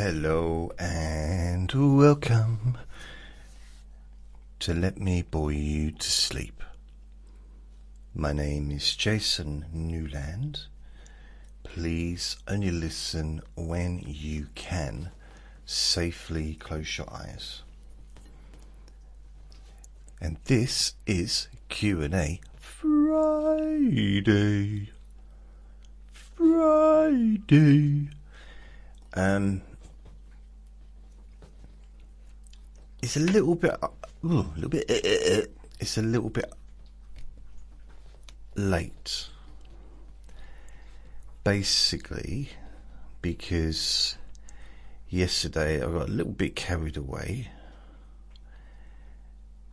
Hello and welcome to Let Me Bore You to Sleep. My name is Jason Newland. Please only listen when you can. Safely close your eyes. And this is Q&A Friday. It's a little bit late. Basically, because yesterday I got a little bit carried away,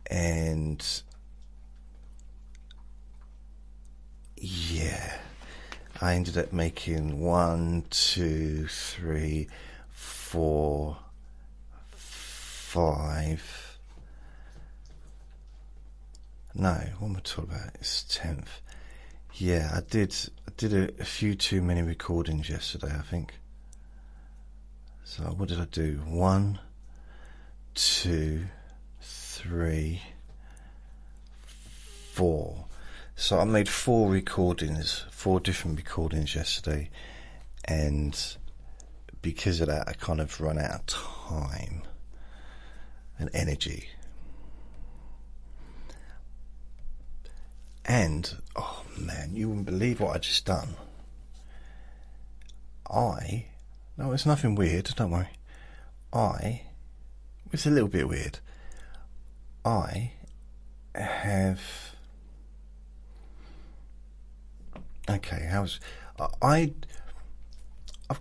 and I ended up making 1, 2, 3, 4, 5. No, what am I talking about? It's 10th. Yeah, I did a few too many recordings yesterday, I think. So what did I do? 1, 2, 3, 4. So I made 4 different recordings yesterday, and because of that I kind of run out of time and energy. And oh man, you wouldn't believe what I just done. No, it's nothing weird, don't worry. It's a little bit weird. I've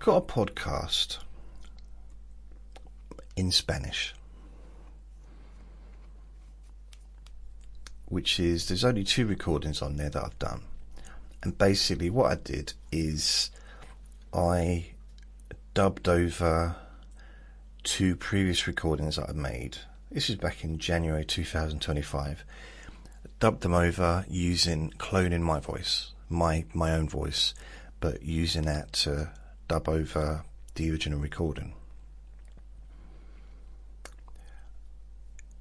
got a podcast in Spanish, which is, there's only 2 recordings on there that I've done. And basically what I did is I dubbed over 2 previous recordings that I made. This is back in January 2025. Dubbed them over cloning my voice, my own voice, but using that to dub over the original recording.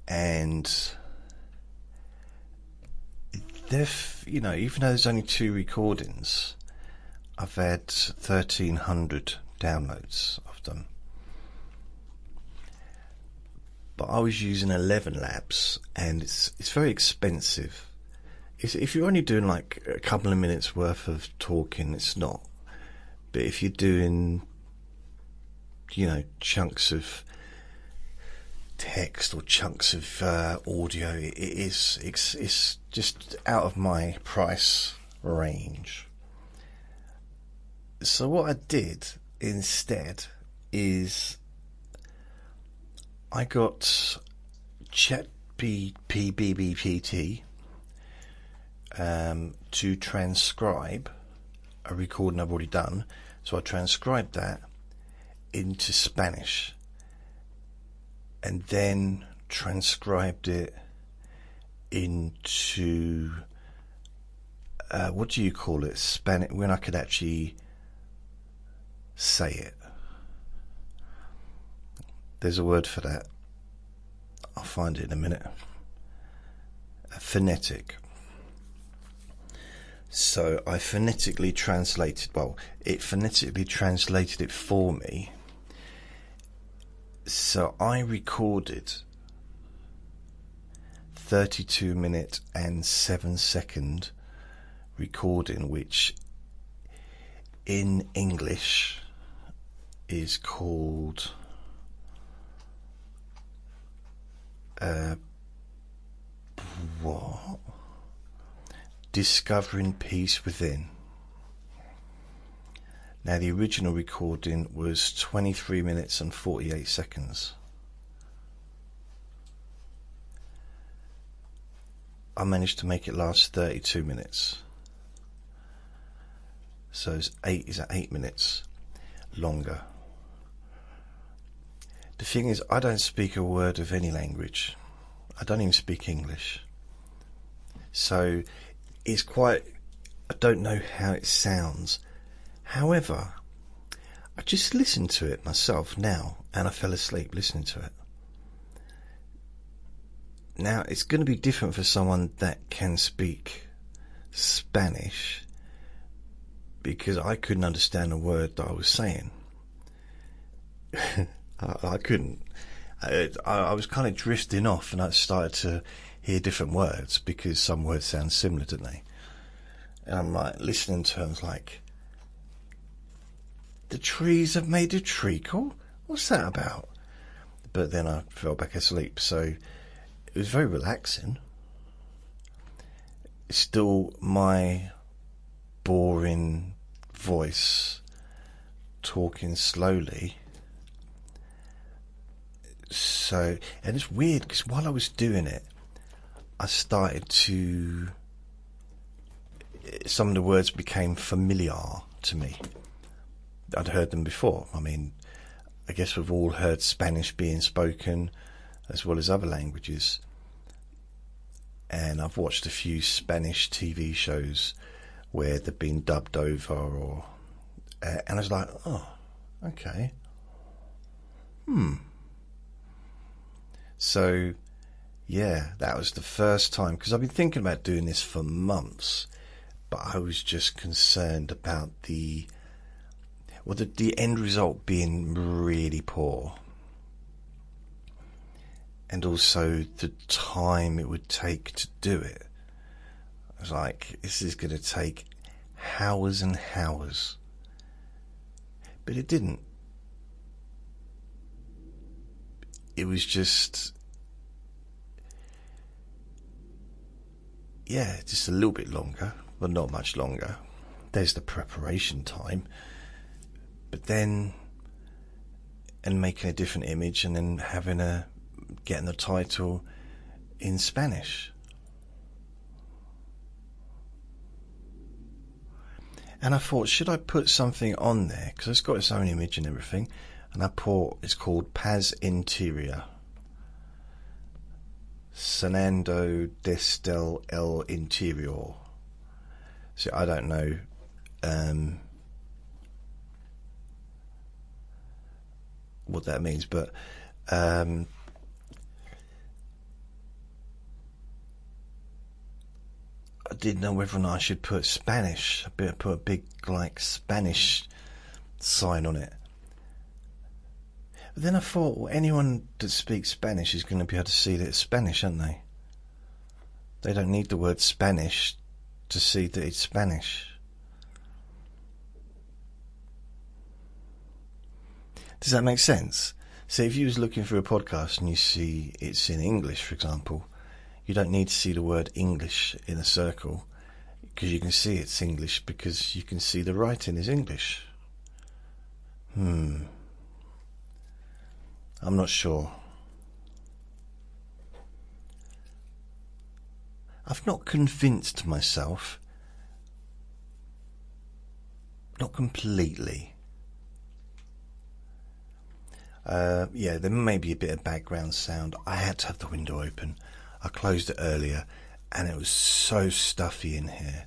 And even though there's only 2 recordings, I've had 1,300 downloads of them. But I was using 11 labs, and it's very expensive. If you're only doing like a couple of minutes worth of talking, it's not. But if you're doing, chunks of text or chunks of audio, it's just out of my price range. So what I did instead is I got ChatGPT to transcribe a recording I've already done. So I transcribed that into Spanish, and then transcribed it into what do you call it? Spanish, when I could actually say it. There's a word for that. I'll find it in a minute. Phonetic. So I phonetically translated, it phonetically translated it for me. So I recorded 32-minute and 7-second recording, which in English is called Discovering Peace Within. Now the original recording was 23 minutes and 48 seconds. I managed to make it last 32 minutes. So it's 8 minutes longer. The thing is, I don't speak a word of any language. I don't even speak English. So it's quite, I don't know how it sounds. However, I just listened to it myself now, and I fell asleep listening to it. Now, it's going to be different for someone that can speak Spanish, because I couldn't understand a word that I was saying. I couldn't. I was kind of drifting off, and I started to hear different words, because some words sound similar, don't they? And I'm like listening to them, like, the trees have made a treacle? What's that about? But then I fell back asleep, so it was very relaxing. It's still my boring voice talking slowly. So, and it's weird, because while I was doing it, I started to, some of the words became familiar to me. I'd heard them before. I mean, I guess we've all heard Spanish being spoken, as well as other languages. And I've watched a few Spanish TV shows where they've been dubbed over, or and I was like, oh, okay. So, yeah, that was the first time, because I've been thinking about doing this for months, but I was just concerned about the end result being really poor, and also the time it would take to do it. I was like, this is going to take hours and hours. But it didn't. It was just, just a little bit longer, but not much longer. There's the preparation time. But then, and making a different image, and then getting the title in Spanish. And I thought, should I put something on there? Because it's got its own image and everything. And it's called Paz Interior. Sanando desde el Interior. So I don't know what that means, but I didn't know whether or not I should put Spanish. I better put a big Spanish sign on it. But then I thought, well, anyone that speaks Spanish is going to be able to see that it's Spanish, aren't they? They don't need the word Spanish to see that it's Spanish. Does that make sense? So if you was looking for a podcast and you see it's in English, for example, you don't need to see the word English in a circle, because you can see it's English, because you can see the writing is English. I'm not sure. I've not convinced myself. Not completely. There may be a bit of background sound. I had to have the window open. I closed it earlier, and it was so stuffy in here.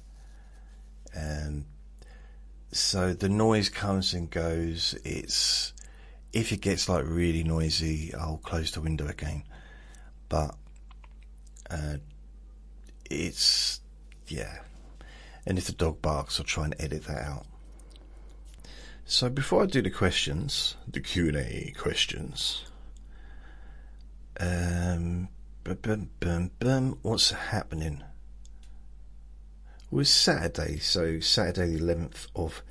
So the noise comes and goes. If it gets really noisy, I'll close the window again. But and if the dog barks, I'll try and edit that out. So before I do the Q&A questions, what's happening? It was Saturday, so Saturday the 11th of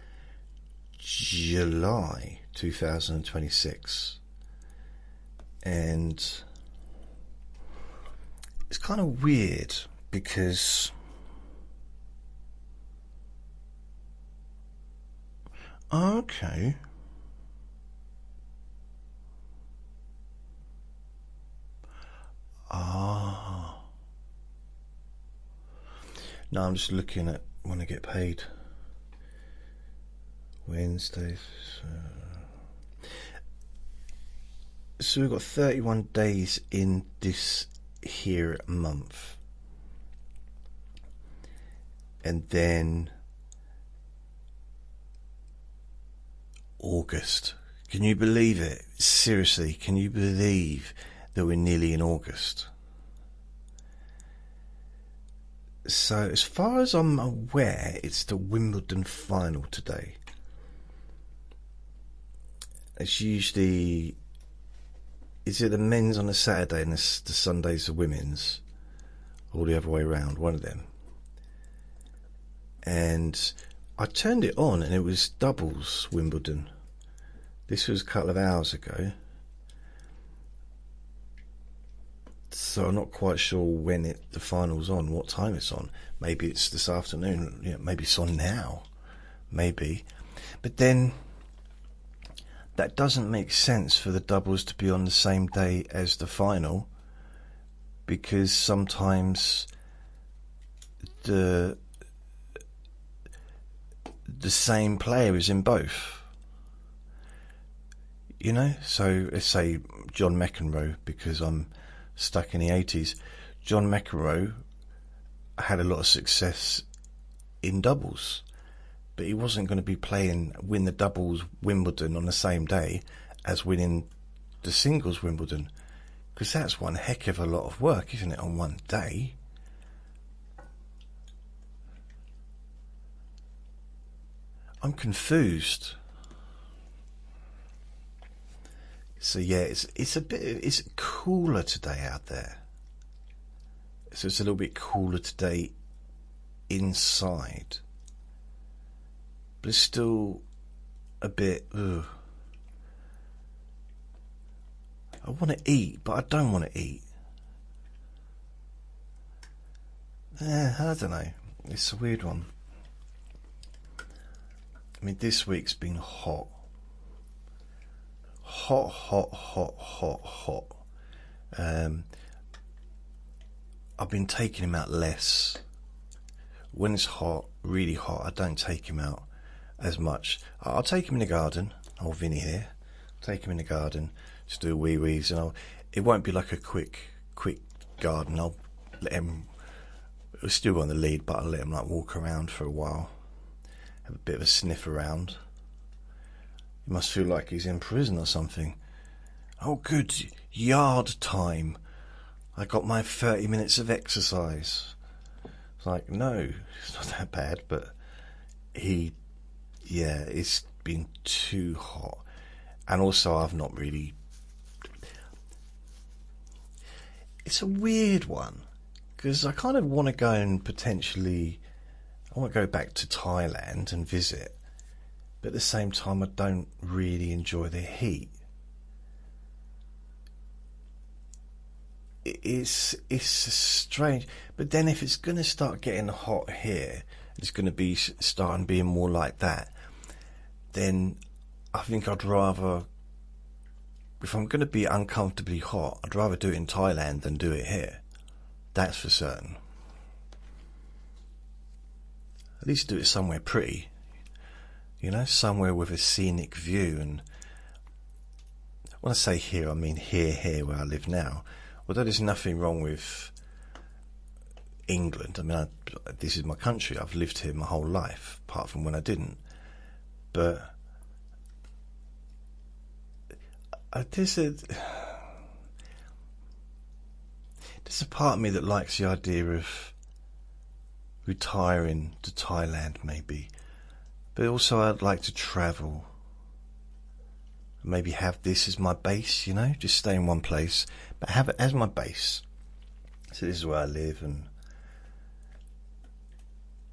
July 2026, and it's kind of weird because okay, no, I'm just looking at when I get paid. Wednesdays. So we've got 31 days in this here month, and then August. Can you believe it? Seriously, can you believe that we're nearly in August? So, as far as I'm aware, it's the Wimbledon final today. It's usually... Is it the men's on a Saturday and the Sunday's the women's? Or the other way around, one of them. And I turned it on and it was doubles Wimbledon. This was a couple of hours ago. So I'm not quite sure when the final's on, what time it's on. Maybe it's this afternoon, maybe it's on now. Maybe. But then that doesn't make sense for the doubles to be on the same day as the final, because sometimes the same player is in both. So let's say John McEnroe, because I'm stuck in the 80s. John McEnroe had a lot of success in doubles, but he wasn't going to win the doubles Wimbledon on the same day as winning the singles Wimbledon, because that's one heck of a lot of work, isn't it, on one day? I'm confused. So yeah, it's cooler today out there. So it's a little bit cooler today inside, but it's still a bit. Ugh. I want to eat, but I don't want to eat. I don't know. It's a weird one. I mean, this week's been hot. Hot. I've been taking him out less. When it's hot, really hot, I don't take him out as much. I'll take him in the garden. Old Vinny here. Take him in the garden, just do wee-wees, and it won't be like a quick garden. I'll let him, he'll still go on the lead, but I'll let him walk around for a while, have a bit of a sniff around. He must feel like he's in prison or something. Oh, good, yard time. I got my 30 minutes of exercise. It's like, no, it's not that bad, but it's been too hot. And also, I've not really... It's a weird one, because I kind of want to go and potentially... I want to go back to Thailand and visit, but at the same time, I don't really enjoy the heat. It's strange, but then if it's going to start getting hot here, it's going to be starting being more like that, then I think I'd rather, if I'm going to be uncomfortably hot, I'd rather do it in Thailand than do it here. That's for certain. At least do it somewhere pretty, somewhere with a scenic view. And when I say here, I mean here where I live now. Although there's nothing wrong with England. I mean, this is my country. I've lived here my whole life, apart from when I didn't. But there's a part of me that likes the idea of retiring to Thailand, maybe. But also I'd like to travel. Maybe have this as my base, just stay in one place, but have it as my base. So this is where I live, and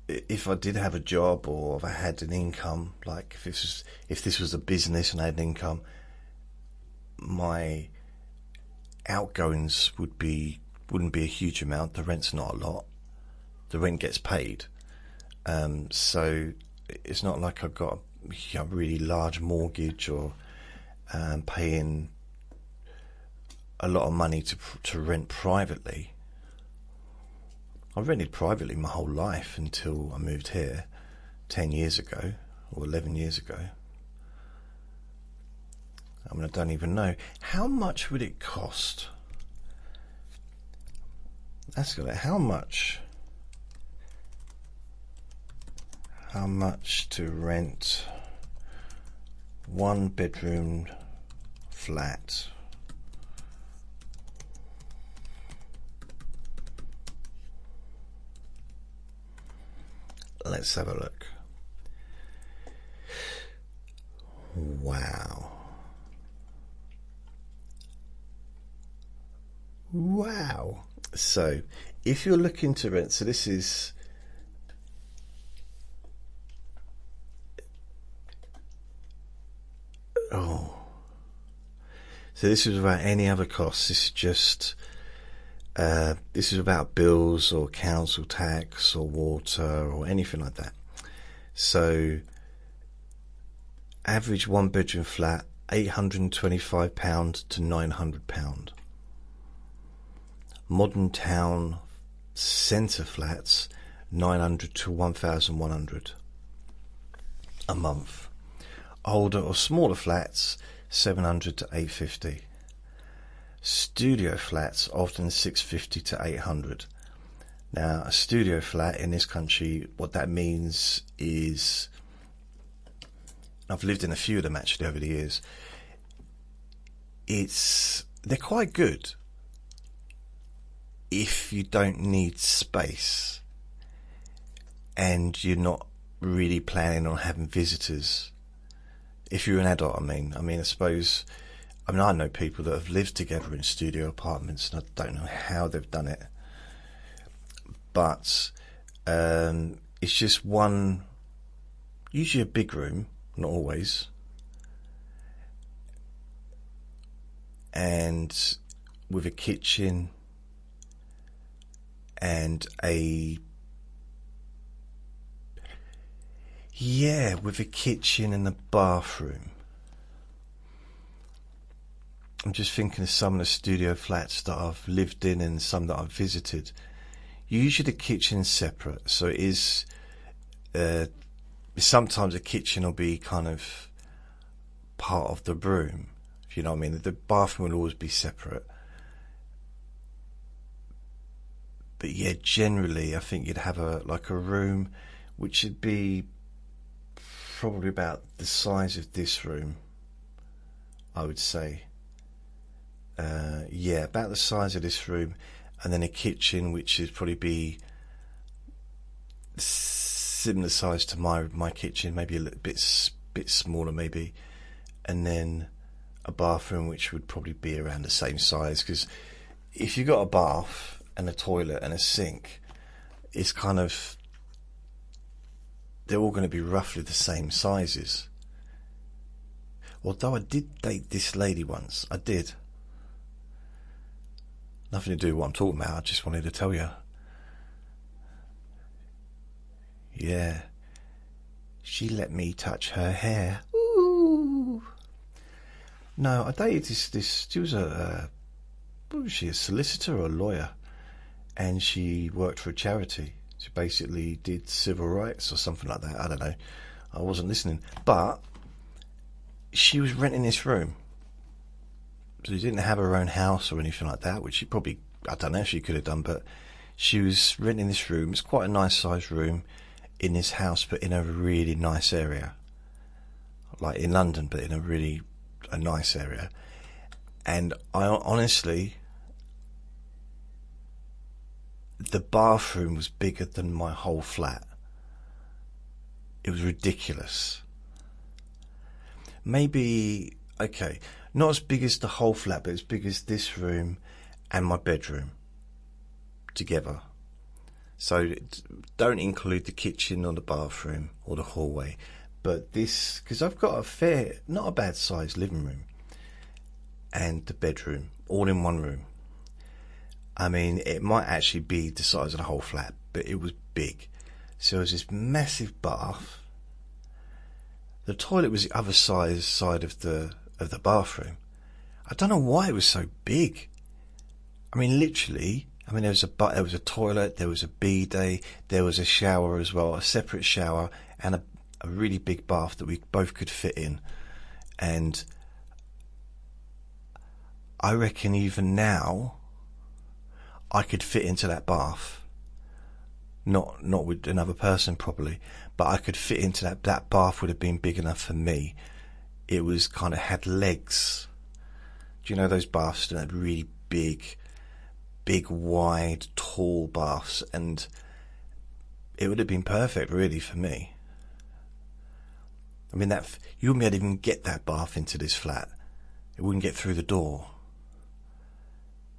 if I did have a job, or if I had an income, like if this was a business and I had an income, my outgoings wouldn't be a huge amount. The rent's not a lot. The rent gets paid, so it's not like I've got a really large mortgage or paying a lot of money to rent privately. I rented privately my whole life until I moved here 10 years ago or 11 years ago. I mean, I don't even know. How much would it cost? Ask her, how much to rent one bedroom flat. Let's have a look. Wow. Wow. So, if you're looking to rent, so this is so this is without any other costs. This is just this is without bills or council tax or water or anything like that. So average one bedroom flat, £825 to £900. Modern town centre flats, 900 to 1,100 a month. Older or smaller flats, 700 to 850. Studio flats, often 650 to 800. Now, a studio flat in this country, what that means is, I've lived in a few of them actually over the years. They're quite good if you don't need space and you're not really planning on having visitors. If you're an adult, I mean, I suppose, I know people that have lived together in studio apartments, and I don't know how they've done it. But it's just one, usually a big room, not always, and with a kitchen and with a kitchen and a bathroom. I'm just thinking of some of the studio flats that I've lived in and some that I've visited. Usually the kitchen's separate, so it is sometimes a kitchen will be kind of part of the room, if you know what I mean. The bathroom will always be separate. But yeah, generally I think you'd have a room which would be probably about the size of this room, I would say. About the size of this room, and then a kitchen which would probably be similar size to my kitchen, maybe a little bit smaller maybe, and then a bathroom which would probably be around the same size, because if you've got a bath and a toilet and a sink, it's kind of, they're all going to be roughly the same sizes. Although I did date this lady once, I did. Nothing to do with what I'm talking about, I just wanted to tell you. Yeah. She let me touch her hair. Ooh. No, I dated this she was what was she, a solicitor or a lawyer? And she worked for a charity. She basically did civil rights or something like that. I don't know. I wasn't listening. But she was renting this room. So she didn't have her own house or anything like that, which she probably, I don't know if she could have done, but she was renting this room. It's quite a nice sized room in this house, but in a really nice area. Like in London, but in a nice area. And I honestly, the bathroom was bigger than my whole flat. It was ridiculous. Maybe, okay, not as big as the whole flat, but as big as this room and my bedroom together. So don't include the kitchen or the bathroom or the hallway, but this, because I've got not a bad sized living room and the bedroom all in one room. I mean, it might actually be the size of the whole flat, but it was big. So it was this massive bath. The toilet was the other side of the bathroom. I don't know why it was so big. I mean, literally, there was a toilet, there was a bidet, there was a shower as well, a separate shower, and a really big bath that we both could fit in. And I reckon even now I could fit into that bath. Not with another person probably, but I could fit into that bath would have been big enough for me. it was kind of had legs. Do you know those baths that had really big, wide, tall baths? And it would have been perfect, really, for me. I mean, you wouldn't be able to even get that bath into this flat. It wouldn't get through the door,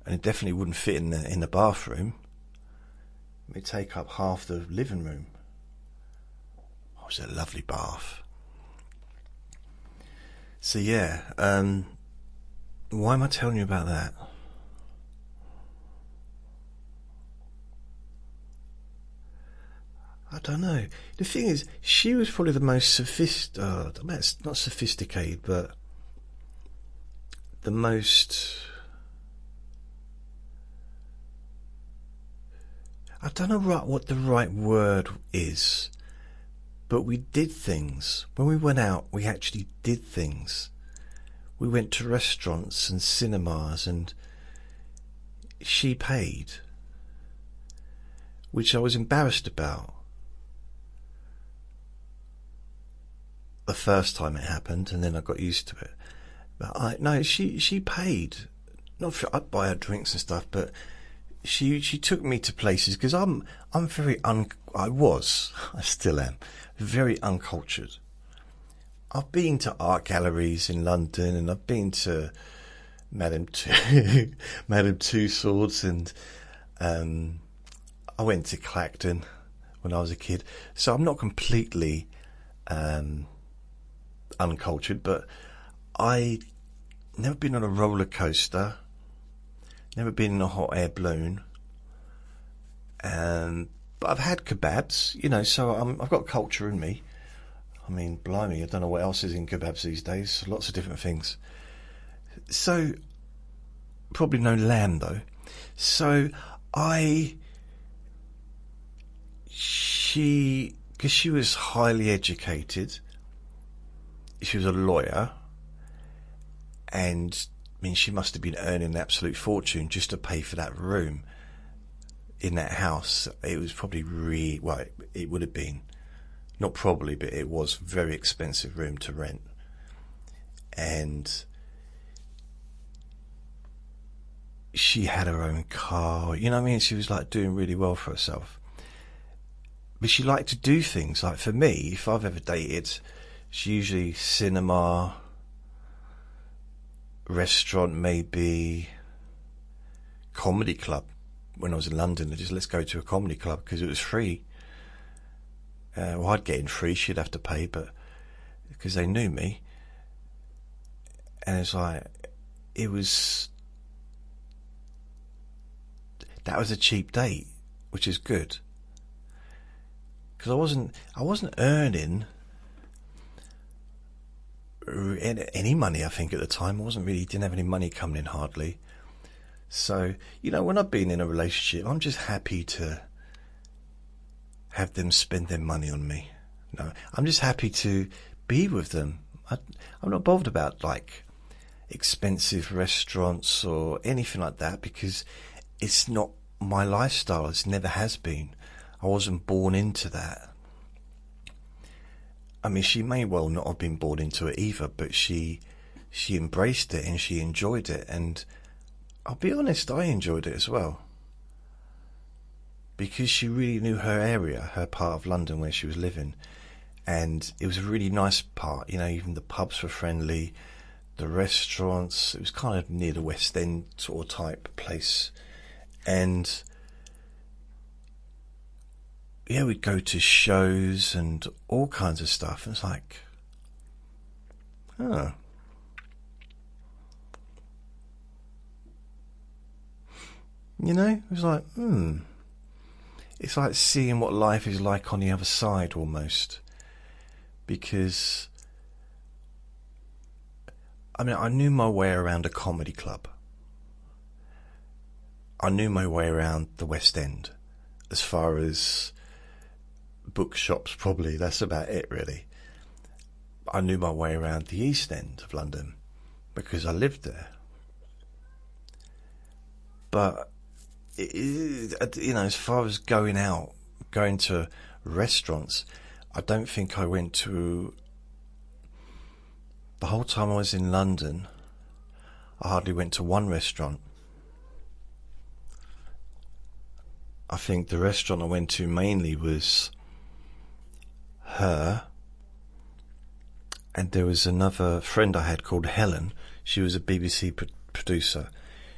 and it definitely wouldn't fit in the bathroom. It would take up half the living room. Oh, it was a lovely bath. So yeah, why am I telling you about that? I don't know. The thing is, she was probably the most not sophisticated, but the most, I don't know what the right word is, but we did things. When we went out, we actually did things. We went to restaurants and cinemas, and she paid, which I was embarrassed about the first time it happened, and then I got used to it. But she paid. Not for, I'd buy her drinks and stuff, but she took me to places, because I still am very uncultured. I've been to art galleries in London, and I've been to Madame Tussauds, and I went to Clacton when I was a kid. So I'm not completely uncultured, but I never been on a roller coaster, never been in a hot air balloon, but I've had kebabs, you know, so I've got culture in me. I mean, blimey, I don't know what else is in kebabs these days. Lots of different things. So, probably no lamb though. So, because she was highly educated, she was a lawyer, and I mean, she must have been earning an absolute fortune just to pay for that room in that house. It was probably it would have been, not probably, but it was a very expensive room to rent. And she had her own car, you know what I mean? She was like doing really well for herself. But she liked to do things. Like for me, if I've ever dated, it's usually cinema, restaurant, maybe comedy club. When I was in London, let's go to a comedy club because it was free. Well, I'd get in free, she'd have to pay, but because they knew me. And it's like, that was a cheap date, which is good. Because I wasn't earning any money, I think, at the time. Didn't have any money coming in hardly. So, you know, when I've been in a relationship, I'm just happy to have them spend their money on me. No, I'm just happy to be with them. I'm not bothered about like expensive restaurants or anything like that, because it's not my lifestyle. It never has been. I wasn't born into that. I mean, she may well not have been born into it either, but she embraced it and she enjoyed it, and I'll be honest, I enjoyed it as well. Because she really knew her area, her part of London where she was living. And it was a really nice part, you know, even the pubs were friendly, the restaurants, it was kind of near the West End sort of type place. And yeah, we'd go to shows and all kinds of stuff. And it's like, oh. You know, it was like, It's like seeing what life is like on the other side almost. Because, I mean, I knew my way around a comedy club. I knew my way around the West End. As far as bookshops, probably, that's about it really. I knew my way around the East End of London because I lived there. But you know, as far as going to restaurants, I don't think I went to the whole time I was in London, I hardly went to one restaurant. I think the restaurant I went to mainly was her, and there was another friend I had called Helen. She was a BBC producer.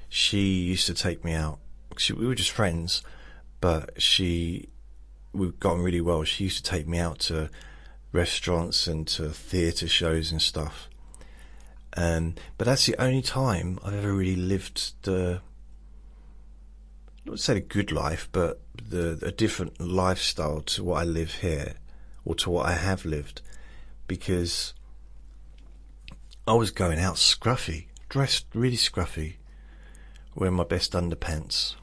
She used to take me out. We were just friends, but we've gotten really well. She used to take me out to restaurants and to theatre shows and stuff. But that's the only time I've ever really lived I wouldn't say a good life, but a different lifestyle to what I live here, or to what I have lived, because I was going out scruffy, dressed really scruffy, wearing my best underpants,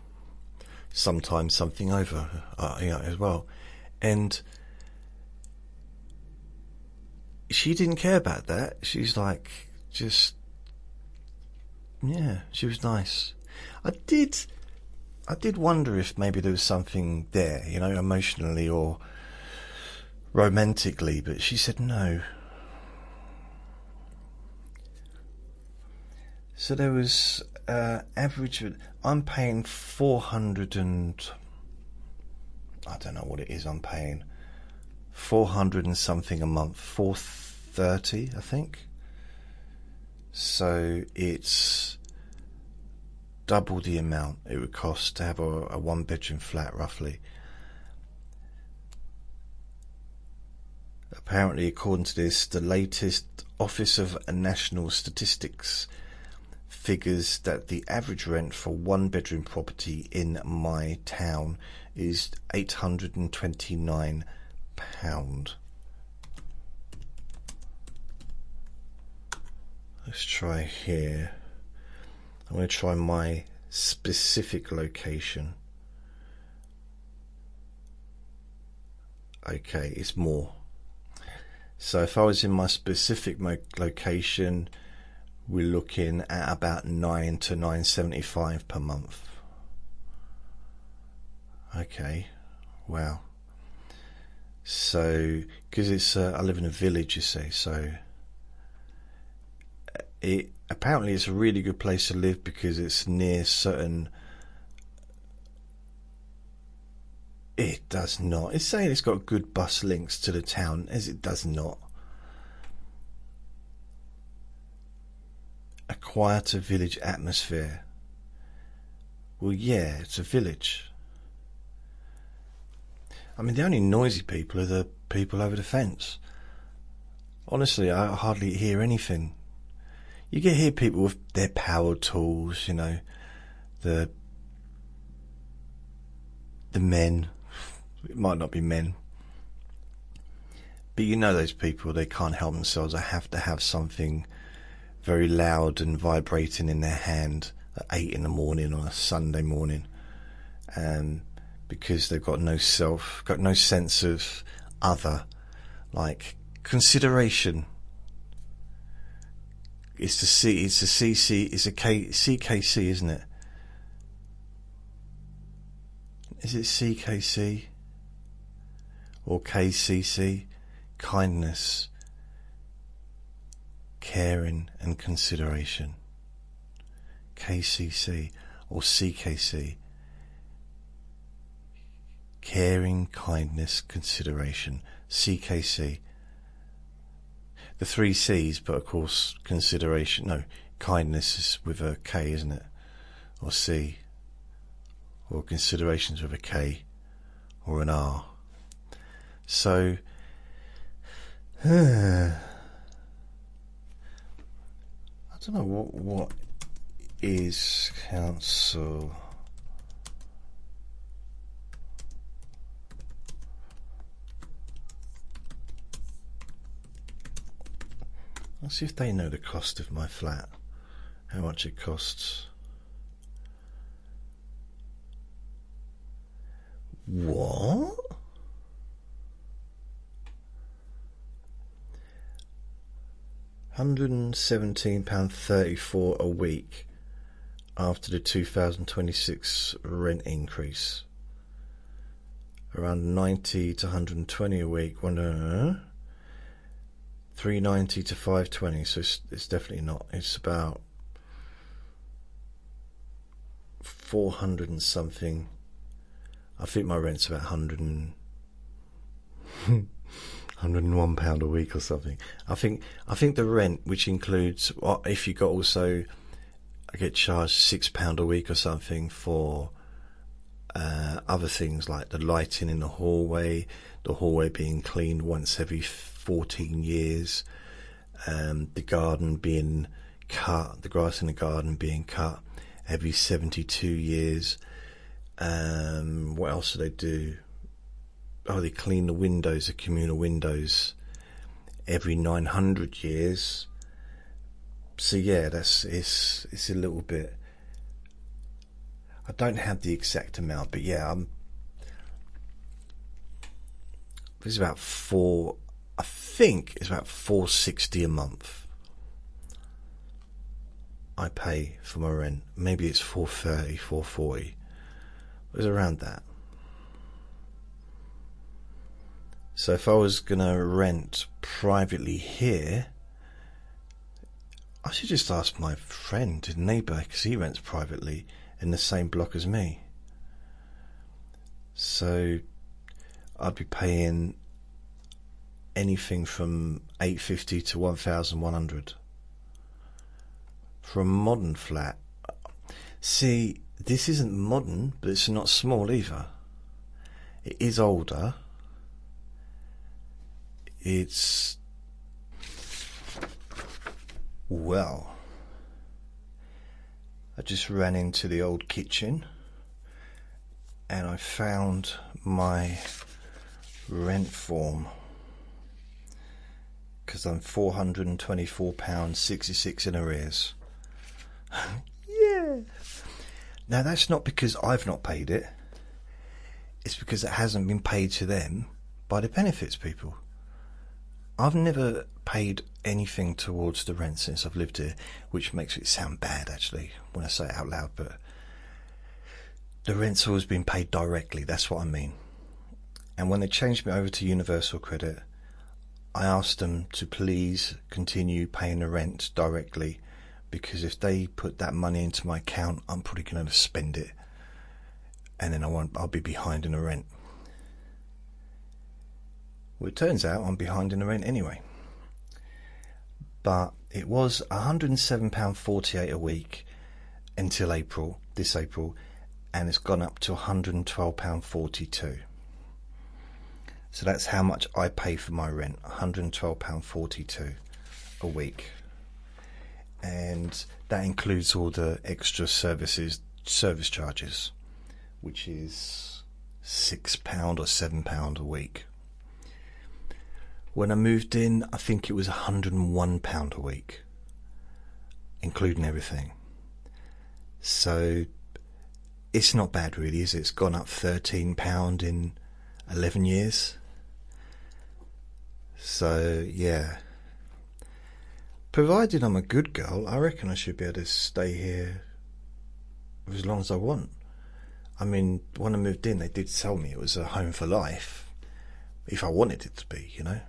sometimes something over, as well. And she didn't care about that. She's like, she was nice. I did wonder if maybe there was something there, emotionally or romantically, but she said no. So there was average. I'm paying 400 and I don't know what it is. I'm paying 400 and something a month, 430, I think. So it's double the amount it would cost to have a one-bedroom flat, roughly. Apparently, according to this, the latest Office of National Statistics figures that the average rent for one-bedroom property in my town is £829. Let's try here. I'm going to try my specific location. Okay, it's more. So if I was in my specific location, we're looking at about $9 to $9.75 per month. Okay, wow. So, because I live in a village, you see, so apparently it's a really good place to live because it's near certain. It does not. It's saying it's got good bus links to the town, as it does not. A quieter village atmosphere. Well, yeah, it's a village. I mean, the only noisy people are the people over the fence. Honestly, I hardly hear anything. You can hear people with their power tools, the men. It might not be men, but those people, they can't help themselves. They have to have something very loud and vibrating in their hand at 8 in the morning on a Sunday morning, because they've got no sense of other, like consideration. It's a CKC, isn't it? Is it CKC or KCC? Kindness, caring and consideration. KCC or CKC. Caring, kindness, consideration. CKC. The 3 C's, but of course consideration. No, kindness is with a K, isn't it? Or C. Or considerations with a K or an R. So, I don't know what is council. Let's see if they know the cost of my flat, how much it costs. What? £117.34 a week after the 2026 rent increase. Around 90 to 120 a week. 390 to 520, so it's definitely not. It's about 400 and something. I think my rent's about 101 pound a week or something. I think the rent, which includes, if you got also, I get charged £6 a week or something for other things like the lighting in the hallway being cleaned once every 14 years, the garden being cut, the grass in the garden being cut every 72 years. What else do they do? Oh, they clean the windows, the communal windows, every 900 years. So yeah, it's a little bit. I don't have the exact amount, but yeah, it's about I think it's about £460 a month I pay for my rent. Maybe it's £430, £440. It was around that. So if I was gonna rent privately here, I should just ask my friend, his neighbour, because he rents privately in the same block as me. So I'd be paying anything from £850 to £1,100 for a modern flat. See, this isn't modern, but it's not small either. It is older. It's, well, I just ran into the old kitchen and I found my rent form, because I'm £424.66 in arrears. Yeah. Now that's not because I've not paid it. It's because it hasn't been paid to them by the benefits people. I've never paid anything towards the rent since I've lived here, which makes it sound bad actually when I say it out loud, but the rent's always been paid directly, that's what I mean. And when they changed me over to Universal Credit, I asked them to please continue paying the rent directly, because if they put that money into my account, I'm probably going to spend it, and then I'll be behind in the rent. Well, it turns out I'm behind in the rent anyway. But it was £107.48 a week until this April, and it's gone up to £112.42. So that's how much I pay for my rent, £112.42 a week. And that includes all the extra service charges, which is £6 or £7 a week. When I moved in, I think it was £101 a week, including everything. So it's not bad really, is it? It's gone up £13 in 11 years. So yeah, provided I'm a good girl, I reckon I should be able to stay here for as long as I want. I mean, when I moved in, they did tell me it was a home for life, if I wanted it to be, you know.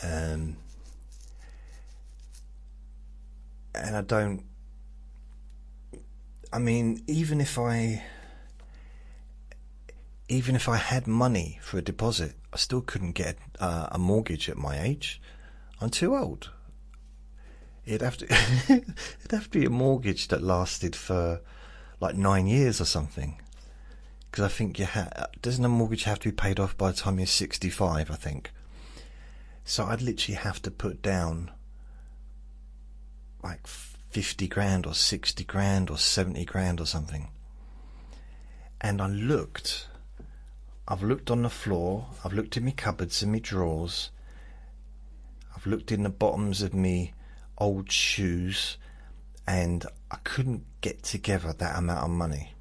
And I mean, even if I had money for a deposit, I still couldn't get a mortgage at my age. I'm too old. It'd have to be a mortgage that lasted for like 9 years or something. Because I think doesn't a mortgage have to be paid off by the time you're 65, I think. So I'd literally have to put down like 50 grand or 60 grand or 70 grand or something. And I've looked on the floor, I've looked in my cupboards and my drawers, I've looked in the bottoms of me old shoes, and I couldn't get together that amount of money.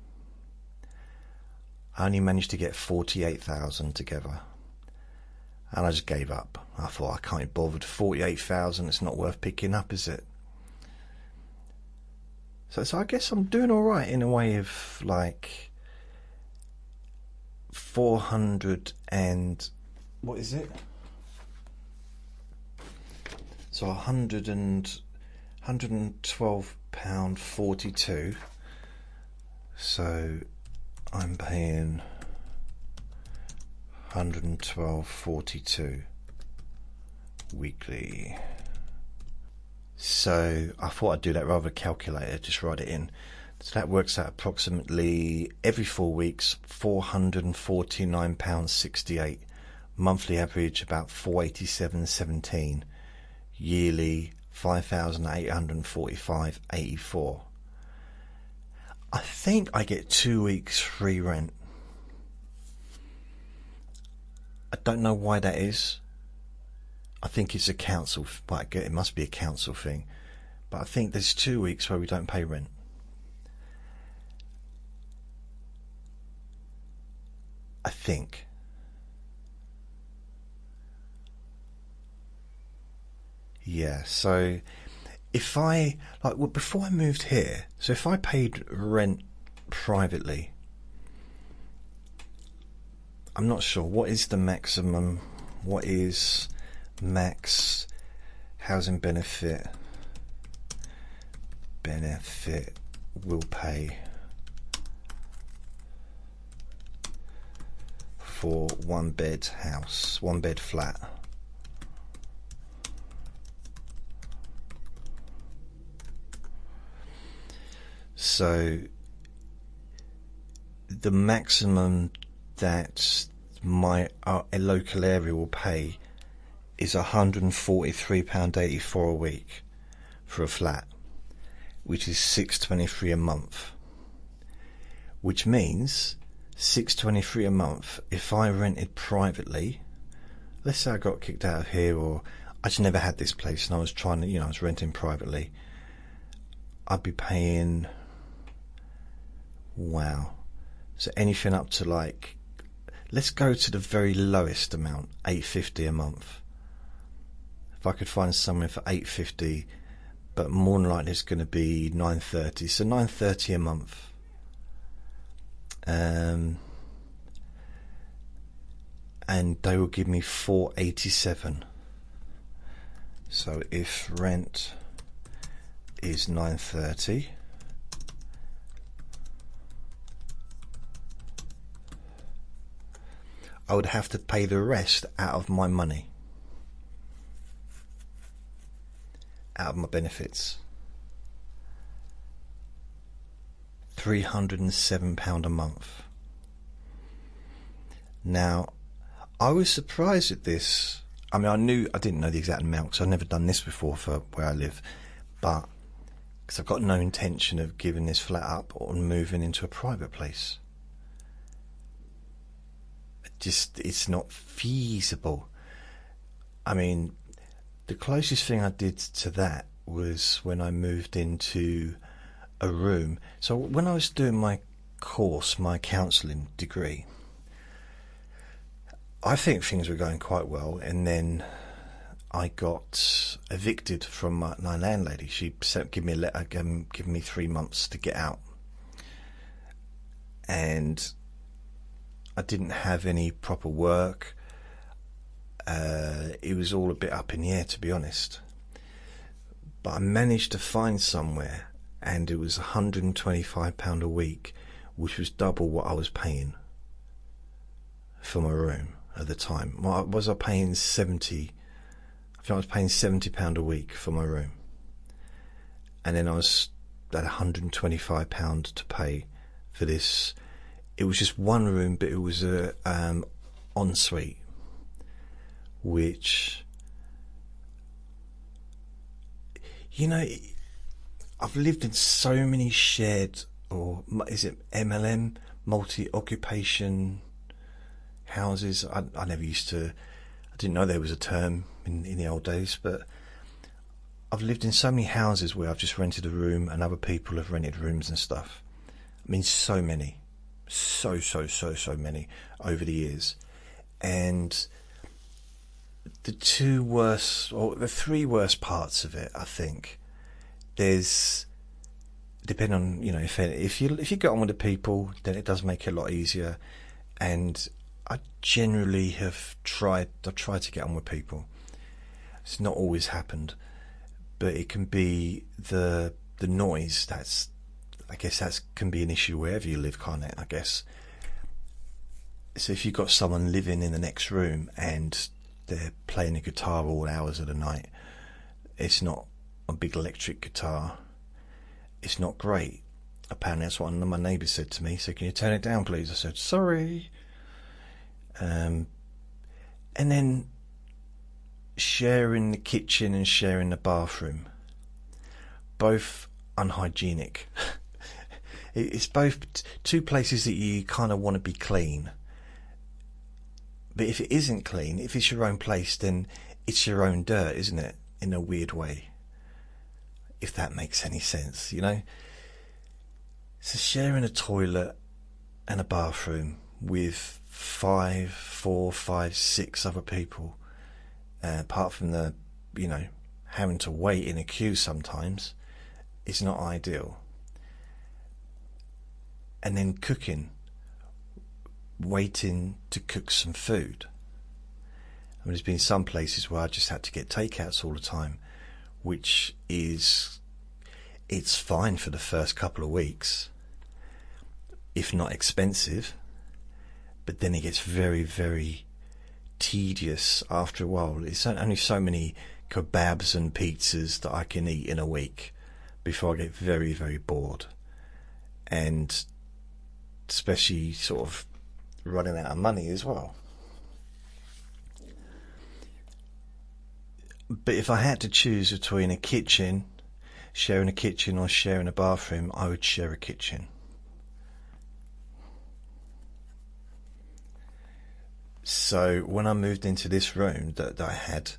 I only managed to get 48,000 together, and I just gave up. I thought, I can't be bothered. 48,000, it's not worth picking up, is it? So I guess I'm doing all right in a way of like 400 and what is it? So £112.42. So I'm paying £112.42 weekly. So I thought I'd do that rather than calculator, just write it in. So that works out approximately every 4 weeks, £449.68. Monthly average about £487.17. Yearly £5,845.84. I think I get 2 weeks free rent. I don't know why that is. I think it's a council, but it must be a council thing. But I think there's 2 weeks where we don't pay rent. I think. Yeah, so if I, before I moved here, so if I paid rent privately, I'm not sure, what is the maximum, what is max housing benefit will pay for 1 bed house, 1 bed flat? So the maximum that my local area will pay is £143.84 a week for a flat, which is £623 a month. Which means £623 a month if I rented privately. Let's say I got kicked out of here, or I just never had this place and I was trying to, I was renting privately. I'd be paying, wow, so anything up to let's go to the very lowest amount, £850 a month. If I could find somewhere for £850, but more than likely it's going to be £930, so £930 a month. And they will give me £487. So if rent is £930, I would have to pay the rest out of my money, out of my benefits. £307 a month. Now, I was surprised at this. I mean, I didn't know the exact amount because I've never done this before for where I live, but because I've got no intention of giving this flat up or moving into a private place. It's not feasible. I mean, the closest thing I did to that was when I moved into a room. So when I was doing my course, my counselling degree, I think things were going quite well, and then I got evicted from my landlady. She gave me a letter giving me 3 months to get out, and I didn't have any proper work. It was all a bit up in the air, to be honest. But I managed to find somewhere, and it was £125 a week, which was double what I was paying for my room at the time. I was paying 70. I think I was paying £70 a week for my room, and then I was at £125 to pay for this. It was just one room, but it was a ensuite, which, I've lived in so many shared, or is it MLM, multi-occupation houses. I didn't know there was a term in the old days, but I've lived in so many houses where I've just rented a room and other people have rented rooms and stuff. I mean, so many. So many over the years. And the 2 worst, or the 3 worst parts of it, I think, there's, depending on, if you get on with the people, then it does make it a lot easier. And I generally have tried to get on with people. It's not always happened, but it can be the noise. I guess that can be an issue wherever you live, can't it? I guess. So if you've got someone living in the next room and they're playing a guitar all hours of the night, it's not a big electric guitar. It's not great. Apparently that's what one of my neighbours said to me. So can you turn it down, please? I said, sorry. And then sharing the kitchen and sharing the bathroom, both unhygienic. It's both two places that you kind of want to be clean. But if it isn't clean, if it's your own place, then it's your own dirt, isn't it? In a weird way. If that makes any sense, you know? So sharing a toilet and a bathroom with 4, 5, 6 other people, apart from the, having to wait in a queue sometimes, is not ideal. And then cooking, waiting to cook some food. I mean, there's been some places where I just had to get takeouts all the time, which it's fine for the first couple of weeks, if not expensive, but then it gets very, very tedious after a while. It's only so many kebabs and pizzas that I can eat in a week before I get very, very bored, and especially sort of running out of money as well. But if I had to choose between sharing a kitchen or sharing a bathroom, I would share a kitchen. So when I moved into this room that I had,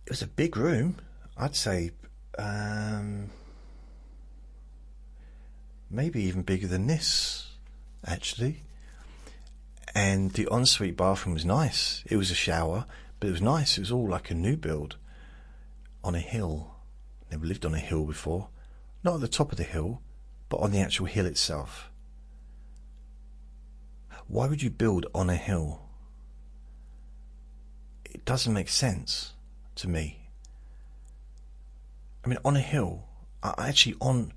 it was a big room. I'd say maybe even bigger than this, actually. And the ensuite bathroom was nice. It was a shower, but it was nice. It was all like a new build on a hill. Never lived on a hill before. Not at the top of the hill, but on the actual hill itself. Why would you build on a hill? It doesn't make sense to me. I mean, on a hill, actually on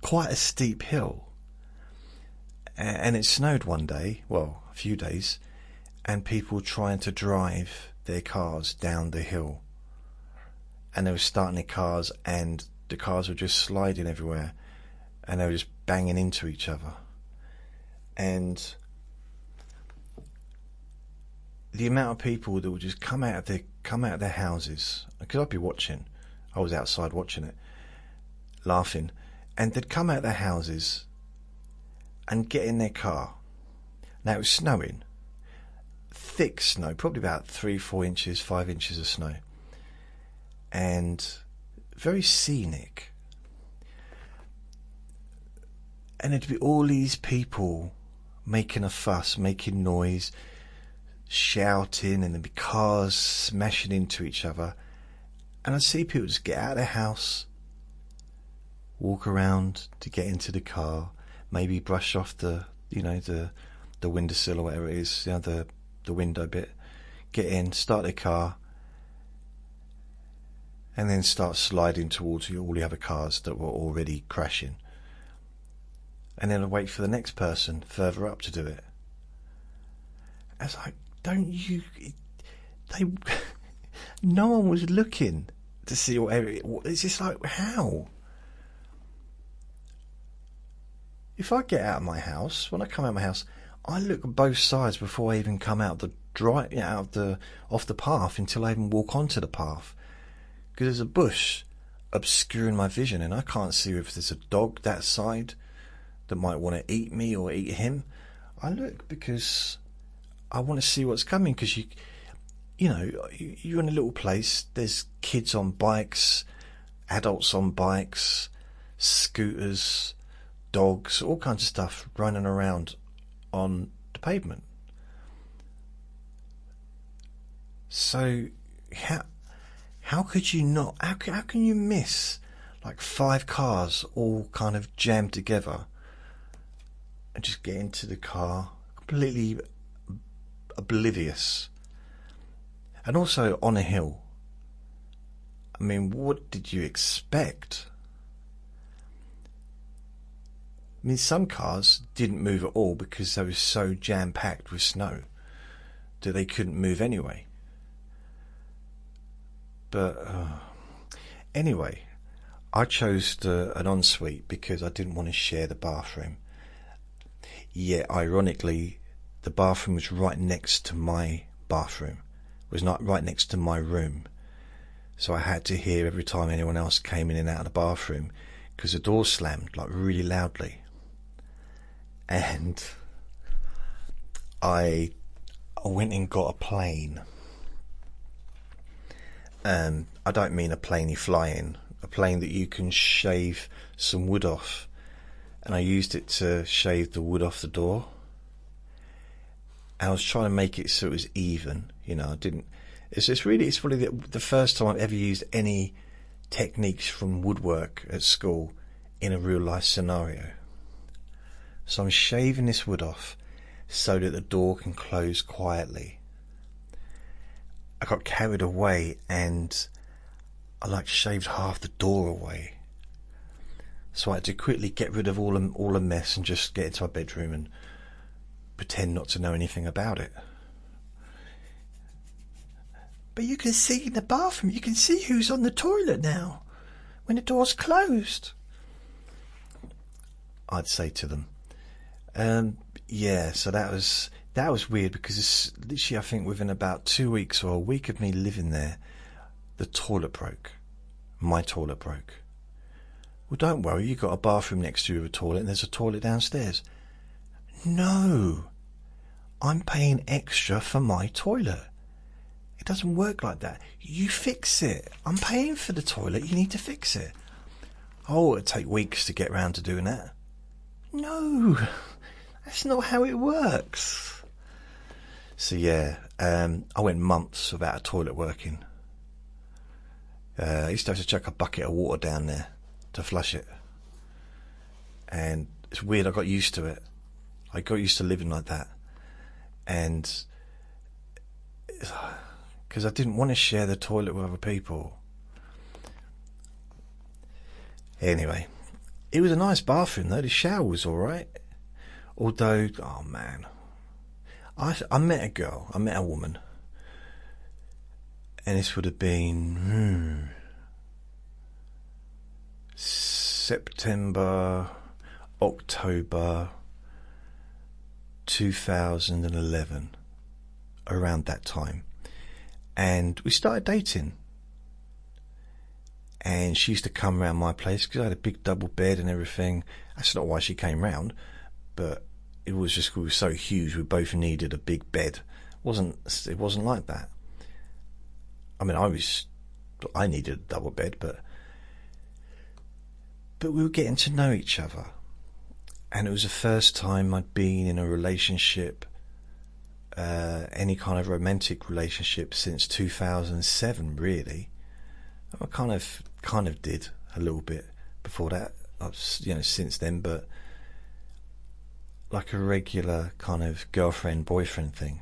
quite a steep hill. And it snowed one day, well, a few days, and people trying to drive their cars down the hill. And they were starting their cars, and the cars were just sliding everywhere, and they were just banging into each other. And the amount of people that would just come out of their houses, because I'd be watching, I was outside watching it, laughing, and they'd come out of their houses and get in their car. Now it was snowing, thick snow, probably about 3, 4 inches, 5 inches of snow, and very scenic. And there'd be all these people making a fuss, making noise, shouting, and there'd be cars smashing into each other. And I'd see people just get out of their house, walk around to get into the car, maybe brush off the windowsill or whatever it is, the window bit, get in, start their car, and then start sliding towards all the other cars that were already crashing. And then I'd wait for the next person further up to do it. I was like, no one was looking to see whatever it's just like, how? If I get out of my house, when I come out of my house, I look at both sides before I even come out off the path until I even walk onto the path. Because there's a bush obscuring my vision, and I can't see if there's a dog that side that might want to eat me or eat him. I look because I want to see what's coming, because you're in a little place, there's kids on bikes, adults on bikes, scooters, dogs, all kinds of stuff running around on the pavement. So how could you not, how can you miss like 5 cars all kind of jammed together and just get into the car completely oblivious? And also on a hill. I mean, what did you expect? I mean, some cars didn't move at all because they were so jam-packed with snow that they couldn't move anyway. But anyway, I chose an ensuite because I didn't want to share the bathroom. Yet, ironically, the bathroom was right next to my bathroom. It was not right next to my room. So I had to hear every time anyone else came in and out of the bathroom because the door slammed like really loudly. And I went and got a plane. I don't mean a plane you fly in, a plane that you can shave some wood off. And I used it to shave the wood off the door. I was trying to make it so it was even, you know. I didn't. It's probably the first time I've ever used any techniques from woodwork at school in a real life scenario. So I'm shaving this wood off so that the door can close quietly. I got carried away and I shaved half the door away. So I had to quickly get rid of all the mess and just get into my bedroom and pretend not to know anything about it. But you can see in the bathroom, you can see who's on the toilet now when the door's closed, I'd say to them. Yeah, so that was weird because it's literally, I think within about 2 weeks or a week of me living there, the toilet broke. My toilet broke. Well, don't worry, you've got a bathroom next to you with a toilet and there's a toilet downstairs. No, I'm paying extra for my toilet. It doesn't work like that. You fix it. I'm paying for the toilet. You need to fix it. Oh, it'll take weeks to get round to doing that. No, that's not how it works. So yeah, I went months without a toilet working. I used to have to chuck a bucket of water down there to flush it. And it's weird, I got used to it. I got used to living like that. And because I didn't want to share the toilet with other people. Anyway, it was a nice bathroom though. The shower was alright. Although, oh man, I met a girl, I met a woman, and this would have been September, October 2011, around that time. And we started dating. And she used to come round my place because I had a big double bed and everything. That's not why she came round, but it was just, we were so huge, we both needed a big bed. It wasn't like that. I mean, I needed a double bed, but we were getting to know each other. And it was the first time I'd been in a relationship, any kind of romantic relationship, since 2007, really. I kind of did a little bit before that, since then, but like a regular kind of girlfriend boyfriend thing.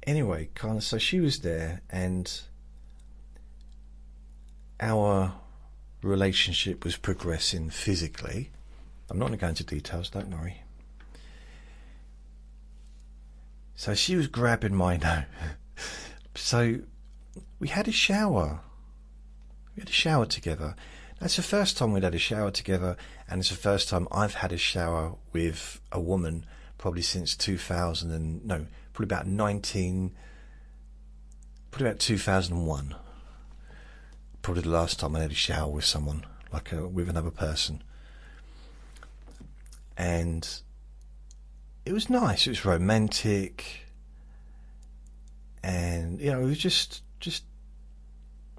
Anyway, so she was there, and our relationship was progressing physically. I'm not going to go into details, don't worry. So she was grabbing my nose. So we had a shower. We had a shower together. That's the first time we'd had a shower together, and it's the first time I've had a shower with a woman probably since 2001. Probably the last time I had a shower with someone, with another person. And it was nice, it was romantic, and it was just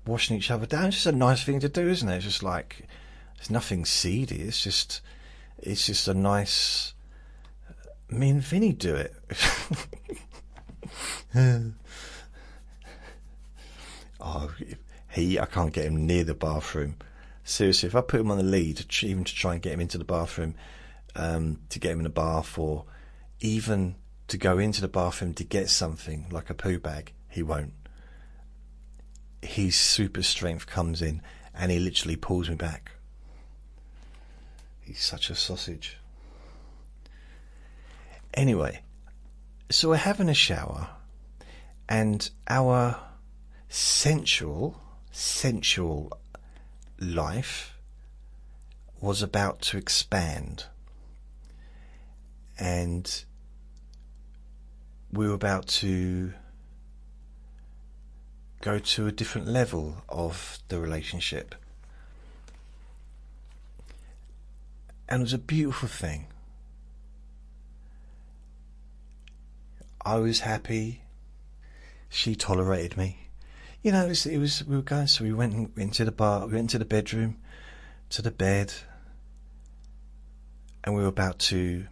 washing each other down. It's just a nice thing to do, isn't it? It's just like, it's nothing seedy, it's just a nice, me and Vinny do it. I can't get him near the bathroom. Seriously, if I put him on the lead, even to try and get him into the bathroom, to get him in the bath, or even to go into the bathroom to get something like a poo bag, he won't. His super strength comes in and he literally pulls me back. He's such a sausage. Anyway, so we're having a shower and our sensual life was about to expand, and we were about to go to a different level of the relationship, and it was a beautiful thing. I was happy. She tolerated me. You know, it was we were going, so we went into the bar, we went into the bedroom, to the bed, and we were about to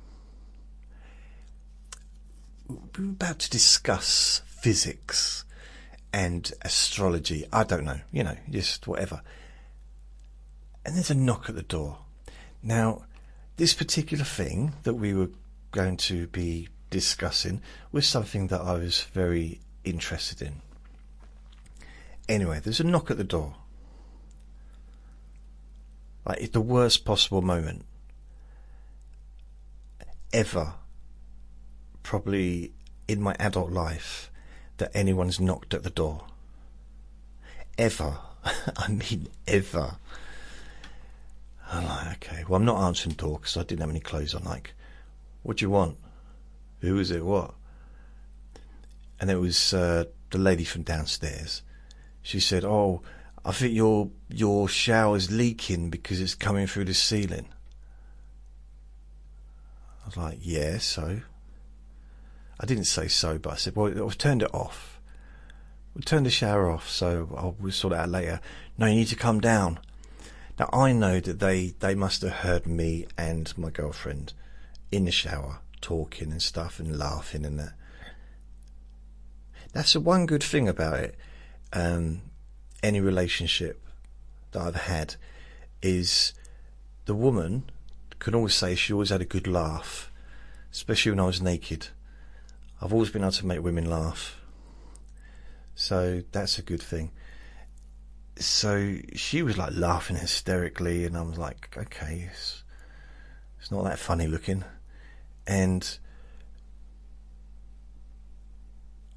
discuss physics and astrology. I don't know, you know, just whatever. And there's a knock at the door. Now, this particular thing that we were going to be discussing was something that I was very interested in. Anyway, there's a knock at the door. Like, it's the worst possible moment ever, probably in my adult life, that anyone's knocked at the door. Ever. I mean, ever. I'm like, okay, well, I'm not answering the door because I didn't have any clothes on. Like, what do you want? Who is it? What? And it was the lady from downstairs. She said, "Oh, I think your shower's leaking because it's coming through the ceiling." I was like, "Yeah, so?" I didn't say so, but I said, "Well, I've turned it off. We'll turn the shower off, so we'll sort it out later." "No, you need to come down." Now, I know that they must have heard me and my girlfriend in the shower talking and stuff and laughing and that. That's the one good thing about it. Any relationship that I've had is the woman can always say she always had a good laugh, especially when I was naked. I've always been able to make women laugh, so that's a good thing. So she was like laughing hysterically, and I was like, okay, it's not that funny looking. And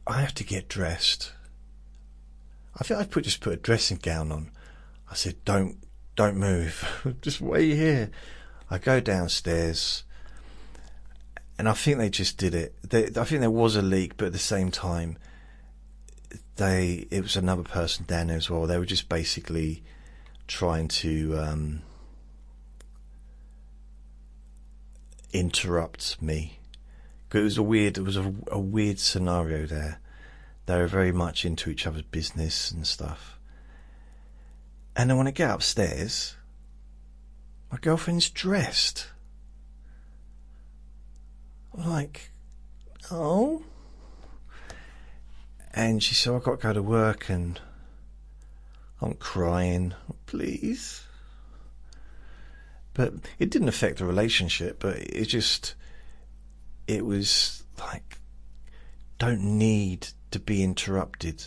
I have to get dressed. I think I just put a dressing gown on. I said, don't move. Just wait here. I go downstairs, and I think they just did it. I think there was a leak, but at the same time, it was another person down there as well. They were just basically trying to interrupt me. It was a weird scenario there. They were very much into each other's business and stuff. And then when I get upstairs, my girlfriend's dressed. I'm like, oh. And she said, I've got to go to work, and I'm crying, please. But it didn't affect the relationship, but it was like, don't need to be interrupted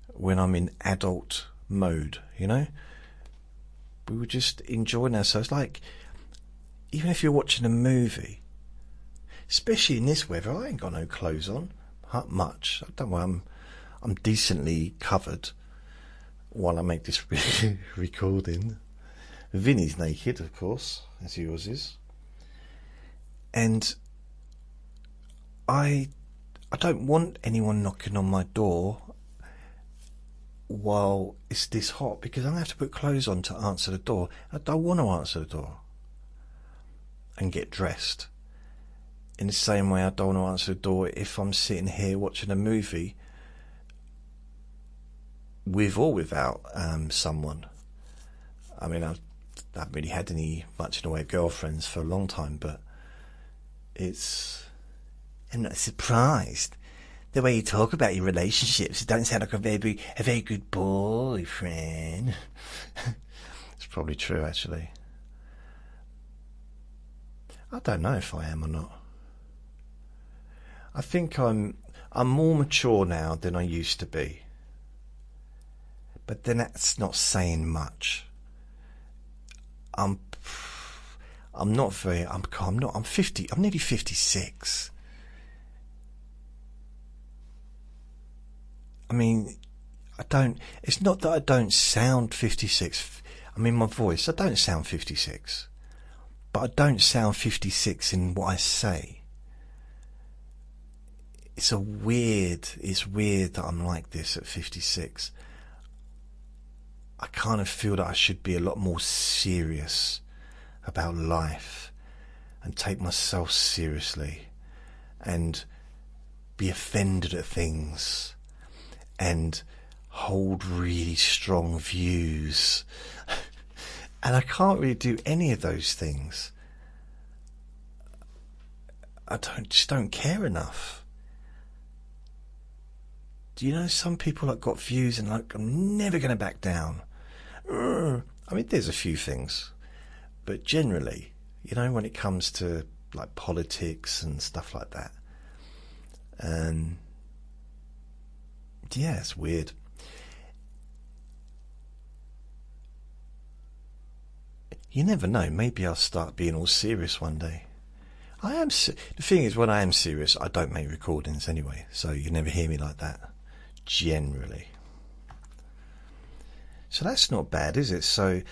when I'm in adult mode, you know? We were just enjoying ourselves. Like, even if you're watching a movie, especially in this weather, I ain't got no clothes on. Not much. Don't worry, I'm decently covered while I make this recording. Vinny's naked, of course, as yours is. And I don't want anyone knocking on my door while it's this hot, because I'm going to have to put clothes on to answer the door. I don't want to answer the door and get dressed. In the same way, I don't want to answer the door if I'm sitting here watching a movie with or without someone. I mean, I haven't really had much in the way of girlfriends for a long time, but I'm not surprised. The way you talk about your relationships, it doesn't sound like a very good boyfriend. It's probably true, actually. I don't know if I am or not. I think I'm more mature now than I used to be. But then that's not saying much. I'm not very. I'm 50. I'm nearly 56. I mean, it's not that I don't sound 56. I mean, my voice, I don't sound 56. But I don't sound 56 in what I say. It's weird that I'm like this at 56. I kind of feel that I should be a lot more serious about life and take myself seriously and be offended at things and hold really strong views. And I can't really do any of those things. I just don't care enough. Do you know some people that got views and like, I'm never going to back down? I mean, there's a few things, but generally, you know, when it comes to like politics and stuff like that, yeah, it's weird. You never know. Maybe I'll start being all serious one day. The thing is, when I am serious, I don't make recordings anyway, so you never hear me like that. Generally. So that's not bad, is it? So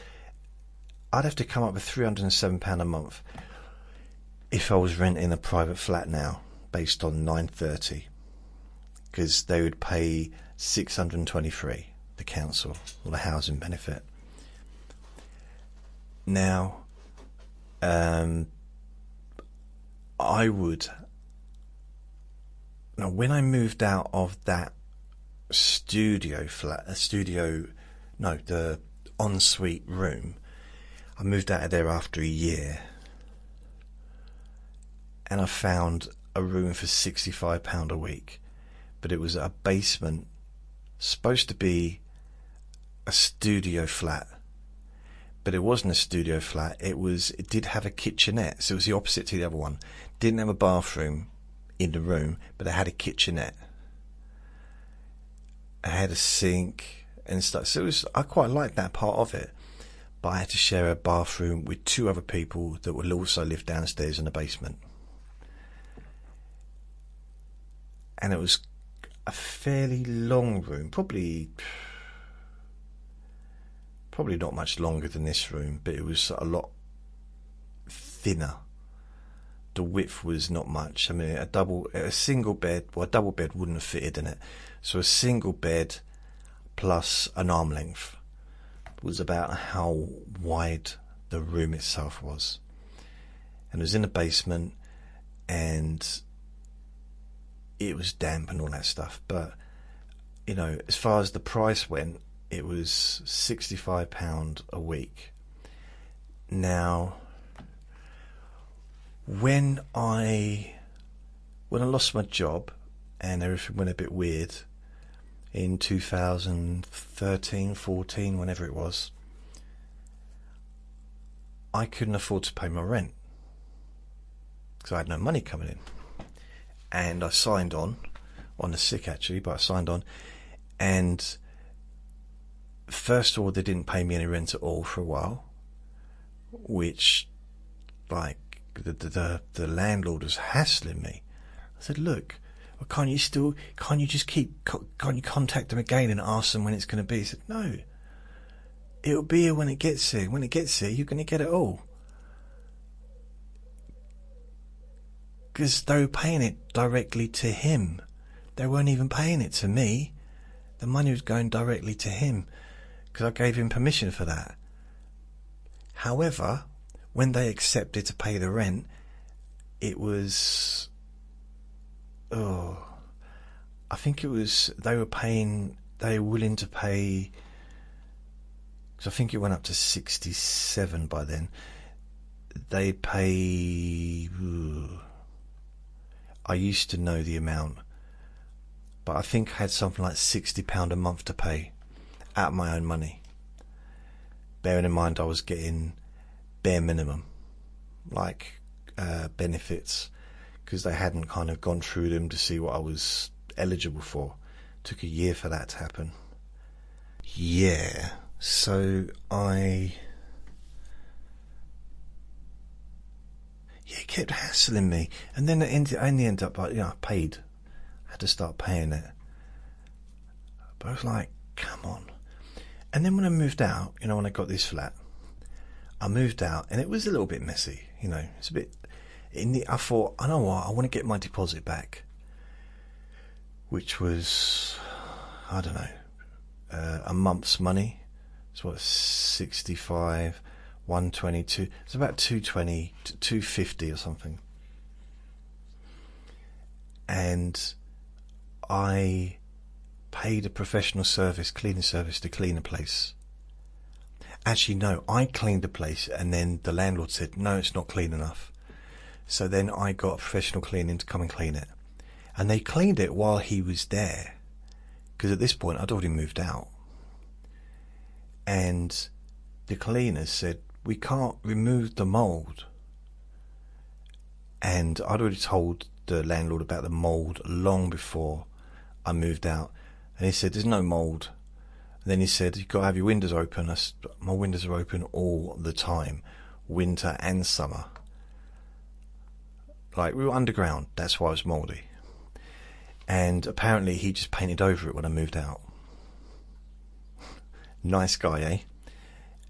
I'd have to come up with £307 a month if I was renting a private flat now, based on 930, because they would pay 623, the council or the housing benefit. Now, when I moved out of that the ensuite room, I moved out of there after a year, and I found a room for £65 a week, but it was a basement, supposed to be a studio flat, but it wasn't a studio flat. It did have a kitchenette, so it was the opposite to the other one. Didn't have a bathroom in the room, but it had a kitchenette. I had a sink and stuff, so I quite liked that part of it. But I had to share a bathroom with two other people that would also live downstairs in the basement, and it was a fairly long room, probably not much longer than this room, but it was a lot thinner. The width was not much. I mean, a single bed, well, a double bed wouldn't have fitted in it. So a single bed plus an arm length was about how wide the room itself was. And it was in the basement, and it was damp and all that stuff. But, you know, as far as the price went, it was £65 a week. Now, when I lost my job and everything went a bit weird in 2013, 14, whenever it was, I couldn't afford to pay my rent because I had no money coming in. And I signed on the sick actually, but I signed on, and first of all, they didn't pay me any rent at all for a while, which, like, the landlord was hassling me. I said, look, well, can't you contact them again and ask them when it's going to be? He said, no, it'll be here when it gets here. When it gets here, you're going to get it all. Because they were paying it directly to him. They weren't even paying it to me. The money was going directly to him, because I gave him permission for that. However, when they accepted to pay the rent, it was, I think it was, they were willing to pay, because I think it went up to 67 by then. They'd pay, I used to know the amount, but I think I had something like £60 a month to pay out of my own money. Bearing in mind I was getting bare minimum, like benefits, because they hadn't kind of gone through them to see what I was eligible for. Took a year for that to happen. Yeah, so it kept hassling me, and then I only ended up, like, I paid. I had to start paying it, but I was like, come on. And then when I moved out, when I got this flat, I moved out, and it was a little bit messy. It's a bit. I thought, I know what, I want to get my deposit back, which was, I don't know, a month's money. It's what, 65, 122. It's about 220 to 250 or something. And I paid a professional cleaning service to clean a place. Actually, no, I cleaned the place, and then the landlord said, no, it's not clean enough. So then I got a professional cleaning to come and clean it. And they cleaned it while he was there, because at this point I'd already moved out. And the cleaners said, we can't remove the mould. And I'd already told the landlord about the mould long before I moved out. And he said, there's no mould. And then he said, you've got to have your windows open. My windows are open all the time, winter and summer. Like, we were underground, that's why it was mouldy. And apparently he just painted over it when I moved out. Nice guy, eh?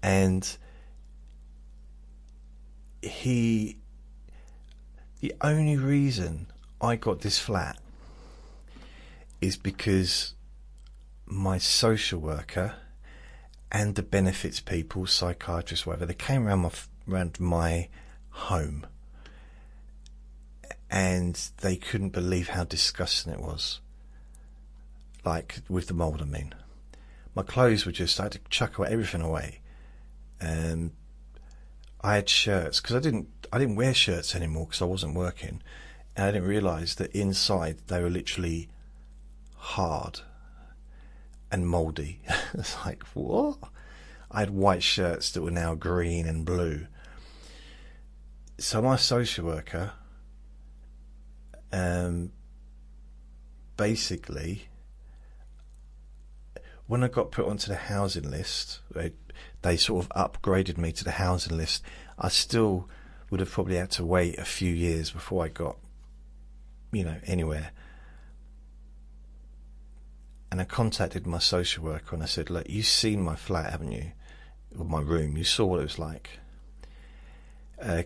And the only reason I got this flat is because my social worker and the benefits people, psychiatrists, whatever, they came around my home, and they couldn't believe how disgusting it was. Like, with the mould, I mean. My clothes were just, I had to chuck everything away. I had shirts, because I didn't wear shirts anymore because I wasn't working, and I didn't realise that inside they were literally hard and mouldy. It's like, what? I had white shirts that were now green and blue. So my social worker, basically, when I got put onto the housing list, they sort of upgraded me to the housing list. I still would have probably had to wait a few years before I got, anywhere. And I contacted my social worker and I said, look, you've seen my flat, haven't you? Or my room. You saw what it was like.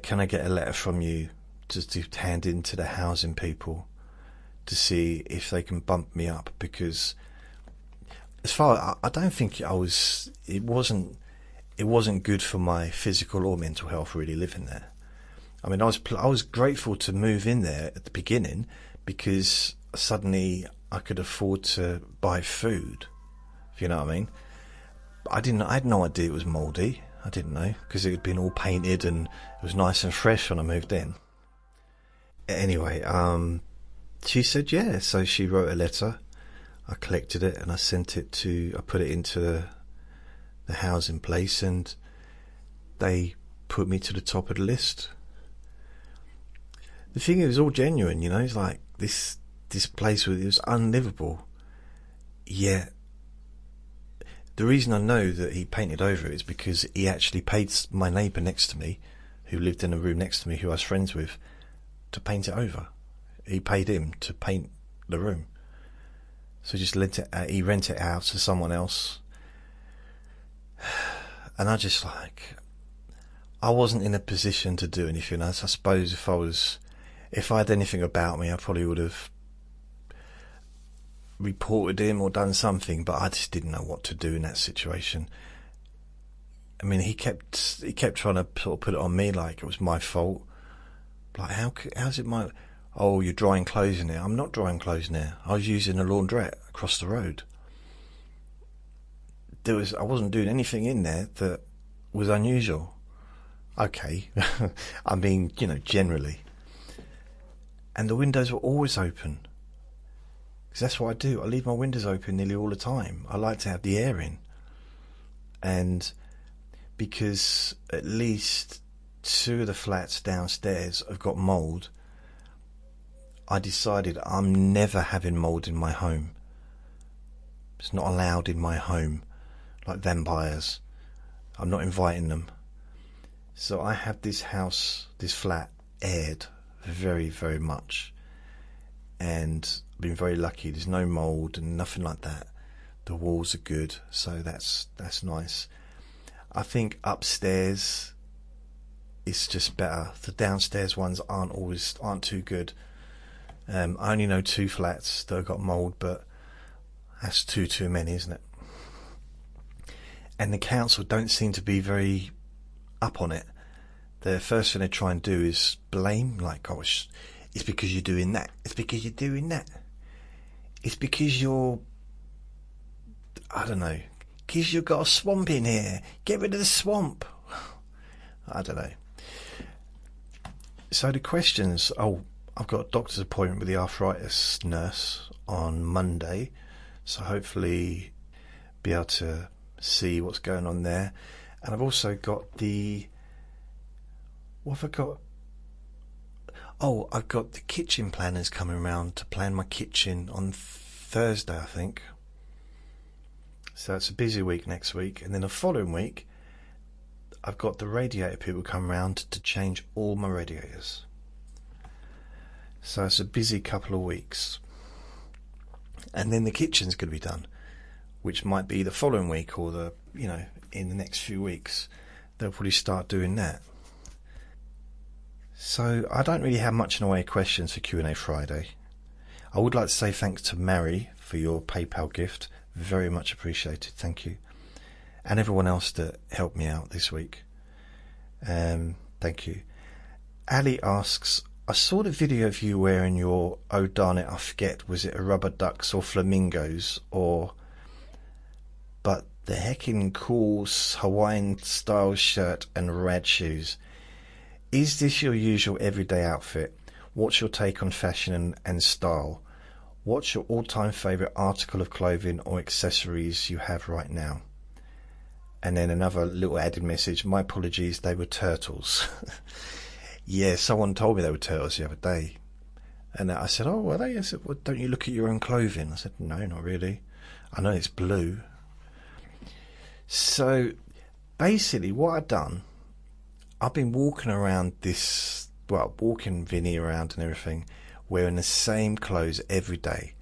Can I get a letter from you just to hand in to the housing people to see if they can bump me up? Because as far, I don't think it wasn't good for my physical or mental health really living there. I mean, I was grateful to move in there at the beginning because suddenly I could afford to buy food, if you know what I mean. I had no idea it was mouldy. I didn't know, because it had been all painted and it was nice and fresh when I moved in. Anyway, she said yeah, so she wrote a letter. I collected it and I put it into the housing place, and they put me to the top of the list. The thing is, it was all genuine, it's like this place it was unlivable. Yet the reason I know that he painted over it is because he actually paid my neighbour next to me, who lived in a room next to me, who I was friends with, to paint it over. He paid him to paint the room. So he rented it out to someone else. And I wasn't in a position to do anything else. I suppose if I had anything about me, I probably would have reported him or done something, but I just didn't know what to do in that situation. I mean, he kept trying to sort of put it on me like it was my fault. Like, how's it my... Oh, you're drying clothes in there. I'm not drying clothes now. I was using a laundrette across the road. I wasn't doing anything in there that was unusual. Okay. I mean, generally. And the windows were always open. Because that's what I do. I leave my windows open nearly all the time. I like to have the air in. And because at least 2 of the flats downstairs have got mould, I decided I'm never having mould in my home. It's not allowed in my home, like vampires. I'm not inviting them. So I have this house, this flat, aired very, very much. And I've been very lucky. There's no mould and nothing like that. The walls are good, so that's nice. I think upstairs it's just better. The downstairs ones aren't too good. I only know 2 flats that have got mould, but that's too many, isn't it? And the council don't seem to be very up on it. The first thing they try and do is blame, like, oh, it's because you're doing that. It's because you're doing that. It's because you're, I don't know, because you've got a swamp in here. Get rid of the swamp. I don't know. So the questions, I've got a doctor's appointment with the arthritis nurse on Monday, so hopefully be able to see what's going on there. And I've also got what have I got? I've got the kitchen planners coming around to plan my kitchen on Thursday, I think. So it's a busy week next week. And then the following week, I've got the radiator people come round to change all my radiators. So it's a busy couple of weeks. And then the kitchen's going to be done, which might be the following week or in the next few weeks. They'll probably start doing that. So I don't really have much in the way of questions for Q&A Friday. I would like to say thanks to Mary for your PayPal gift. Very much appreciated. Thank you. And everyone else that helped me out this week. Thank you. Ali asks, I saw the video of you wearing your, oh darn it, I forget, was it a rubber ducks or flamingos but the heckin' cool Hawaiian style shirt and rad shoes. Is this your usual everyday outfit? What's your take on fashion and style? What's your all-time favourite article of clothing or accessories you have right now? And then another little added message, my apologies, they were turtles. Yeah, someone told me they were turtles the other day. And I said, oh, were they? I said, well, don't you look at your own clothing? I said, no, not really. I know it's blue. So basically what I've done, I've been walking around walking Vinny around and everything, wearing the same clothes every day.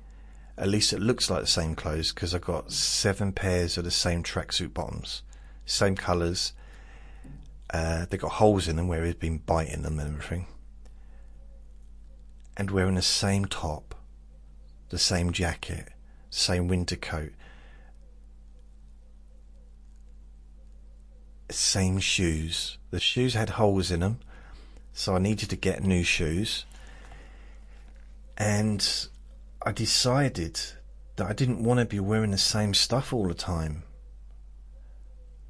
At least it looks like the same clothes, because I've got 7 pairs of the same tracksuit bottoms, same colours. They've got holes in them where he's been biting them and everything. And wearing the same top, the same jacket, same winter coat, same shoes. The shoes had holes in them, so I needed to get new shoes. And I decided that I didn't want to be wearing the same stuff all the time.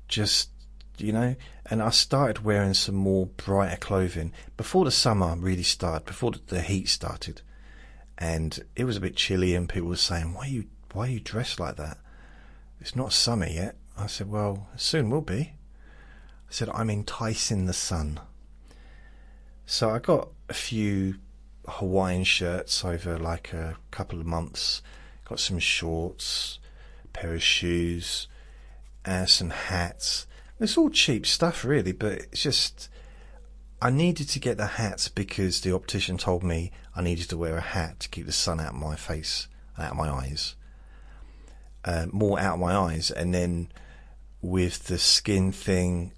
Just, and I started wearing some more brighter clothing before the summer really started, before the heat started. And it was a bit chilly and people were saying, why are you dressed like that? It's not summer yet. I said, well, soon will be. I said, I'm enticing the sun. So I got a few Hawaiian shirts over like a couple of months, got some shorts, a pair of shoes, some hats. It's all cheap stuff really, but it's just, I needed to get the hats because the optician told me I needed to wear a hat to keep the sun out of my face, out of my eyes, more out of my eyes. And then with the skin thing,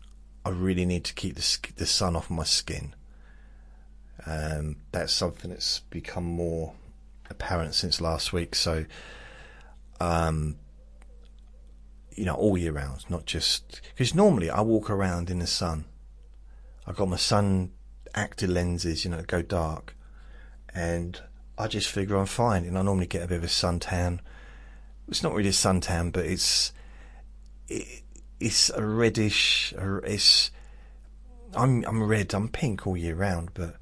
I really need to keep the sun off my skin. That's something that's become more apparent since last week. So, all year round, not just because normally I walk around in the sun. I've got my sun active lenses, go dark, and I just figure I'm fine. And I normally get a bit of a suntan. It's not really a suntan, but it's a reddish. I'm red. I'm pink all year round, but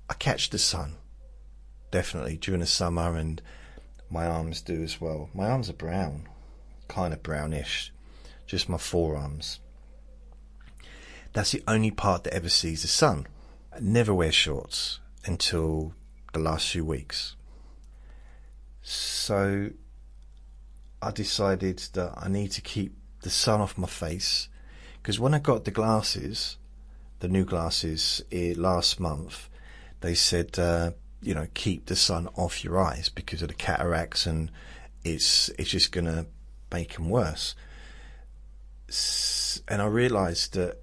I catch the sun definitely during the summer, and my arms do as well. My arms are brown, kind of brownish, just my forearms. That's the only part that ever sees the sun. I never wear shorts until the last few weeks. So I decided that I need to keep the sun off my face, because when I got the glasses, the new glasses last month, they said, keep the sun off your eyes because of the cataracts, and it's just going to make them worse. And I realised that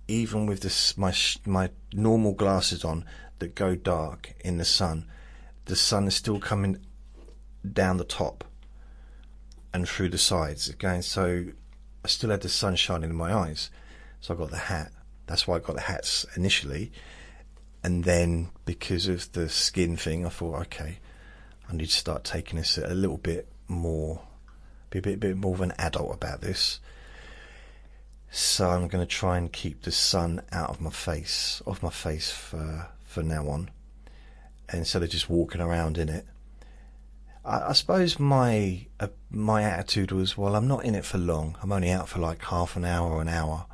even with this, my normal glasses on that go dark in the sun is still coming down the top and through the sides again. So I still had the sun shining in my eyes. So I got the hat. That's why I got the hats initially. And then because of the skin thing, I thought, okay, I need to start taking this a little bit more, be a bit more of an adult about this. So I'm going to try and keep the sun off my face for now on, instead of just walking around in it. I suppose my attitude was, well, I'm not in it for long. I'm only out for like half an hour or an hour,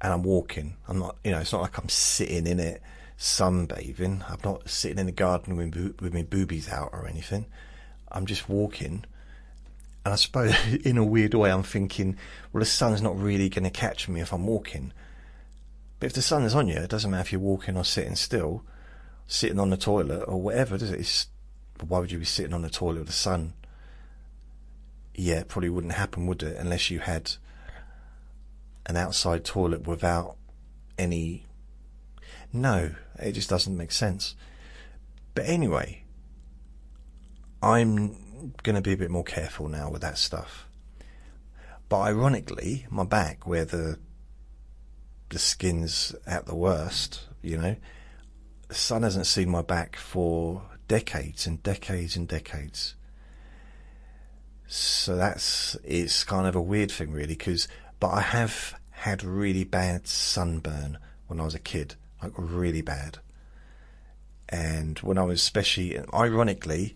and I'm walking. I'm not, it's not like I'm sitting in it sunbathing. I'm not sitting in the garden with my boobies out or anything. I'm just walking. And I suppose in a weird way I'm thinking, well, the sun's not really going to catch me if I'm walking. But if the sun is on you, it doesn't matter if you're walking or sitting still, sitting on the toilet or whatever, does it? Why would you be sitting on the toilet with the sun? Yeah, it probably wouldn't happen, would it? Unless you had an outside toilet without any... No, it just doesn't make sense. But anyway, I'm going to be a bit more careful now with that stuff. But ironically, my back, where the skin's at the worst, the sun hasn't seen my back for decades and decades and decades. So it's kind of a weird thing, really, but I have had really bad sunburn when I was a kid, like really bad. And when I was especially, ironically,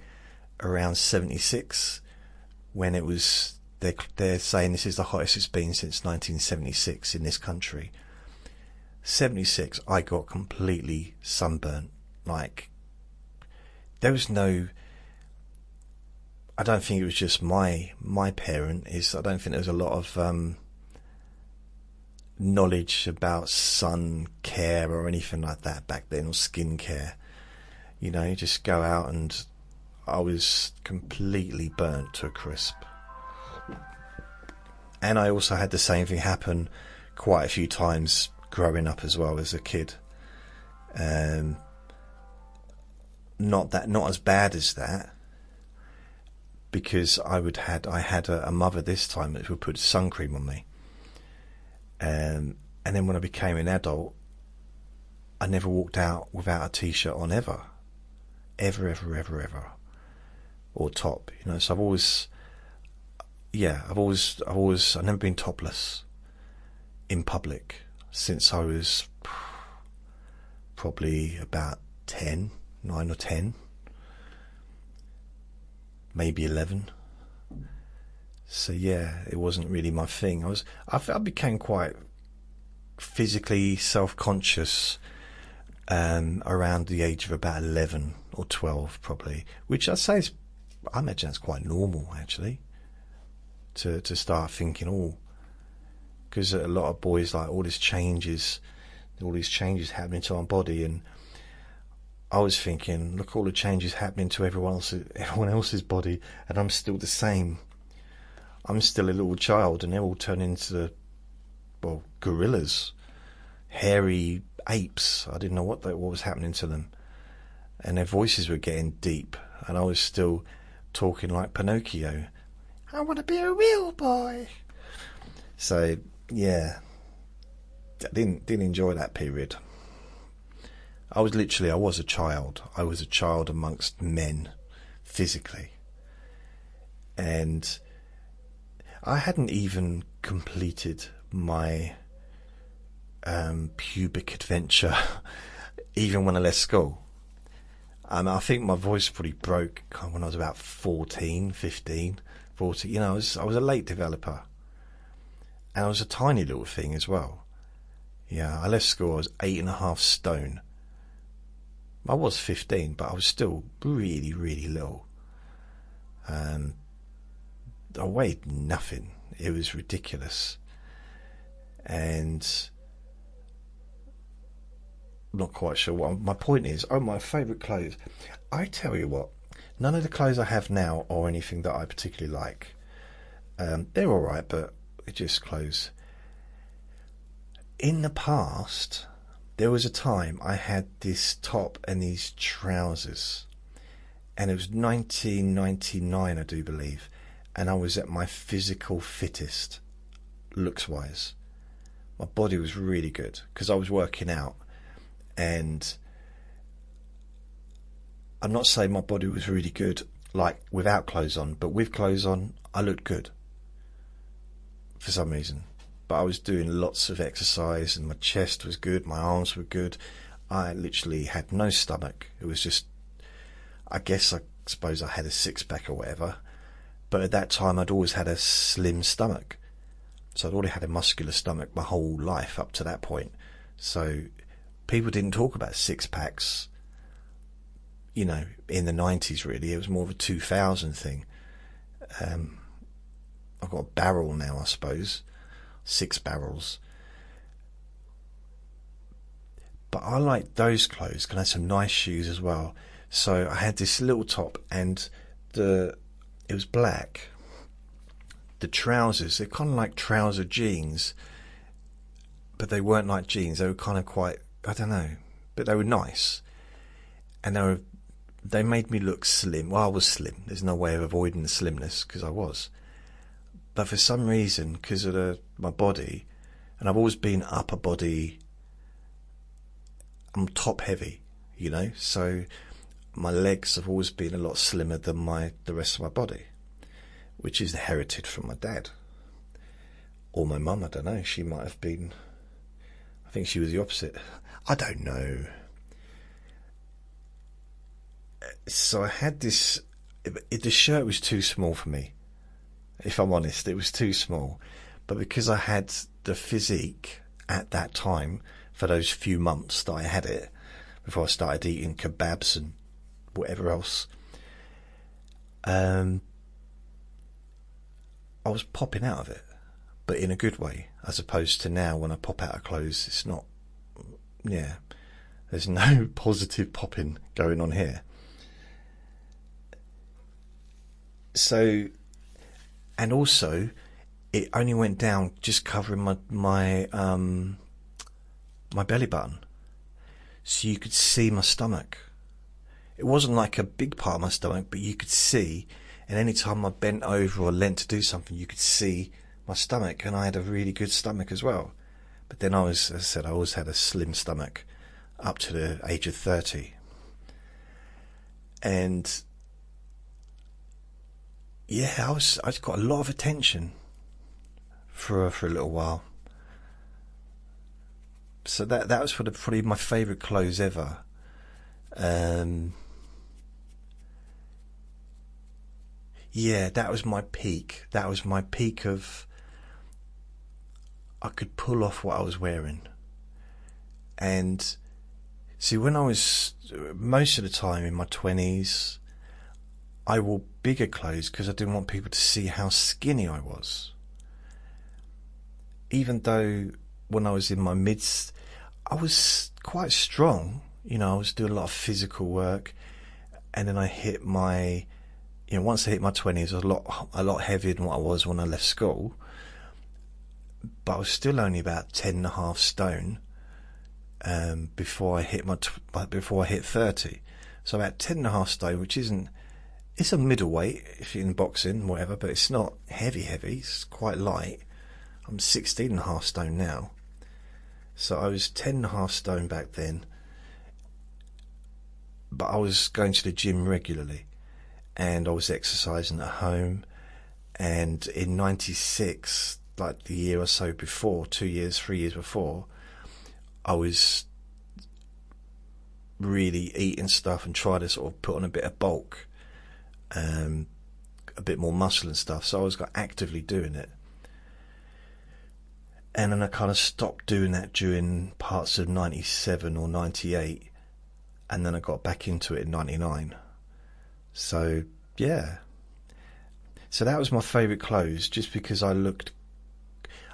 around 76, when it was, they're saying this is the hottest it's been since 1976 in this country. 76, I got completely sunburnt. Like, there was no, I don't think it was just my parent, I don't think there was a lot of knowledge about sun care or anything like that back then, or skin care. You just go out, and I was completely burnt to a crisp. And I also had the same thing happen quite a few times growing up as well as a kid. Not as bad as that, because I had a mother this time that would put sun cream on me. And then when I became an adult, I never walked out without a t-shirt on ever. Ever. Or top, so I've never been topless in public since I was probably about 9 or 10, maybe 11. So yeah, it wasn't really my thing. I became quite physically self-conscious around the age of about 11 or 12 probably, which I imagine that's quite normal actually, to start thinking, because a lot of boys, like, all these changes happening to our body, and I was thinking, look, all the changes happening to everyone else's body, and I'm still the same. I'm still a little child, and they're all turning into, gorillas, hairy apes. I didn't know what was happening to them, and their voices were getting deep, and I was still talking like Pinocchio. I want to be a real boy. So yeah, I didn't enjoy that period. I was a child. I was a child amongst men, physically, and I hadn't even completed my pubic adventure even when I left school. I think my voice probably broke when I was about 14. I was a late developer, and I was a tiny little thing as well. Yeah, I left school, I was 8.5 stone. I was 15, but I was still really, really little. I weighed nothing. It was ridiculous. And I'm not quite sure what my point is. Oh, my favourite clothes. I tell you what, none of the clothes I have now are anything that I particularly like. They're alright, but they're just clothes. In the past, there was a time I had this top and these trousers, and it was 1999, I do believe, and I was at my physical fittest, looks-wise. My body was really good because I was working out, and I'm not saying my body was really good like without clothes on, but with clothes on, I looked good for some reason. But I was doing lots of exercise, and my chest was good, my arms were good. I literally had no stomach. It was just, I suppose I had a six-pack or whatever. But at that time, I'd always had a slim stomach. So I'd already had a muscular stomach my whole life up to that point. So people didn't talk about six-packs, you know, in the 90s really. It was more of a 2000 thing. I've got a barrel now, I suppose. 6 barrels. But I like those clothes. Can I have some nice shoes as well? So I had this little top, and it was black. The trousers, they're kind of like trouser jeans, but they weren't like jeans. They were kind of quite, I don't know, but they were nice, and they made me look slim. Well, I was slim. There's no way of avoiding the slimness because I was. But for some reason, because of my body, and I've always been upper body, I'm top heavy, you know, so my legs have always been a lot slimmer than the rest of my body, which is inherited from my dad. Or my mum, I don't know. She might have been, I think she was the opposite. I don't know. So I had this, the shirt was too small for me. If I'm honest, it was too small. But because I had the physique at that time, for those few months that I had it, before I started eating kebabs and whatever else, I was popping out of it, but in a good way, as opposed to now when I pop out of clothes, it's not, there's no positive popping going on here. So, and also, it only went down just covering my belly button, so you could see my stomach. It wasn't like a big part of my stomach, but you could see, and any time I bent over or leant to do something, you could see my stomach, and I had a really good stomach as well. But then as I said, I always had a slim stomach up to the age of 30. And yeah, I got a lot of attention for a little while. So that was probably my favourite clothes ever. Yeah, that was my peak. That was my peak of, I could pull off what I was wearing. And see, when I was, most of the time in my 20s, I wore bigger clothes because I didn't want people to see how skinny I was. Even though when I was in my midst, I was quite strong. You know, I was doing a lot of physical work, and then I hit my, once I hit my 20s, I was a lot heavier than what I was when I left school. But I was still only about 10.5 stone before I hit before I hit 30. So about 10.5 stone, which isn't, it's a middleweight if you're in boxing, whatever, but it's not heavy. It's quite light. I'm 16.5 stone now. So I was 10.5 stone back then. But I was going to the gym regularly, and I was exercising at home. And in 96, like the year or so before, 2 years, 3 years before, I was really eating stuff and trying to sort of put on a bit of bulk, a bit more muscle and stuff. So I was actively doing it. And then I kind of stopped doing that during parts of 97 or 98. and then I got back into it in 99. So yeah, so that was my favourite close, just because I looked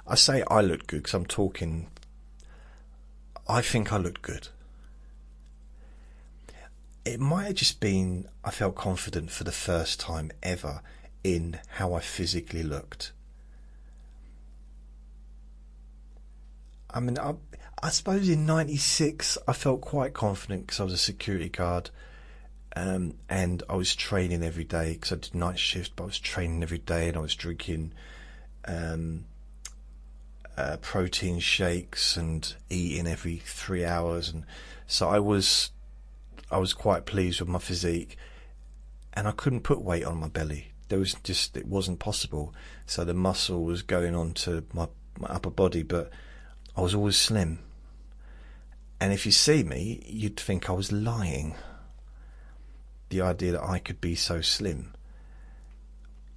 good because I'm talking, I think I looked good. It might have just been I felt confident for the first time ever in how I physically looked. I mean, I suppose in 96 I felt quite confident because I was a security guard, and I was training every day because I did night shift, but I was training every day and I was drinking protein shakes and eating every 3 hours, and so I was quite pleased with my physique, and I couldn't put weight on my belly. It wasn't possible. So the muscle was going on to my upper body, but I was always slim. And if you see me, you'd think I was lying. The idea that I could be so slim.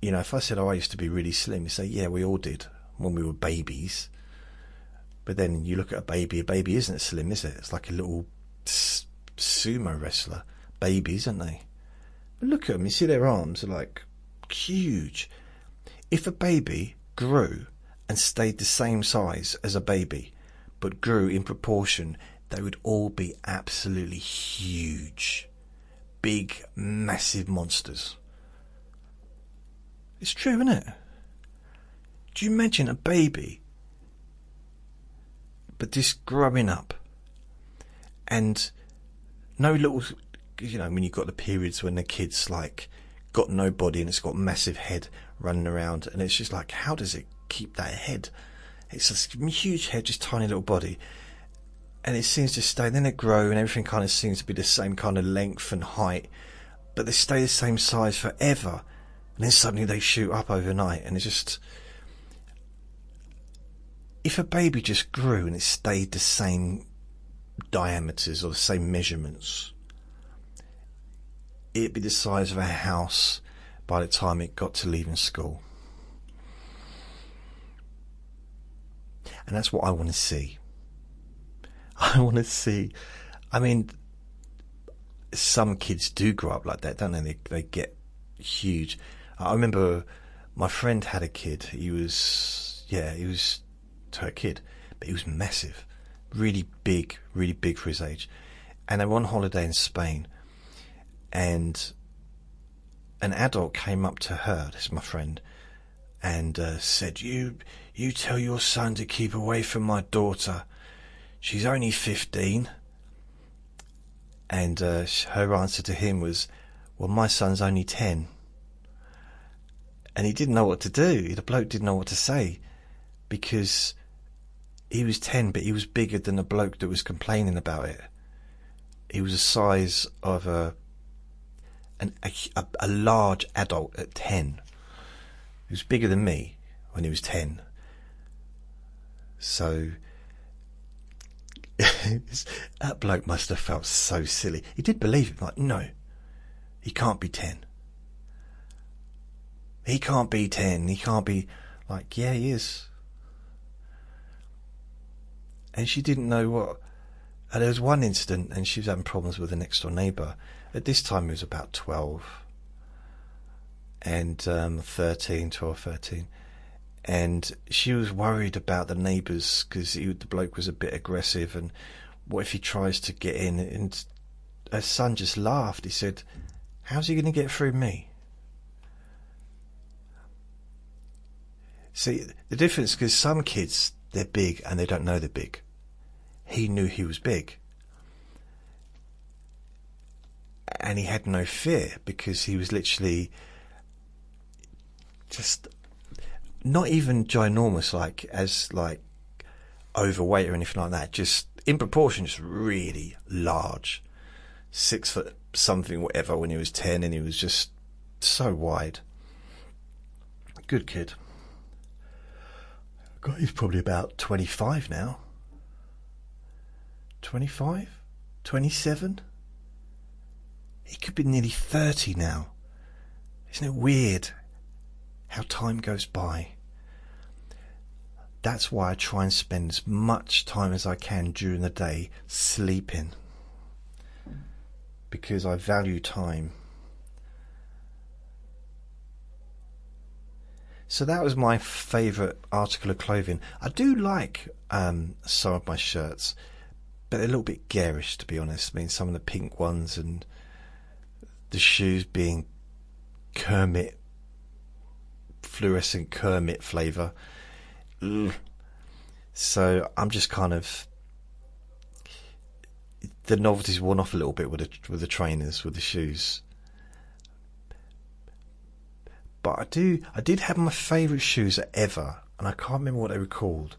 You know, if I said, I used to be really slim, you say, yeah, we all did when we were babies. But then you look at a baby isn't slim, is it? It's like a little sumo wrestler. Babies, aren't they? But look at them, you see their arms are like huge. If a baby grew and stayed the same size as a baby, but grew in proportion, they would all be absolutely huge. Big, massive monsters. It's true, isn't it? Do you imagine a baby, but just growing up, and no little, you know, when you've got the periods when the kid's like got no body and it's got massive head running around, and it's just like, how does it keep that head? It's a huge head, just tiny little body, and it seems to stay. Then they grow and everything kind of seems to be the same kind of length and height, but they stay the same size forever, and then suddenly they shoot up overnight. And it's just, if a baby just grew and it stayed the same diameters or the same measurements, it'd be the size of a house by the time it got to leaving school. And that's what I want to see. I want to see, I mean, some kids do grow up like that, don't they? They get huge. I remember my friend had a kid. He was her kid, but he was massive, really big for his age. And they were on holiday in Spain, and an adult came up to her, this is my friend, and said, you tell your son to keep away from my daughter. She's only 15. And her answer to him was, well, my son's only 10. And he didn't know what to do. The bloke didn't know what to say, because he was 10, but he was bigger than the bloke that was complaining about it. He was the size of a large adult at 10. He was bigger than me when he was 10. So that bloke must have felt so silly. He did believe it. Like, no, he can't be 10. He can't be 10. He can't be. Like, yeah, he is. And she didn't know what. There was one incident, and she was having problems with the next door neighbour. At this time, he was about 12 and 13, and she was worried about the neighbours because the bloke was a bit aggressive, and what if he tries to get in? And her son just laughed. He said, how's he going to get through me? See, the difference, because some kids, they're big and they don't know they're big. He knew he was big, and he had no fear, because he was literally just not even ginormous, like overweight or anything like that, just in proportion, just really large, 6 foot something, whatever, when he was 10, and he was just so wide. Good kid. God, he's probably about 25 now. 25? 27? He could be nearly 30 now. Isn't it weird how time goes by? That's why I try and spend as much time as I can during the day sleeping. because I value time. So that was my favourite article of clothing. I do like some of my shirts, but they're a little bit garish, to be honest. I mean, some of the pink ones, and the shoes being Kermit, fluorescent Kermit flavour. Ugh. So I'm just kind of, the novelty's worn off a little bit with the trainers, with the shoes. But I did have my favourite shoes ever, and I can't remember what they were called.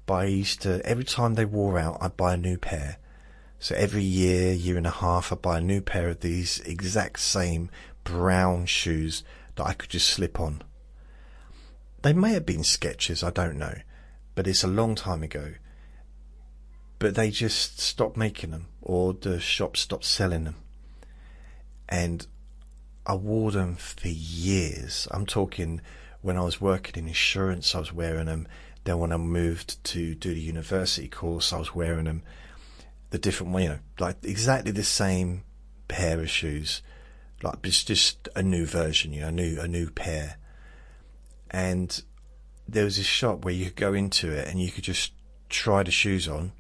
But I used to, every time they wore out, I'd buy a new pair. So every year and a half, I'd buy a new pair of these exact same brown shoes that I could just slip on. They may have been Skechers, I don't know, but it's a long time ago. But they just stopped making them, or the shop stopped selling them. And I wore them for years. I'm talking when I was working in insurance, I was wearing them. Then when I moved to do the university course, I was wearing them. The different, you know, like exactly the same pair of shoes, like it's just a new version, you know, a new pair. And there was this shop where you could go into it and you could just try the shoes on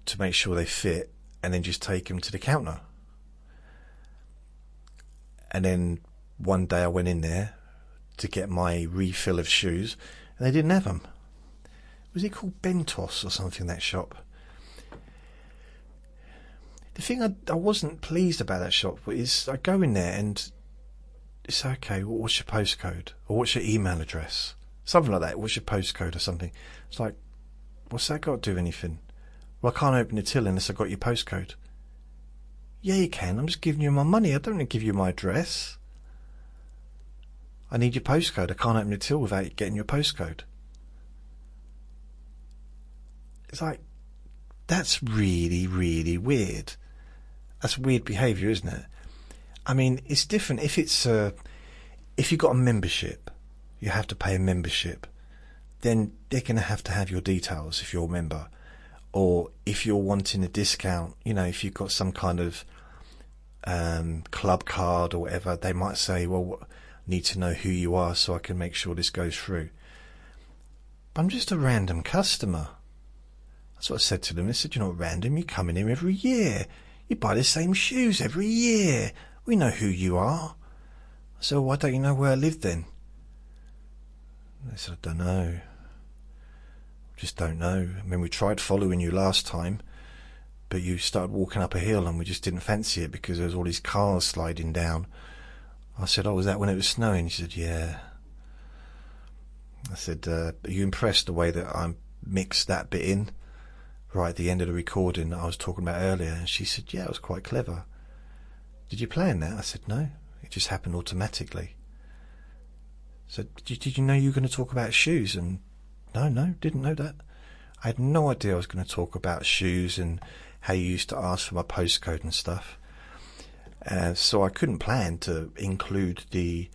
to make sure they fit, and then just take them to the counter. And then one day I went in there to get my refill of shoes, and they didn't have them. Was it called Bentos or something, that shop? The thing I wasn't pleased about that shop is I go in there and it's okay, well, what's your postcode? Or what's your email address? Something like that. What's your postcode or something? It's like, what's that got to do with anything? Well, I can't open the till unless I've got your postcode. Yeah, you can. I'm just giving you my money. I don't want to give you my address. I need your postcode. I can't open the till without getting your postcode. It's like, that's really, really weird. That's weird behaviour, isn't it? I mean, it's different if it's if you've got a membership, you have to pay a membership. Then they're going to have your details if you're a member, or if you're wanting a discount. You know, if you've got some kind of club card or whatever, they might say, "Well, I need to know who you are so I can make sure this goes through." But I'm just a random customer. That's what I said to them. They said, "You're not random. You come in here every year. You buy the same shoes every year. We know who you are." So why don't you know where I live then? They said, "I don't know. Just don't know. I mean, we tried following you last time, but you started walking up a hill and we just didn't fancy it because there was all these cars sliding down." I said, "Oh, was that when it was snowing?" He said, "Yeah." I said, "Are you impressed the way that I mixed that bit in right at the end of the recording that I was talking about earlier?" And she said, "Yeah, it was quite clever." "Did you plan that?" I said, "No, it just happened automatically." So, did you know you were going to talk about shoes? And no, didn't know that. I had no idea I was going to talk about shoes and how you used to ask for my postcode and stuff. So I couldn't plan to include the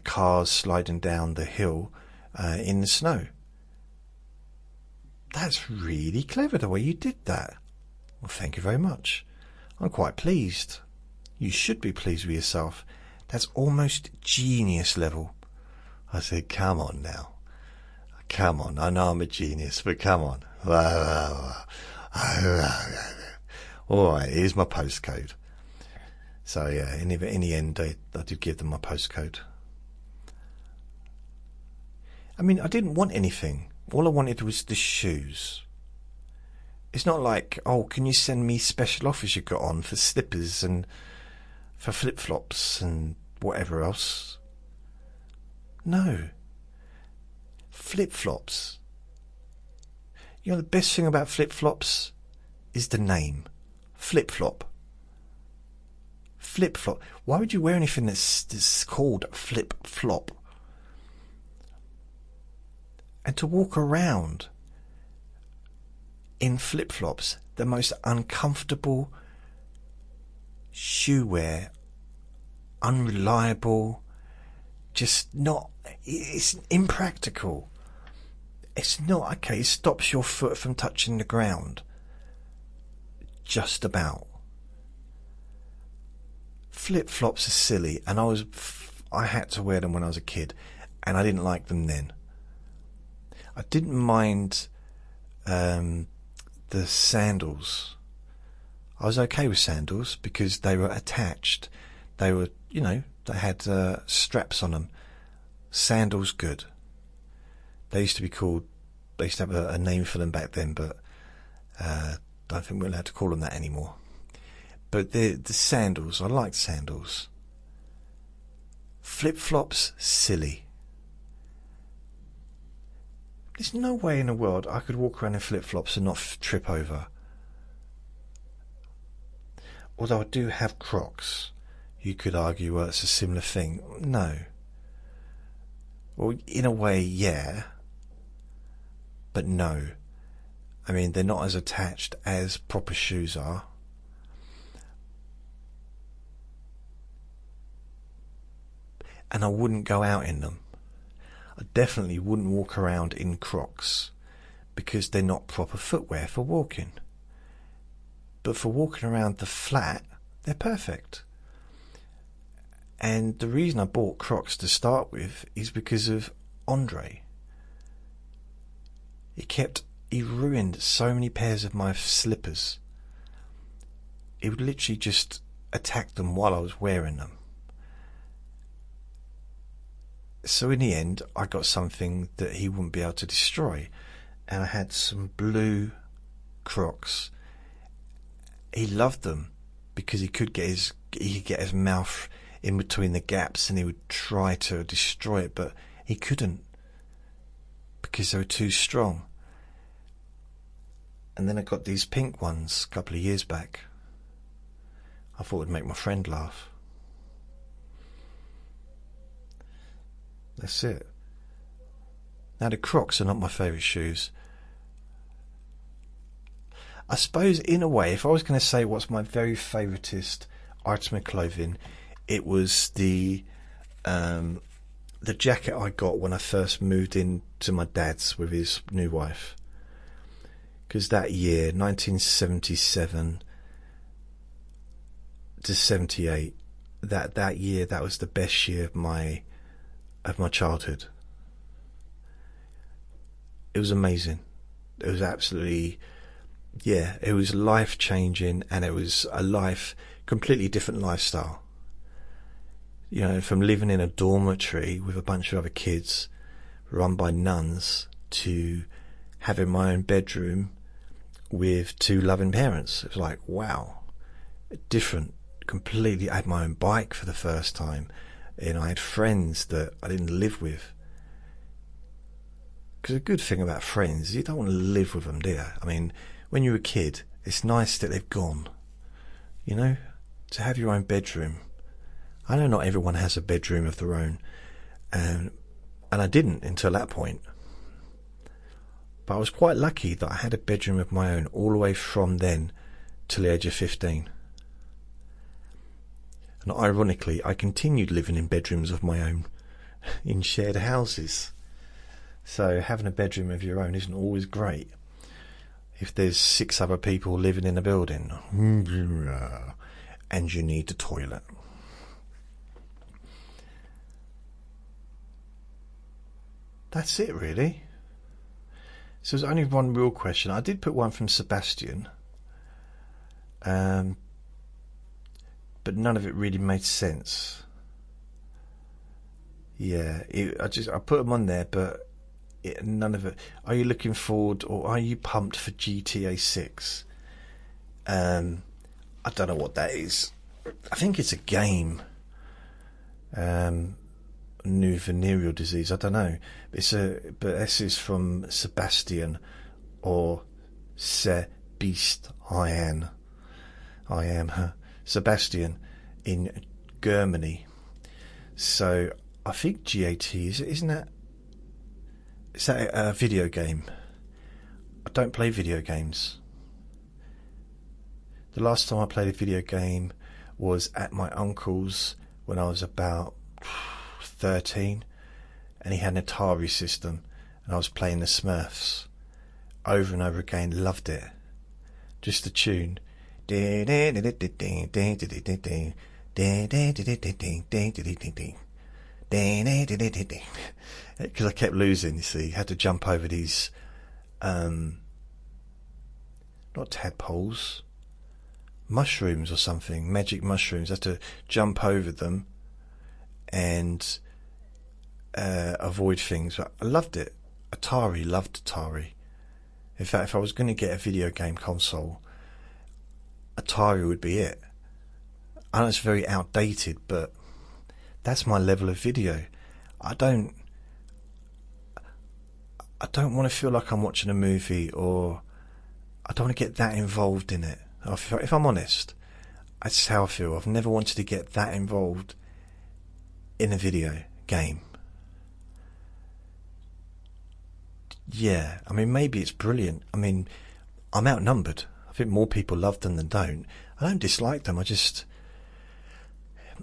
cars sliding down the hill in the snow. That's really clever the way you did that. Well, thank you very much. I'm quite pleased. You should be pleased with yourself. That's almost genius level. I said, "Come on now. Come on. I know I'm a genius, but come on." All right, here's my postcode. So yeah, in the end, I did give them my postcode. I mean, I didn't want anything. All I wanted was the shoes. It's not like, "Oh, can you send me special offers you got on for slippers and for flip-flops and whatever else?" No. Flip-flops. You know, the best thing about flip-flops is the name. Flip-flop. Flip-flop. Why would you wear anything that's called flip-flop? And to walk around in flip-flops, the most uncomfortable shoe wear, unreliable, just not, it's impractical. It's not, okay, it stops your foot from touching the ground. Just about. flip-flops are silly, and I had to wear them when I was a kid, and I didn't like them then. I didn't mind the sandals. I was okay with sandals because they were attached. They were, they had straps on them. Sandals, good. They used to have a name for them back then, but I don't think we're allowed to call them that anymore. But the sandals, I liked sandals. Flip-flops, silly. There's no way in the world I could walk around in flip-flops and not trip over. Although I do have Crocs. You could argue, well, it's a similar thing. No. Well, in a way, yeah. But no. I mean, they're not as attached as proper shoes are. And I wouldn't go out in them. I definitely wouldn't walk around in Crocs because they're not proper footwear for walking. But for walking around the flat, they're perfect. And the reason I bought Crocs to start with is because of Andre. He ruined so many pairs of my slippers. He would literally just attack them while I was wearing them. So in the end, I got something that he wouldn't be able to destroy. And I had some blue Crocs. He loved them because he could get his mouth in between the gaps and he would try to destroy it, but he couldn't because they were too strong. And then I got these pink ones a couple of years back. I thought it'd make my friend laugh. That's it. Now the Crocs are not my favourite shoes. I suppose in a way, if I was going to say what's my very favouriteest item of clothing, it was the jacket I got when I first moved in to my dad's with his new wife. Because that year, 1977 to 78, that year, that was the best year of my childhood. It was amazing. It was absolutely, it was life-changing, and it was a completely different lifestyle. From living in a dormitory with a bunch of other kids run by nuns to having my own bedroom with two loving parents. It was like, wow, different, completely. I had my own bike for the first time, and I had friends that I didn't live with. Because the good thing about friends is you don't want to live with them, do you? I mean, when you're a kid, it's nice that they've gone. To have your own bedroom. I know not everyone has a bedroom of their own, and I didn't until that point. But I was quite lucky that I had a bedroom of my own all the way from then till the age of 15. And ironically, I continued living in bedrooms of my own in shared houses. So having a bedroom of your own isn't always great if there's 6 other people living in a building and you need the toilet. That's it, really. So there's only one real question. I did put one from Sebastian, but none of it really made sense. Yeah, I put them on there, but none of it. Are you looking forward, or are you pumped for GTA 6? I don't know what that is. I think it's a game. New venereal disease, I don't know. But this is from Sebastian, or Sebastian. I am Sebastian in Germany. So I think GAT isn't that? Is that a video game? I don't play video games. The last time I played a video game was at my uncle's when I was about 13, and he had an Atari system, and I was playing the Smurfs over and over again. Loved it. Just the tune. because I kept losing, you see. Had to jump over these not tadpoles, mushrooms or something, magic mushrooms. I had to jump over them and avoid things. But I loved it. Loved Atari. In fact, if I was going to get a video game console, Atari would be it. I know it's very outdated, but that's my level of video. I don't want to feel like I'm watching a movie, or I don't want to get that involved in it. If I'm honest, that's how I feel. I've never wanted to get that involved in a video game. Yeah, I mean, maybe it's brilliant. I mean, I'm outnumbered. I think more people love them than don't. I don't dislike them.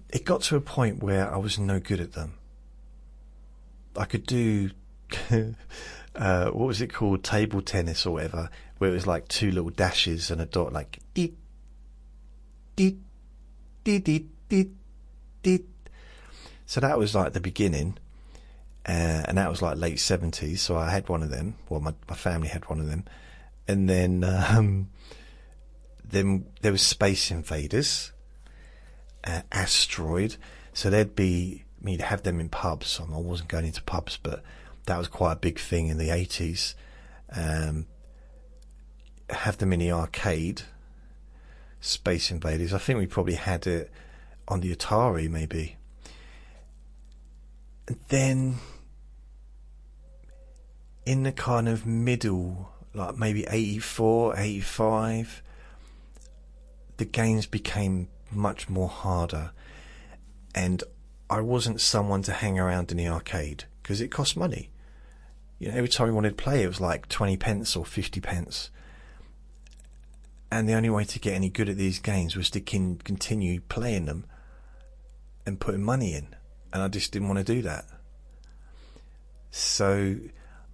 It got to a point where I was no good at them. I could do, what was it called? Table tennis or whatever, where it was like two little dashes and a dot, like, deet, deet, deet, deet, deet, deet. So that was like the beginning. And that was like late 70s, so I had one of them. Well, my family had one of them. And then there was Space Invaders, Asteroid. So we'd have them in pubs. I wasn't going into pubs, but that was quite a big thing in the 80s. Have them in the arcade, Space Invaders. I think we probably had it on the Atari, maybe. And then in the kind of middle, like maybe 84, 85, the games became much more harder, and I wasn't someone to hang around in the arcade because it cost money. You know, every time you wanted to play, it was like 20 pence or 50 pence, and the only way to get any good at these games was to continue playing them and putting money in, and I just didn't want to do that. So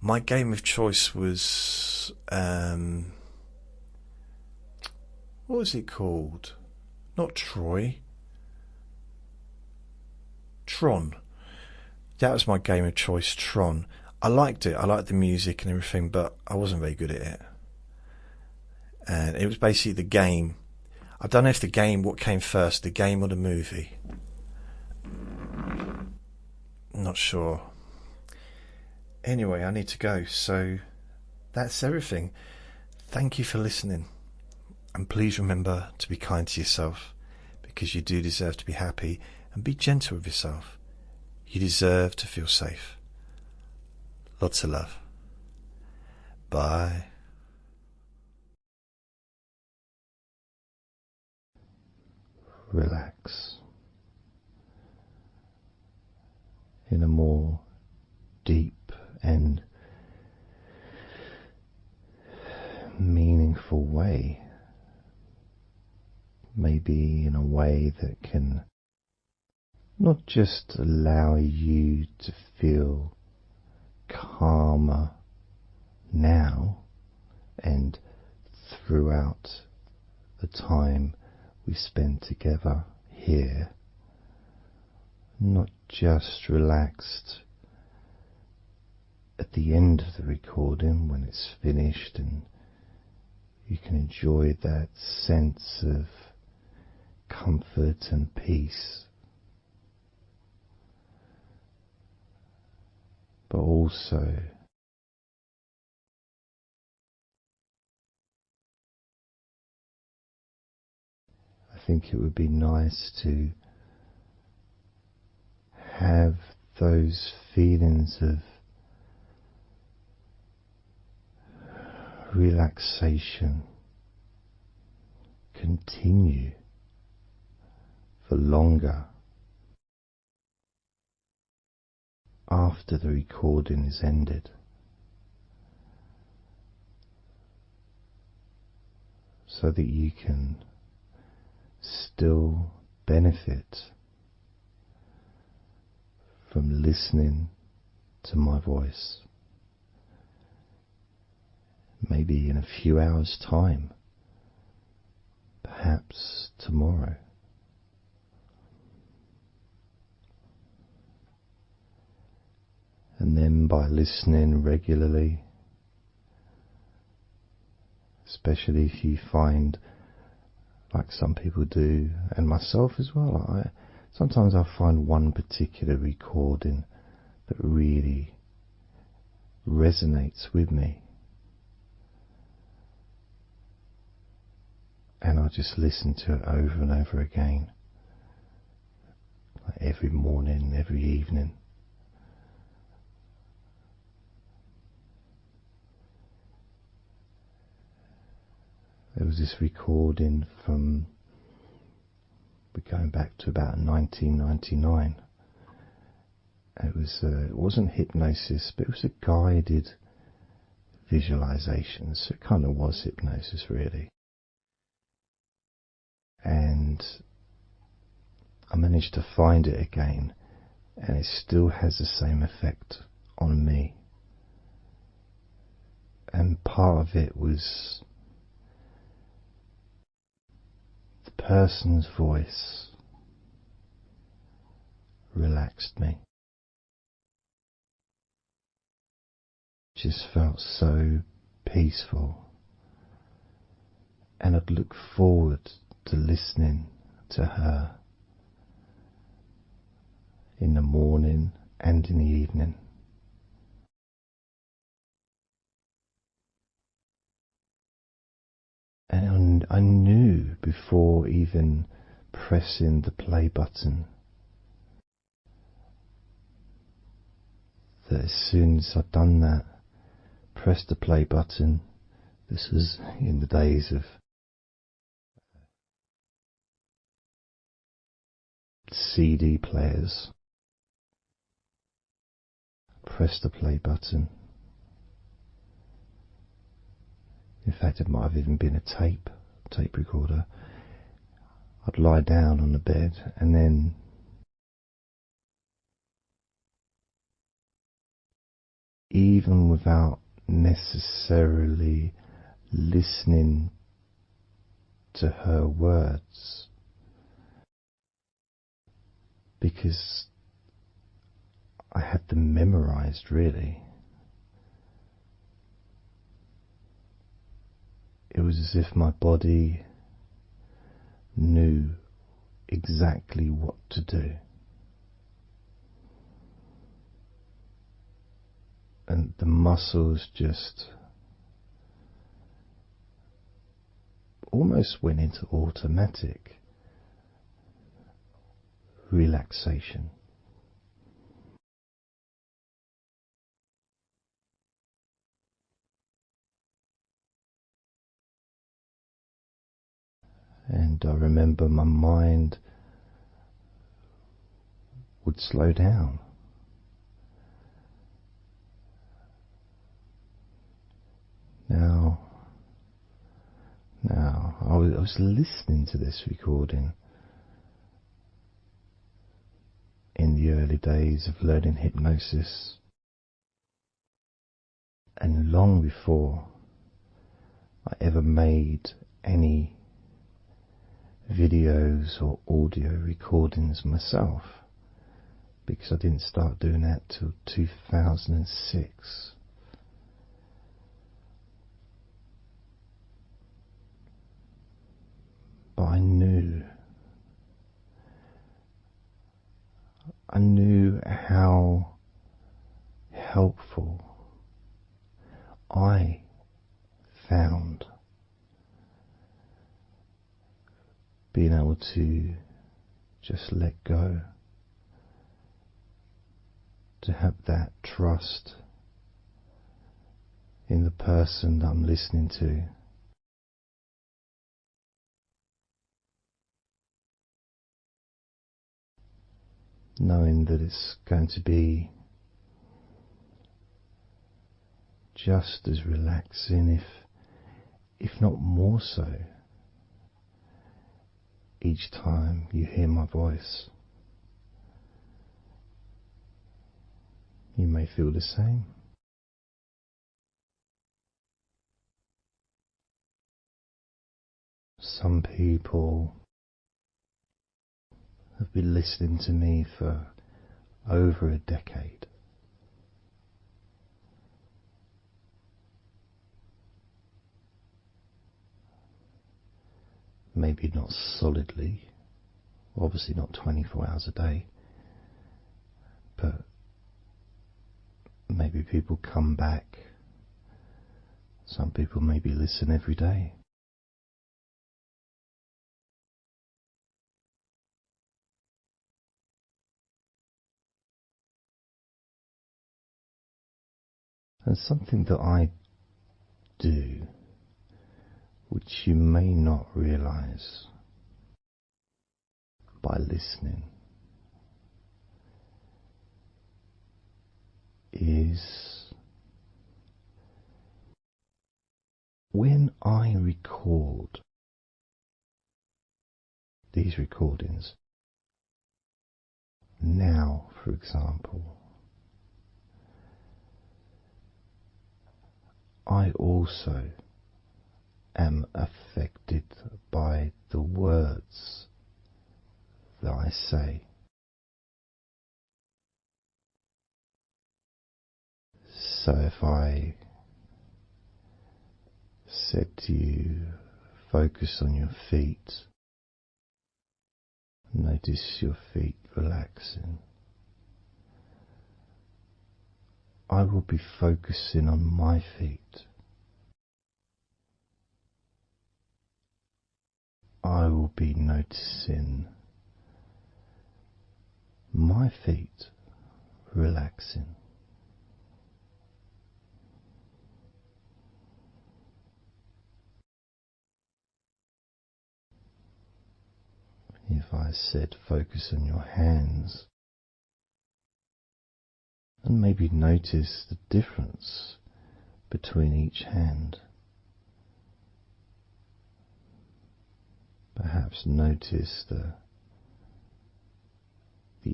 my game of choice was, what was it called? Not Troy. Tron. That was my game of choice, Tron. I liked it. I liked the music and everything, but I wasn't very good at it. And it was basically the game. I don't know if what came first, the game or the movie. Not sure. Anyway, I need to go, so that's everything. Thank you for listening, and please remember to be kind to yourself, because you do deserve to be happy, and be gentle with yourself. You deserve to feel safe. Lots of love. Bye. Relax in a more deep and meaningful way, maybe in a way that can not just allow you to feel calmer now and throughout the time we spend together here, not just relaxed at the end of the recording when it's finished and you can enjoy that sense of comfort and peace, but also I think it would be nice to have those feelings of relaxation continue for longer after the recording is ended, so that you can still benefit from listening to my voice. Maybe in a few hours' time, perhaps tomorrow. And then by listening regularly, especially if you find, like some people do, and myself as well, sometimes I find one particular recording that really resonates with me, and I just listen to it over and over again, like every morning, every evening. There was this recording from, we're going back to about 1999. It wasn't hypnosis, but it was a guided visualization, so it kind of was hypnosis really. And I managed to find it again, and it still has the same effect on me. And part of it was the person's voice relaxed me. Just felt so peaceful, and I'd look forward to listening to her in the morning and in the evening. And I knew before even pressing the play button that as soon as I'd done that, pressed the play button, this was in the days of CD players, pressed the play button. In fact, it might have even been a tape recorder. I'd lie down on the bed, and then even without necessarily listening to her words, because I had them memorized really, it was as if my body knew exactly what to do. And the muscles just almost went into automatic relaxation. And I remember my mind would slow down. Now, I was listening to this recording in the early days of learning hypnosis, and long before I ever made any videos or audio recordings myself, because I didn't start doing that till 2006. But I knew how helpful I found being able to just let go, to have that trust in the person that I'm listening to. Knowing that it's going to be just as relaxing, if not more so, each time you hear my voice. You may feel the same. Some people have been listening to me for over a decade. maybe not solidly, obviously not 24 hours a day, but maybe people come back. Some people maybe listen every day. And something that I do, which you may not realize by listening, is when I record these recordings, now for example, I also am affected by the words that I say. So if I said to you, focus on your feet, notice your feet relaxing, I will be focusing on my feet. I will be noticing my feet relaxing. If I said focus on your hands, and maybe notice the difference between each hand. Perhaps notice the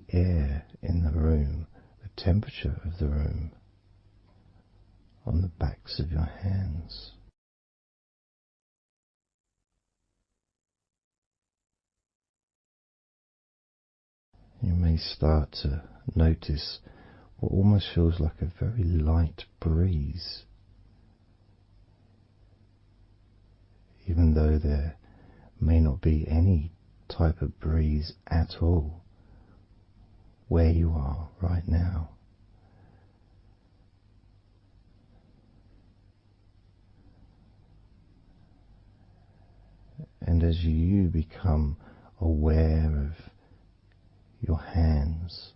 air in the room, the temperature of the room on the backs of your hands. You may start to notice what almost feels like a very light breeze, even though there may not be any type of breeze at all where you are right now. And as you become aware of your hands,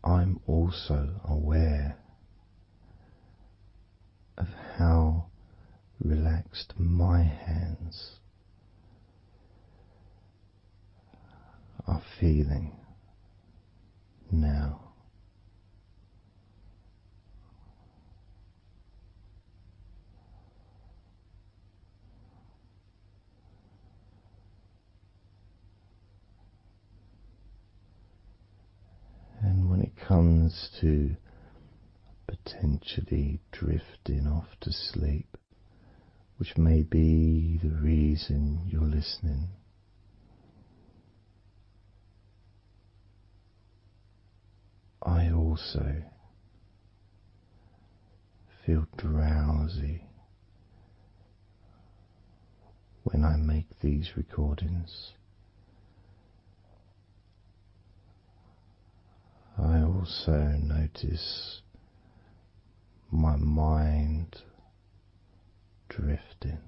I'm also aware of how relaxed my hands are feeling now. And when it comes to potentially drifting off to sleep, which may be the reason you're listening, I also feel drowsy when I make these recordings. I also notice my mind drifting.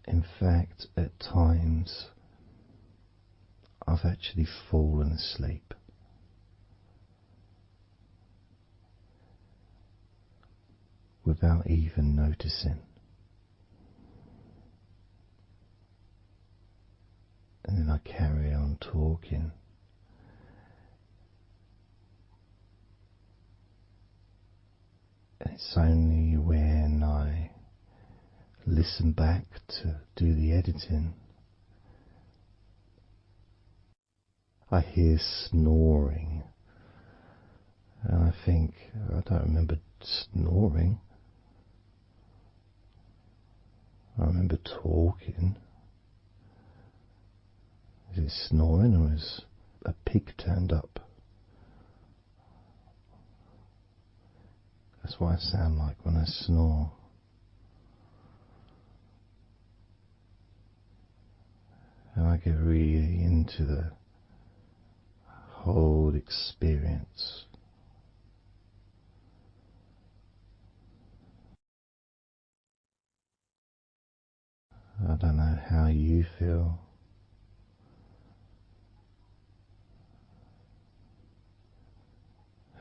In fact, at times I've actually fallen asleep. Without even noticing. And then I carry on talking. And it's only when I listen back to do the editing, I hear snoring. And I think, I don't remember snoring. I remember talking. Is it snoring or is a pig turned up That's what I sound like when I snore. And I get really into the whole experience. I don't know how you feel.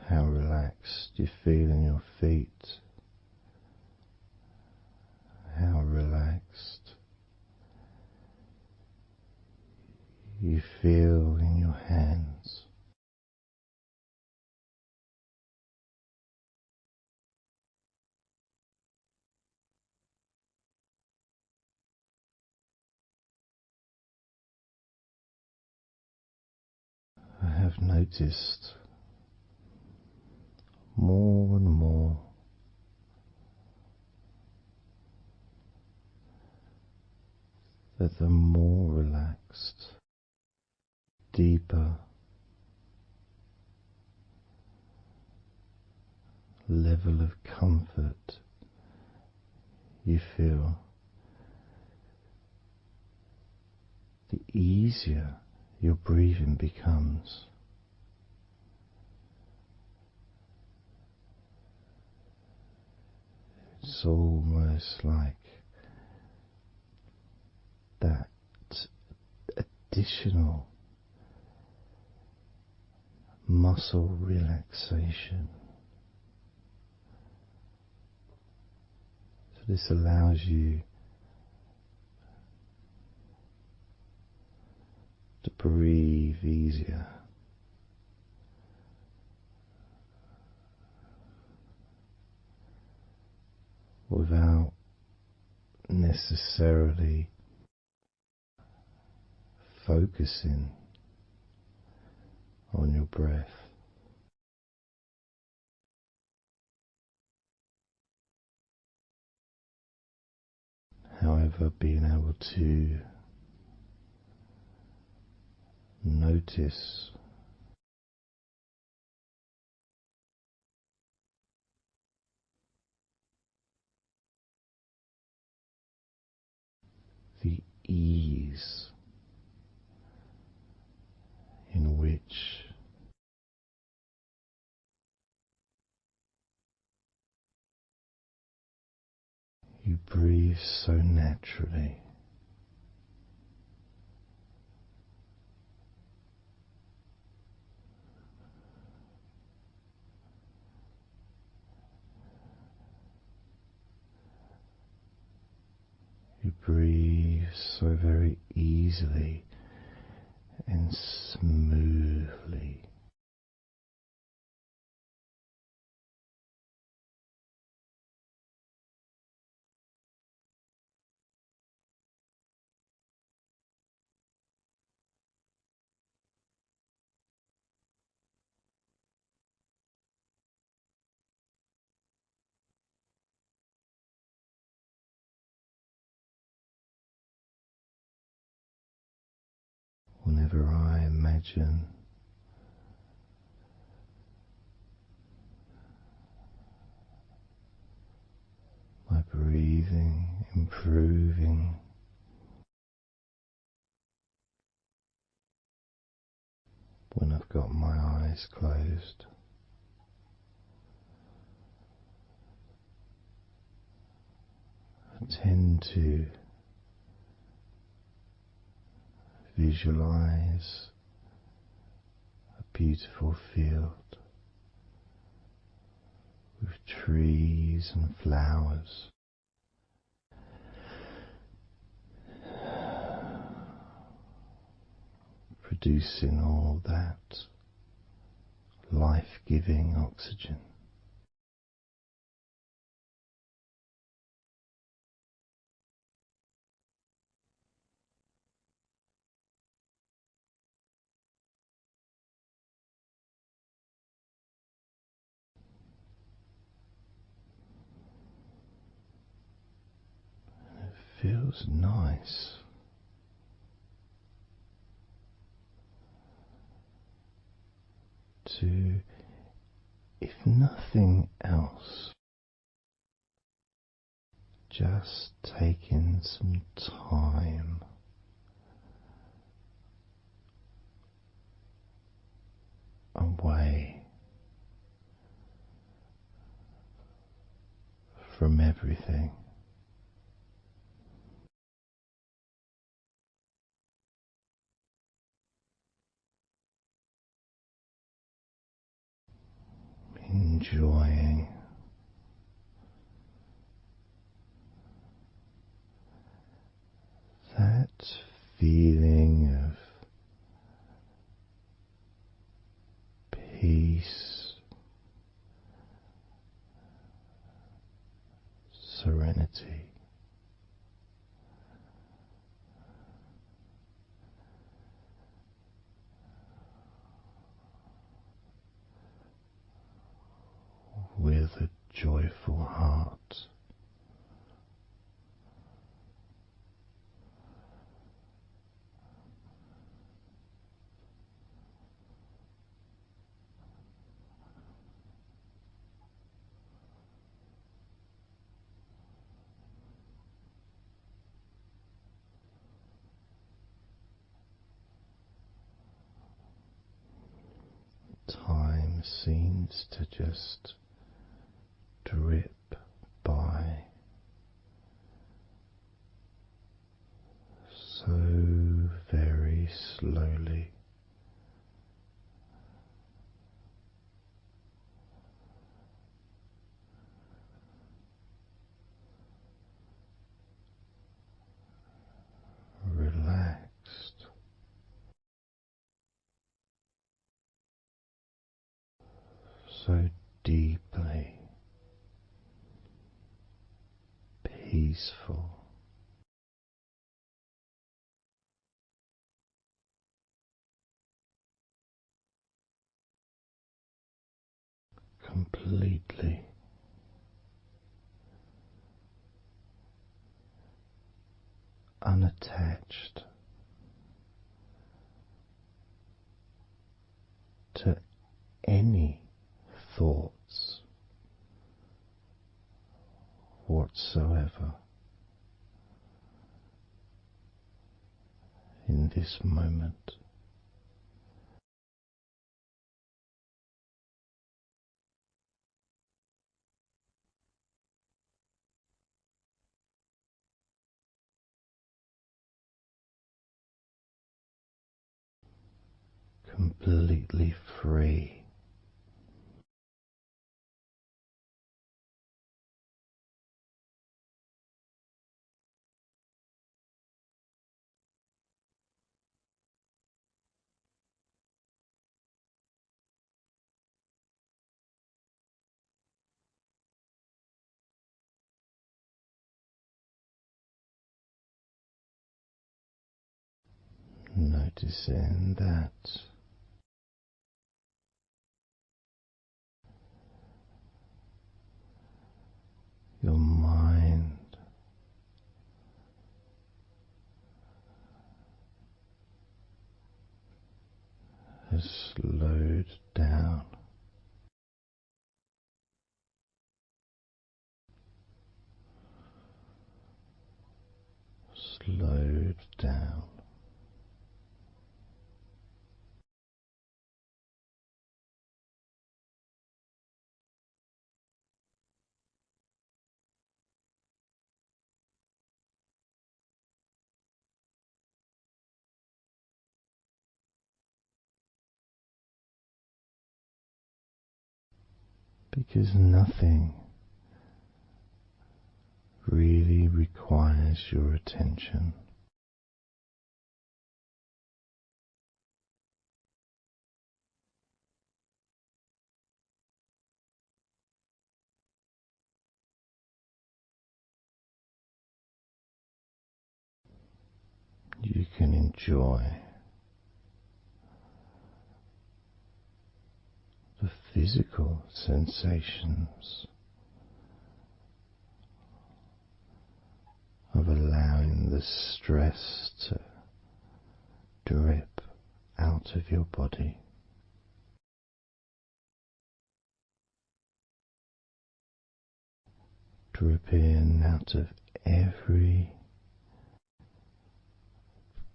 How relaxed you feel in your feet. How relaxed you feel in your hands. I have noticed more and more that the more relaxed, deeper level of comfort you feel, the easier your breathing becomes. It's almost like that additional muscle relaxation. So this allows you to breathe easier. Without necessarily focusing on your breath. However, being able to notice the ease in which you breathe so naturally. You breathe so very easily and smoothly. Whenever I imagine my breathing improving, when I've got my eyes closed, I tend to visualize a beautiful field with trees and flowers, producing all that life-giving oxygen. Feels nice to, if nothing else, just taking some time away from everything. Enjoying that feeling of peace, serenity, with a joyful heart. Time seems to just drip by so very slowly. Relaxed, so deeply peaceful, completely unattached to any thoughts whatsoever in this moment. Completely free, noticing that your mind has slowed down, slowed down, because nothing really requires your attention. You can enjoy the physical sensations of allowing the stress to drip out of your body, drip in out of every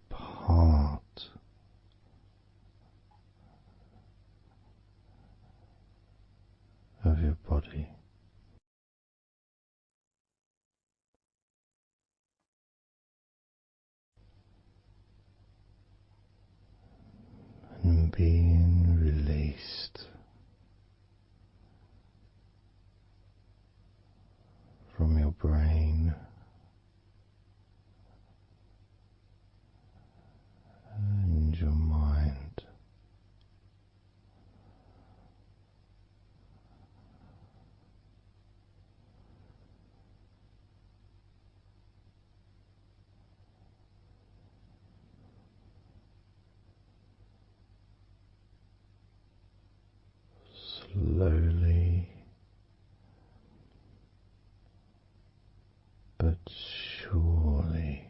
part of your body. And being released from your brain and your mind. Slowly but surely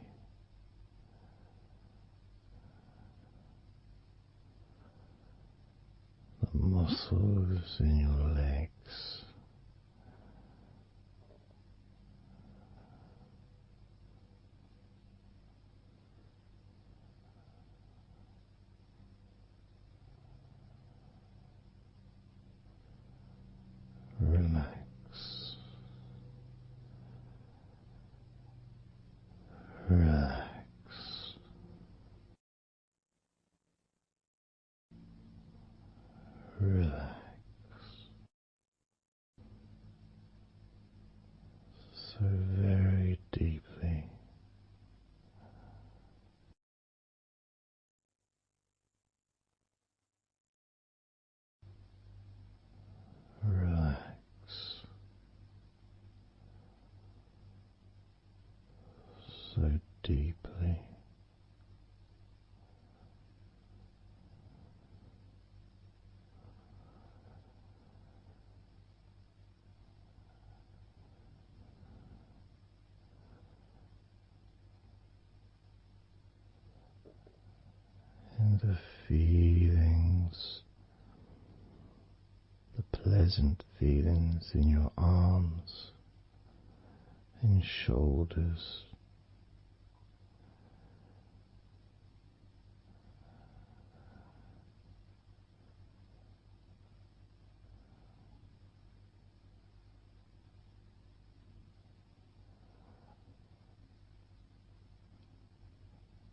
the muscles in your legs relax, relax, relax so very deeply. Relax so deeply. And the feelings, the pleasant feelings in your arms and shoulders,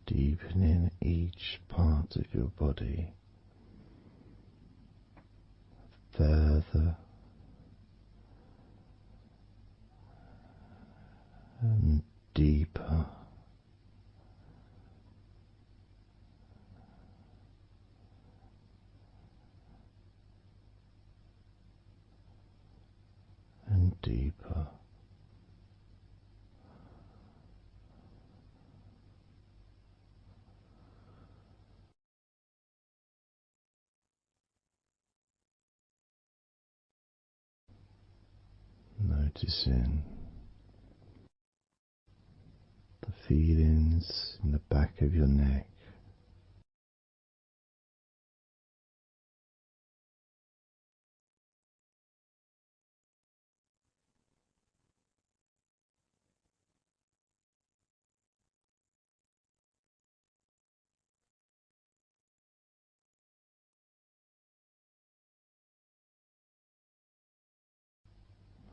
deepening each part of your body further and deeper and deeper. Noticing the feelings in the back of your neck,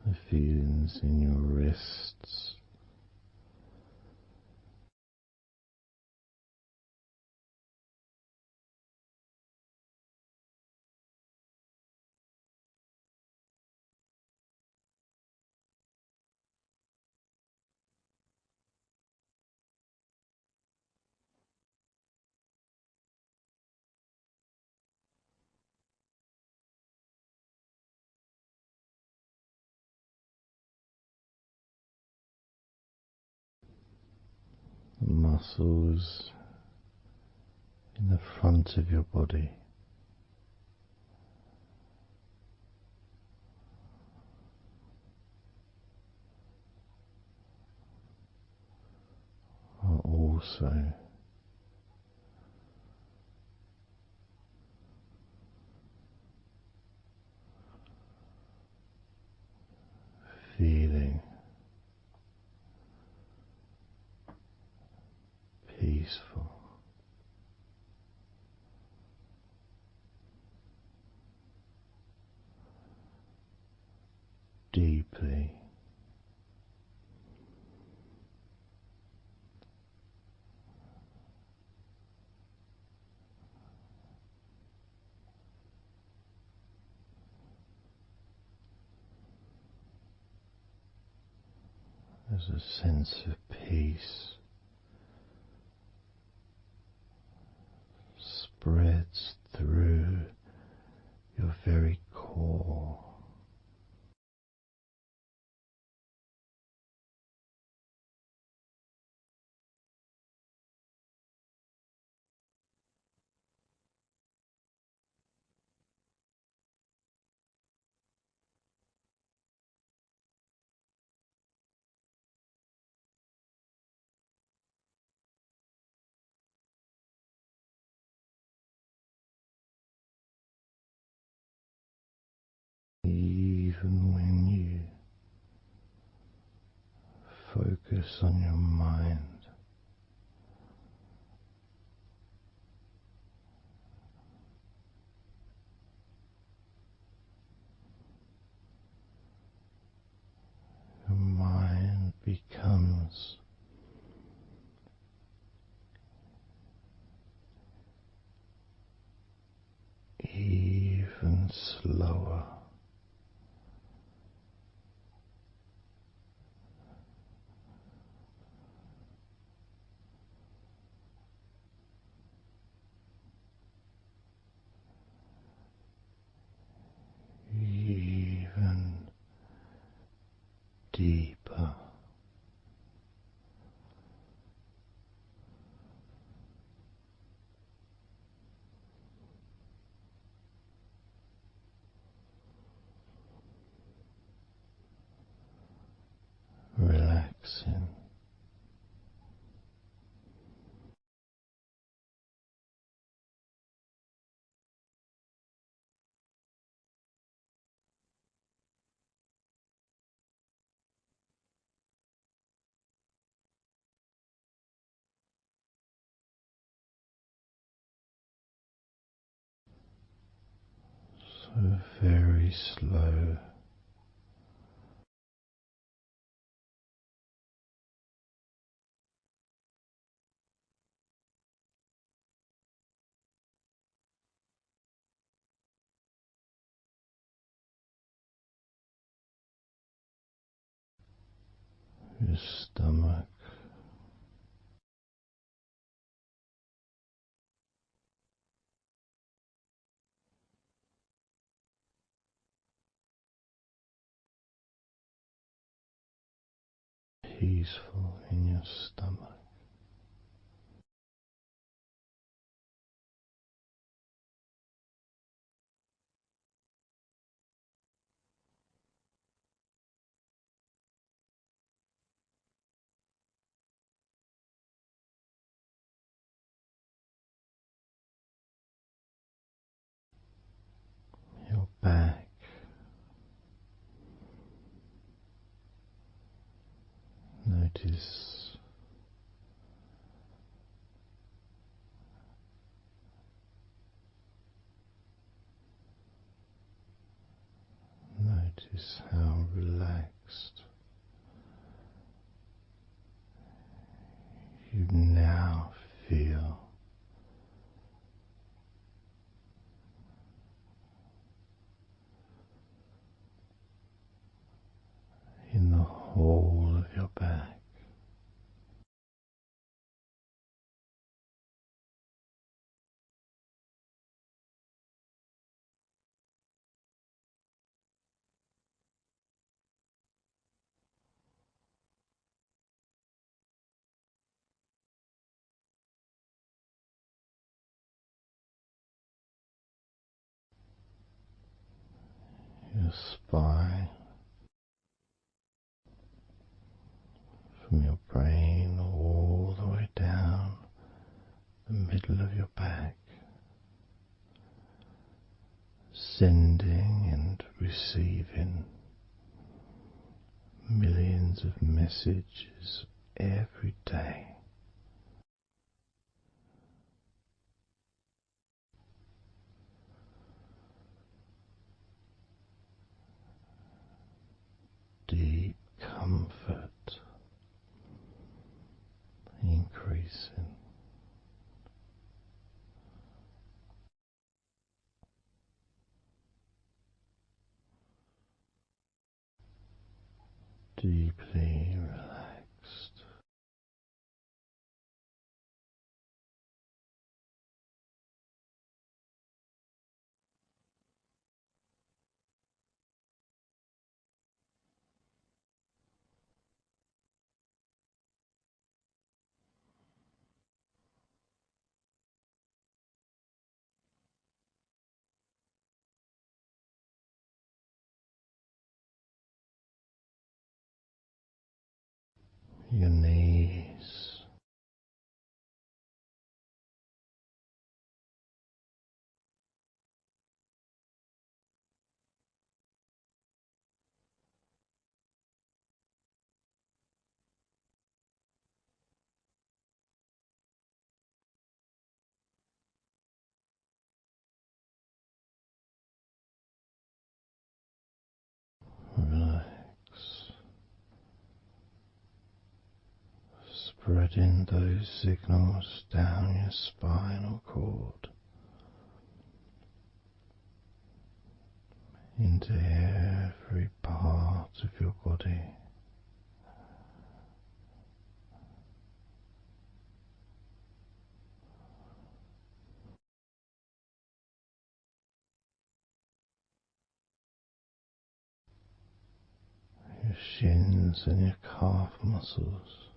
the feelings in your wrists, the muscles in the front of your body, are also feeling deeply. There's a sense of peace spreads through your very core. Even when you focus on your mind, your mind becomes even slower. Even deeper. Relaxing. So very slow. Your stomach. Peaceful in your stomach. Your back. Notice how relaxed you now feel. In the whole of your back. Your spine, from your brain all the way down the middle of your back, sending and receiving millions of messages every day. deeply relaxed. Your knees, relax, spreading those signals down your spinal cord into every part of your body. Your shins and your calf muscles,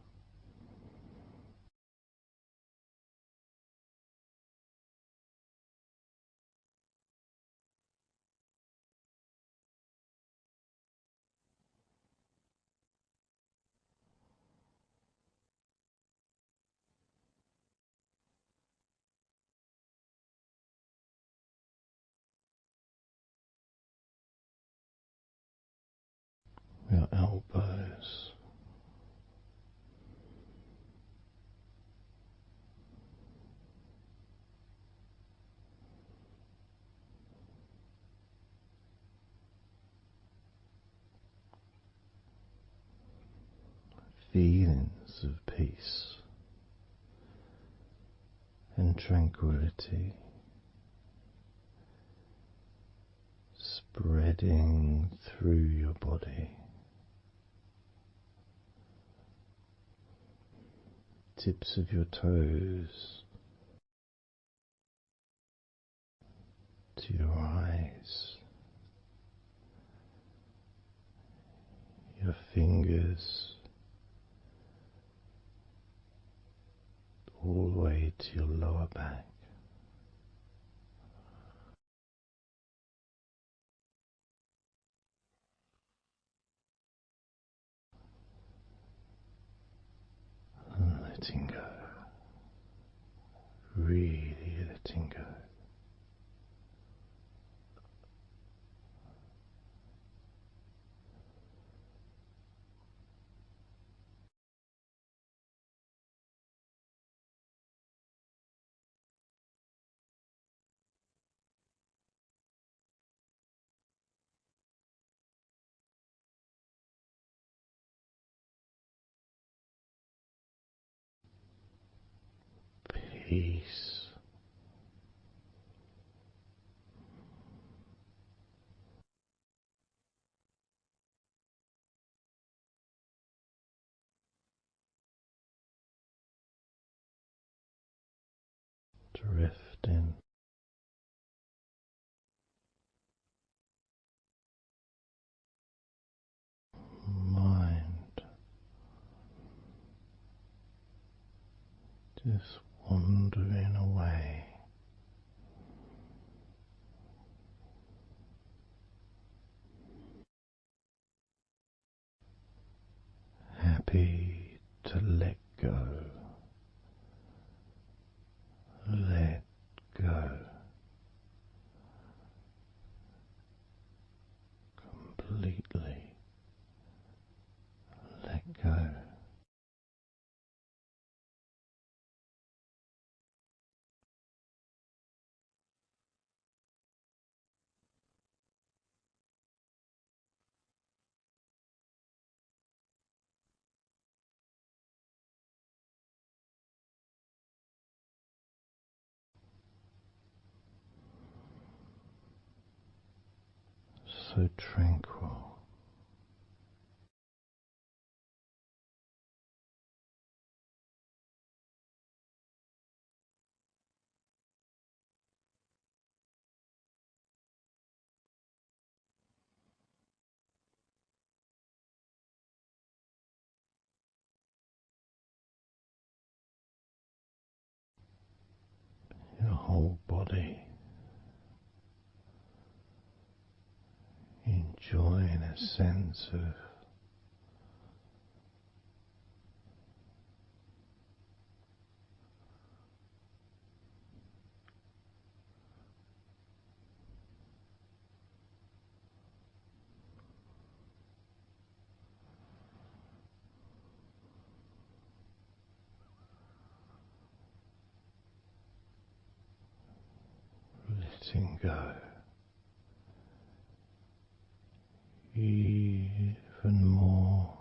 your elbows, feelings of peace and tranquility spreading through your body, tips of your toes to your eyes, your fingers all the way to your lower back. And letting go, really letting go. Peace, drifting, mind just wandering away, happy to let go, completely let go. So tranquil, body, enjoying a sense of letting go even more.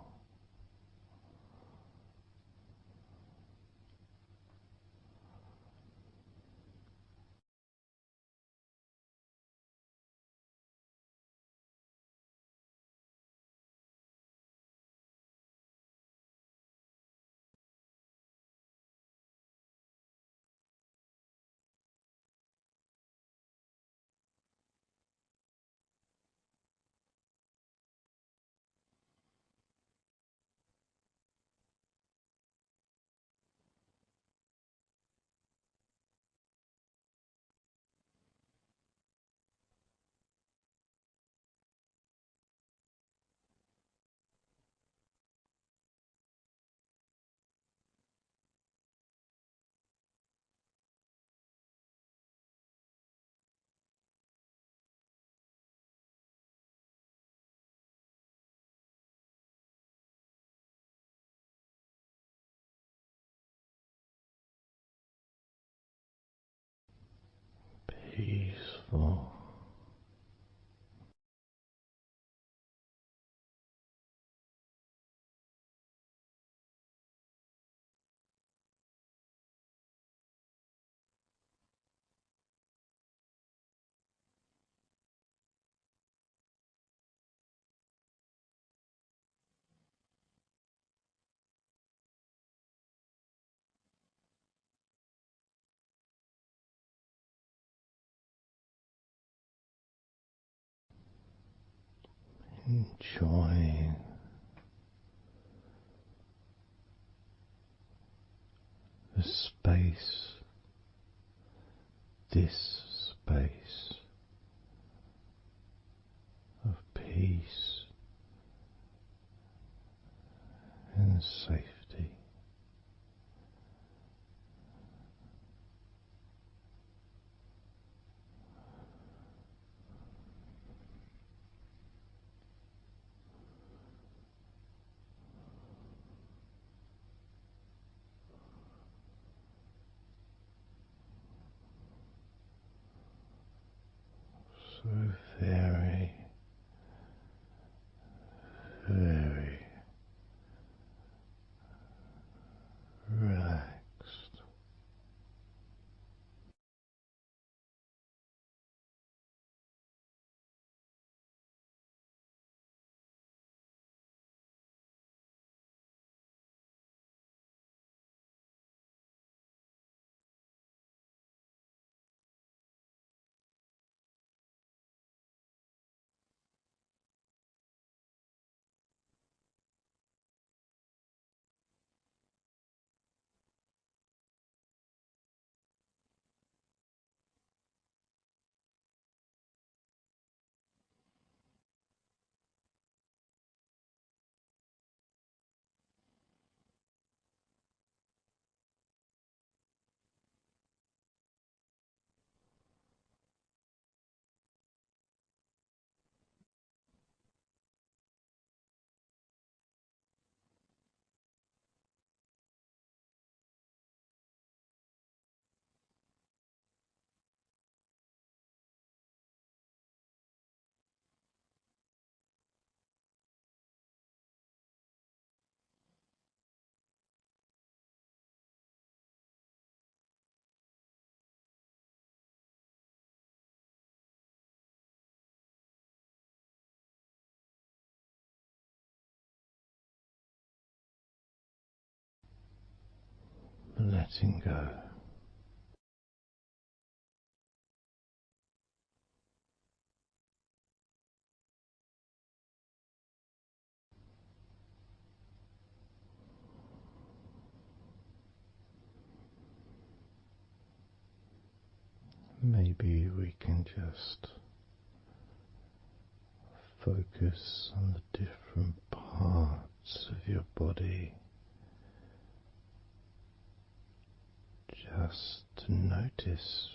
Peaceful. Enjoying the space, this space of peace and safety. So very, very relaxed. Letting go. maybe we can just focus on the different parts of your body, just to notice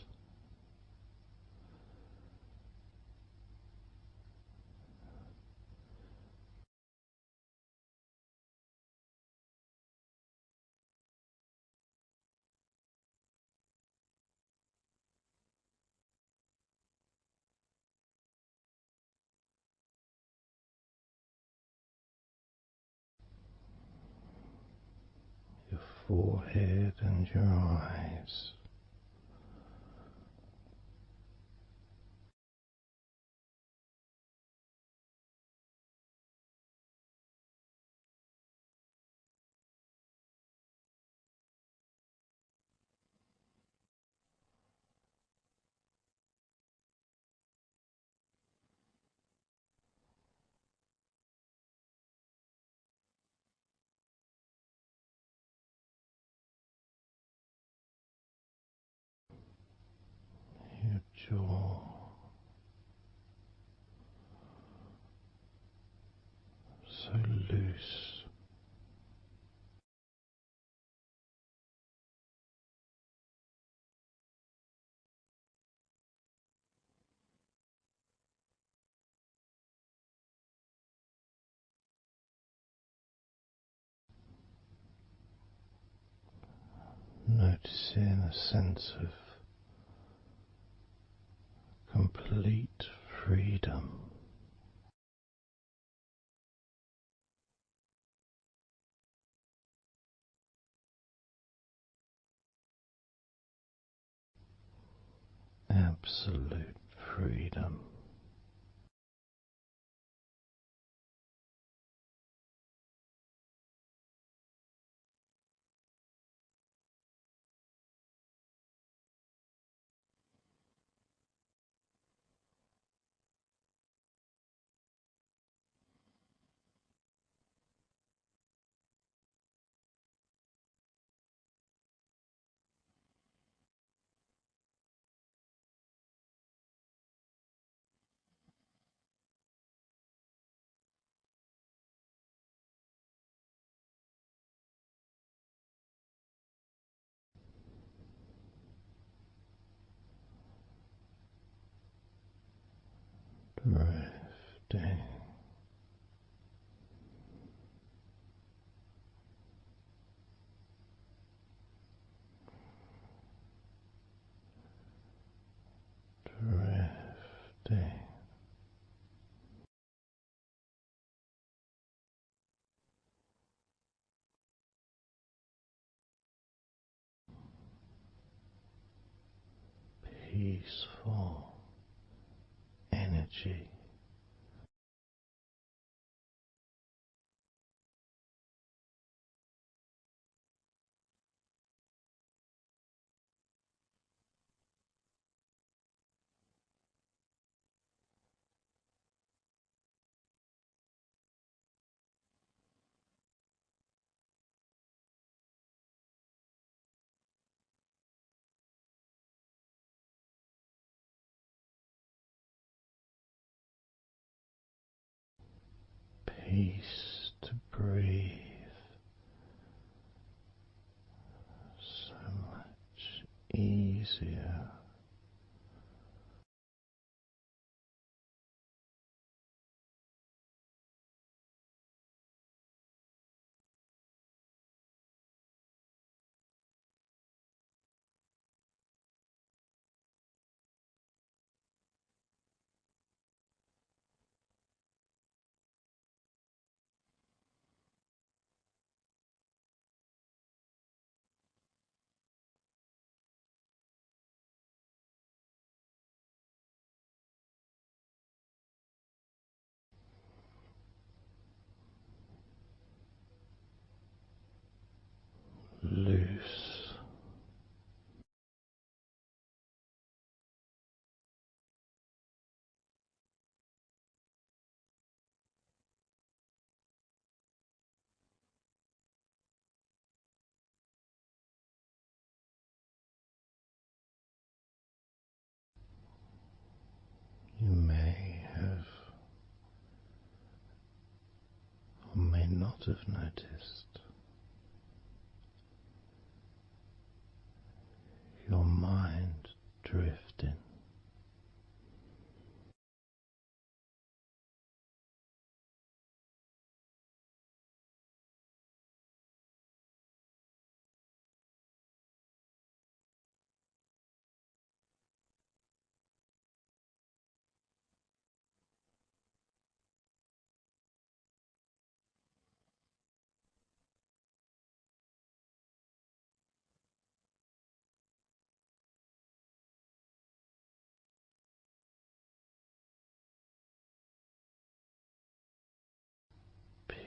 your forehead and your eyes. Your jaw, so loose. Noticing a sense of complete freedom. Absolute freedom. Drifting, drifting, peaceful energy. Peace to breathe, so much easier. not have noticed your mind drifting.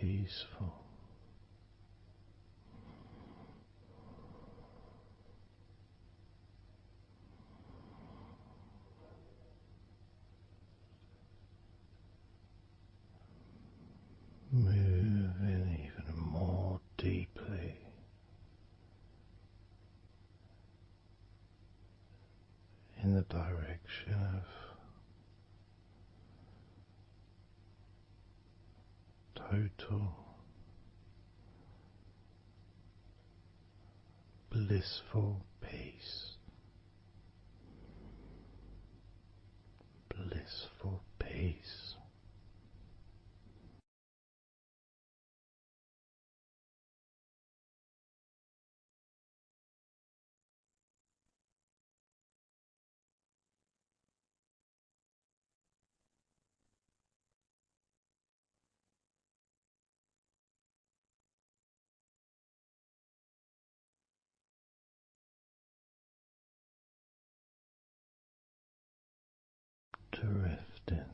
Peaceful. Moving even more deeply in the direction of total blissful peace. Blissful peace. Drifting.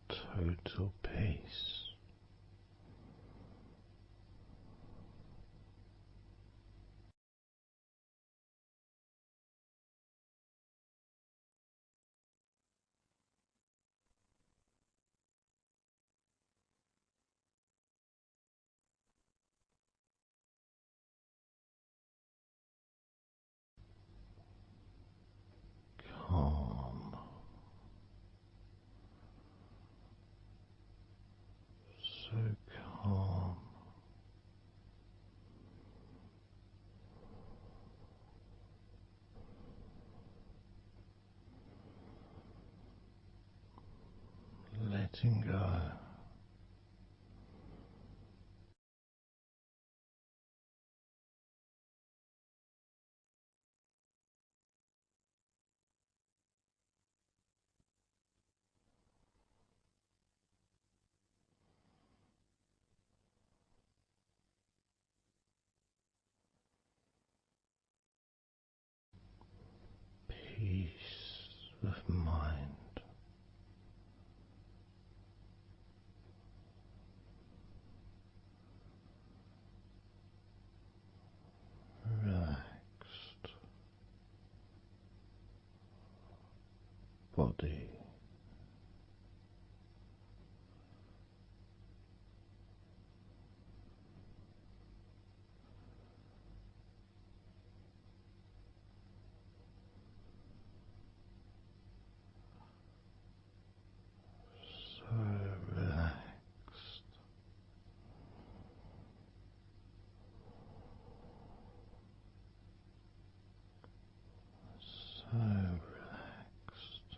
Total peace. Calm. So calm. Letting go. Peace of mind. Relaxed body. So relaxed. So relaxed.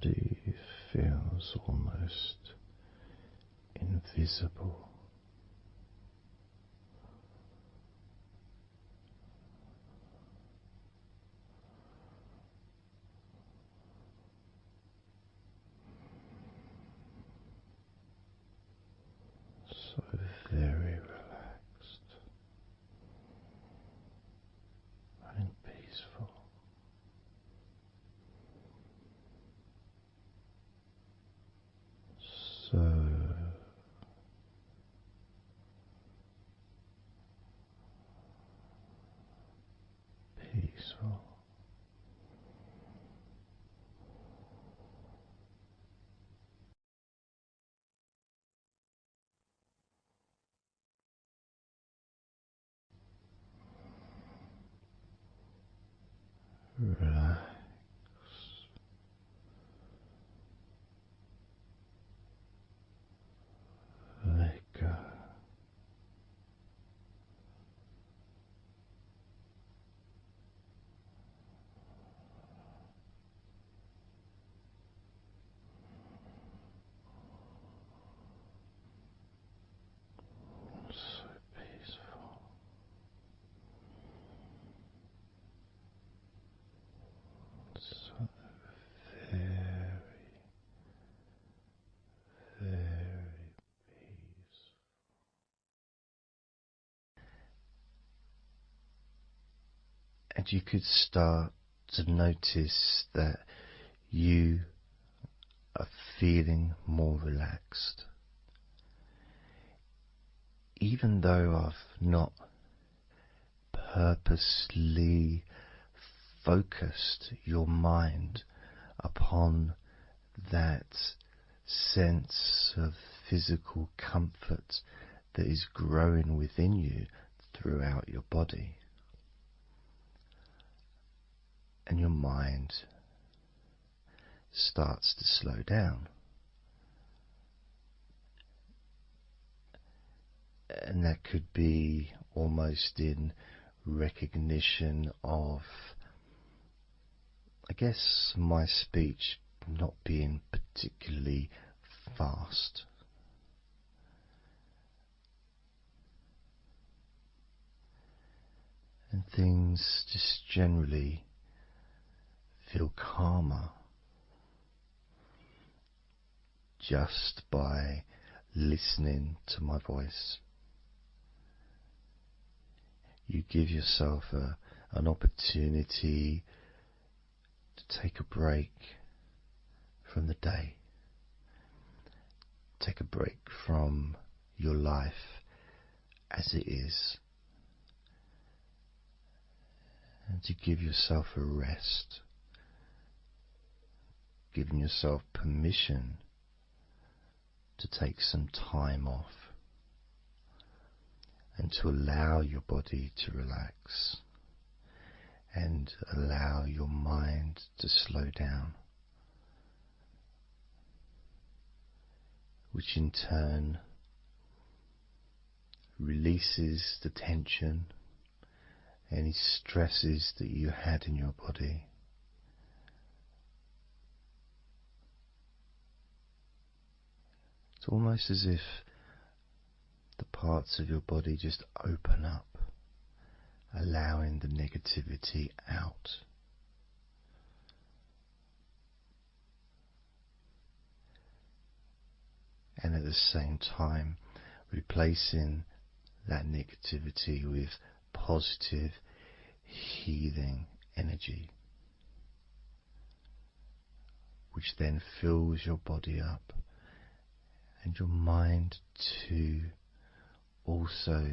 body feels almost invisible. So very relaxed and peaceful. So peaceful. Relax. Let go. So peaceful. So very, very peaceful. And you could start to notice that you are feeling more relaxed. Even though I've not purposely focused your mind upon that sense of physical comfort that is growing within you throughout your body. And your mind starts to slow down. And that could be almost in recognition of, I guess, my speech not being particularly fast. And things just generally feel calmer just by listening to my voice. You give yourself an opportunity to take a break from the day. Take a break from your life as it is. And to give yourself a rest. Giving yourself permission to take some time off. And to allow your body to relax. And allow your mind to slow down. Which in turn releases the tension, any stresses that you had in your body. It's almost as if the parts of your body just open up, allowing the negativity out. And at the same time, replacing that negativity with positive, healing energy, which then fills your body up, and your mind too also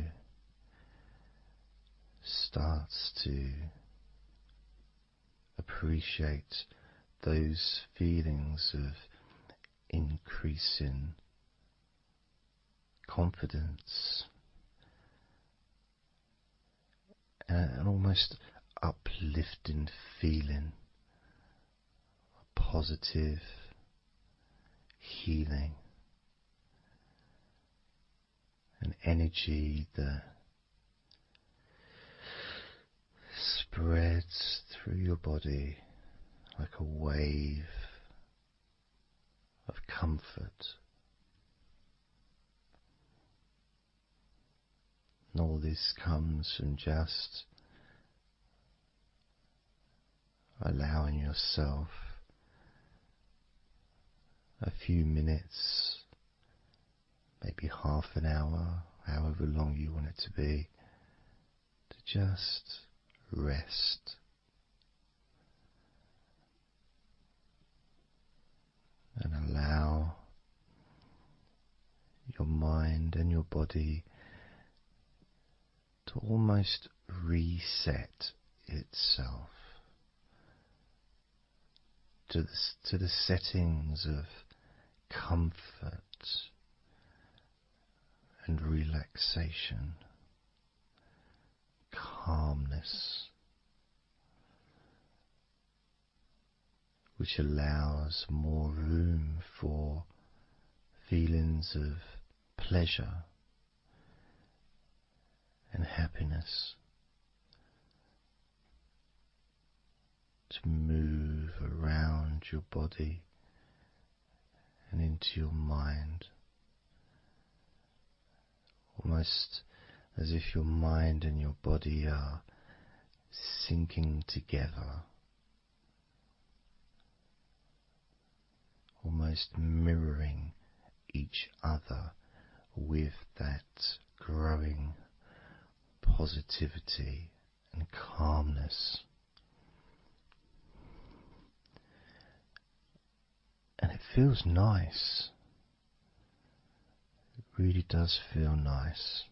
starts to appreciate those feelings of increasing confidence and an almost uplifting feeling, a positive healing, an energy that spreads through your body like a wave comfort. And all this comes from just allowing yourself a few minutes, maybe half an hour, however long you want it to be, to just rest. And allow your mind and your body to almost reset itself to the settings of comfort and relaxation, calmness, which allows more room for feelings of pleasure and happiness to move around your body and into your mind, almost as if your mind and your body are sinking together, almost mirroring each other with that growing positivity and calmness. And it feels nice. It really does feel nice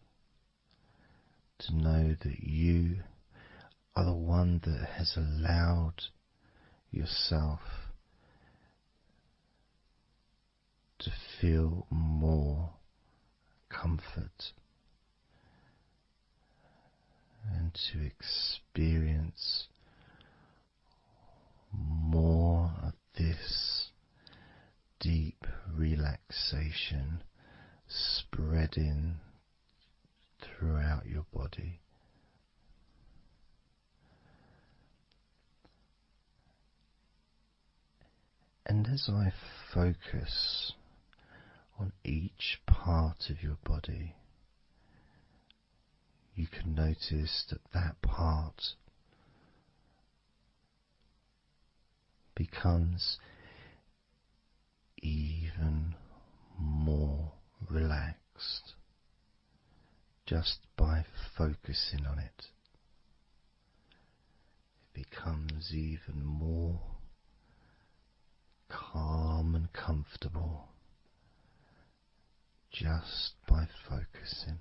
to know that you are the one that has allowed yourself to feel more comfort and to experience more of this deep relaxation spreading throughout your body. And as I focus on each part of your body, you can notice that that part becomes even more relaxed just by focusing on it. It becomes even more calm and comfortable just by focusing.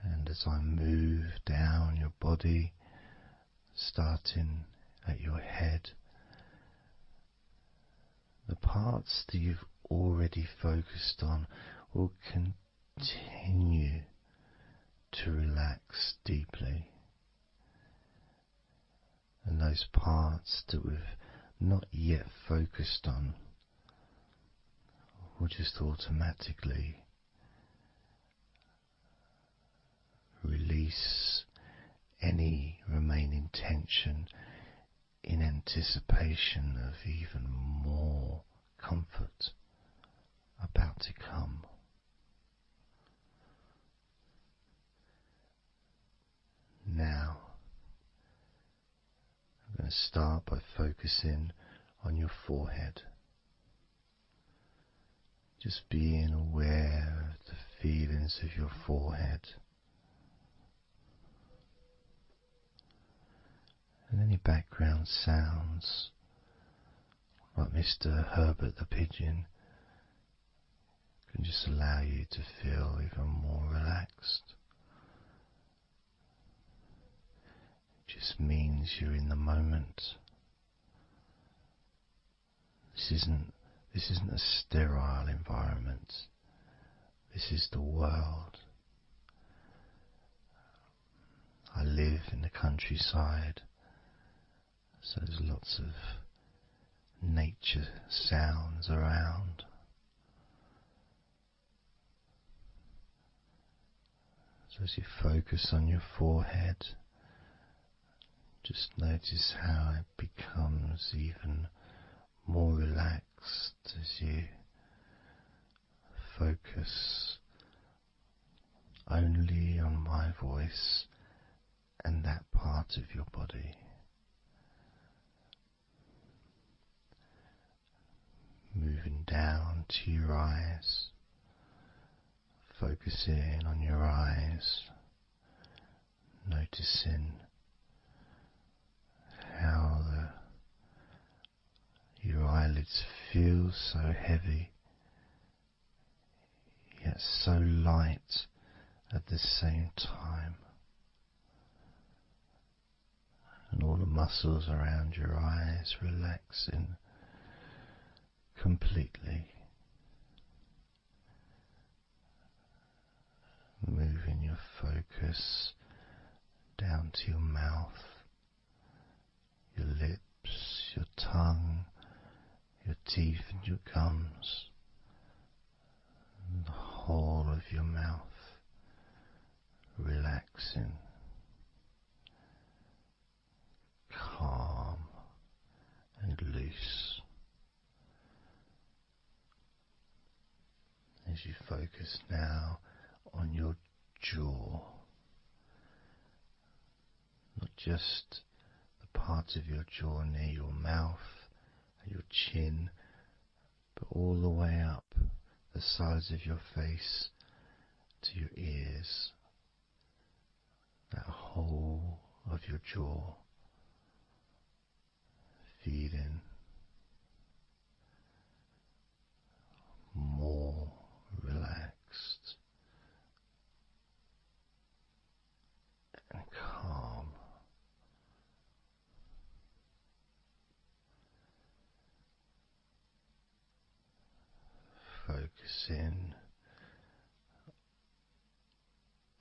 And as I move down your body, starting at your head, the parts that you've already focused on will continue to relax deeply. And those parts that we've not yet focused on will just automatically release any remaining tension in anticipation of even more comfort about to come. Now, I'm going to start by focusing on your forehead. Just being aware of the feelings of your forehead. And any background sounds, like Mr. Herbert the pigeon, can just allow you to feel even more relaxed. It just means you're in the moment. This isn't a sterile environment. This is the world. I live in the countryside, so there's lots of nature sounds around. So as you focus on your forehead, just notice how it becomes even more relaxed as you focus only on my voice and that part of your body. Moving down to your eyes, focusing on your eyes, noticing how your eyelids feel so heavy, yet so light at the same time, and all the muscles around your eyes relaxing completely. Moving your focus down to your mouth, your lips, your tongue, your teeth and your gums, and the whole of your mouth relaxing, calm and loose. As you focus now on your jaw, not just the part of your jaw near your mouth and your chin, but all the way up the sides of your face to your ears, that whole of your jaw, feeling more relaxed and calm. Focusing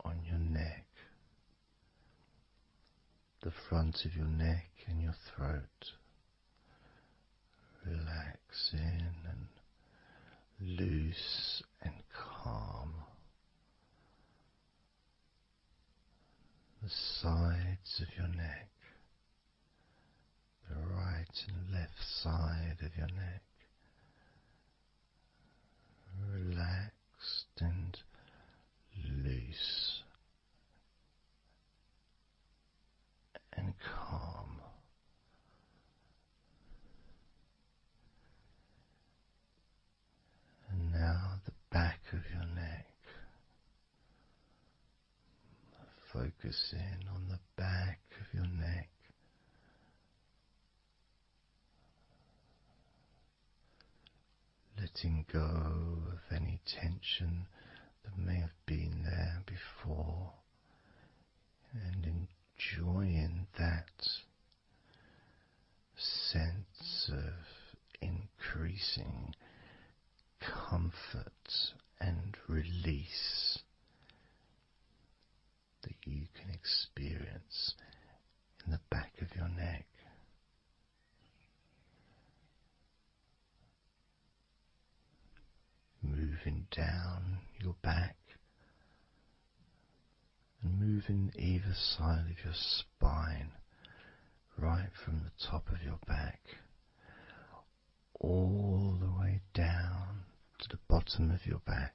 on your neck, the front of your neck and your throat, relaxing and loose and calm. The sides of your neck, the right and left side of your neck, relaxed and loose and calm. And now the back of your neck, focusing on the back of your neck, letting go of any tension that may have been there before, and enjoying that sense of increasing comfort and release that you can experience in the back of your neck. Moving down your back and moving either side of your spine, right from the top of your back all the way down to the bottom of your back.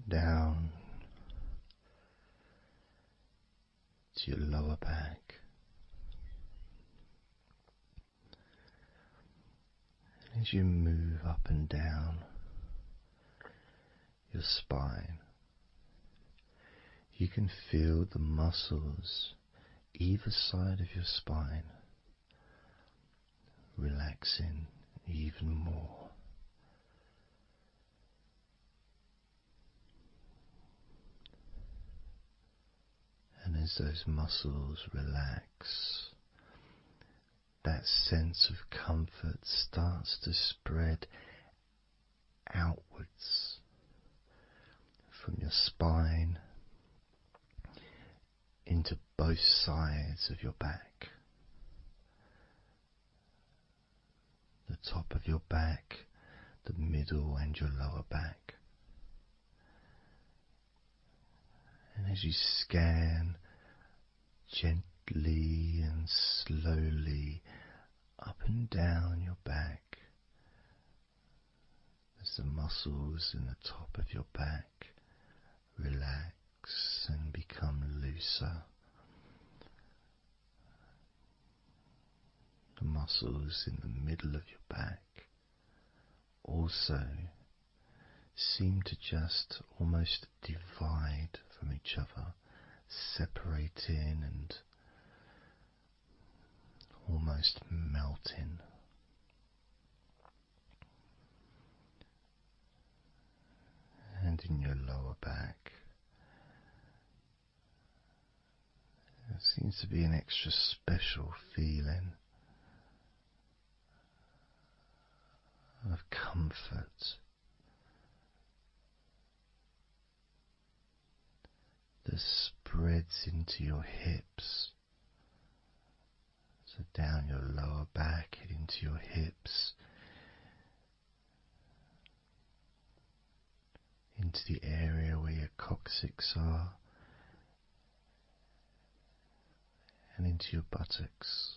Down to your lower back. As you move up and down your spine, you can feel the muscles either side of your spine relaxing even more. And as those muscles relax, that sense of comfort starts to spread outwards from your spine into both sides of your back. The top of your back, the middle and your lower back. And as you scan gently softly and slowly up and down your back as the muscles in the top of your back relax and become looser. The muscles in the middle of your back also seem to just almost divide from each other, separating and almost melting. And in your lower back, there seems to be an extra special feeling of comfort that spreads into your hips, so down your lower back and into your hips, into the area where your coccyx are, and into your buttocks,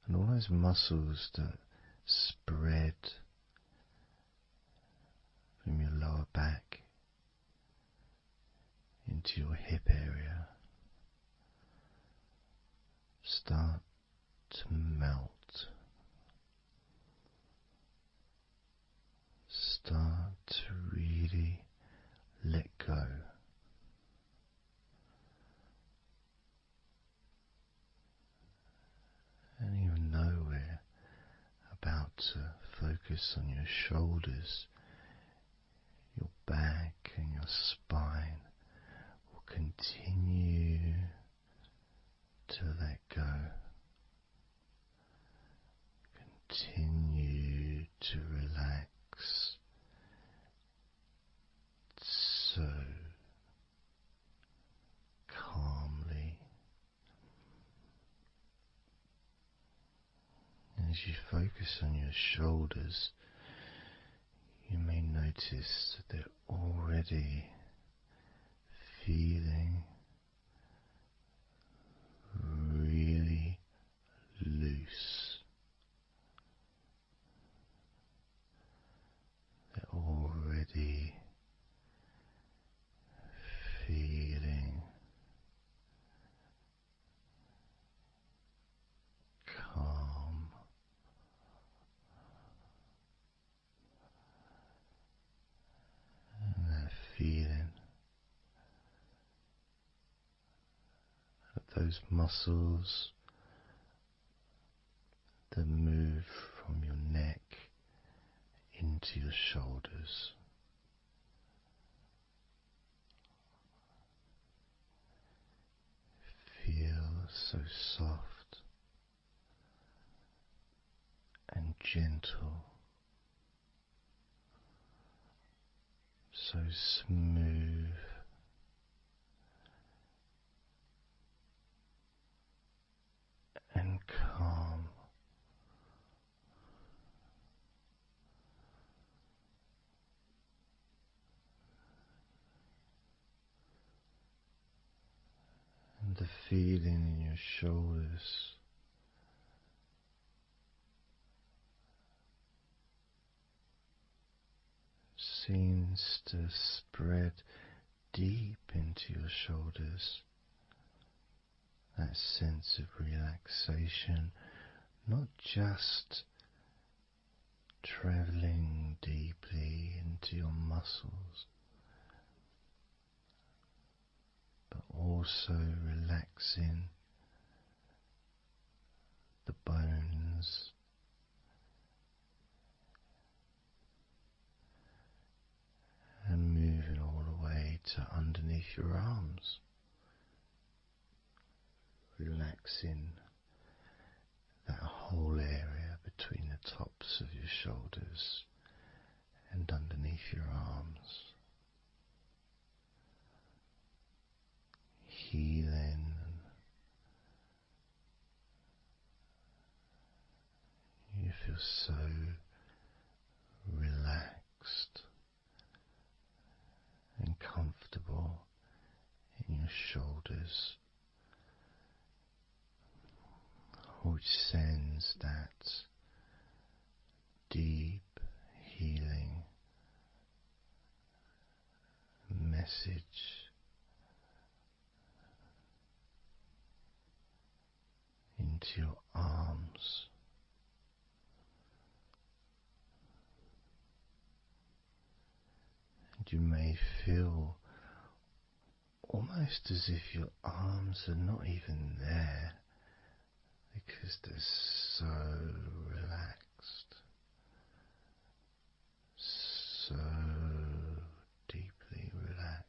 and all those muscles that spread from your lower back into your hip area start to melt, start to really let go. And even though we're about to focus on your shoulders, your back and your spine will continue to let go. Continue to relax so calmly. As you focus on your shoulders, you may notice that they're already feeling really loose. They're already feeling calm. And that feeling of those muscles that move from your neck into your shoulders. Feel so soft and gentle, so smooth and calm. And the feeling in your shoulders seems to spread deep into your shoulders. That sense of relaxation, not just traveling deeply into your muscles, but also relaxing the bones and moving all the way to underneath your arms, relaxing that whole area between the tops of your shoulders and underneath your arms, healing. You feel so relaxed and comfortable in your shoulders which sends that deep healing message into your arms. And you may feel almost as if your arms are not even there because they're so relaxed, so deeply relaxed.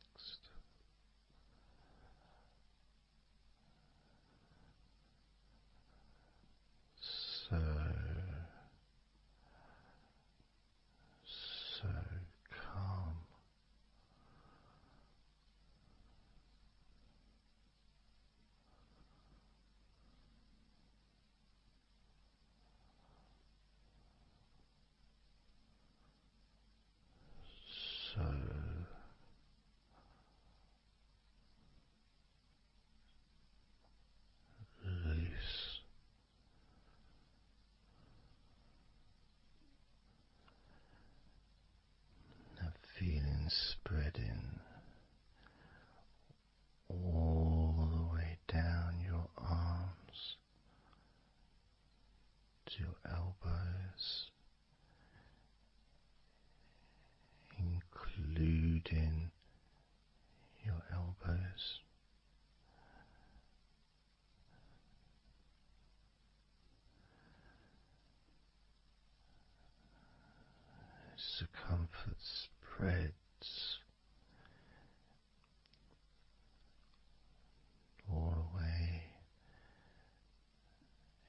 So calm. So loose. That feeling spreading all the way down your arms to your elbows, including your elbows. Circumference spreads all the way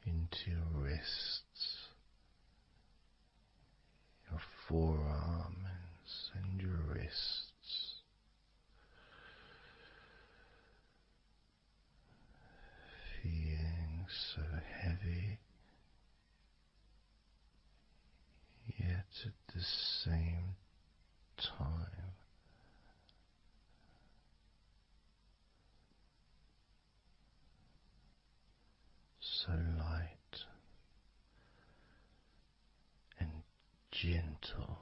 into your wrists, your forearms and your wrists, feeling so heavy, yet at the same time so light and gentle.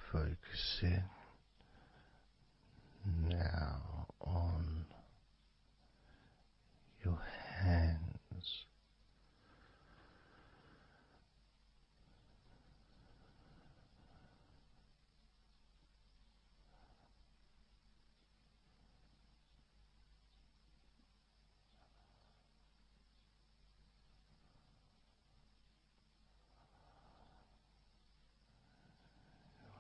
Focusing now on your hands,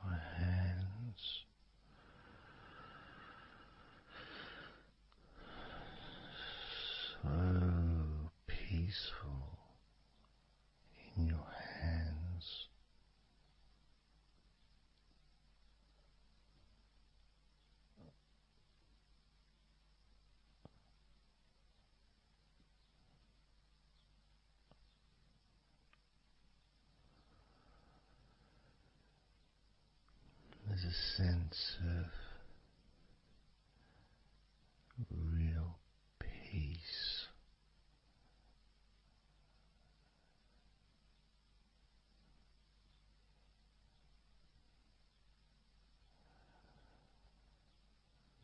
your hands so peaceful in your hands. There's a sense of real peace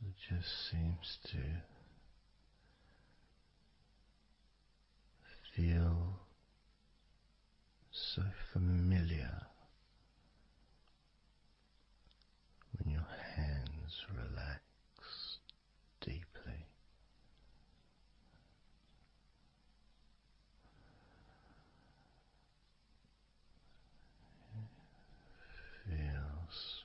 that just seems to feel so familiar when your hands relax deeply. Feels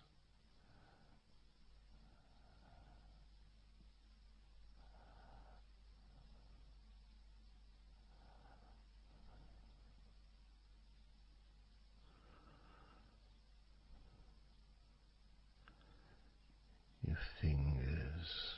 fingers,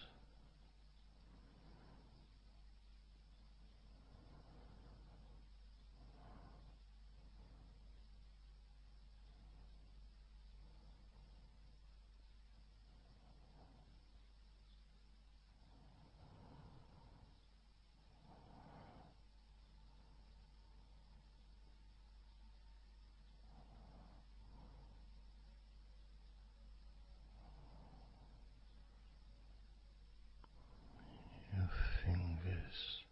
your fingers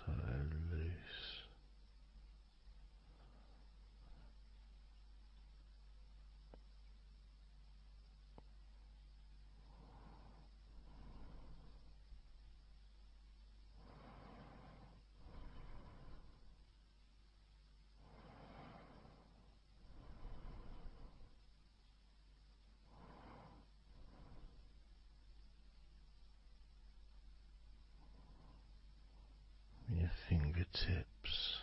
so loose. Your fingertips,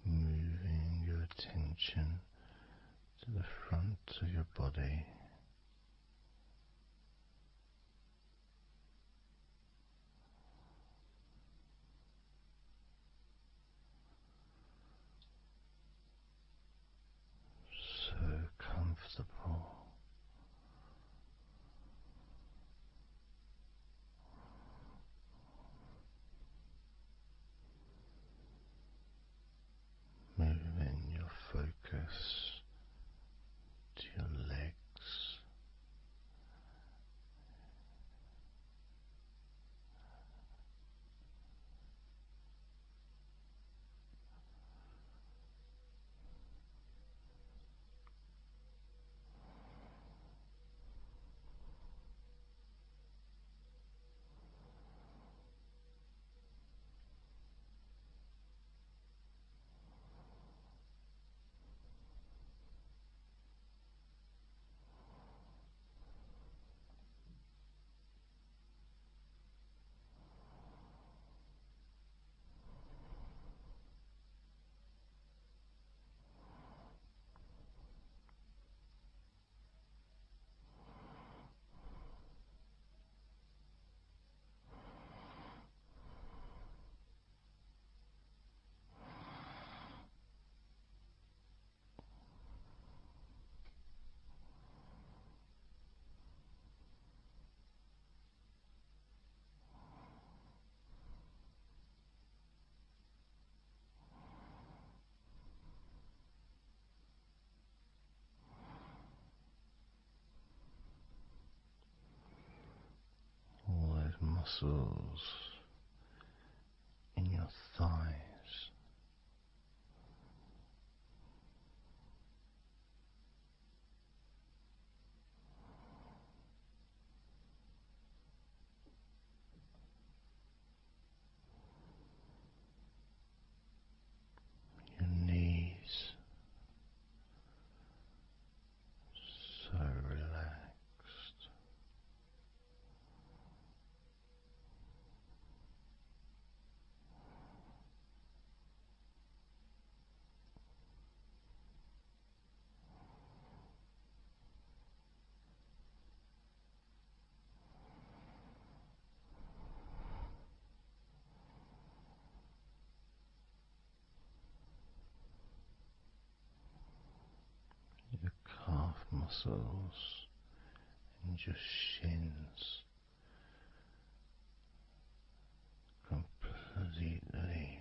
moving your attention to the front of your body, so comfortable. Moving your focus to your legs, all those muscles in your thighs, your knees, so relaxed. Your calf muscles and your shins completely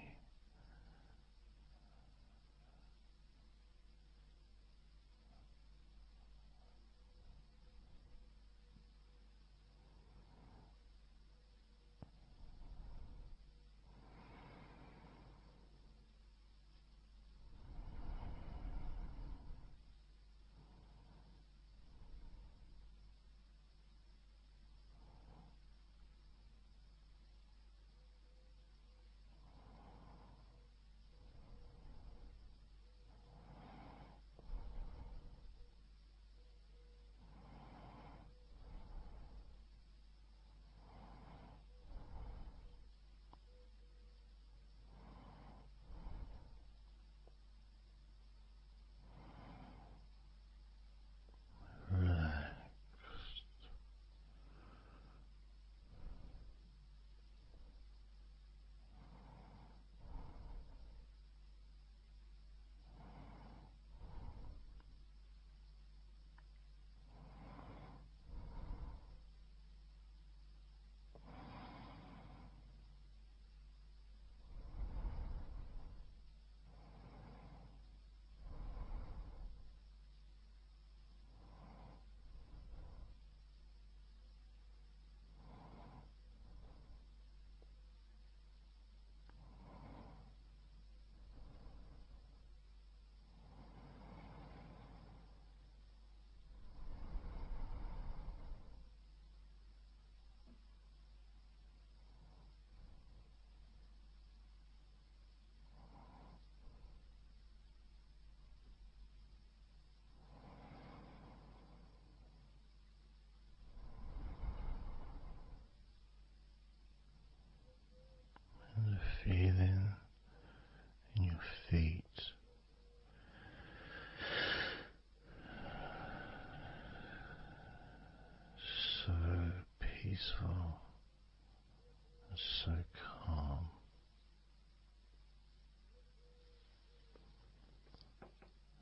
feeling in your feet. So peaceful and so calm.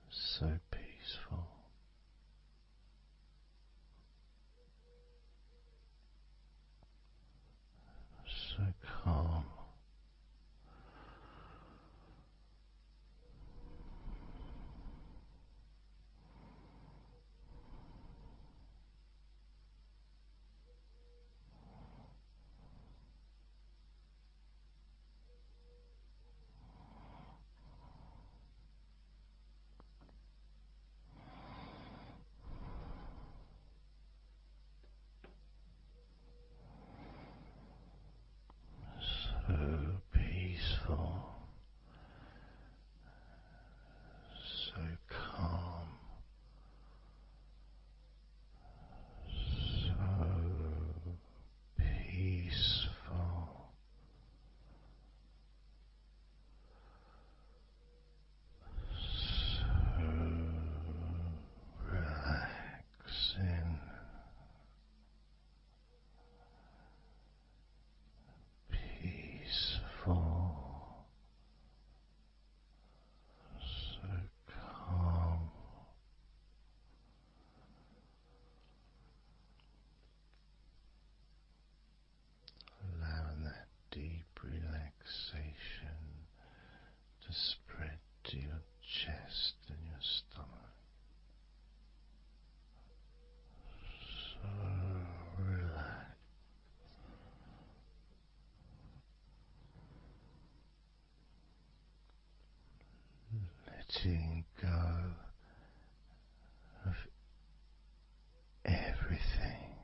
So peaceful. So calm. So peaceful, so calm, so peaceful, so relaxing, peaceful, so calm. Allowing that deep relaxation to spread to your chest and your stomach. So relaxed. Letting go of everything.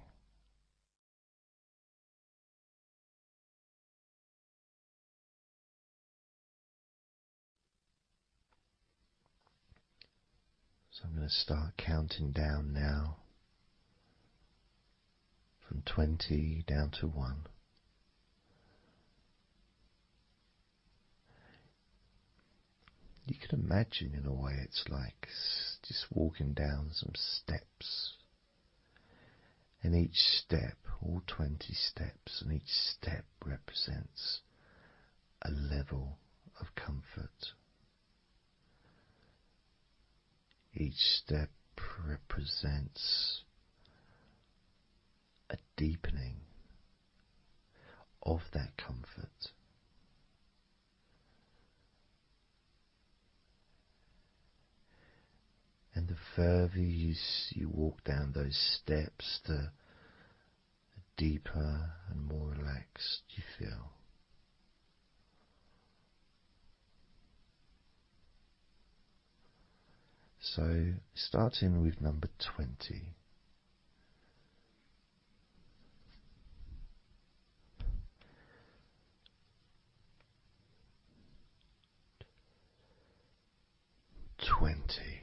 So I'm going to start counting down now from 20 down to 1. You can imagine in a way it's like just walking down some steps. And each step, all 20 steps, and each step represents a level of comfort. Each step represents a deepening of that comfort. And the further you walk down those steps, the deeper and more relaxed you feel. So, starting with number 20. Twenty.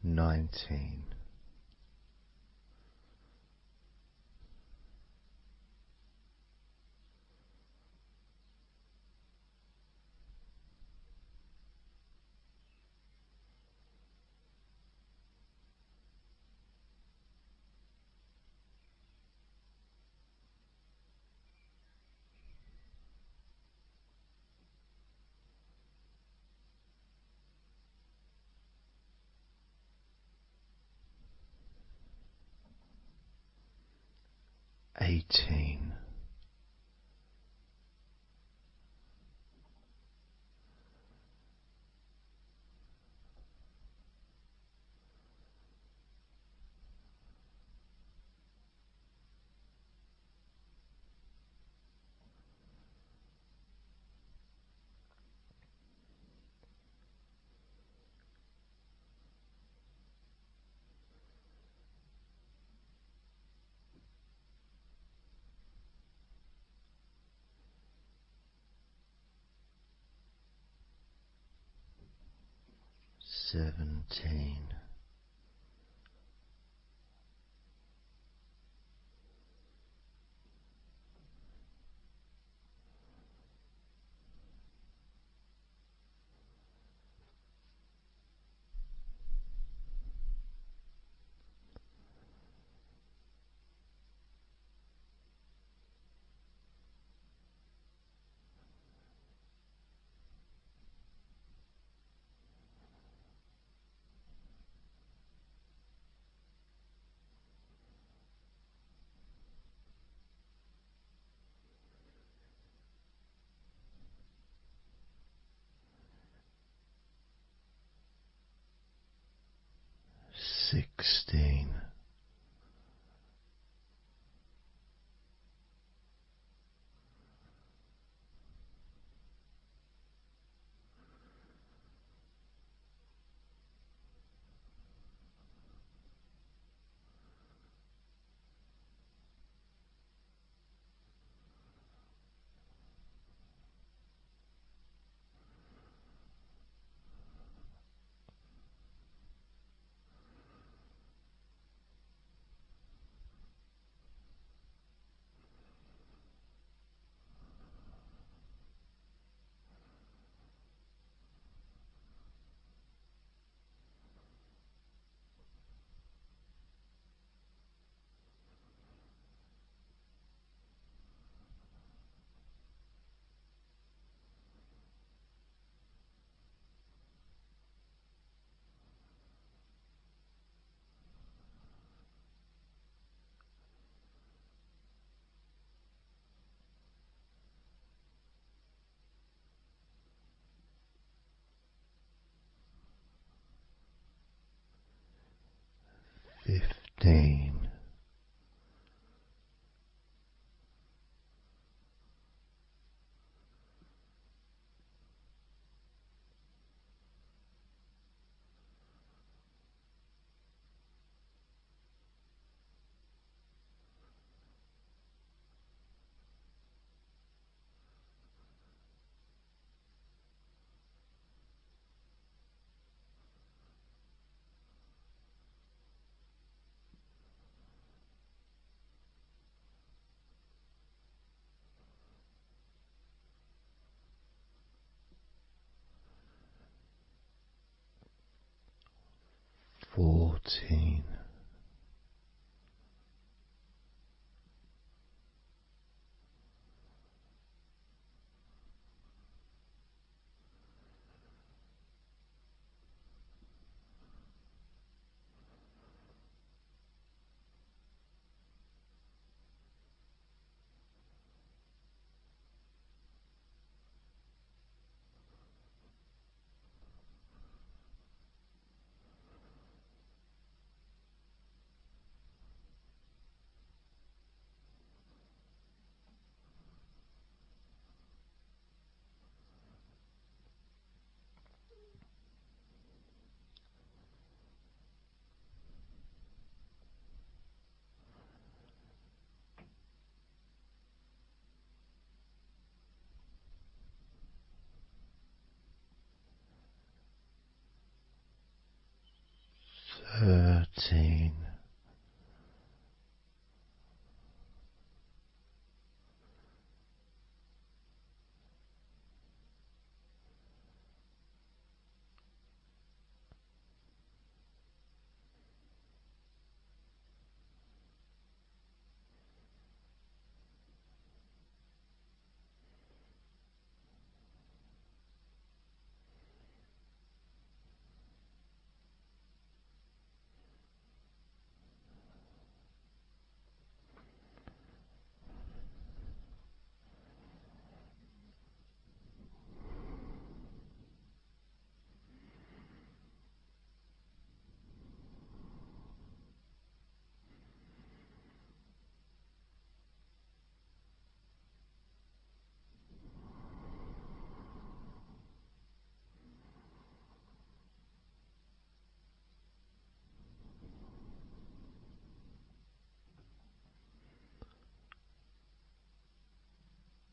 19. 18. 17. 17. 16. 15. 14. 13.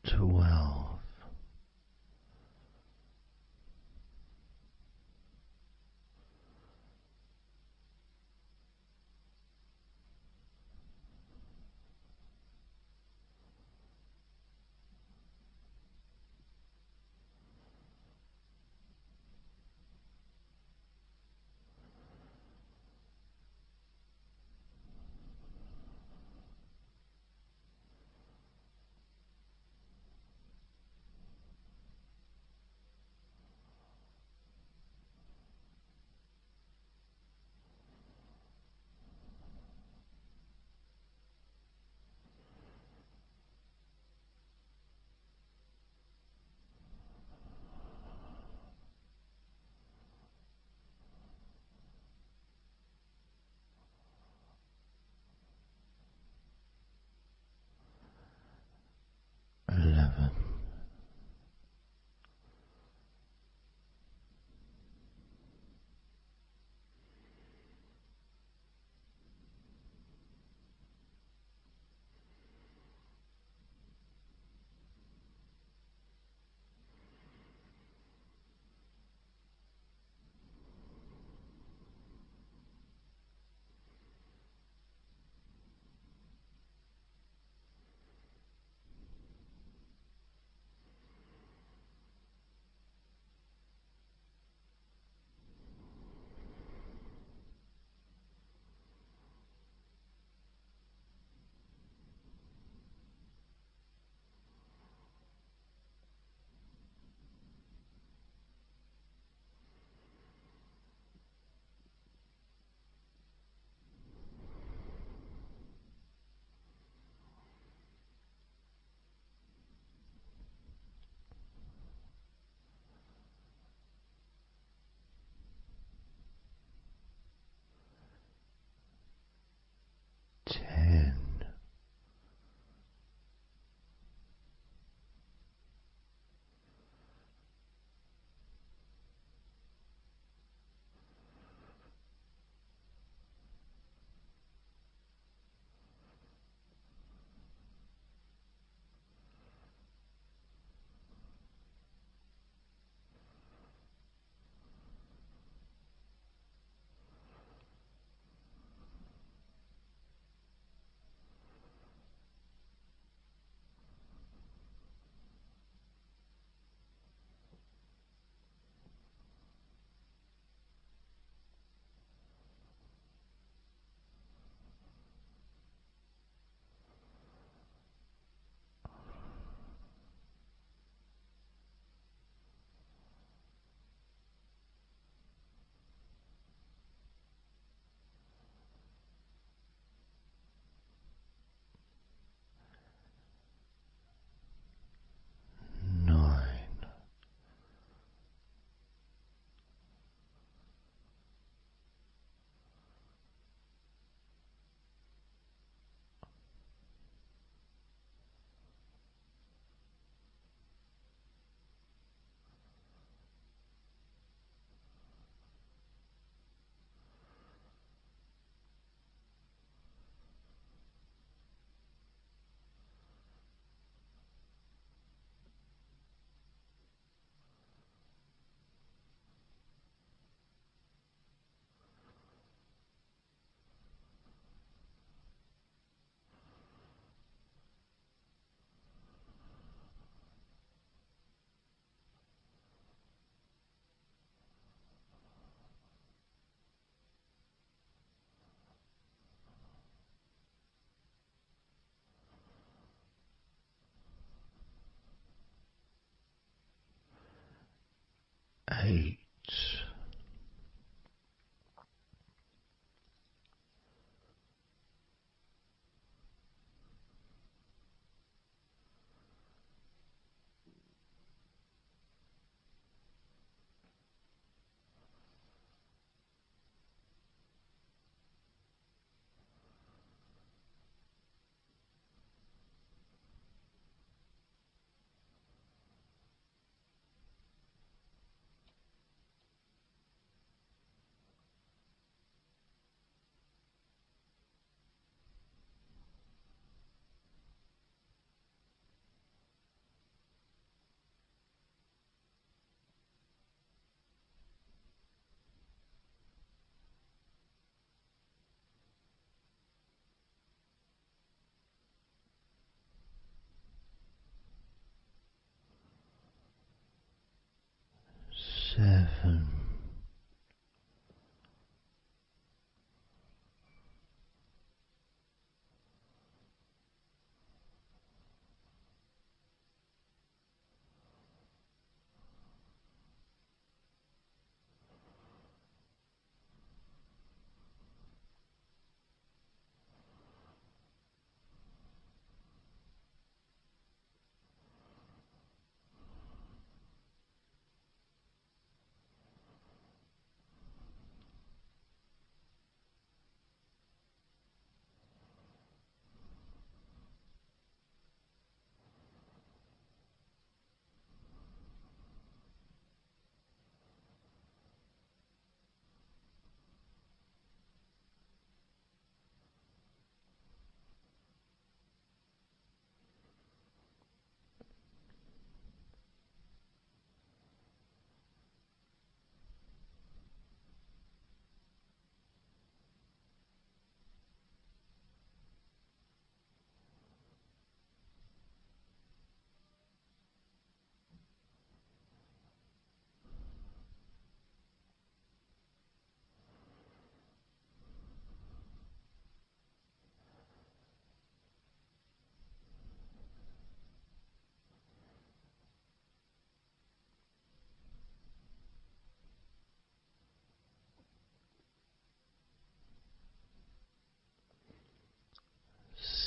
12. 11. 10. 9. 8. 7.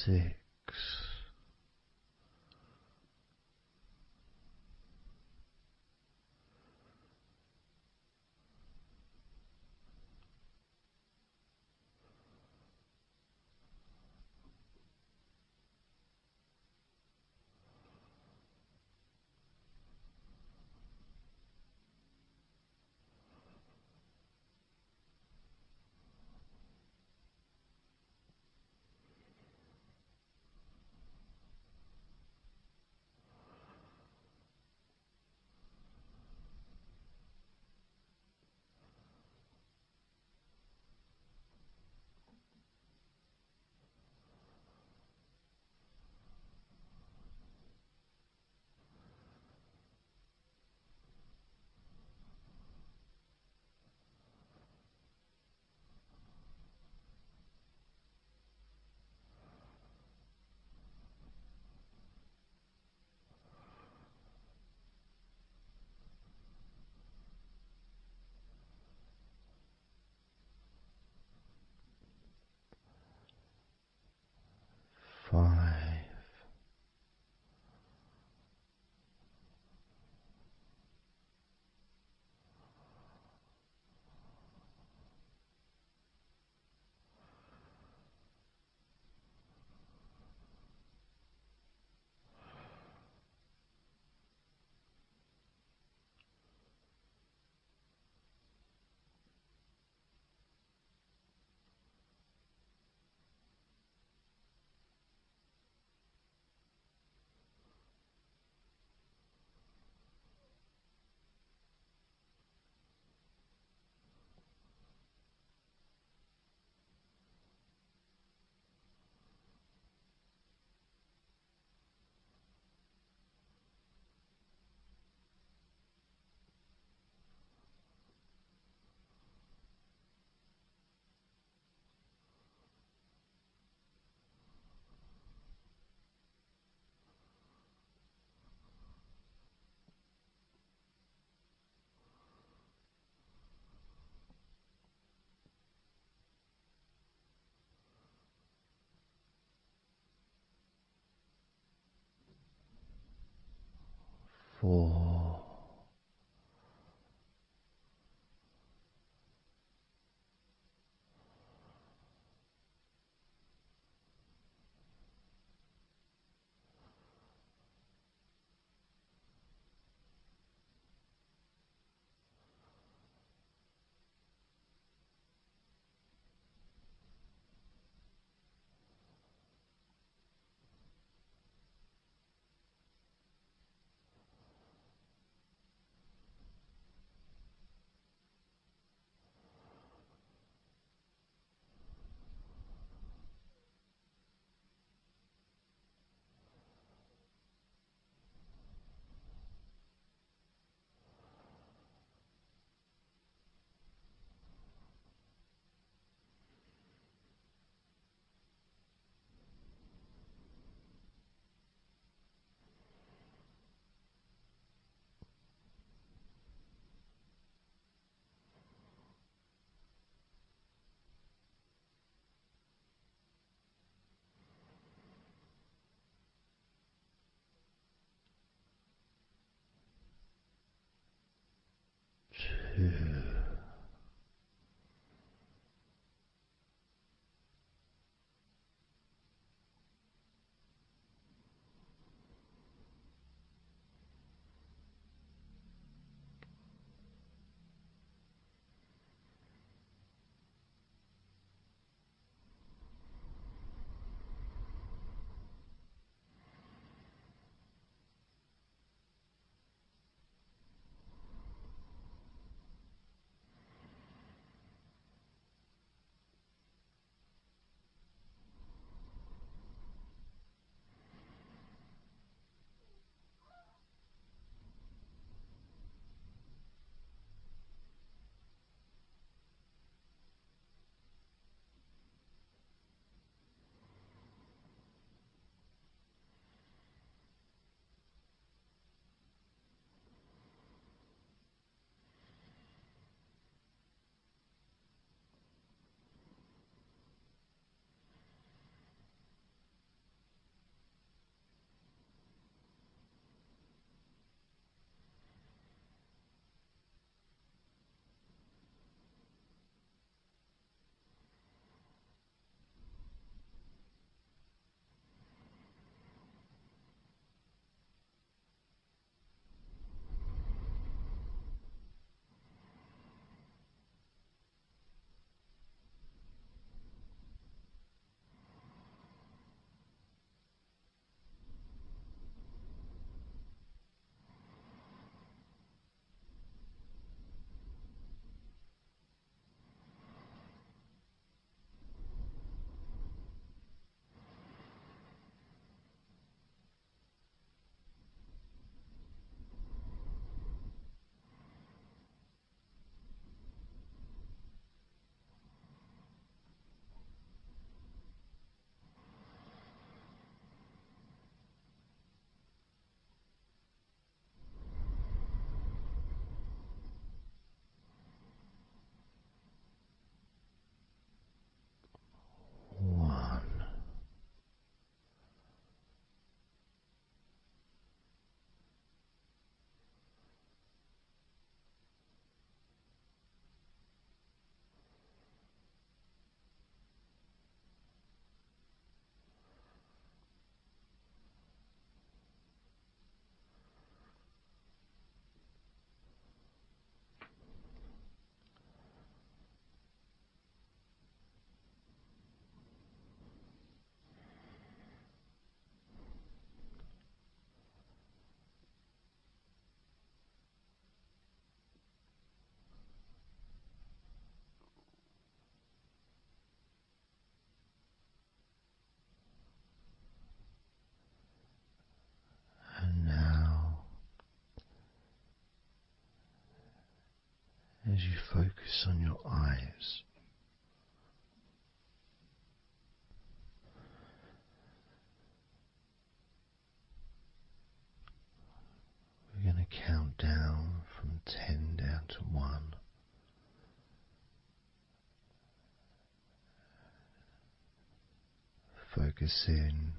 6. 5. 4. 2. as you focus on your eyes, we're going to count down from 10 down to 1. Focus in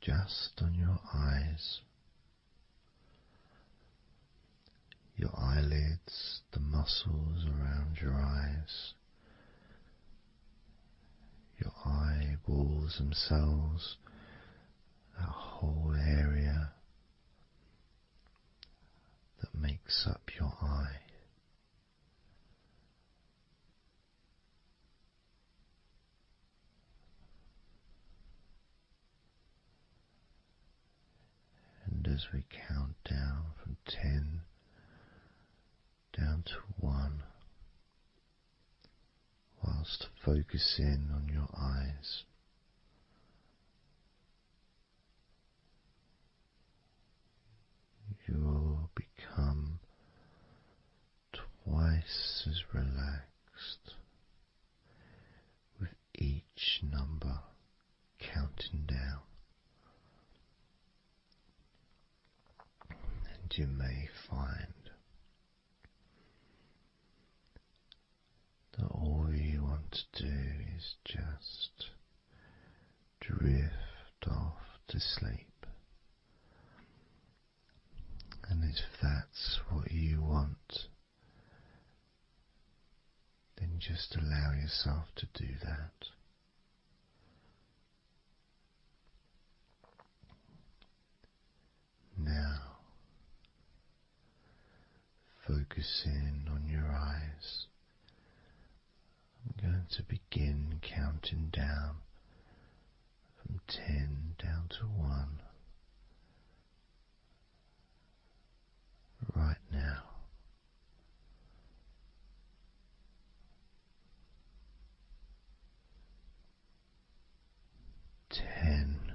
just on your eyes, your eyelids, the muscles around your eyes, your eyeballs themselves, that whole area that makes up your eye. And as we count down from 10 down to 1, whilst focusing on your eyes, you will become twice as relaxed with each number counting down. And you may find that all you want to do is just drift off to sleep. And if that's what you want, then just allow yourself to do that. Now, focusing on your eyes, I'm going to begin counting down from 10 down to 1 right now. 10. 9.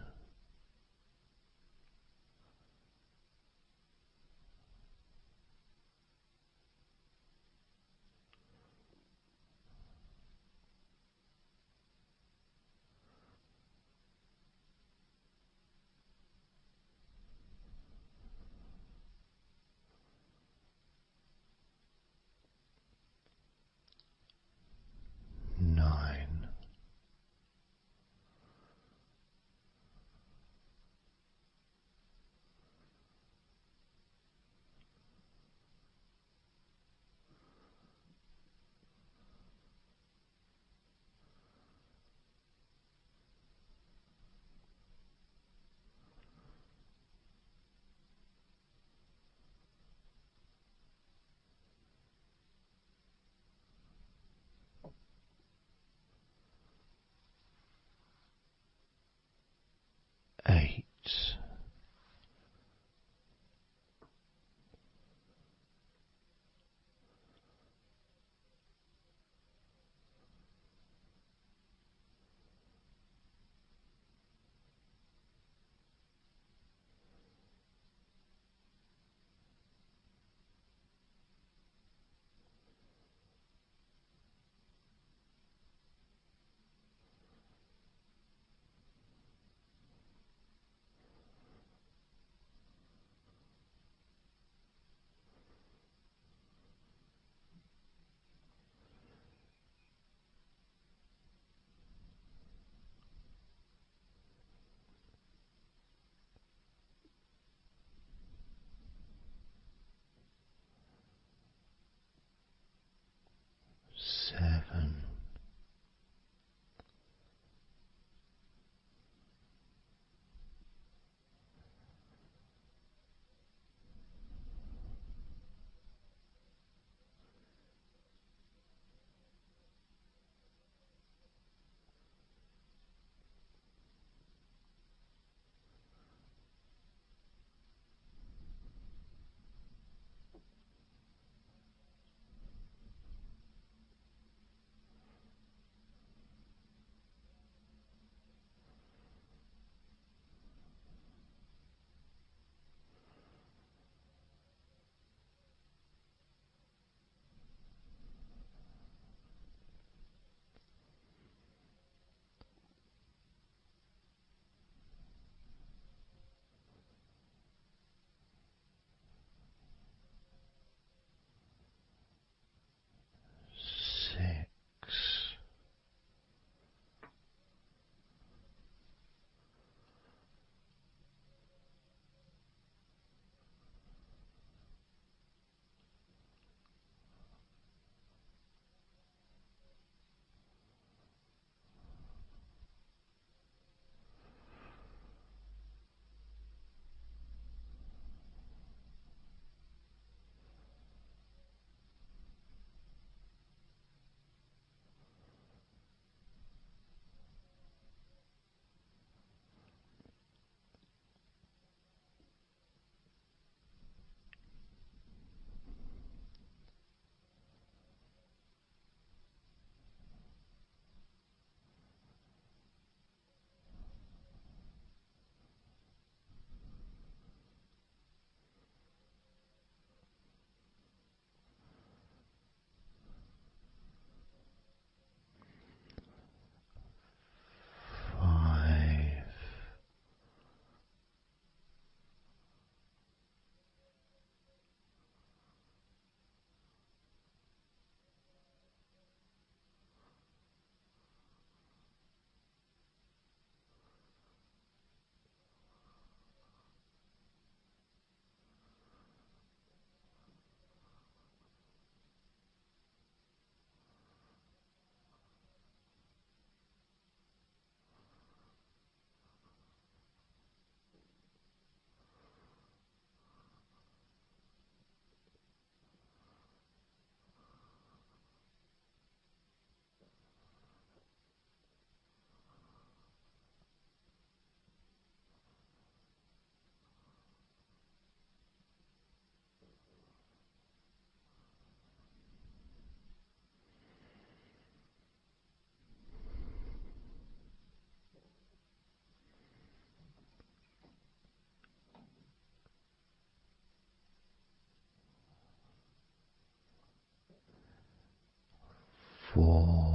4,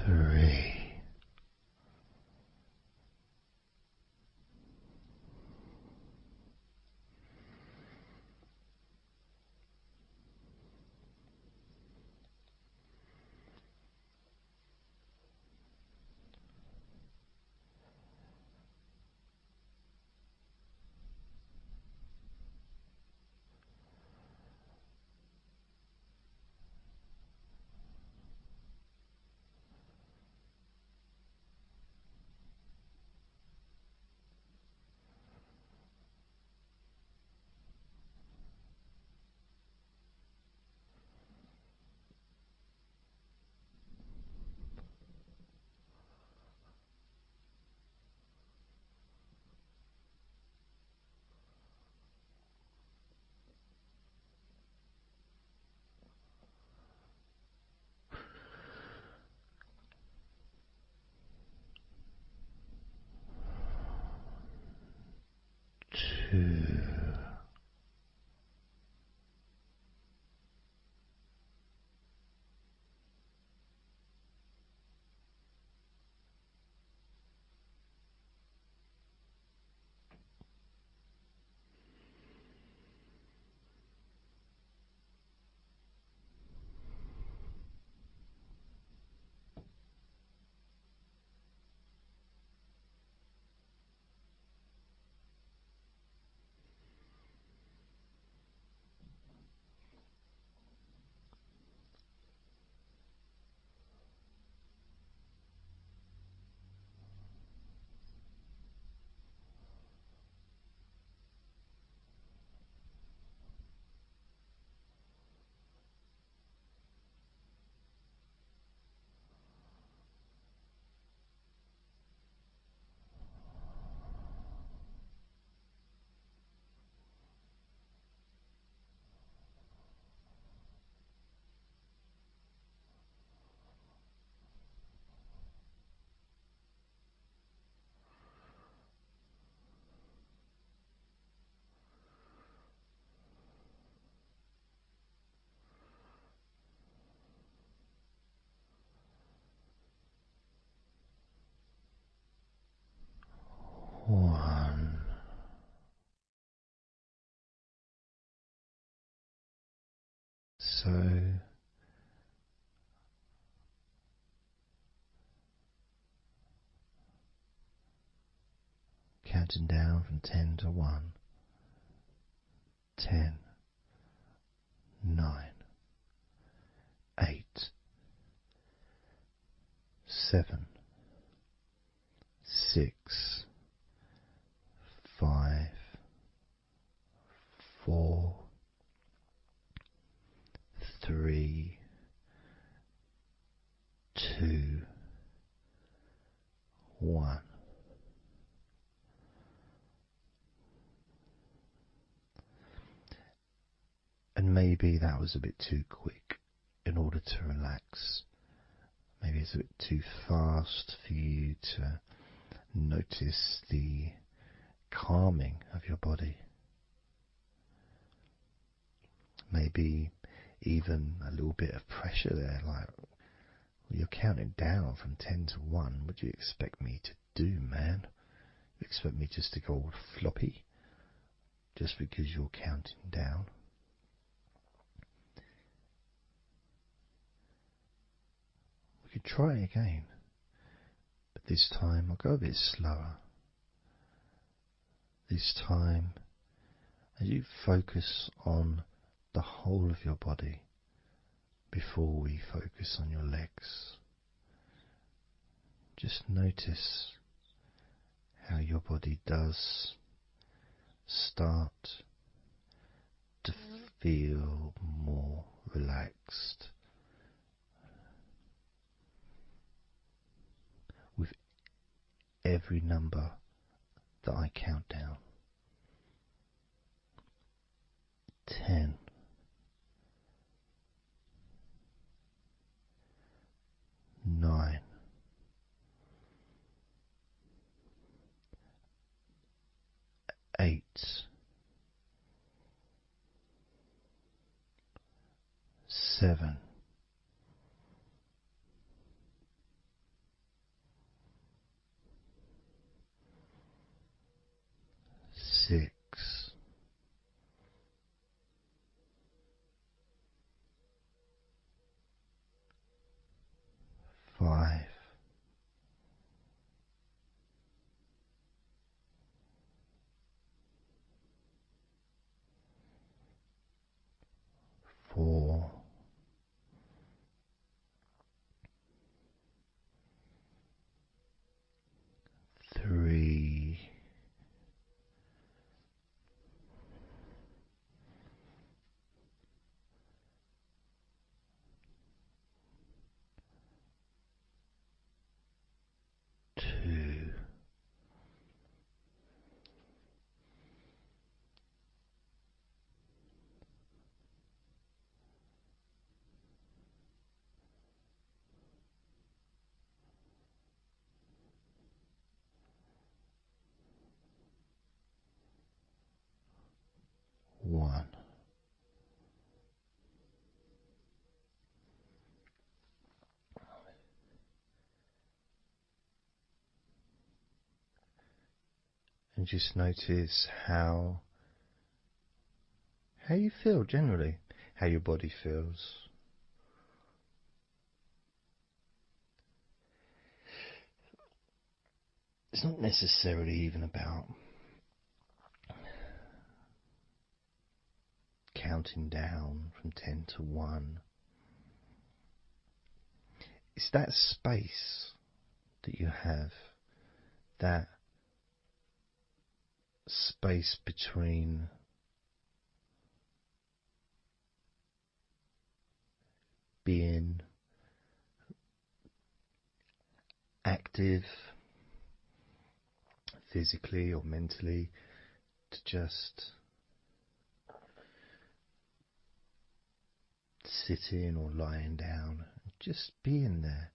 3. Two, 1. So counting down from 10 to 1. 10, 9, 8, 7, 6, 5, 4, 3, 2, 1. And maybe that was a bit too quick in order to relax. Maybe it's a bit too fast for you to notice the calming of your body. Maybe even a little bit of pressure there, like Well, you're counting down from 10 to 1. What do you expect me to do, man? You expect me just to go all floppy just because you're counting down? We could try again, but this time I'll go a bit slower. This time, as you focus on the whole of your body before we focus on your legs, just notice how your body does start to feel more relaxed with every number that I count down. 10. 9. 8. 7. 6. 5. 4. 3. 2. 1. And just notice how you feel generally, how your body feels. It's not necessarily even about counting down from 10 to 1. It's that space that you have, that space between being active physically or mentally to just sitting or lying down, just being there,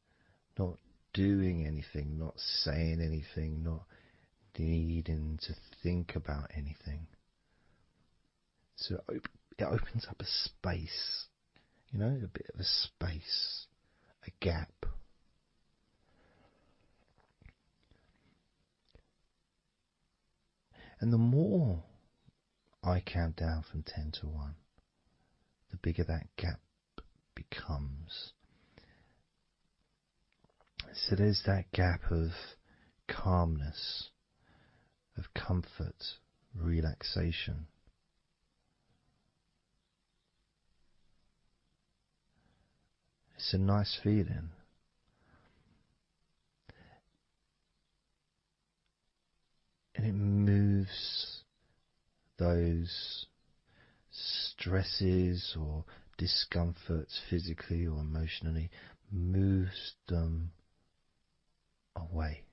not doing anything, not saying anything, not needing to think about anything. So it opens up a space, a bit of a space, a gap. And the more I count down from 10 to 1, the bigger that gap becomes. So there's that gap of calmness, of comfort, relaxation. It's a nice feeling. And it moves those stresses or discomforts physically or emotionally, moves them away.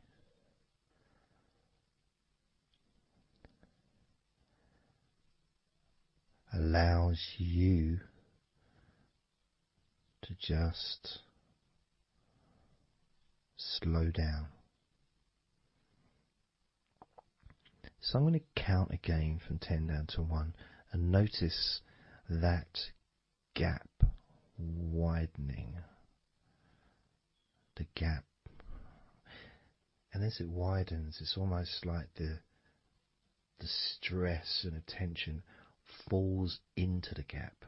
Allows you to just slow down. So I'm going to count again from 10 down to 1 and notice that gap widening. the gap. And as it widens, it's almost like the stress and attention falls into the gap.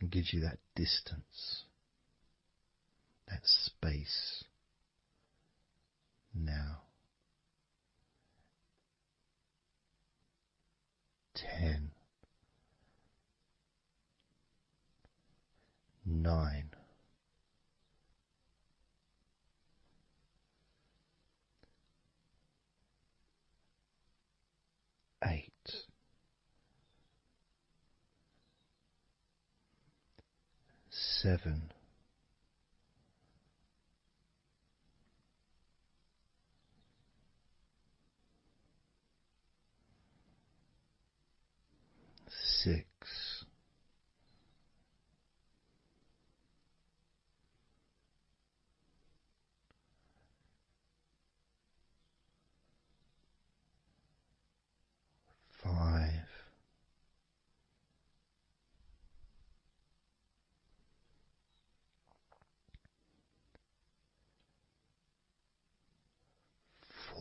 And gives you that distance, that space. Now, 10, 9, 8, 7, 6, 5,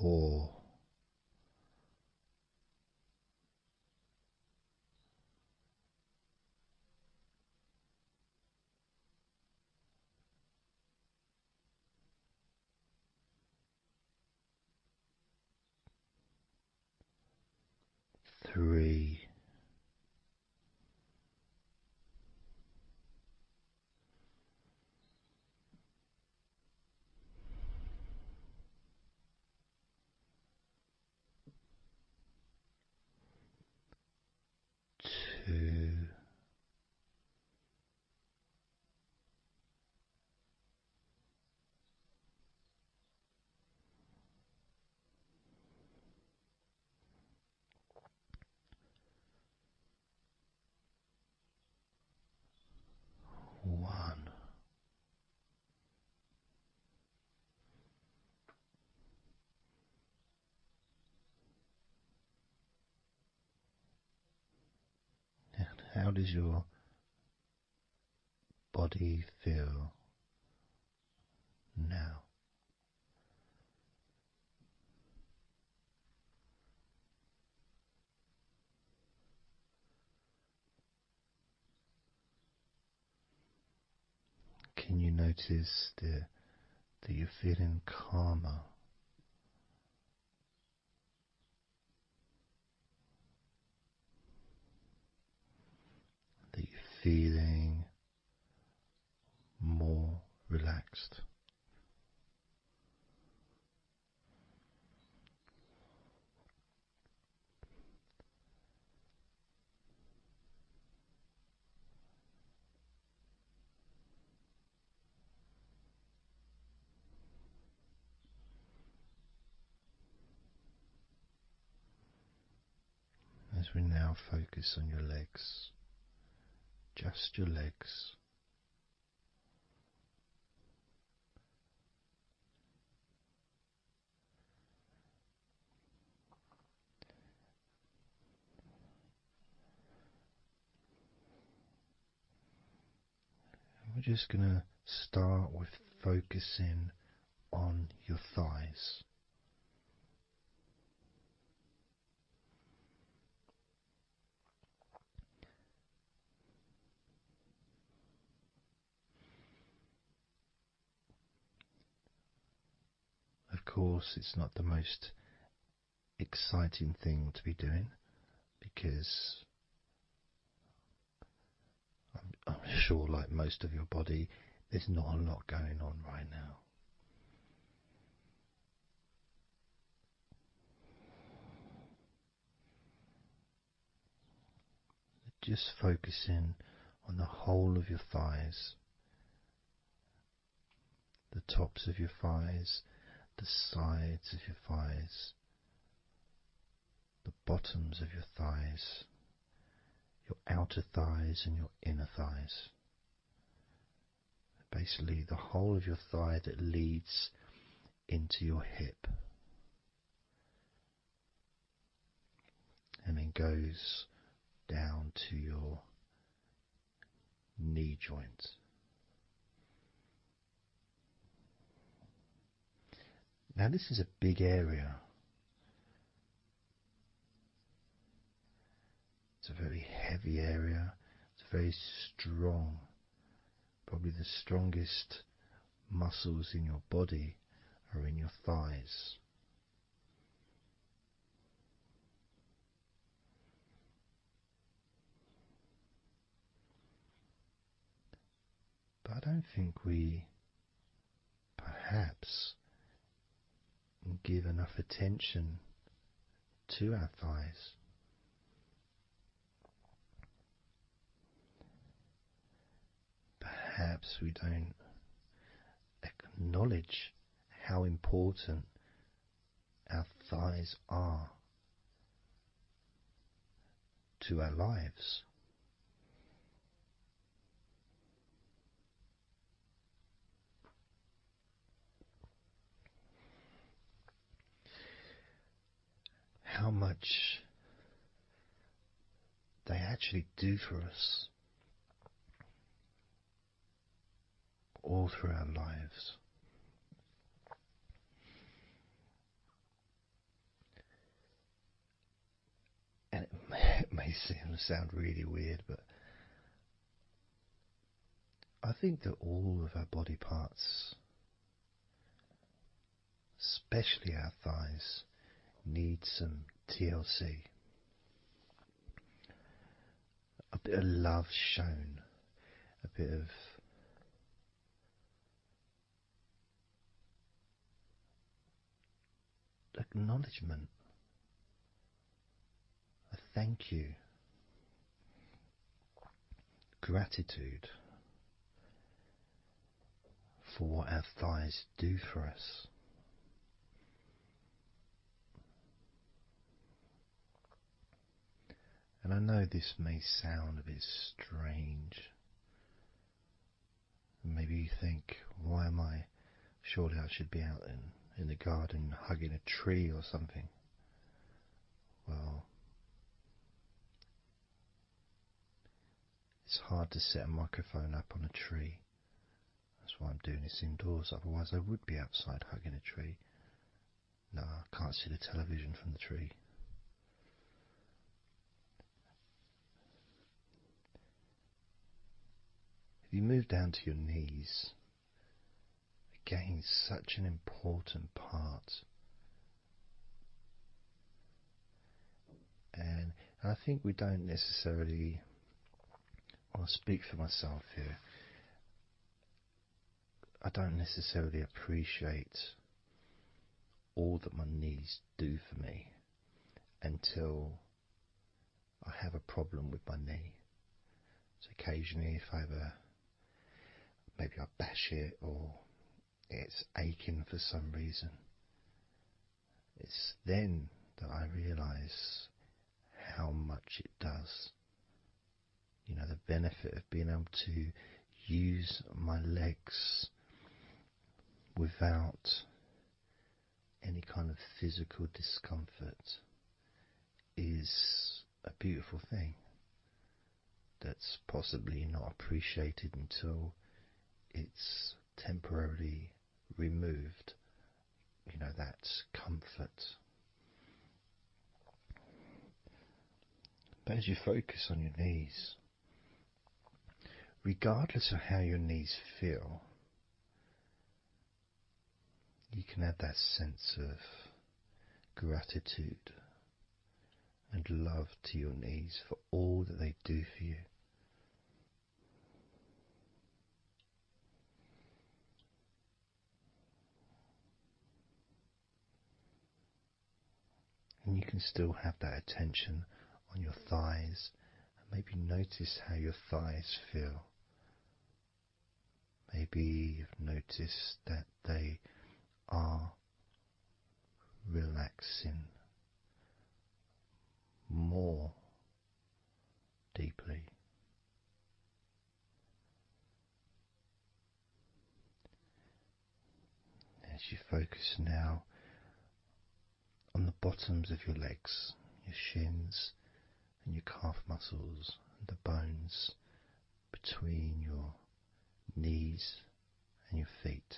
4, 3, 2, 1. And how does your body feel now? Can you notice that you're feeling calmer? That you're feeling more relaxed? As we now focus on your legs, just your legs. We're just going to start with focusing on your thighs. Of course, it's not the most exciting thing to be doing because I'm sure, like most of your body, there's not a lot going on right now. Just focusing on the whole of your thighs, the tops of your thighs, the sides of your thighs, the bottoms of your thighs, your outer thighs and your inner thighs. Basically the whole of your thigh that leads into your hip and then goes down to your knee joint. Now this is a big area. It's a very heavy area. It's very strong. Probably the strongest muscles in your body are in your thighs. But I don't think we perhaps give enough attention to our thighs. Perhaps we don't acknowledge how important our thighs are to our lives. How much they actually do for us all through our lives. And it may sound really weird, but I think that all of our body parts, especially our thighs, need some TLC. A bit of love shown, a bit of acknowledgement, a thank you, gratitude for what our thighs do for us. And I know this may sound a bit strange. Maybe you think, why am I? Surely I should be out in the garden hugging a tree or something. Well, it's hard to set a microphone up on a tree. That's why I'm doing this indoors. Otherwise I would be outside hugging a tree. No, I can't see the television from the tree. If you move down to your knees, again, such an important part. And I think we don't necessarily, I'll speak for myself here, I don't necessarily appreciate all that my knees do for me until I have a problem with my knee. So occasionally if I have maybe I bash it or it's aching for some reason, it's then that I realise how much it does. You know, the benefit of being able to use my legs without any kind of physical discomfort is a beautiful thing that's possibly not appreciated until it's temporarily removed, you know, that comfort. But as you focus on your knees, regardless of how your knees feel, you can have that sense of gratitude and love to your knees for all that they do for you. And you can still have that attention on your thighs and maybe notice how your thighs feel. Maybe you've noticed that they are relaxing more deeply. As you focus now on the bottoms of your legs, your shins, and your calf muscles and the bones between your knees and your feet,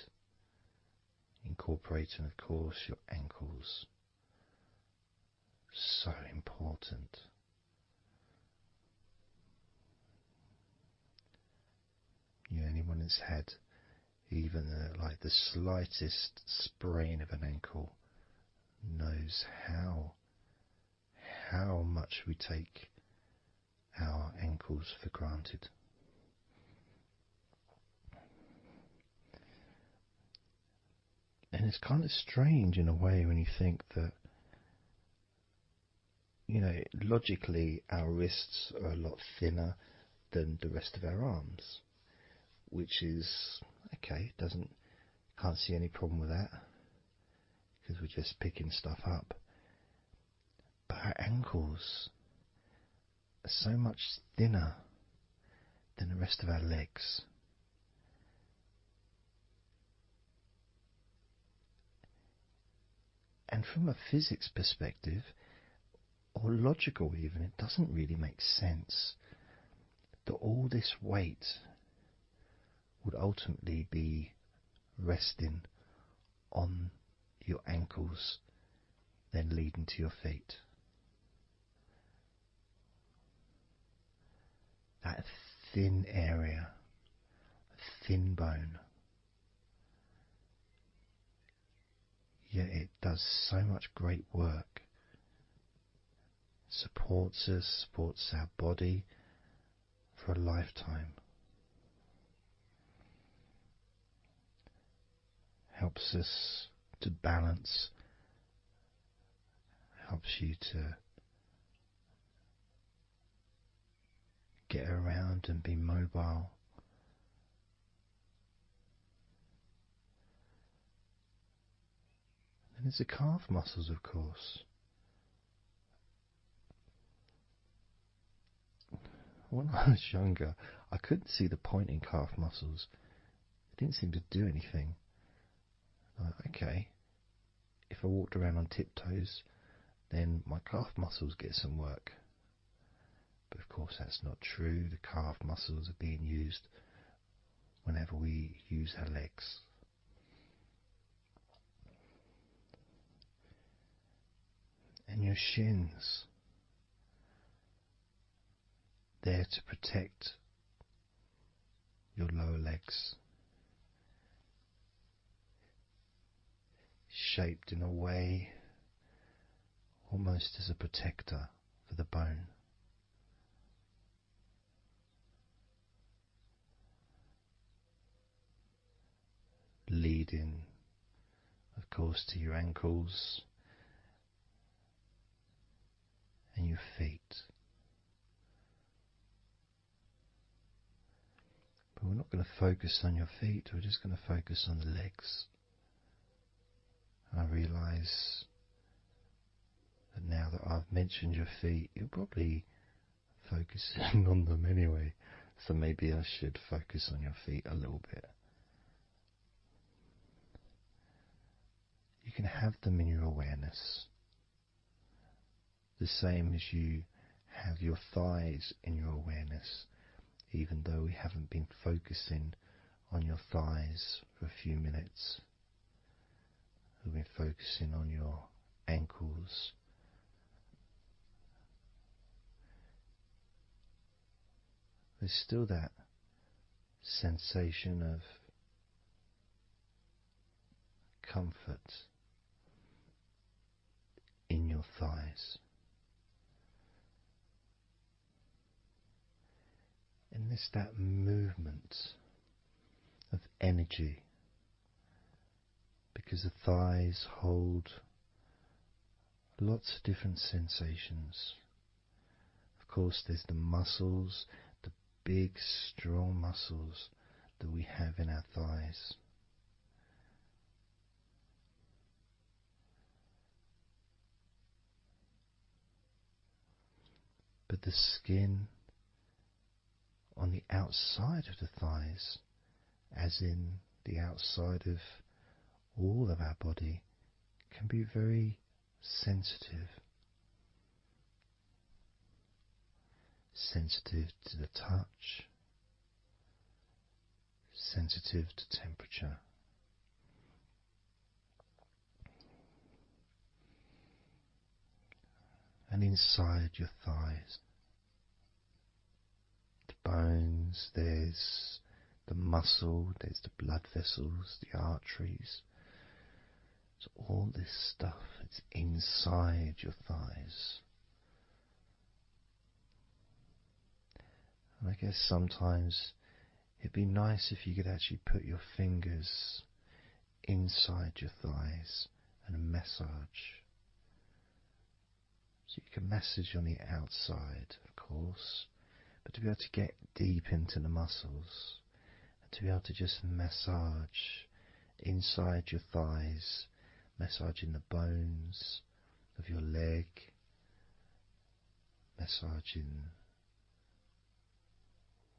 incorporating, of course, your ankles. So important. Anyone that's had even like the slightest sprain of an ankle knows how much we take our ankles for granted. And it's kind of strange in a way when you think that, logically our wrists are a lot thinner than the rest of our arms, which is okay, can't see any problem with that because we're just picking stuff up. But our ankles are so much thinner than the rest of our legs. And from a physics perspective, or logical even, it doesn't really make sense that all this weight would ultimately be resting on your ankles, then leading to your feet. That thin area, thin bone, yet it does so much great work. Supports us, supports our body for a lifetime. Helps us to balance, helps you to get around and be mobile. And there's the calf muscles, of course. When I was younger, I couldn't see the point in calf muscles. It didn't seem to do anything. Okay, if I walked around on tiptoes, then my calf muscles get some work. But of course that's not true. The calf muscles are being used whenever we use our legs. And your shins, there to protect your lower legs, shaped in a way almost as a protector for the bone. Leading, of course, to your ankles and your feet. But we're not going to focus on your feet, we're just going to focus on the legs. I realise that now that I've mentioned your feet, you're probably focusing on them anyway, so maybe I should focus on your feet a little bit. You can have them in your awareness, the same as you have your thighs in your awareness, even though we haven't been focusing on your thighs for a few minutes. We've been focusing on your ankles, there's still that sensation of comfort in your thighs. And there's that movement of energy, because the thighs hold lots of different sensations. Of course, there's the muscles, the big, strong muscles that we have in our thighs. But the skin on the outside of the thighs, as in the outside of all of our body, can be very sensitive. sensitive to the touch, sensitive to temperature. And inside your thighs, the bones, there's the muscle, there's the blood vessels, the arteries. So all this stuff, it's inside your thighs. And I guess sometimes it'd be nice if you could actually put your fingers inside your thighs and massage. So you can massage on the outside, of course, but to be able to get deep into the muscles, and to be able to just massage inside your thighs, massaging the bones of your leg, massaging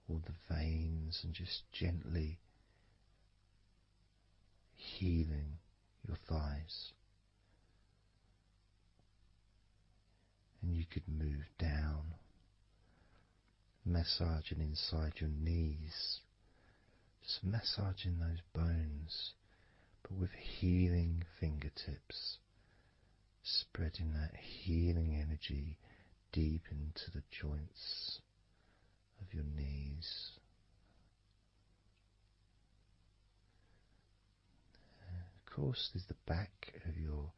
all the veins, and just gently healing your thighs. And you could move down, massaging inside your knees, just massaging those bones, but with healing fingertips, spreading that healing energy deep into the joints of your knees. Of course, there's the back of your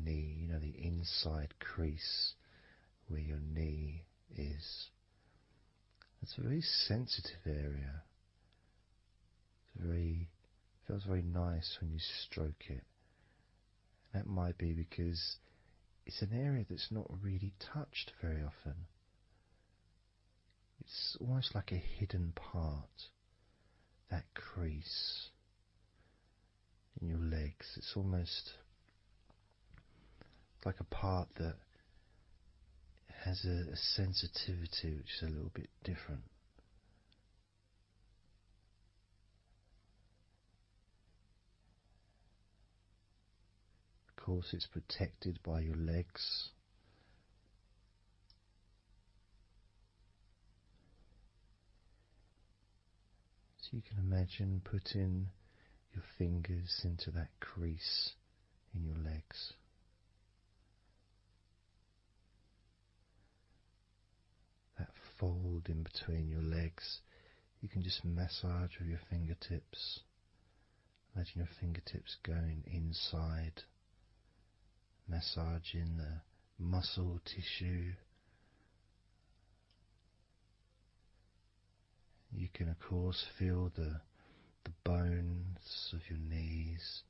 knee, you know, the inside crease where your knee is. It's a very sensitive area. Feels very nice when you stroke it. That might be because it's an area that's not really touched very often. It's almost like a hidden part, that crease in your legs. It's almost like a part that has a sensitivity which is a little bit different. Of course, it's protected by your legs. So you can imagine putting your fingers into that crease in your legs. That fold in between your legs, you can just massage with your fingertips. Imagine your fingertips going inside, massaging the muscle tissue. You can of course feel the bones of your knees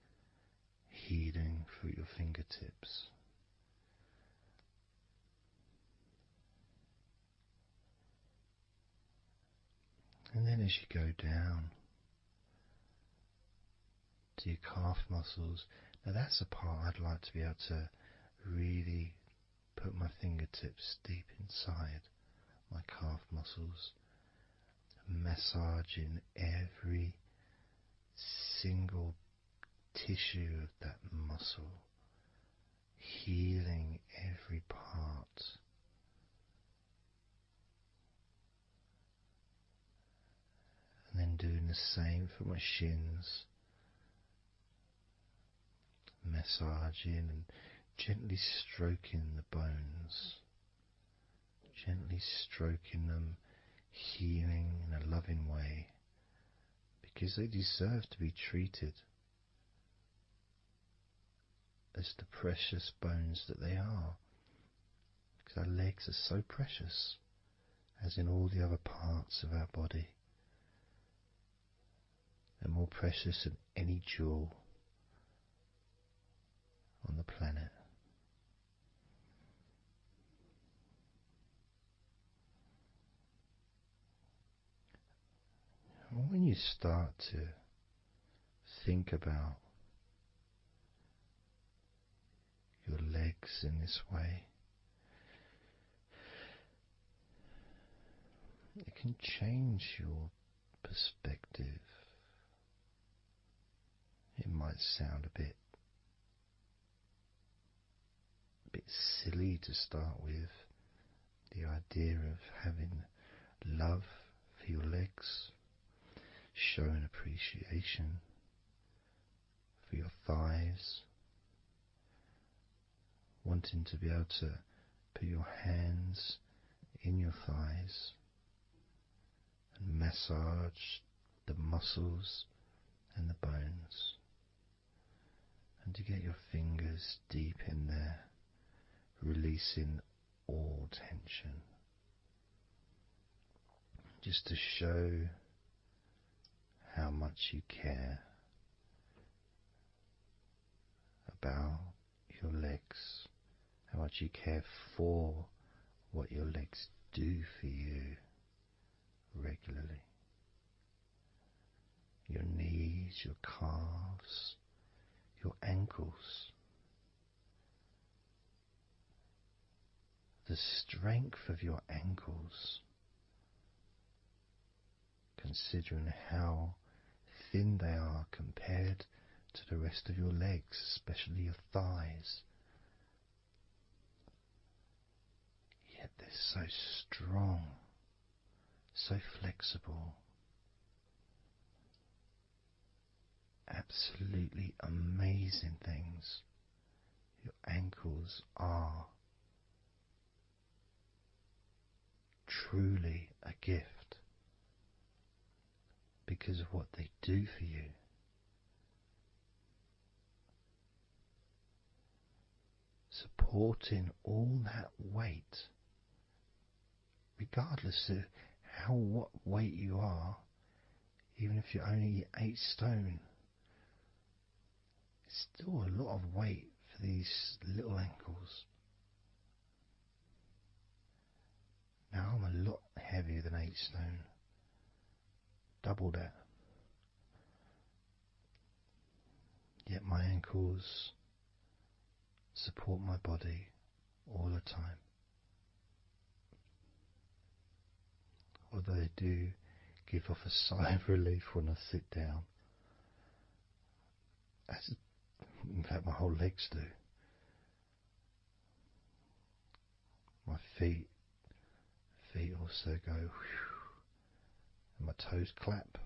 healing through your fingertips. And then as you go down to your calf muscles, now that's a part I'd like to be able to really put my fingertips deep inside my calf muscles, massaging every single tissue of that muscle, healing every part. And then doing the same for my shins, massaging and gently stroking the bones, gently stroking them, healing in a loving way, because they deserve to be treated as the precious bones that they are, because our legs are so precious, as in all the other parts of our body. They're more precious than any jewel on the planet. And when you start to think about your legs in this way, it can change your perspective. It might sound a bit silly to start with, the idea of having love for your legs, showing appreciation for your thighs, wanting to be able to put your hands in your thighs and massage the muscles and the bones, and to get your fingers deep in there, releasing all tension, just to show how much you care about your legs, how much you care for what your legs do for you regularly. Your knees, your calves, your ankles, the strength of your ankles, considering how thin they are compared to the rest of your legs, especially your thighs. Yet they're so strong, so flexible. Absolutely amazing things. Your ankles are truly a gift because of what they do for you. Supporting all that weight, regardless of what weight you are, even if you're only 8 stone, it's still a lot of weight for these little ankles. Now I'm a lot heavier than 8 stone, double that. Yet my ankles support my body all the time. Although they do give off a sigh of relief when I sit down. In fact, my whole legs do. My feet also go whew, and my toes clap.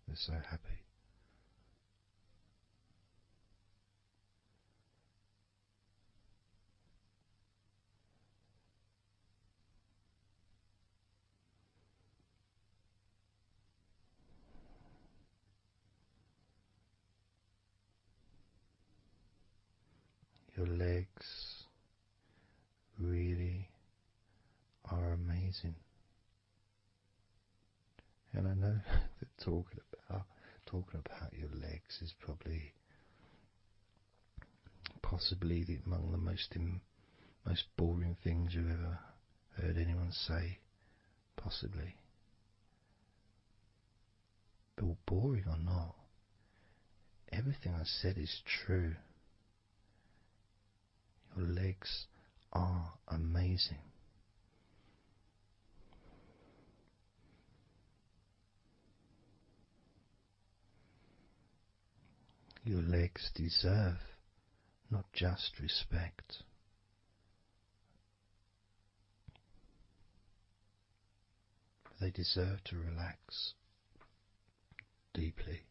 They're so happy. Your legs really are amazing. And I know that talking about your legs is possibly among the most boring things you've ever heard anyone say, possibly. But boring or not, everything I said is true. Your legs are amazing. Your legs deserve not just respect, but they deserve to relax deeply.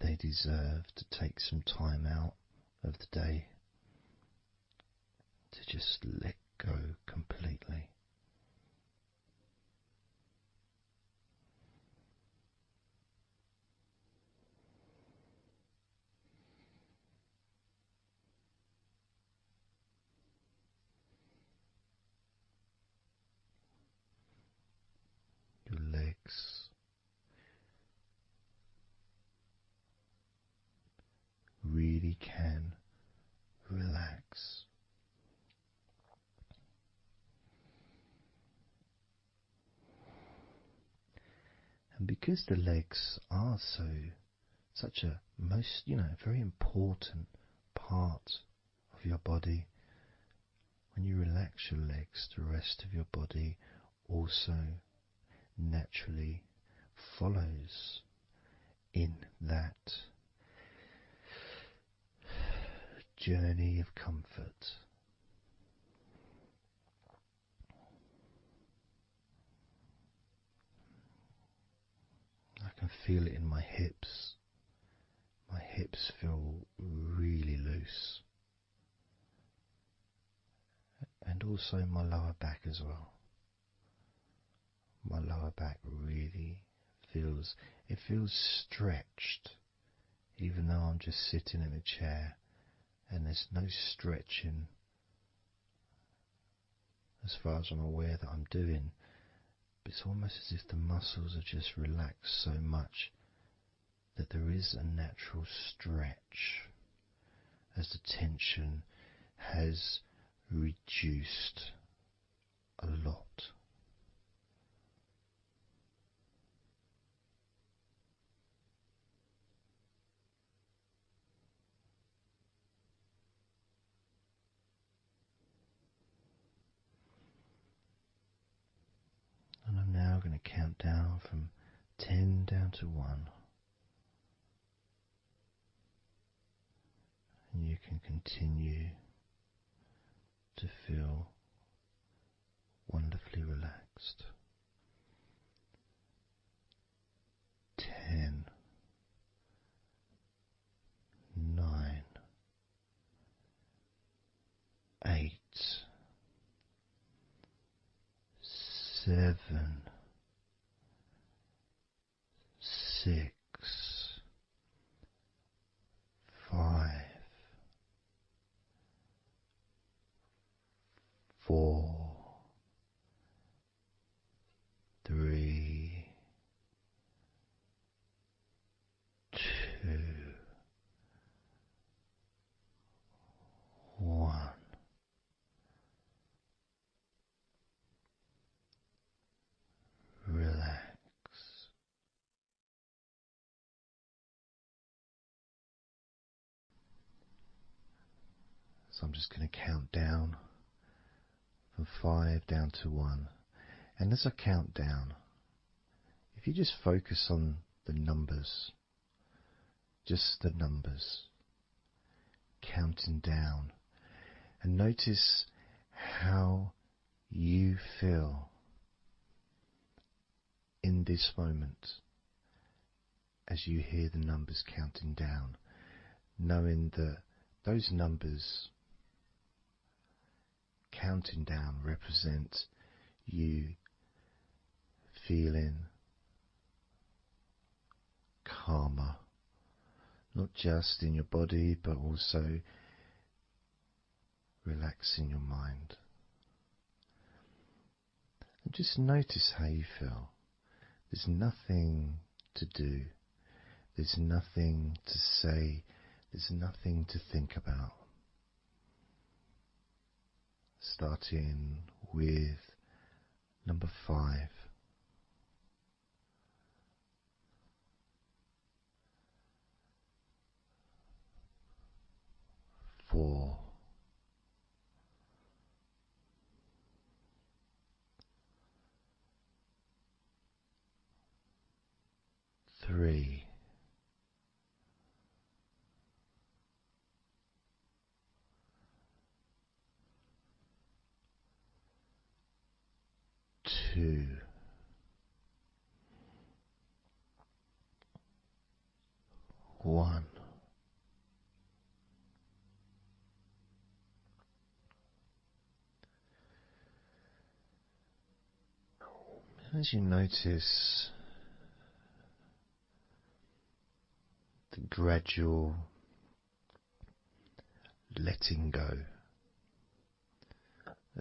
They deserve to take some time out of the day to just let go completely. Your legs really can relax. And because the legs are such a very important part of your body, when you relax your legs, the rest of your body also naturally follows in that journey of comfort. I can feel it in my hips. My hips feel really loose. And also in my lower back as well. My lower back really feels stretched, even though I'm just sitting in a chair and there's no stretching as far as I'm aware that I'm doing. But it's almost as if the muscles are just relaxed so much that there is a natural stretch as the tension has reduced a lot. And I'm now going to count down from 10 down to 1. And you can continue to feel wonderfully relaxed. 10, 9, 8, 7, 6, 5, 4, 3, 2, 1. Relax. So I'm just going to count down from 5 down to 1. And as I count down, if you just focus on the numbers, just the numbers, counting down, and notice how you feel in this moment as you hear the numbers counting down, knowing that those numbers counting down represent you feeling calmer, not just in your body but also relaxing your mind. And just notice how you feel. There's nothing to do, there's nothing to say, there's nothing to think about. Starting with number 5. 4. 3. 2. 1. As you notice the gradual letting go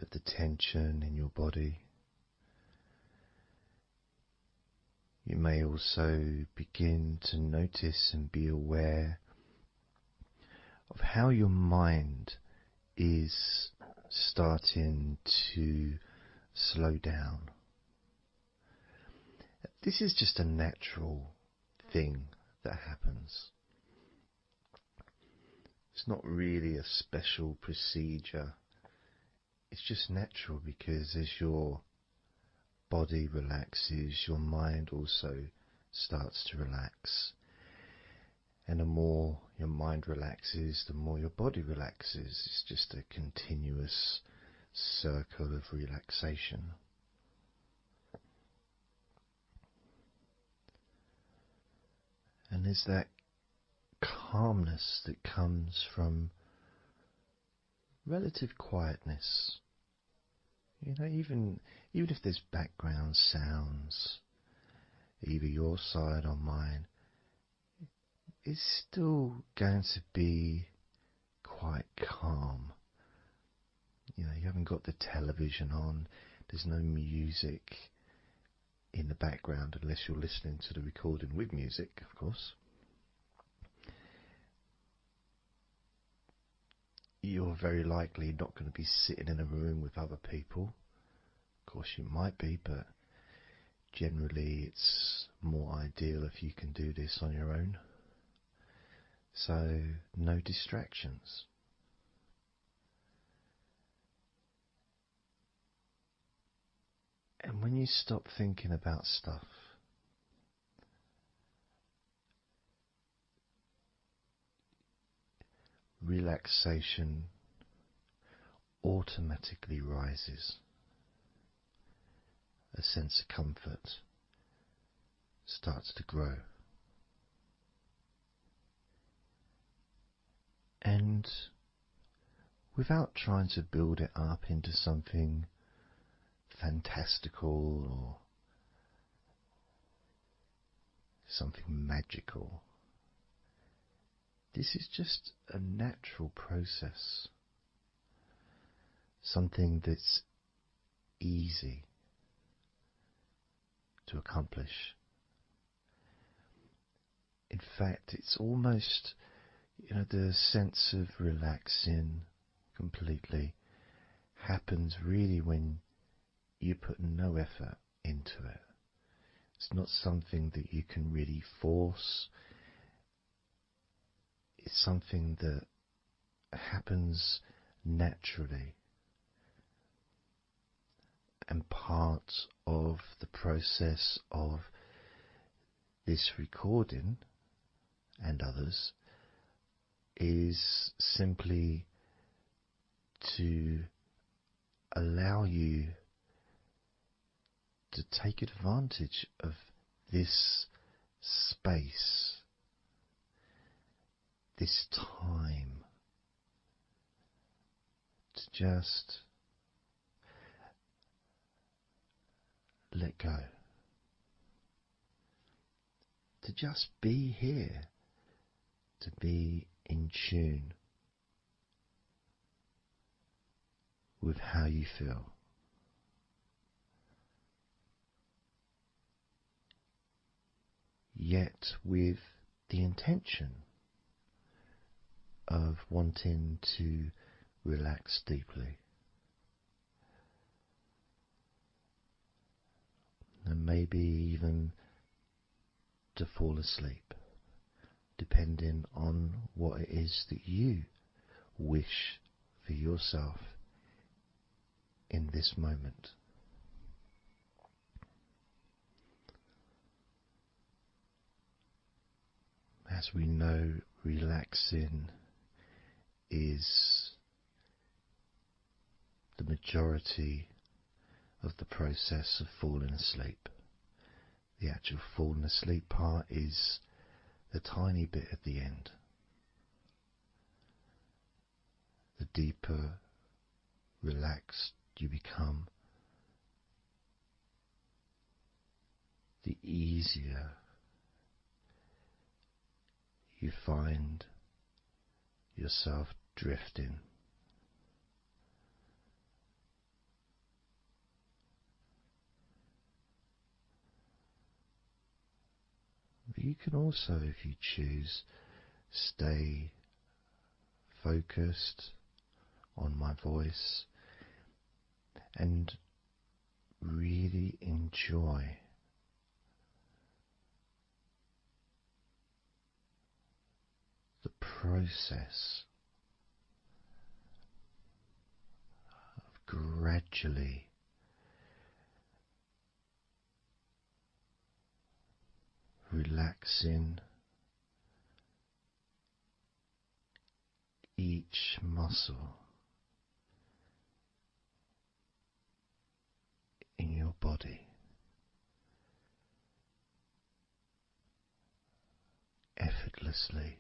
of the tension in your body, you may also begin to notice and be aware of how your mind is starting to slow down. This is just a natural thing that happens. It's not really a special procedure. It's just natural because as your body relaxes, your mind also starts to relax. And the more your mind relaxes, the more your body relaxes. It's just a continuous circle of relaxation. And there's that calmness that comes from relative quietness. You know, even if there's background sounds, either your side or mine, it's still going to be quite calm. You know, you haven't got the television on, there's no music in the background unless you're listening to the recording with music, of course. You're very likely not going to be sitting in a room with other people. Of course you might be, but generally it's more ideal if you can do this on your own. So no distractions. And when you stop thinking about stuff, relaxation automatically rises. A sense of comfort starts to grow. And without trying to build it up into something fantastical or something magical, this is just a natural process, something that's easy to accomplish. In fact, it's almost, the sense of relaxing completely happens really when you put no effort into it. It's not something that you can really force. It's something that happens naturally. And part of the process of this recording and others is simply to allow you to take advantage of this space, this time, to just let go, to just be here, to be in tune with how you feel. Yet with the intention of wanting to relax deeply. And maybe even to fall asleep, depending on what it is that you wish for yourself in this moment. As we know, relaxing is the majority of the process of falling asleep. The actual falling asleep part is the tiny bit at the end. The deeper relaxed you become, the easier you find yourself drifting. But you can also, if you choose, stay focused on my voice and really enjoy the process of gradually relaxing each muscle in your body effortlessly,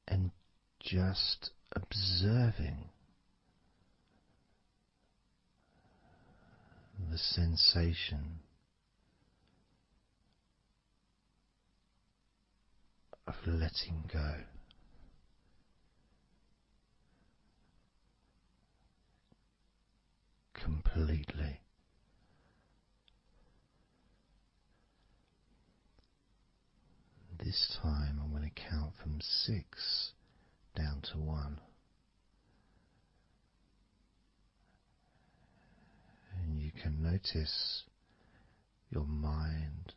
and just observing the sensation of letting go. Completely. This time I'm going to count from 6 down to 1. And you can notice your mind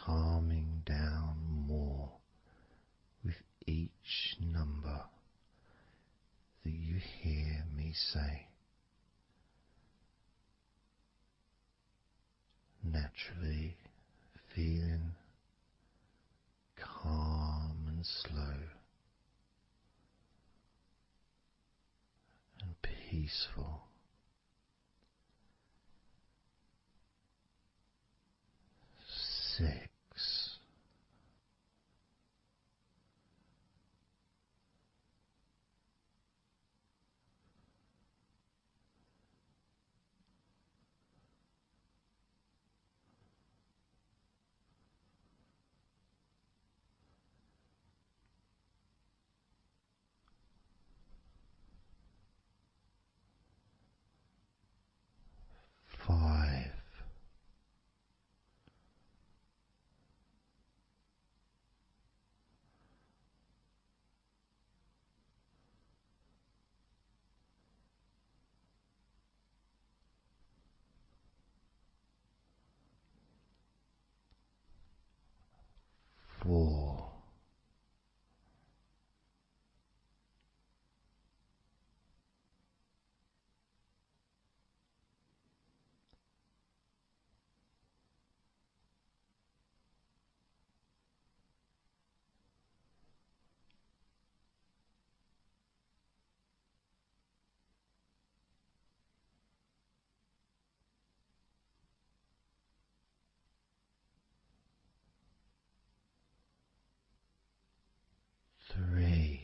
calming down more with each number that you hear me say. Naturally feeling calm and slow and peaceful. 6. 5. 4. 3.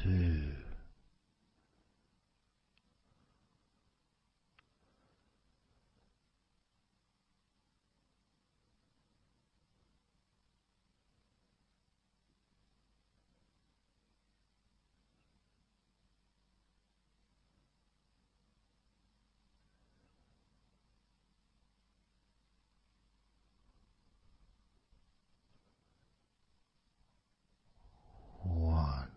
2. One.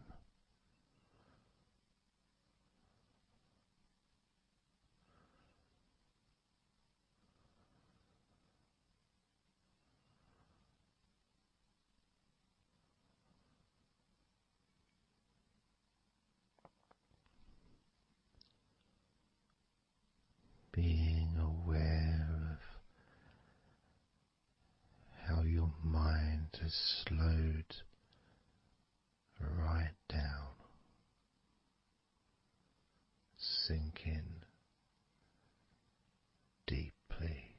Being aware of how your mind has slowed right down, sink in deeply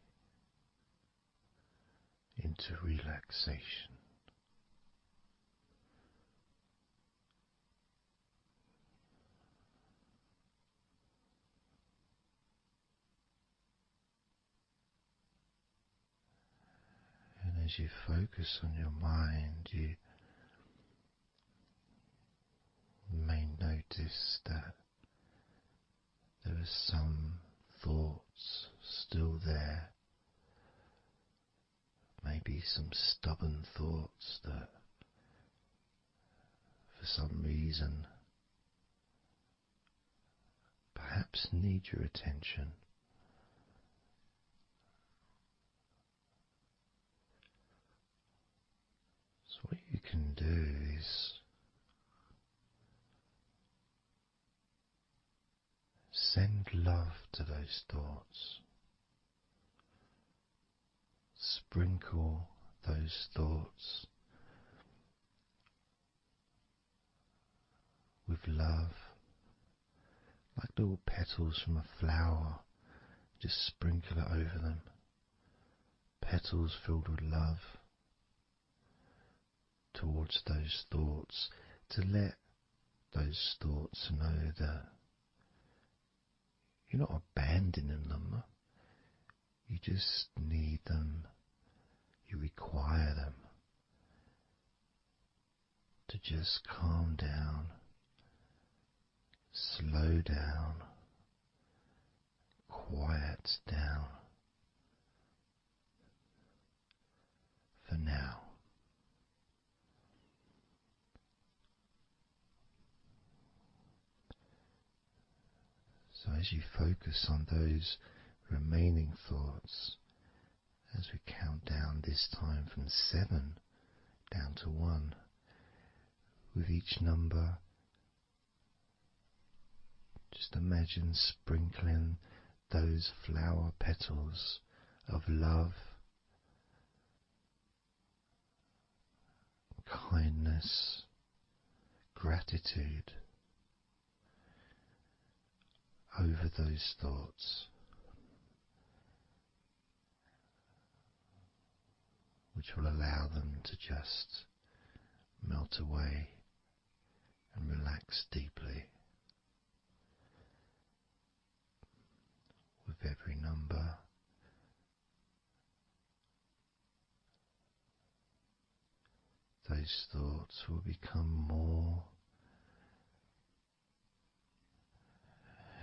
into relaxation. And as you focus on your mind, you may notice notice that there are some thoughts still there, maybe some stubborn thoughts that for some reason perhaps need your attention. So what you can do is send love to those thoughts. Sprinkle those thoughts with love, like little petals from a flower. Just sprinkle it over them. Petals filled with love towards those thoughts, to let those thoughts know that you're not abandoning them. You just need them. You require them to just calm down, slow down, quiet down for now. So as you focus on those remaining thoughts, as we count down this time from 7 down to 1, with each number, just imagine sprinkling those flower petals of love, kindness, gratitude over those thoughts, which will allow them to just melt away and relax deeply. With every number, those thoughts will become more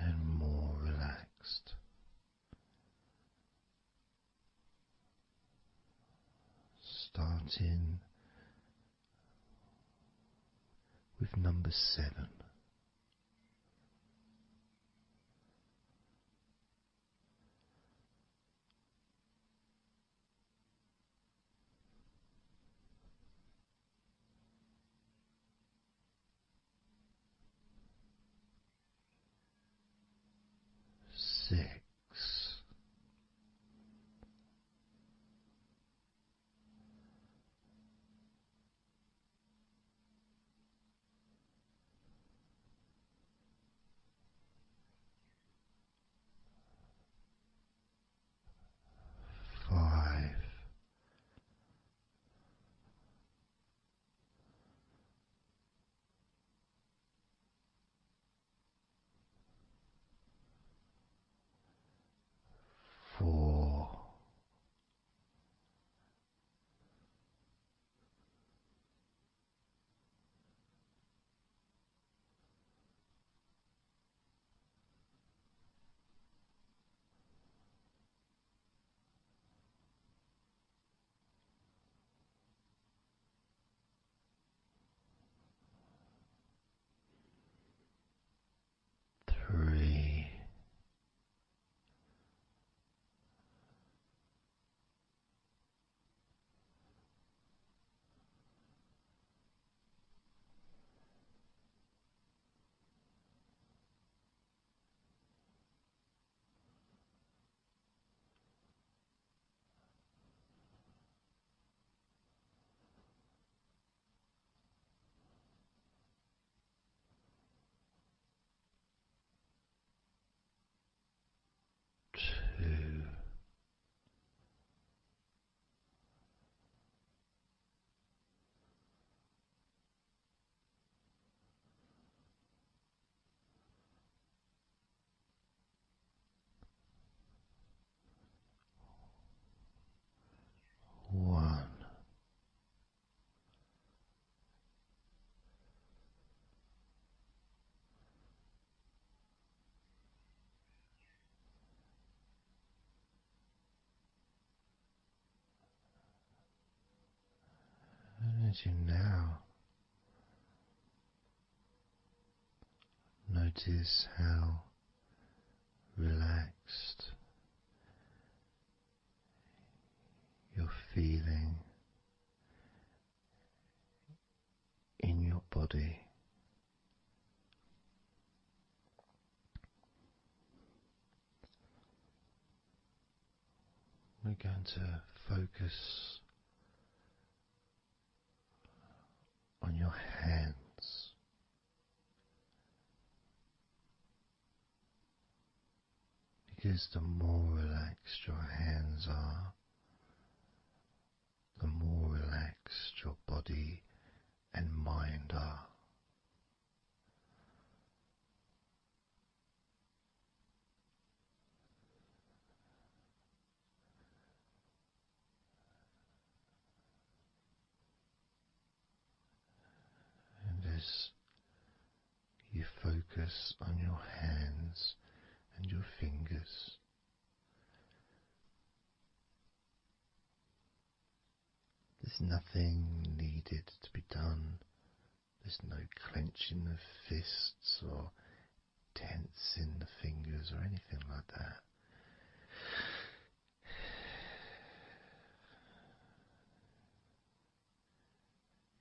and more relaxed. Starting with number 7. 6. 5. as you now notice how relaxed you're feeling in your body. We're going to focus on your hands. Because the more relaxed your hands are, the more relaxed your body and mind are. And as you focus on your hands and your fingers, there's nothing needed to be done. There's no clenching of fists or tensing the fingers or anything like that.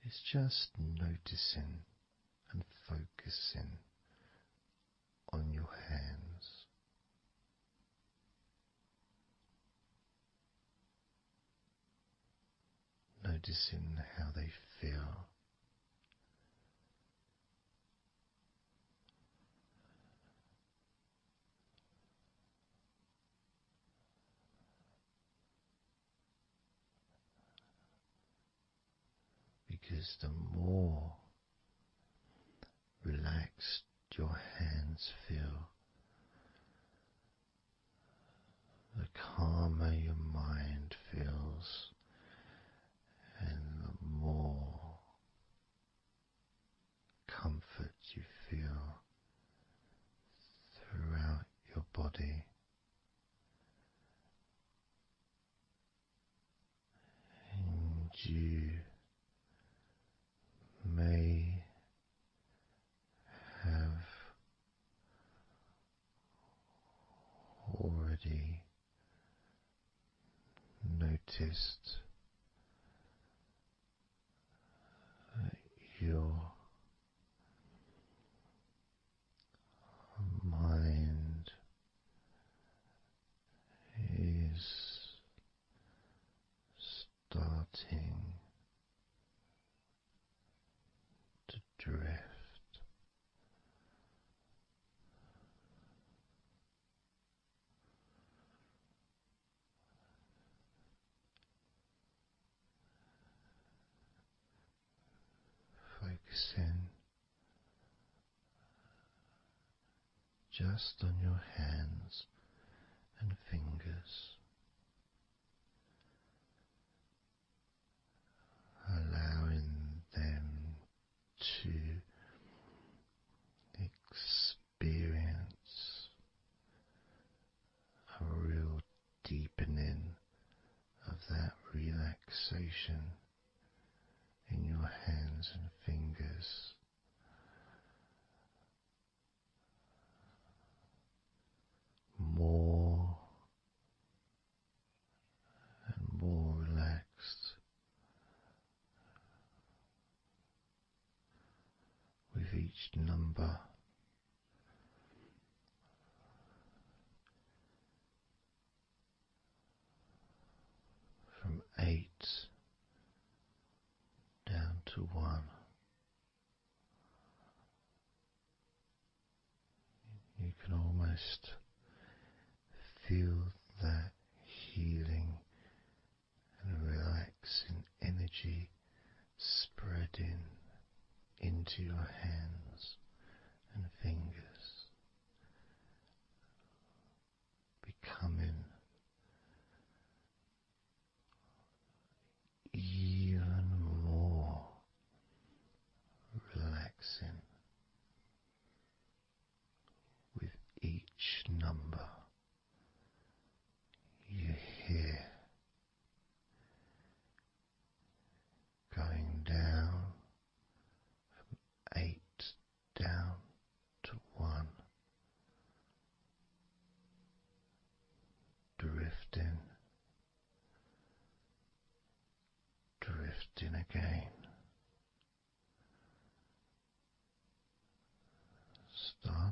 It's just noticing and focusing on your hands. Noticing how they feel. Because the more relaxed your hands feel, the calmer your mind feels, and the more comfort you feel throughout your body. And you may have already noticed that your mind is starting to drift. Focusing just on your hands and fingers, allowing them to experience a real deepening of that relaxation in your hands and fingers. More and more relaxed with each number. From 8 down to 1. You can almost feel that healing and relaxing energy spreading into your hands and fingers, becoming even more relaxing with each number you hear, going down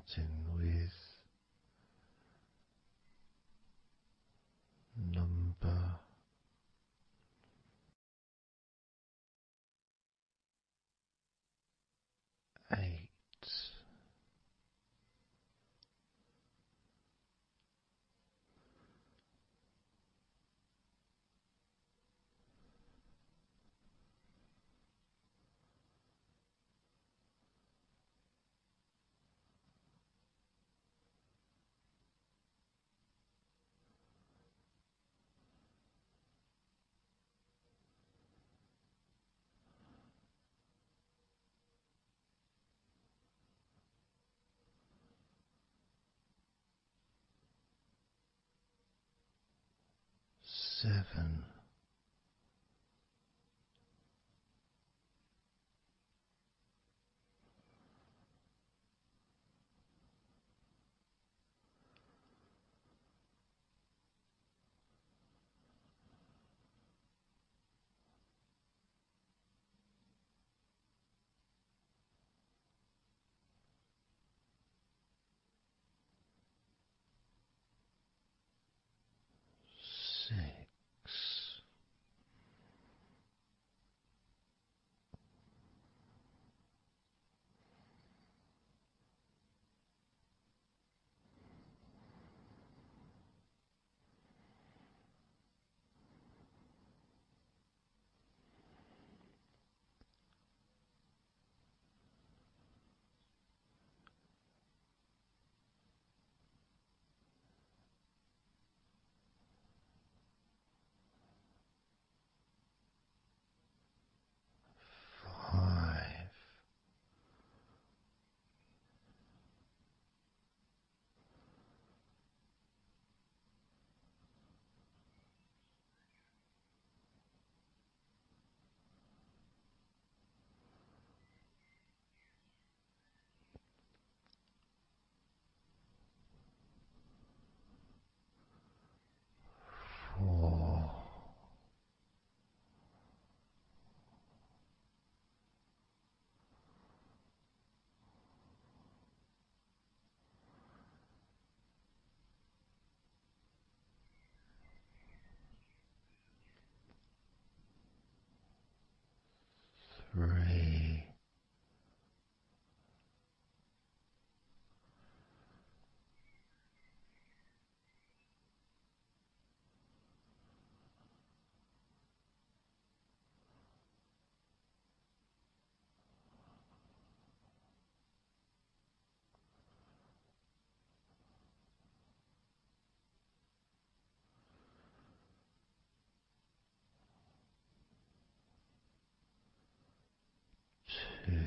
starting with number 8. 7. 6. 5. 4. 3. 2. 1.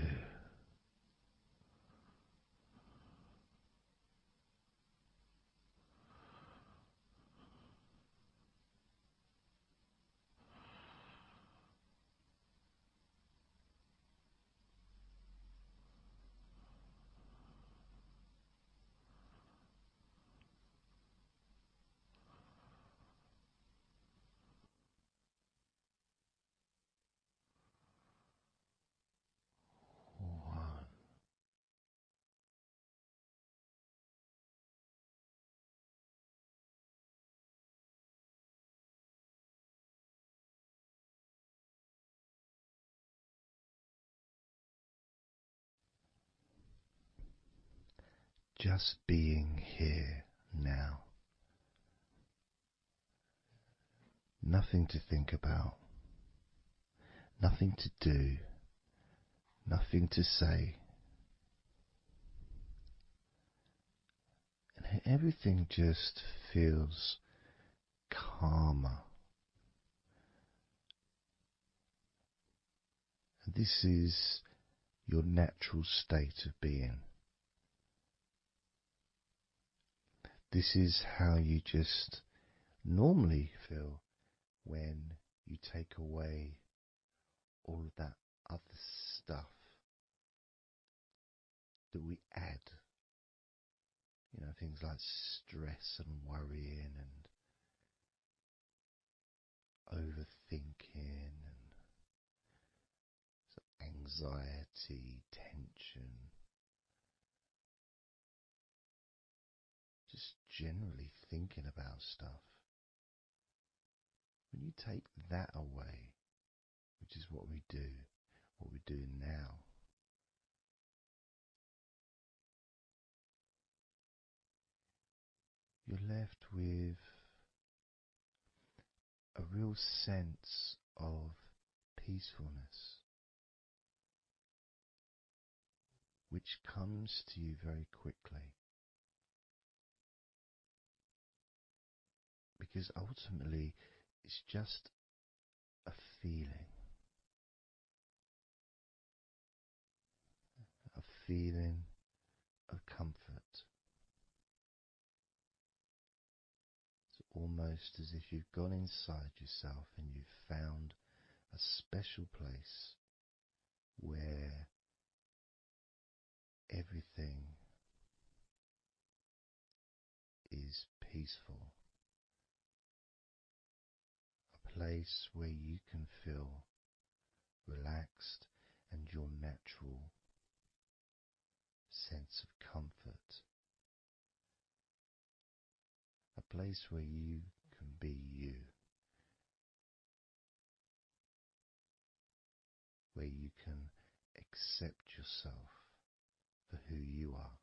Just being here now. Nothing to think about, nothing to do, nothing to say. And everything just feels calmer. And this is your natural state of being. This is how you just normally feel when you take away all of that other stuff that we add. You know, things like stress and worrying and overthinking and anxiety, tension. generally thinking about stuff. When you take that away, which is what we're doing now, you're left with a real sense of peacefulness, which comes to you very quickly. Because ultimately, it's just a feeling. A feeling of comfort. It's almost as if you've gone inside yourself and you've found a special place where everything is peaceful. A place where you can feel relaxed and your natural sense of comfort. A place where you can be you. Where you can accept yourself for who you are.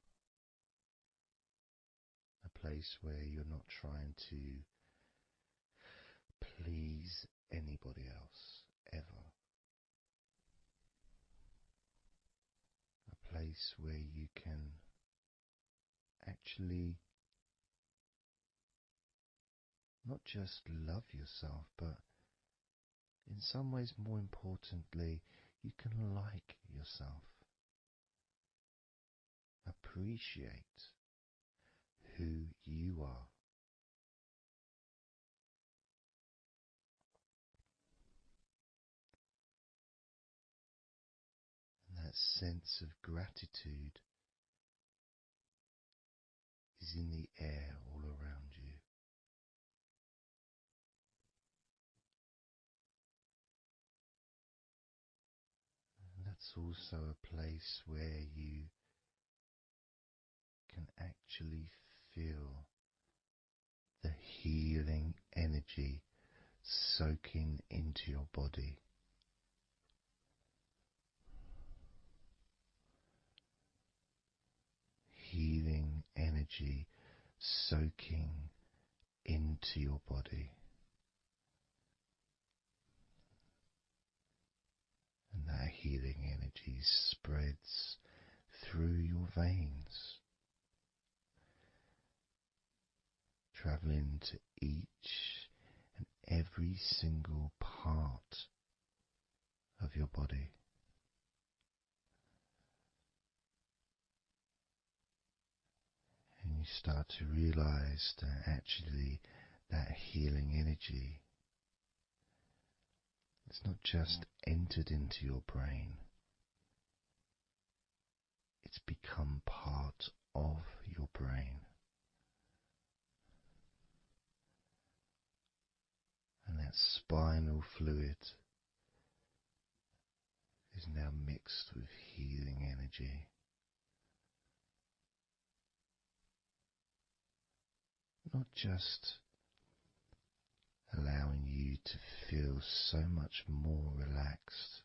A place where you're not trying to please anybody else, ever. A place where you can actually not just love yourself, but in some ways, more importantly, you can like yourself. Appreciate who you are. And that sense of gratitude is in the air all around you. And that's also a place where you can actually feel the healing energy soaking into your body. Healing energy soaking into your body. And that healing energy spreads through your veins, traveling to each and every single part of your body. And you start to realize that actually that healing energy has not just entered into your brain, it's become part of your brain. And that spinal fluid is now mixed with healing energy. Not just allowing you to feel so much more relaxed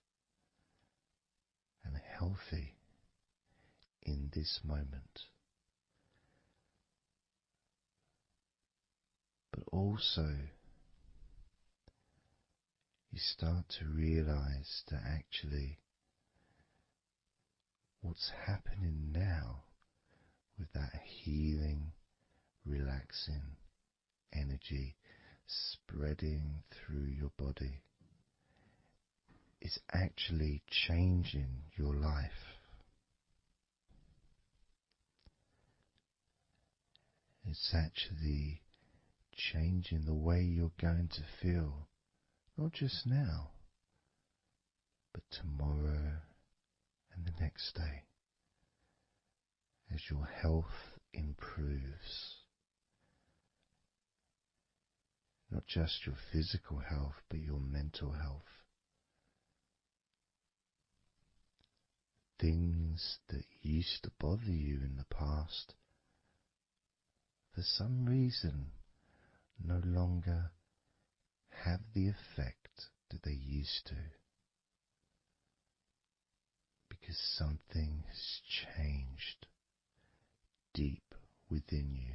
and healthy in this moment, but also you start to realize that actually what's happening now with that healing, relaxing energy spreading through your body is actually changing your life. It's actually changing the way you're going to feel, not just now, but tomorrow and the next day, as your health improves. Not just your physical health, but your mental health. Things that used to bother you in the past, for some reason no longer have the effect that they used to, because something has changed deep within you.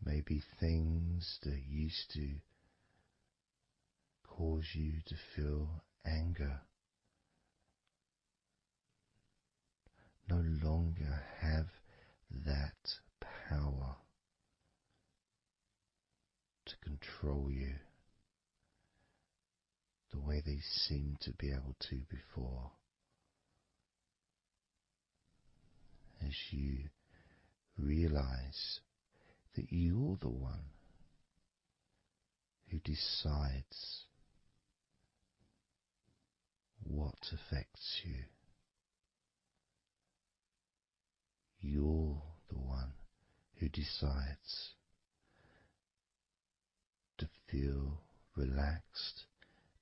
Maybe things that used to cause you to feel anger no longer have that power to control you the way they seemed to be able to before. As you realize that you're the one who decides what affects you. You're the one who decides to feel relaxed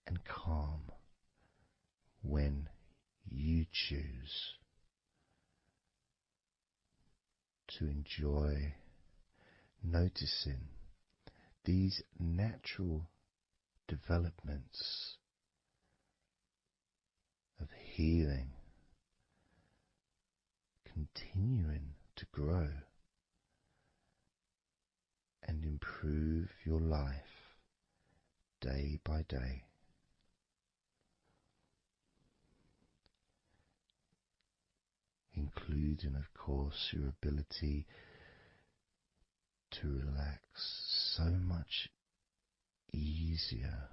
and calm when you choose to enjoy noticing these natural developments of healing continuing to grow and improve your life day by day. Including, of course, your ability to relax so much easier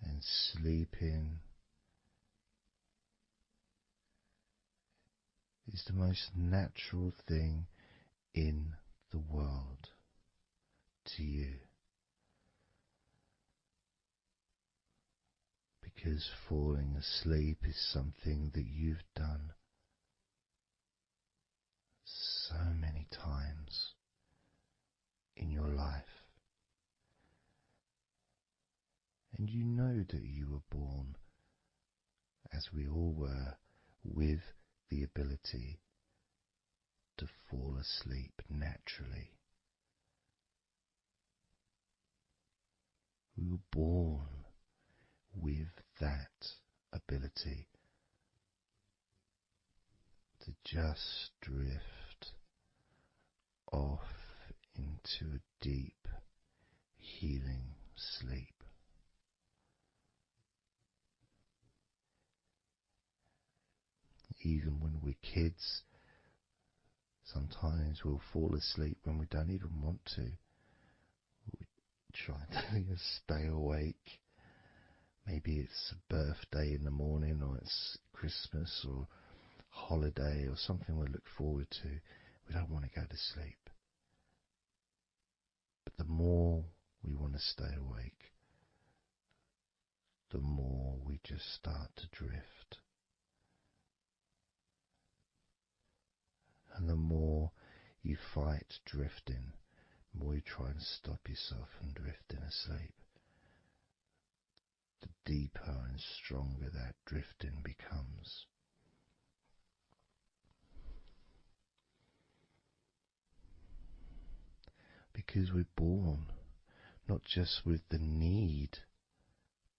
and sleeping is the most natural thing in the world to you, because falling asleep is something that you've done so many times in your life, and you know that you were born, as we all were, with the ability to fall asleep naturally. We were born with that ability to just drift off into a deep, healing sleep. Even when we're kids, sometimes we'll fall asleep when we don't even want to. We try to stay awake. Maybe it's a birthday in the morning, or it's Christmas or holiday or something we look forward to. We don't want to go to sleep. But the more we want to stay awake, the more we just start to drift. And the more you fight drifting, the more you try and stop yourself from drifting asleep, the deeper and stronger that drifting becomes. Because we're born not just with the need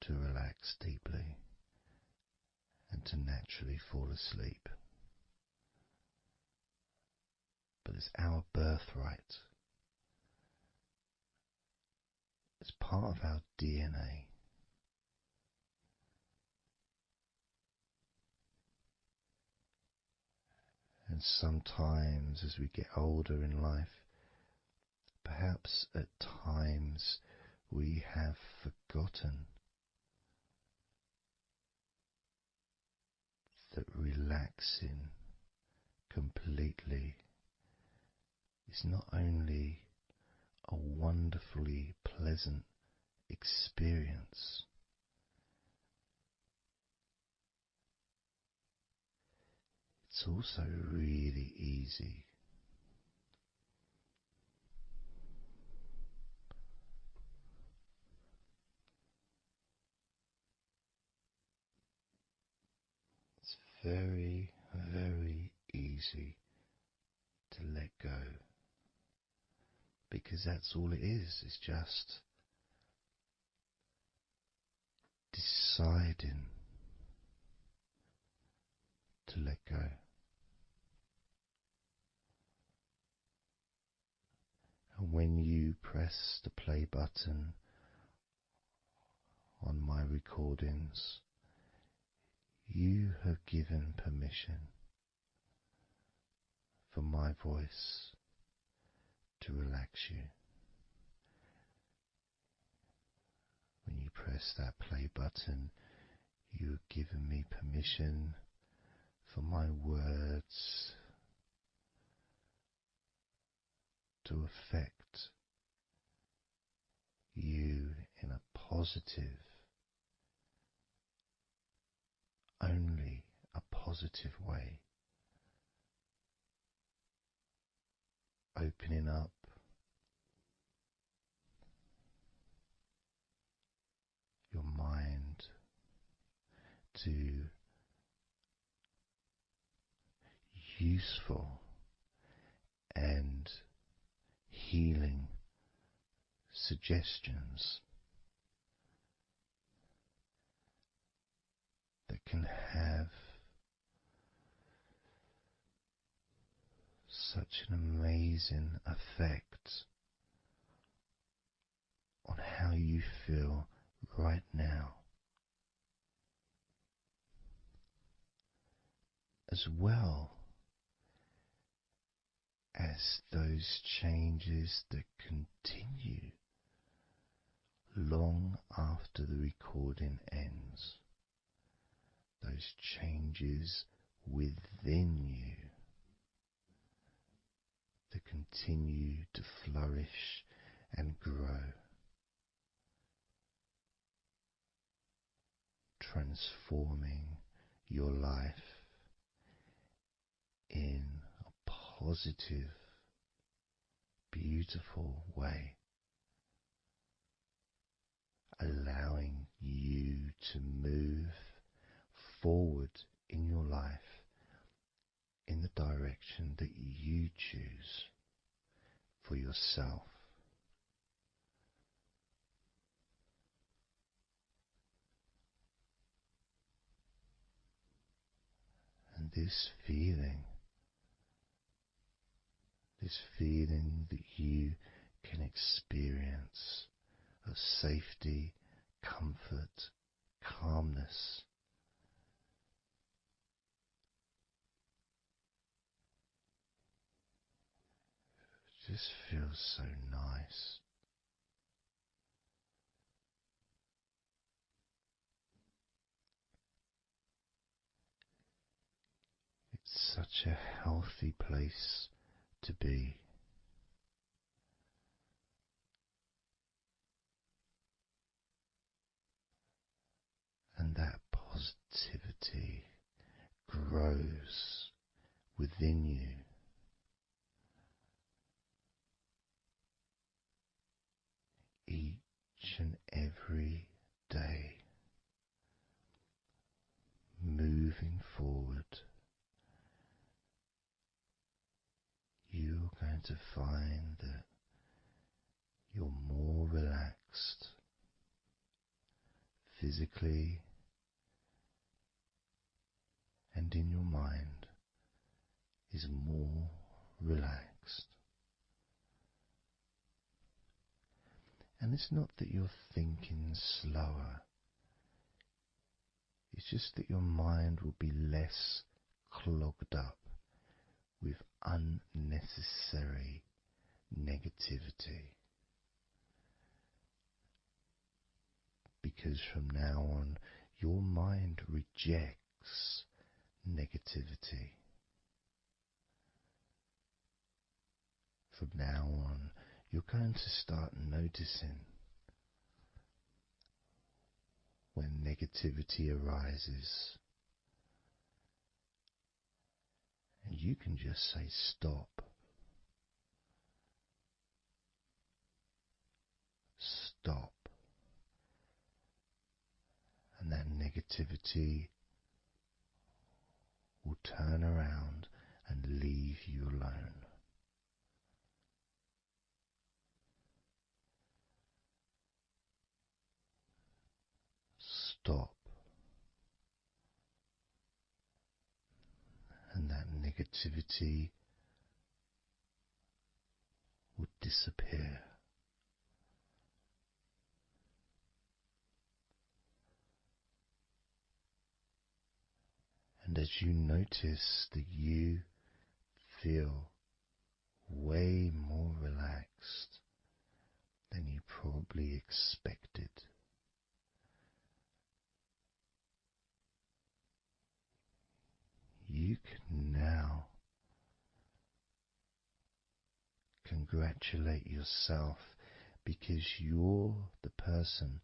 to relax deeply and to naturally fall asleep, but it's our birthright. It's part of our DNA. And sometimes as we get older in life, perhaps at times we have forgotten that relaxing completely is not only a wonderfully pleasant experience, it's also really easy. very, very easy to let go, because that's all it is. It's just deciding to let go. And when you press the play button on my recordings, you have given permission for my voice to relax you. When you press that play button, you have given me permission for my words to affect you in a positive, only a positive way, opening up your mind to useful and healing suggestions that can have such an amazing effect on how you feel right now, as well as those changes that continue long after the recording ends, those changes within you that continue to flourish and grow, transforming your life in a positive, beautiful way, allowing you to move forward in your life in the direction that you choose for yourself. And this feeling that you can experience of safety, comfort, calmness, just feels so nice. It's such a healthy place to be. And that positivity grows within you. Each and every day, moving forward, you're going to find that you're more relaxed physically and in your mind is more relaxed. And it's not that you're thinking slower, it's just that your mind will be less clogged up with unnecessary negativity. Because from now on, your mind rejects negativity. From now on, you're going to start noticing when negativity arises. And you can just say stop. Stop. And that negativity will turn around and leave you alone. Stop, and that negativity will disappear. And as you notice that you feel way more relaxed than you probably expected, you can now congratulate yourself because you're the person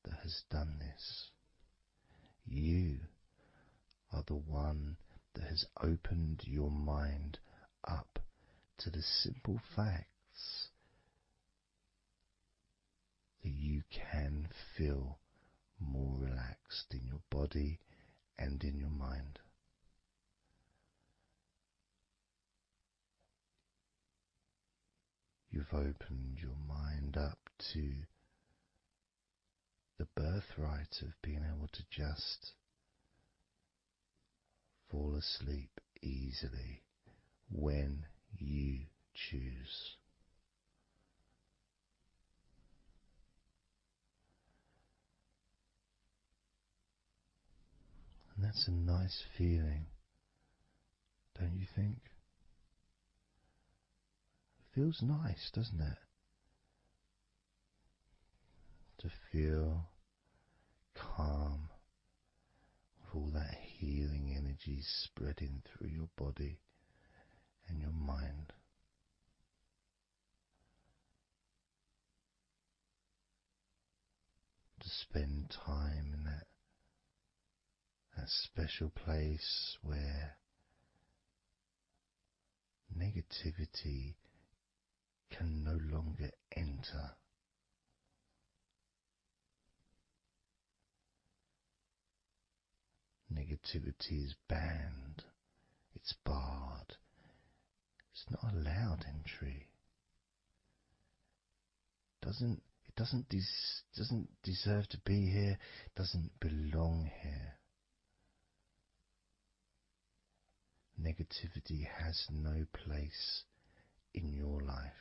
that has done this. You are the one that has opened your mind up to the simple facts that you can feel more relaxed in your body and in your mind. You've opened your mind up to the birthright of being able to just fall asleep easily when you choose. And that's a nice feeling, don't you think? It feels nice, doesn't it? To feel calm with all that healing energy spreading through your body and your mind. To spend time in that special place where negativity can no longer enter. Negativity is banned, it's barred, it's not allowed entry. It doesn't deserve to be here, it doesn't belong here. Negativity has no place in your life.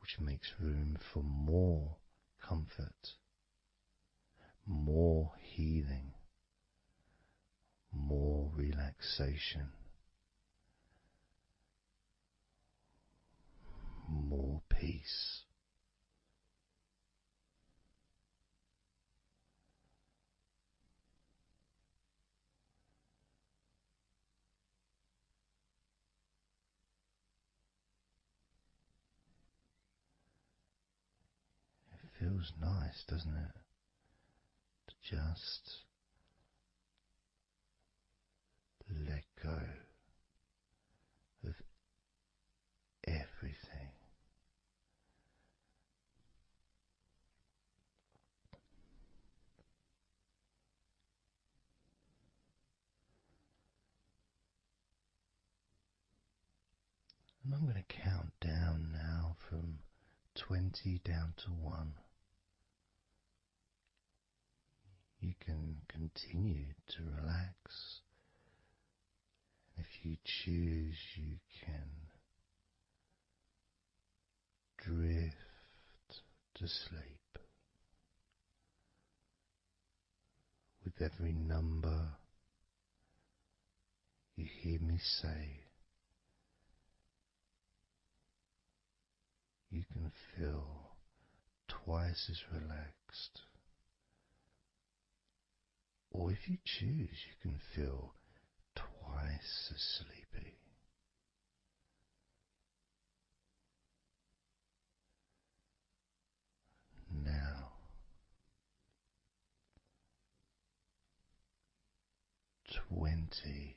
Which makes room for more comfort, more healing, more relaxation, more peace. It feels nice, doesn't it? To just let go of everything. And I'm going to count down now from 20 down to 1. You can continue to relax. If you choose, you can drift to sleep. With every number you hear me say, you can feel twice as relaxed. Or if you choose, you can feel twice as sleepy. Now, 20.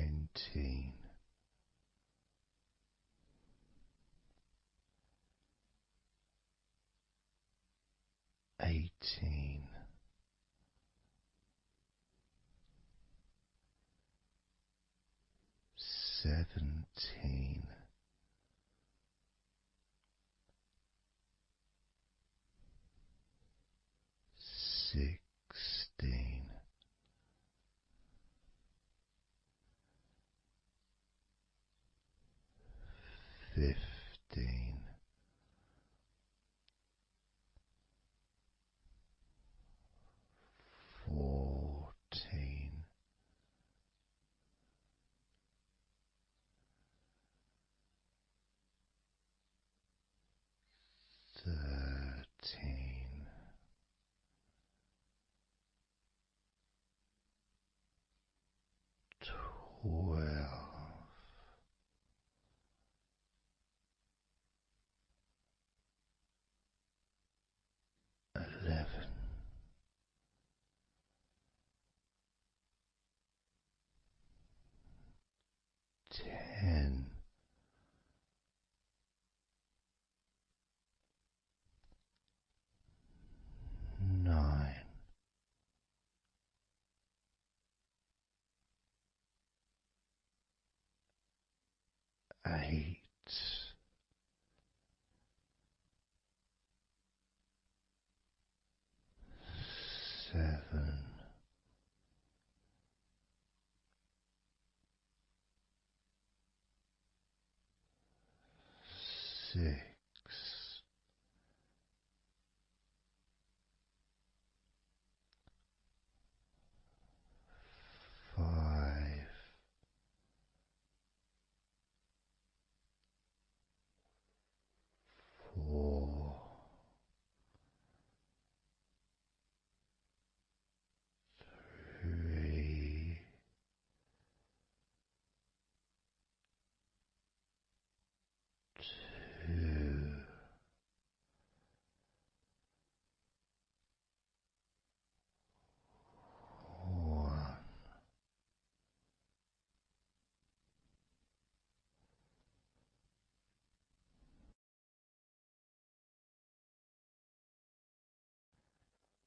19, 18, 17, 16, 15, 14, 13, 12, 11, 10, 9, 8, 7, 6, 5, 4, 3, 2, 1.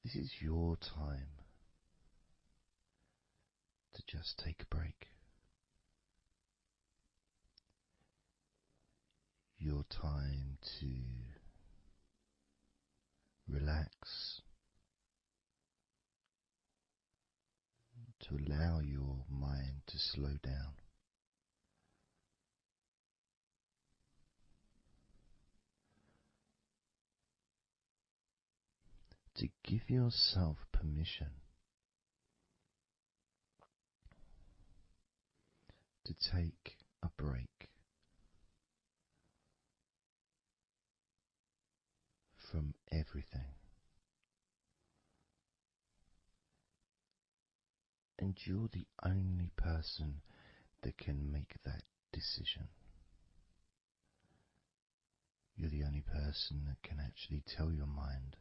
This is your time to just take a break. Your time to relax, to allow your mind to slow down. To give yourself permission to take a break from everything. And you're the only person that can make that decision. You're the only person that can actually tell your mind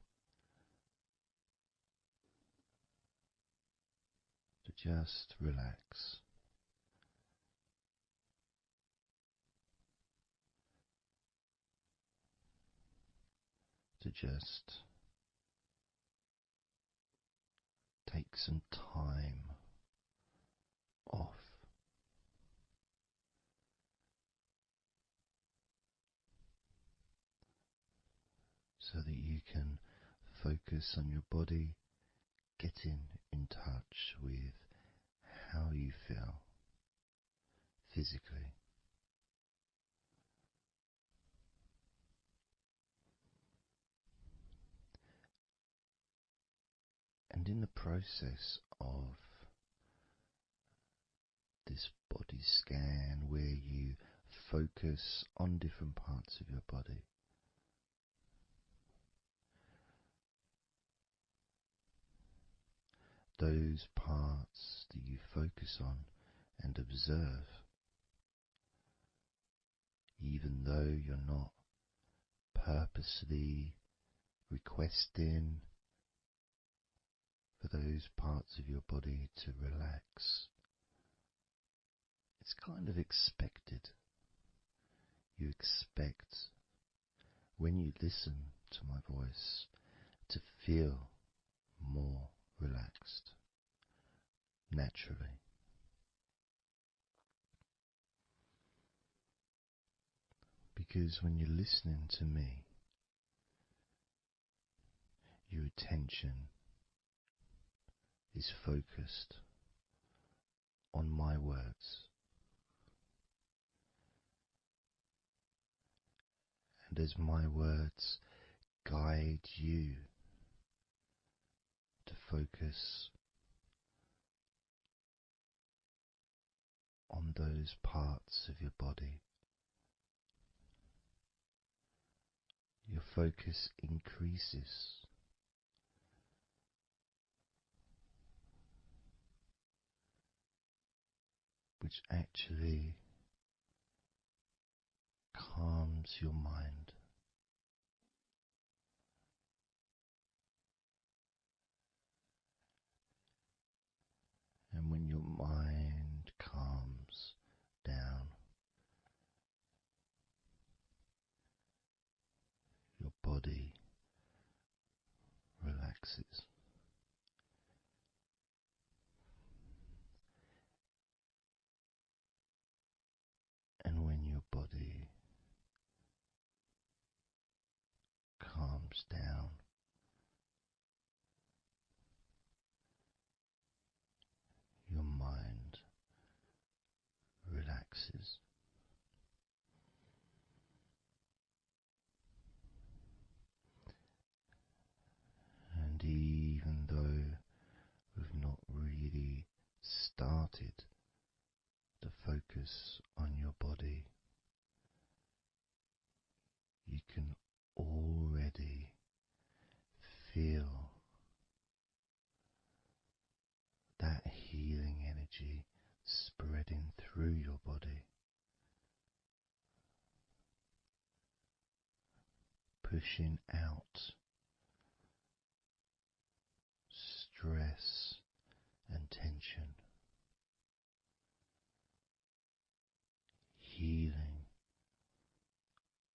to just relax. To just take some time off. So that you can focus on your body, getting in touch with how you feel physically. And in the process of this body scan, where you focus on different parts of your body, those parts that you focus on and observe, even though you're not purposely requesting for those parts of your body to relax, it's kind of expected. You expect, when you listen to my voice, to feel more relaxed naturally. Because when you're listening to me, your attention is focused on my words. And as my words guide you to focus on those parts of your body, your focus increases. Which actually calms your mind. And when your mind calms down, your body relaxes. And when your body calms down, your mind relaxes. And even though we've not really started to focus on your body, you can already feel that healing energy spreading through your body, pushing out stress and tension, healing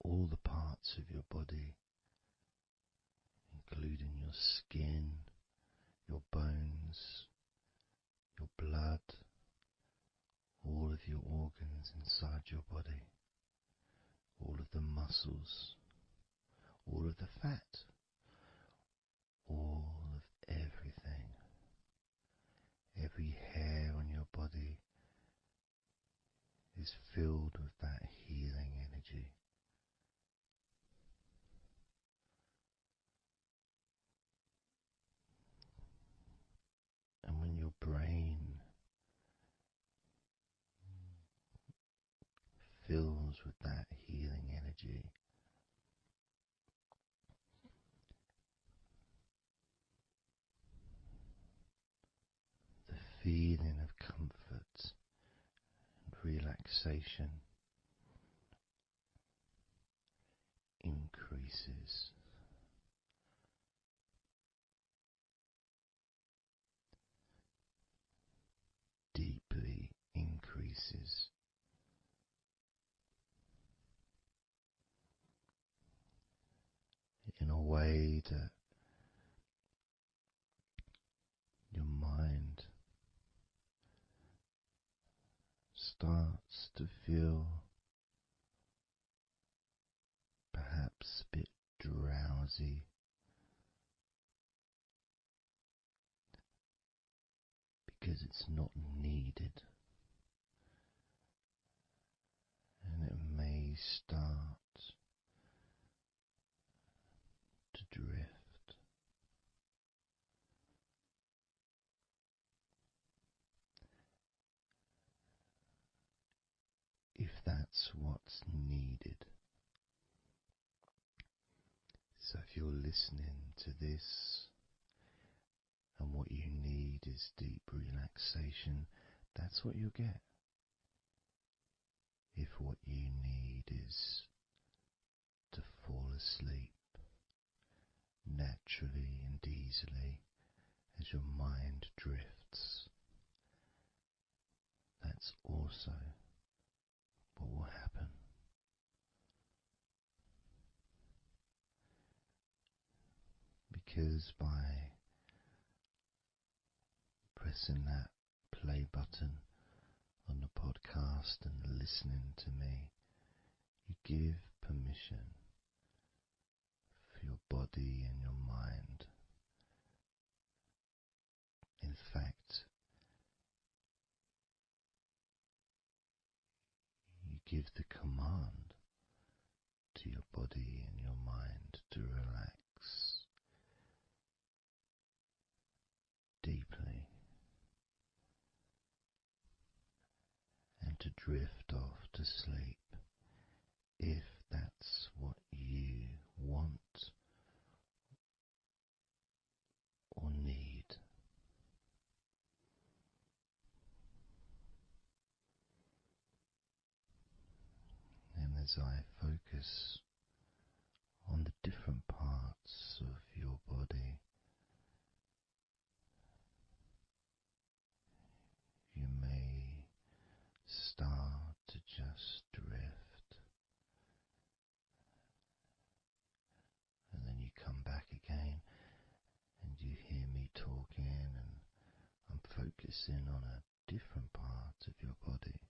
all the parts of your body, including your skin, your bones, your blood, all of your organs inside your body, all of the muscles, all of the fat, all of everything. Every hair on your body is filled with that healing energy. And when your brain fills with that healing energy, the feeling of comfort and relaxation increases. Deeply increases. In a way that your mind starts to feel perhaps a bit drowsy, because it's not needed, and it may start to drift. If that's what's needed. So if you're listening to this and what you need is deep relaxation, that's what you'll get. If what you need is to fall asleep naturally and easily as your mind drifts, that's that's also what will happen. Because by pressing that play button on the podcast and listening to me, you give permission for your body and your mind. In fact, you give the command to your body and your mind to relax deeply and to drift off to sleep if that's what you want or need. And as I focus on the different parts of your body, you may start to just drift, and then you come back again and you hear me talking, and I'm focusing on a different part of your body.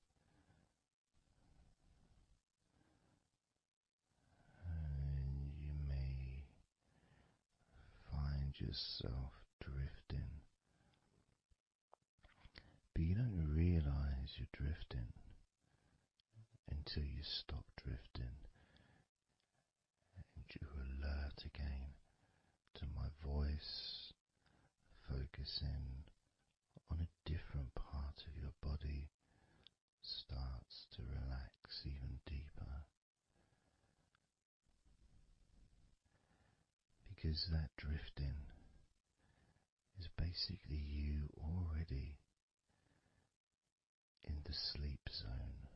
And you may find yourself drifting, but you don't realize you're drifting until you stop drifting and you're alert again to my voice, focusing on a different part of your body starts to relax even deeper. Because that drifting is basically you already in the sleep zone.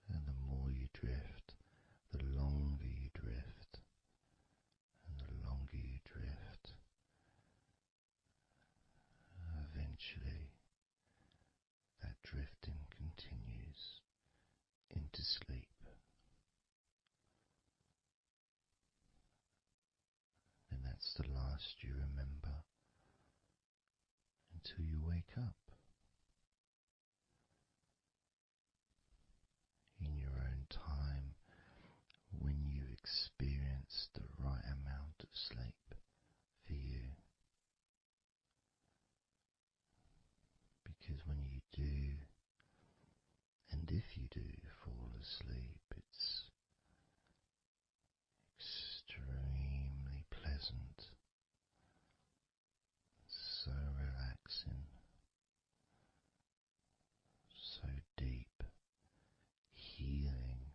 And the more you drift, the longer you drift, and the longer you drift, eventually that drifting continues into sleep. And that's the last you remember until you wake up in your own time when you experience the right amount of sleep for you. Because when you do, and if you do fall asleep, it's extremely pleasant, so relaxing, so deep, healing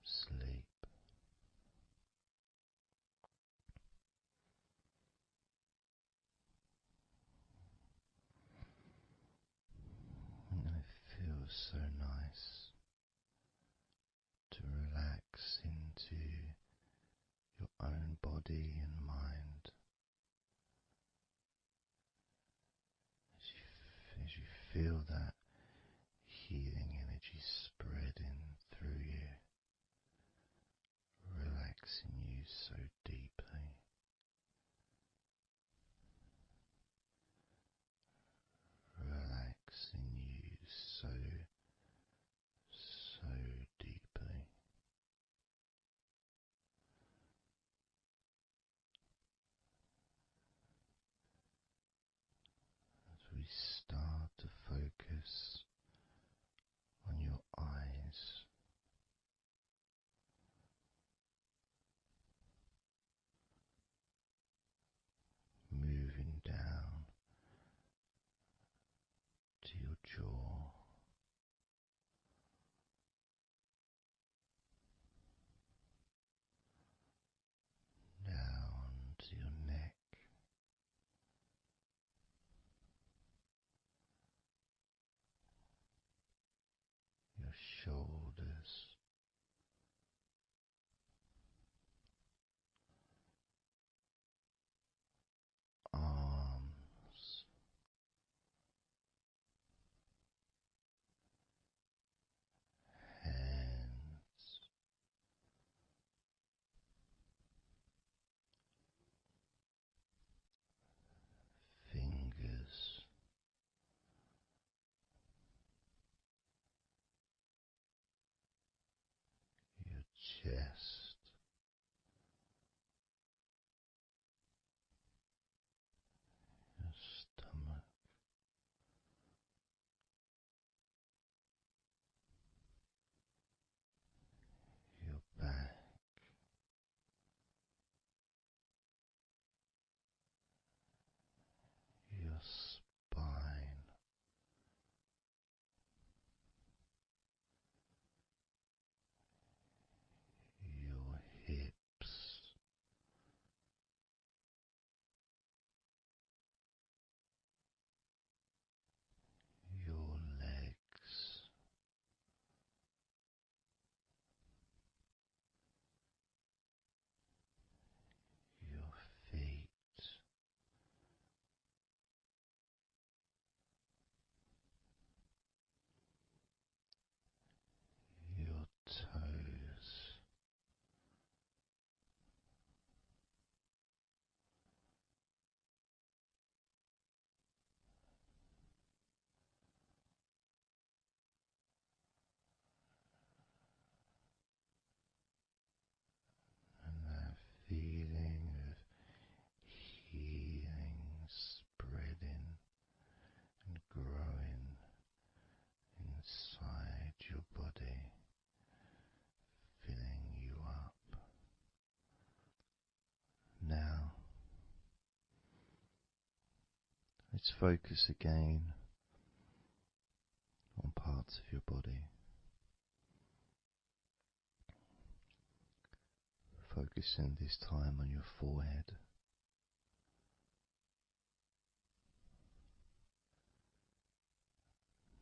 sleep. And it feels so nice to relax into your own body and mind as you feel that healing energy spreading through you, relaxing you so deeply, relaxing you so deeply. As we start to focus on your eyes, moving down to your jaw, down to your neck, your shoulders, stomach, your back, your spine, your hips, your legs, your feet, your toes, and that feeling of healing spreading and growing inside your body, filling you up. Now, let's focus again on parts of your body. Focusing this time on your forehead.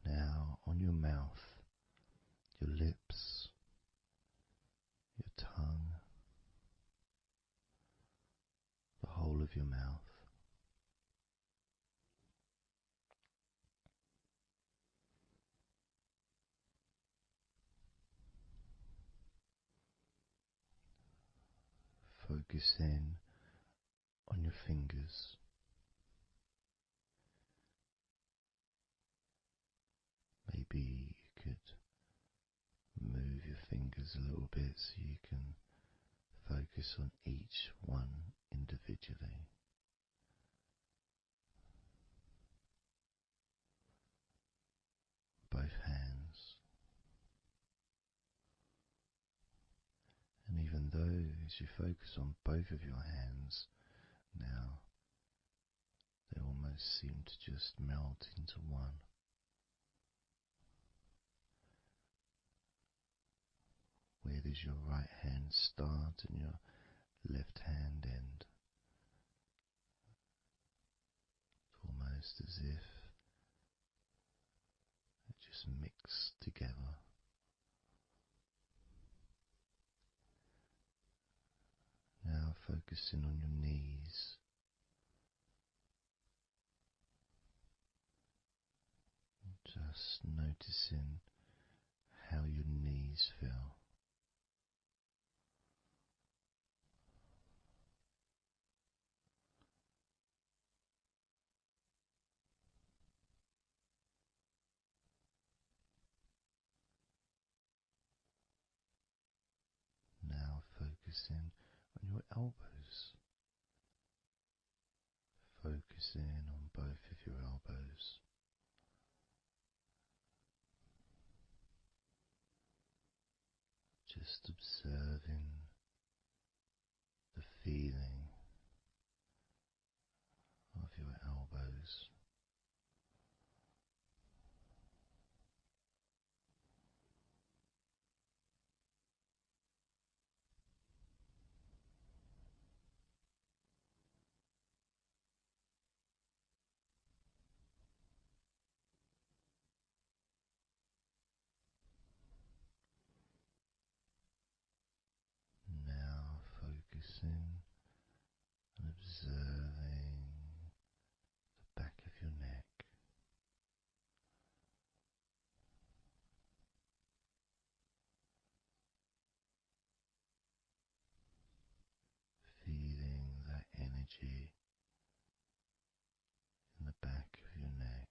Now on your mouth, your lips, your tongue, the whole of your mouth. Focusing on your fingers. Maybe you could move your fingers a little bit so you can focus on each one individually. Both hands. And even though as you focus on both of your hands now, they almost seem to just melt into one. Where does your right hand start and your left hand end? It's almost as if it just mix together. Now focusing on your knees. Just noticing how your knees feel. Now focusing on your elbows. Focusing on both of your elbows. Just observing the feeling of your elbows. Now focusing and observing the back of your neck. Feeling that energy in the back of your neck.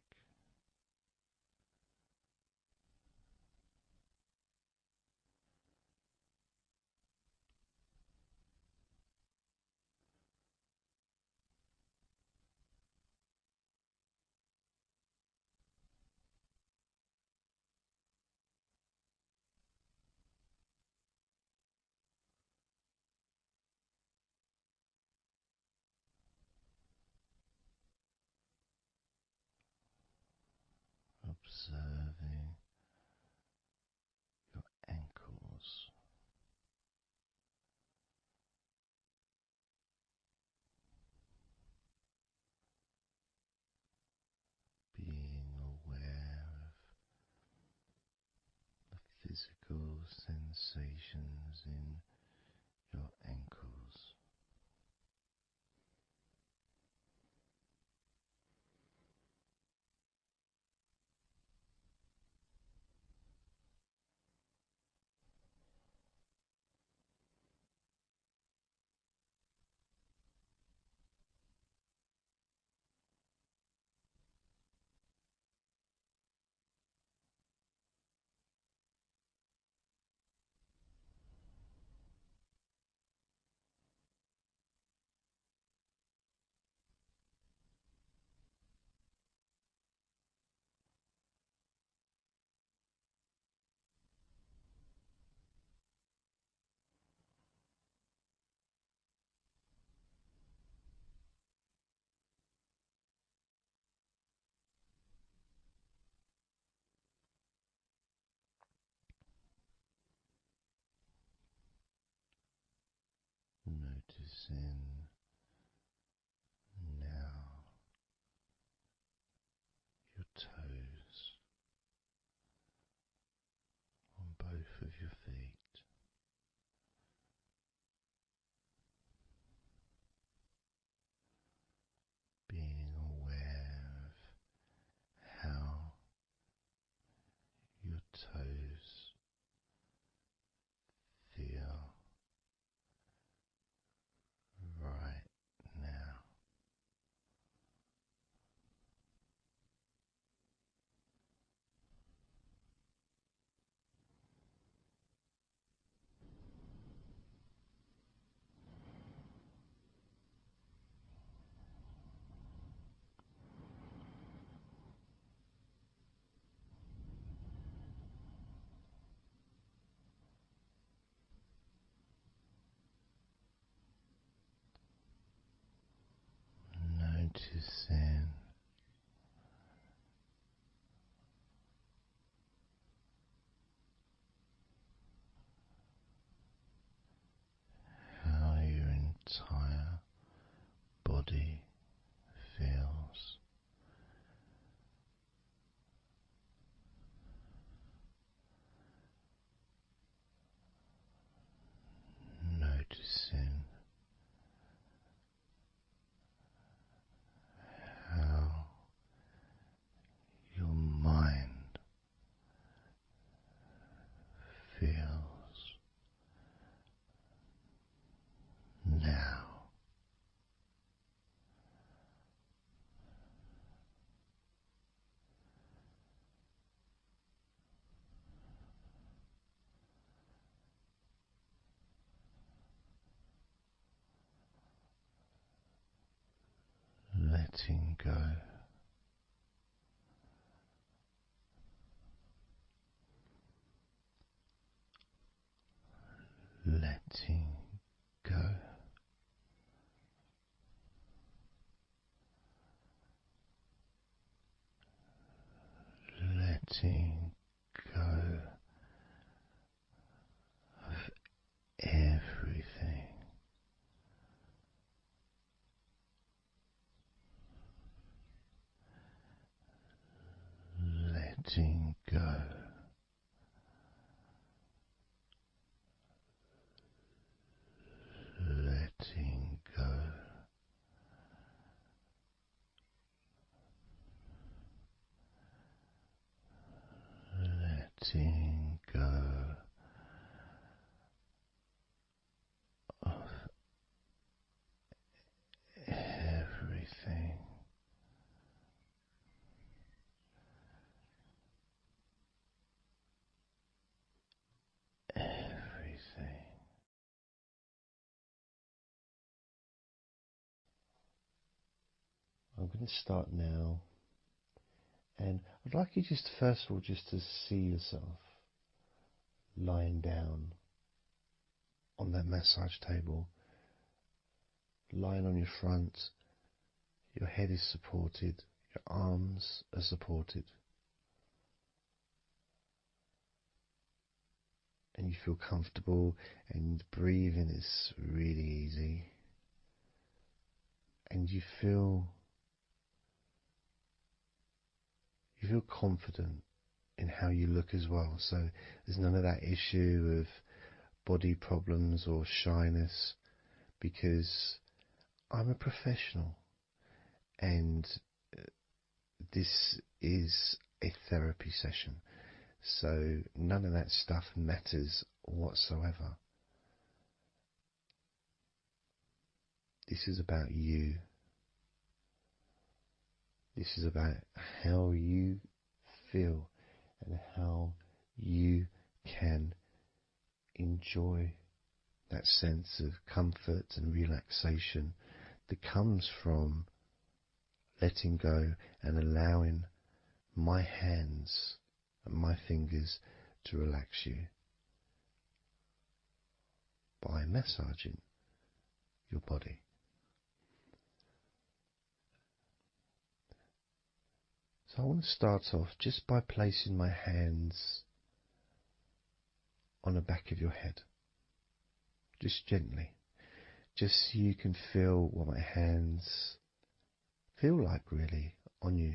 physical sensations in your ankles. Noticing now your toes on both of your feet, being aware of how your toes feel right now. Noticing how your entire body feels. Noticing how your mind feels now. Letting go. Letting go. Letting go of everything. Letting go. Letting go. Letting go of everything. Everything. I'm going to start now, and I'd like you just first of all just to see yourself lying down on that massage table, lying on your front, your head is supported, your arms are supported, and you feel comfortable, and breathing is really easy, and you feel confident in how you look as well. So there's none of that issue of body problems or shyness, because I'm a professional, and this is a therapy session. So none of that stuff matters whatsoever. This is about you. This is about how you feel and how you can enjoy that sense of comfort and relaxation that comes from letting go and allowing my hands and my fingers to relax you by massaging your body. So I want to start off just by placing my hands on the back of your head, just gently, just so you can feel what my hands feel like really on you.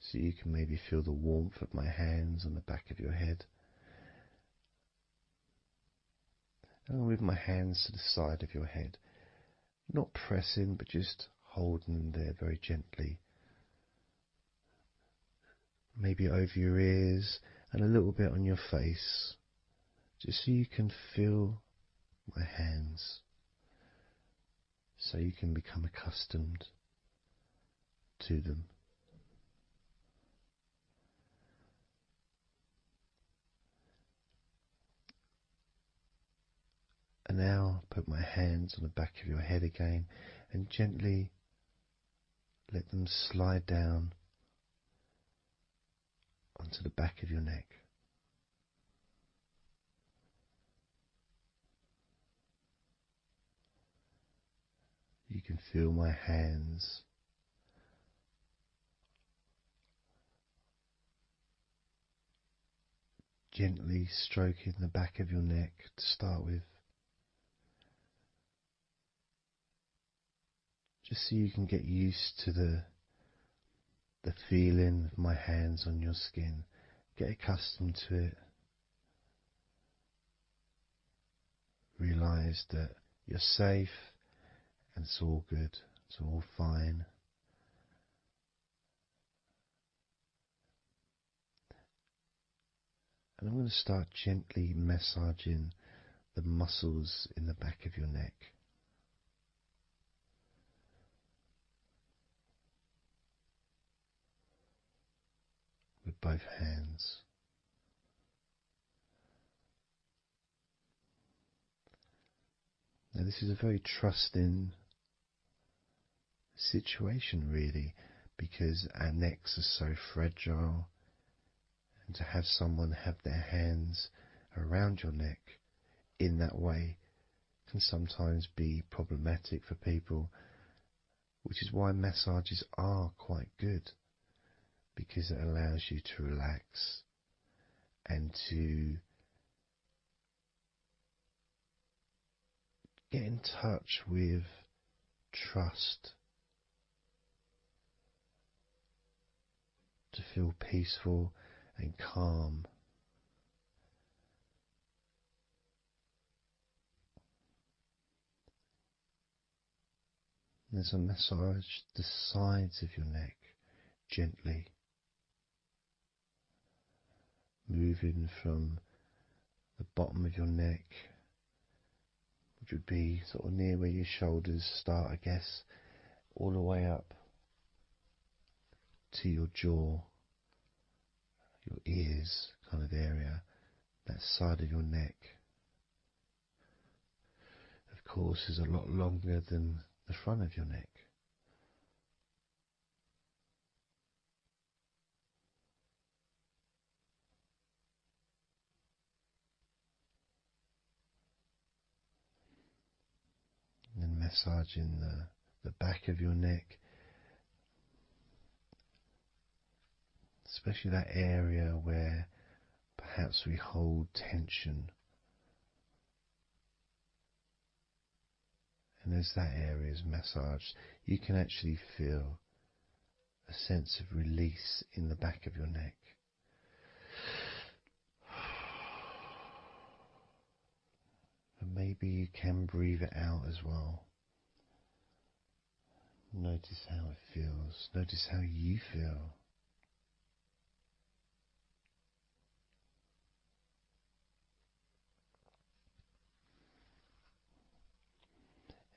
So you can maybe feel the warmth of my hands on the back of your head. And I'll move my hands to the side of your head, not pressing, but just holding them there very gently. Maybe over your ears and a little bit on your face, just so you can feel my hands, so you can become accustomed to them. And now put my hands on the back of your head again and gently let them slide down onto the back of your neck. You can feel my hands gently stroking the back of your neck to start with, just so you can get used to the feeling of my hands on your skin. Get accustomed to it. Realize that you're safe and it's all good, it's all fine. And I'm going to start gently massaging the muscles in the back of your neck. With both hands. Now this is a very trusting situation really, because our necks are so fragile, and to have someone have their hands around your neck in that way can sometimes be problematic for people, which is why massages are quite good, because it allows you to relax and to get in touch with trust, to feel peaceful and calm. There's a massage the sides of your neck, gently, moving from the bottom of your neck, which would be sort of near where your shoulders start, I guess, all the way up to your jaw, your ears kind of area, that side of your neck. Of course, is a lot longer than the front of your neck. And then massaging the back of your neck, especially that area where perhaps we hold tension. And as that area is massaged, you can actually feel a sense of release in the back of your neck. And maybe you can breathe it out as well. Notice how it feels. Notice how you feel.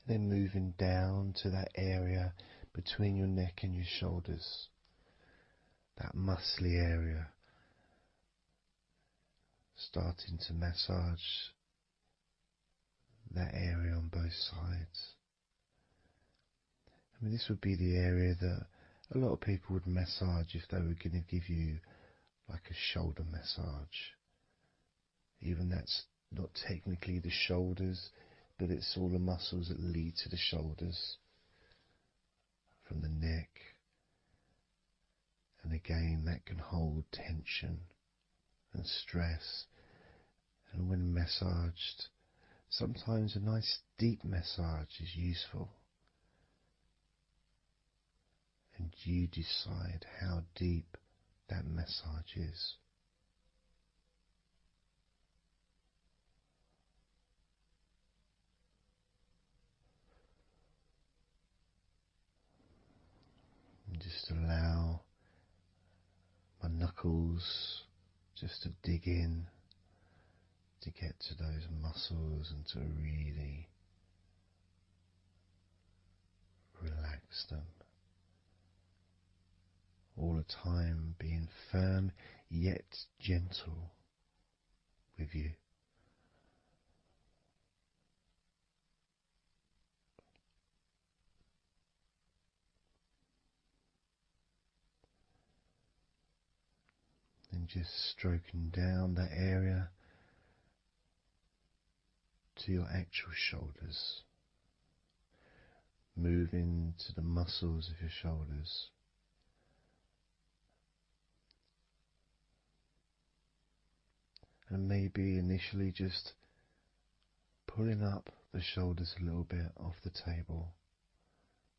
Then moving down to that area between your neck and your shoulders, that muscly area, starting to massage that area on both sides. I mean, this would be the area that a lot of people would massage if they were going to give you like a shoulder massage. Even that's not technically the shoulders, but it's all the muscles that lead to the shoulders, from the neck. And again, that can hold tension and stress. And when massaged, sometimes a nice deep massage is useful. And you decide how deep that massage is. And just allow my knuckles just to dig in, to get to those muscles and to really relax them. All the time being firm yet gentle with you. And just stroking down that area to your actual shoulders, moving to the muscles of your shoulders. And maybe initially just pulling up the shoulders a little bit off the table,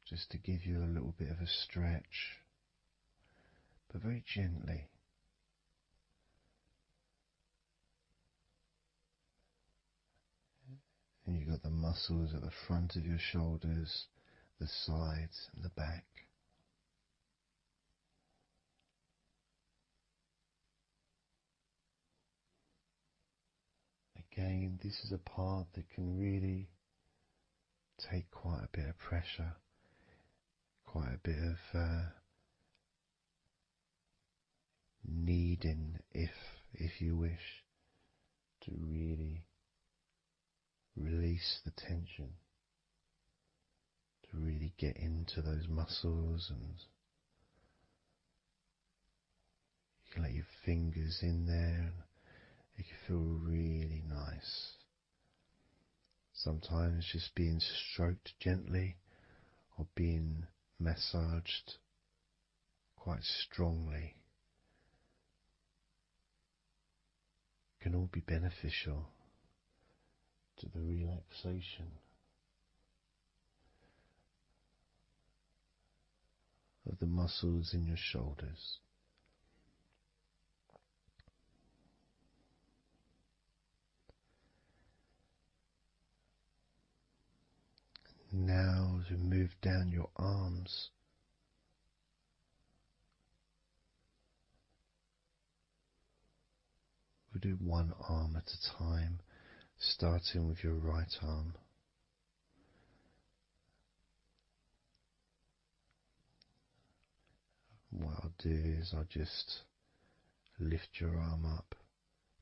just to give you a little bit of a stretch, but very gently. And you've got the muscles at the front of your shoulders, the sides and the back. Again, this is a part that can really take quite a bit of pressure, quite a bit of needing, if you wish, to really release the tension, to really get into those muscles, and you can let your fingers in there and it can feel really nice. Sometimes just being stroked gently or being massaged quite strongly can all be beneficial to the relaxation of the muscles in your shoulders. Now, as we move down your arms, we'll do one arm at a time, starting with your right arm. What I'll do is I'll just lift your arm up,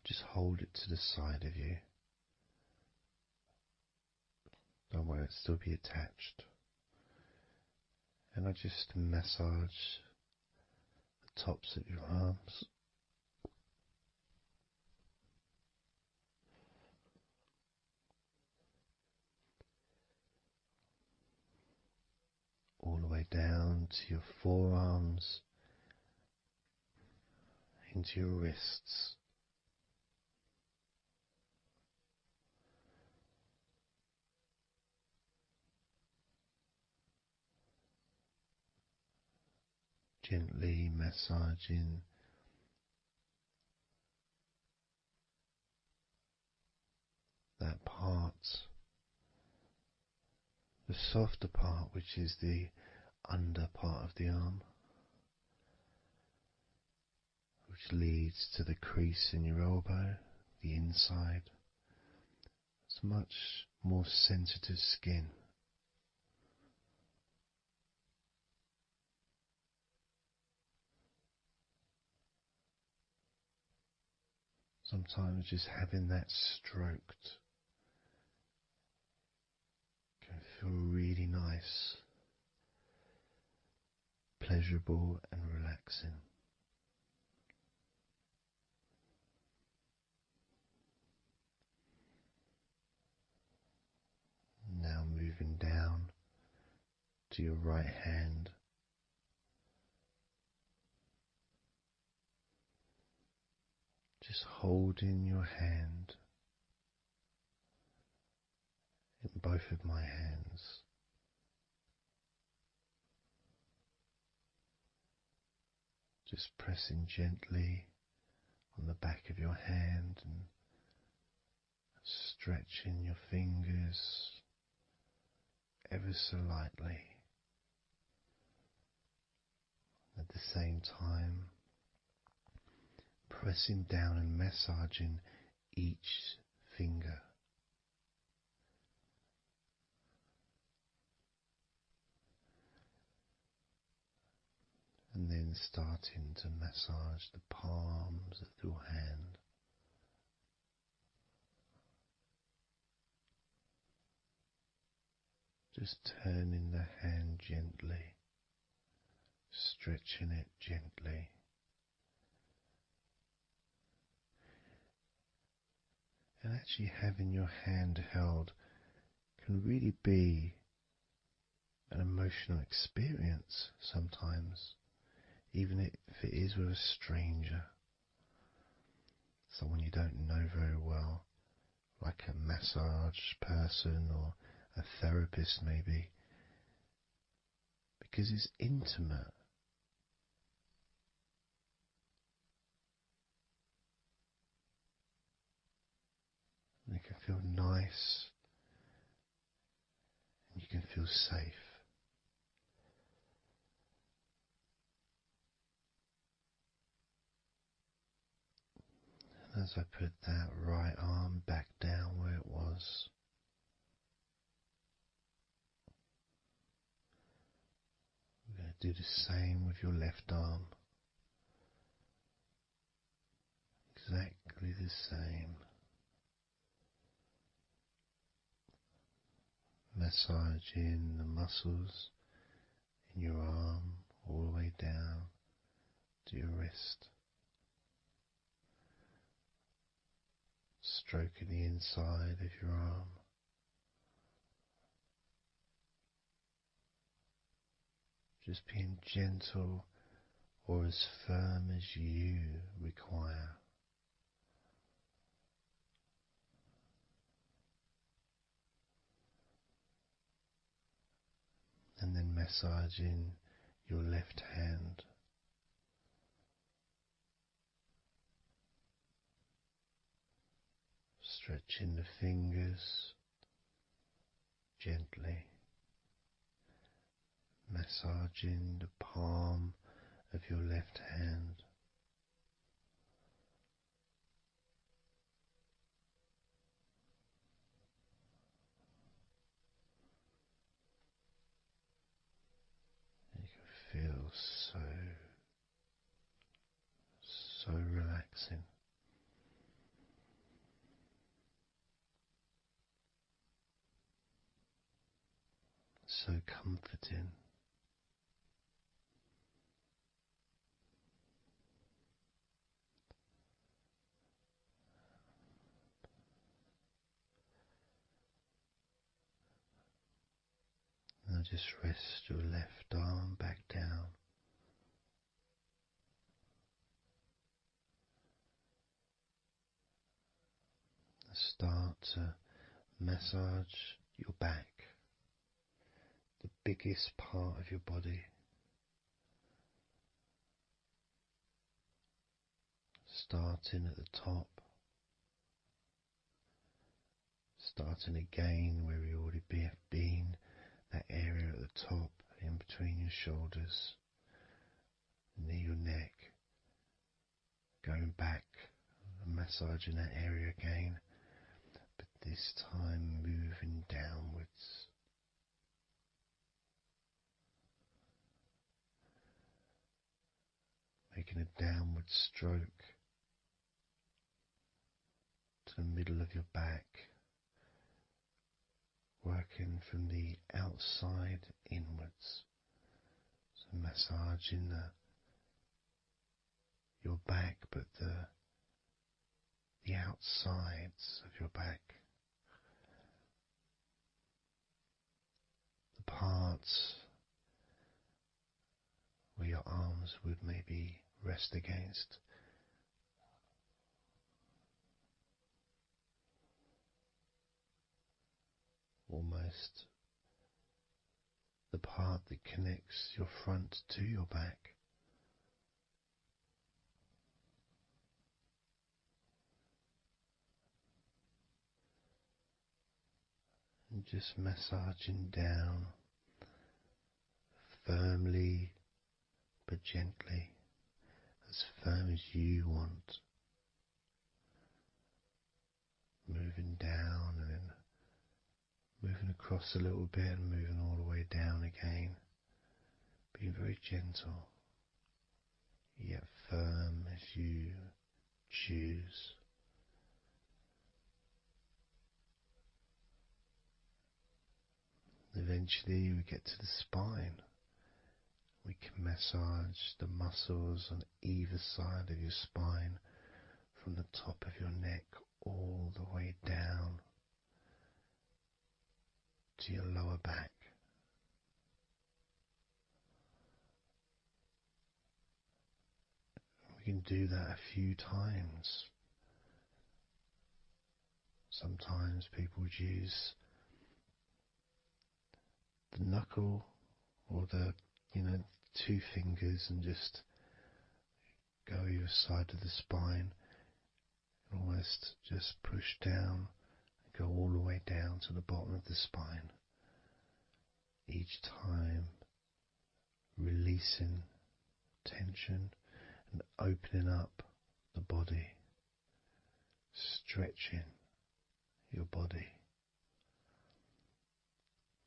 just hold it to the side of you. Don't worry, it'll still be attached. And I just massage the tops of your arms. All the way down to your forearms, into your wrists. gently massaging that part, the softer part, which is the under part of the arm, which leads to the crease in your elbow, the inside. It's much more sensitive skin. Sometimes just having that stroked can feel really nice, pleasurable and relaxing. Now moving down to your right hand. Just holding your hand in both of my hands. Just pressing gently on the back of your hand and stretching your fingers ever so lightly. At the same time, pressing down and massaging each finger. And then starting to massage the palms of your hand. Just turning the hand gently, stretching it gently. And actually having your hand held can really be an emotional experience sometimes, even if it is with a stranger, someone you don't know very well, like a massage person or a therapist maybe, because it's intimate. And it can feel nice and you can feel safe. And as I put that right arm back down where it was, we're going to do the same with your left arm. Exactly the same. Massaging the muscles in your arm all the way down to your wrist. Stroking the inside of your arm. Just being gentle or as firm as you require. And then massaging your left hand. Stretching the fingers gently. Massaging the palm of your left hand. You can feel so relaxing. So comforting. Now just rest your left arm back down. Start to massage your back, the biggest part of your body. starting at the top, starting again where we already have been, that area at the top, in between your shoulders, near your neck, going back and massaging that area again, but this time moving downwards. Making a downward stroke to the middle of your back, working from the outside inwards. So massaging your back, but the outsides of your back. The parts where your arms would maybe rest against. Almost the part that connects your front to your back. And just massaging down firmly but gently, as firm as you want. Moving down and then moving across a little bit and moving all the way down again. Being very gentle, yet firm as you choose. Eventually we get to the spine. We can massage the muscles on either side of your spine, from the top of your neck all the way down to your lower back. We can do that a few times. Sometimes people would use the knuckle or the two fingers and just go either side of the spine and almost just push down and go all the way down to the bottom of the spine. Each time releasing tension and opening up the body, stretching your body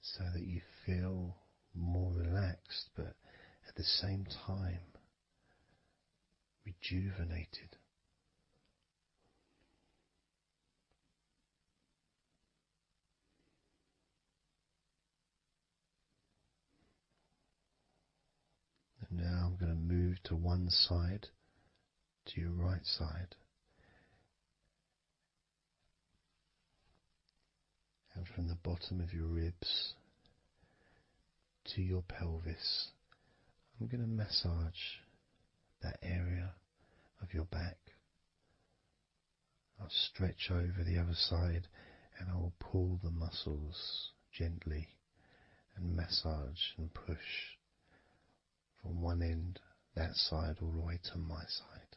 so that you feel more relaxed, but at the same time rejuvenated. And now I'm going to move to one side, to your right side, and from the bottom of your ribs to your pelvis, I'm going to massage that area of your back. I'll stretch over the other side and I'll pull the muscles gently and massage and push from one end, that side, all the way to my side,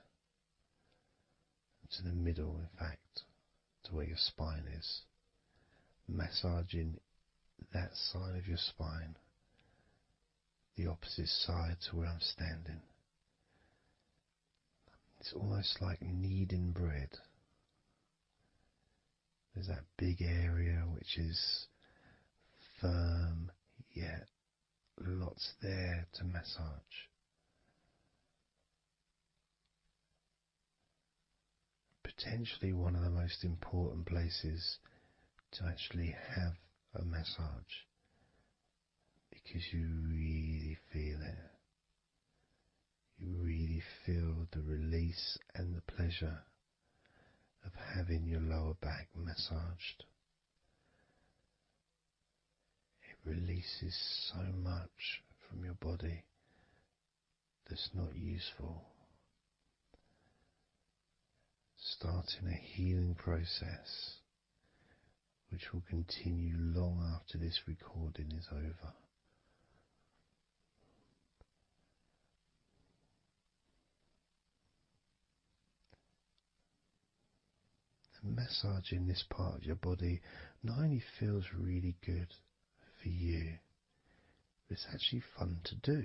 to the middle, in fact, to where your spine is, massaging that side of your spine, the opposite side to where I'm standing. It's almost like kneading bread. There's that big area which is firm, yet lots there to massage. Potentially one of the most important places to actually have a massage, because you really feel it. You really feel the release and the pleasure of having your lower back massaged. It releases so much from your body that's not useful, starting a healing process which will continue long after this recording is over. massaging this part of your body not only feels really good for you, but it's actually fun to do,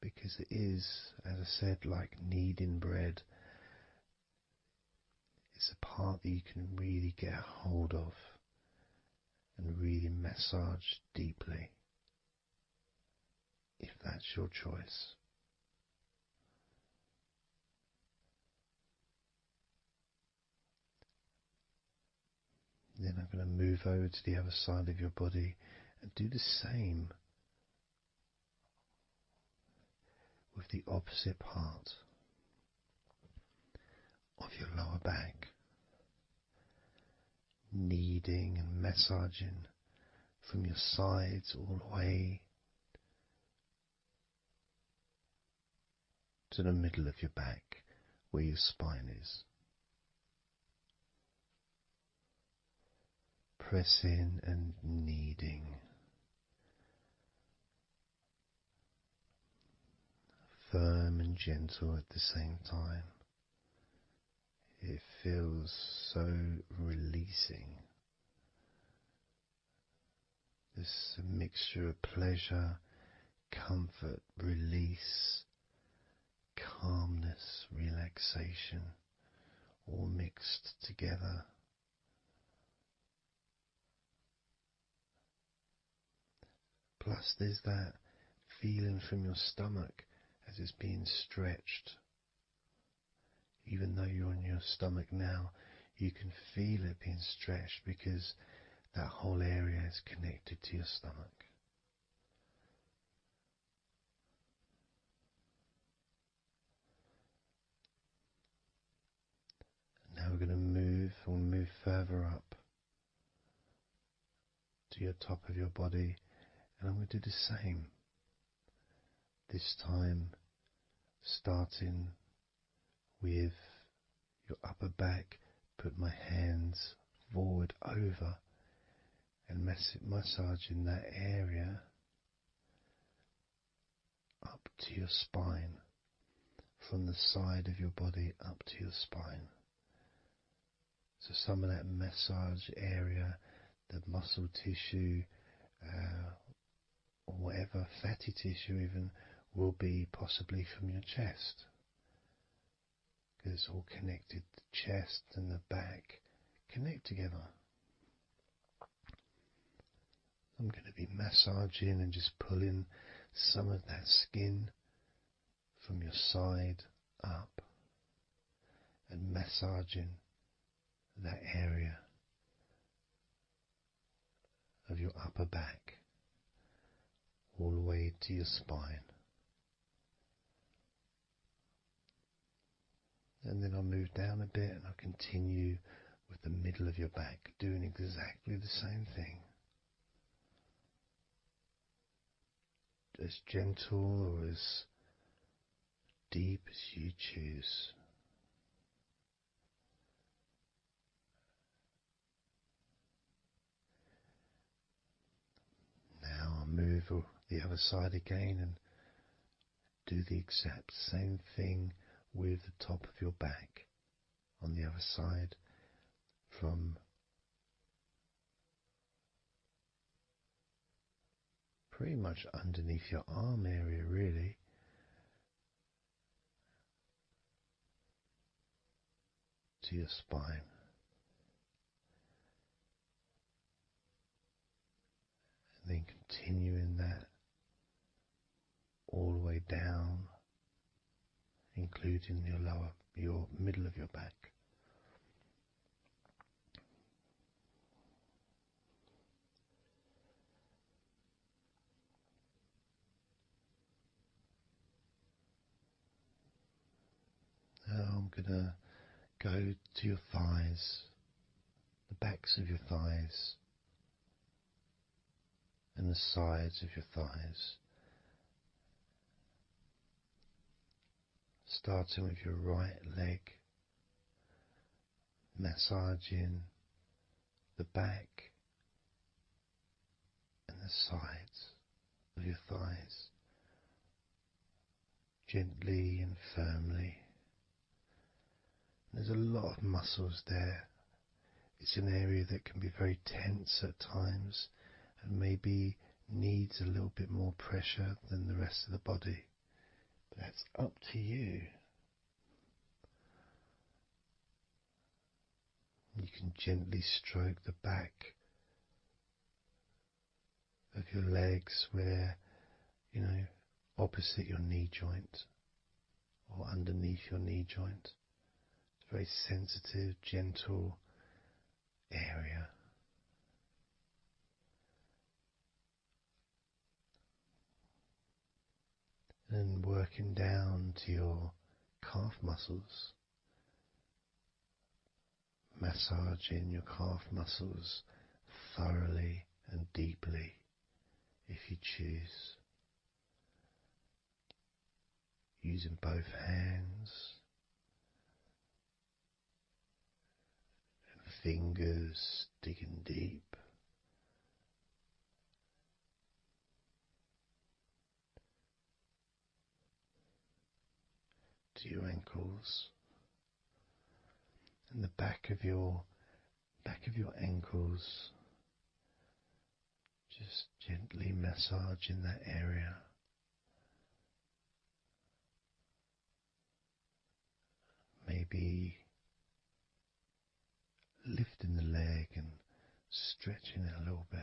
because it is, as I said, like kneading bread. It's a part that you can really get a hold of and really massage deeply, if that's your choice. Then I'm going to move over to the other side of your body and do the same with the opposite part of your lower back, kneading and massaging from your sides all the way to the middle of your back where your spine is. Pressing and kneading, firm and gentle at the same time. It feels so releasing. This a mixture of pleasure, comfort, release, calmness, relaxation, all mixed together. Plus there's that feeling from your stomach as it's being stretched. Even though you're on your stomach now, you can feel it being stretched because that whole area is connected to your stomach. Now we're going to move further up to your top of your body, and I'm going to do the same. This time starting with your upper back, put my hands forward over and massaging that area up to your spine, from the side of your body up to your spine. So some of that massage area, the muscle tissue, or whatever, fatty tissue even, will be possibly from your chest, because it's all connected. The chest and the back connect together. I'm going to be massaging and just pulling some of that skin from your side up and massaging that area of your upper back all the way to your spine. And then I'll move down a bit and I'll continue with the middle of your back, doing exactly the same thing. As gentle or as deep as you choose. Now I'll move the other side again and do the exact same thing with the top of your back on the other side, from pretty much underneath your arm area really, to your spine. And then continuing that all the way down, including your middle of your back. Now I'm gonna go to your thighs, the backs of your thighs, and the sides of your thighs. Starting with your right leg, massaging the back and the sides of your thighs, gently and firmly. There's a lot of muscles there. It's an area that can be very tense at times and maybe needs a little bit more pressure than the rest of the body. But that's up to you. You can gently stroke the back of your legs where, opposite your knee joint or underneath your knee joint. It's a very sensitive, gentle area. And working down to your calf muscles, massaging your calf muscles thoroughly and deeply if you choose, using both hands and fingers, digging deep. To your ankles and the back of your ankles, just gently massaging that area. Maybe lifting the leg and stretching it a little bit.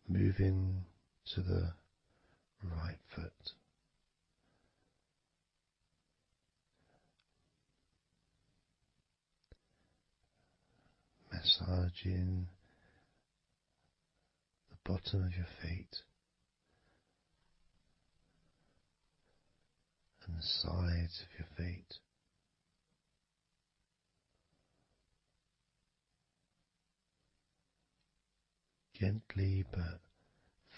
Moving to the right foot. Massaging the bottom of your feet and the sides of your feet. Gently but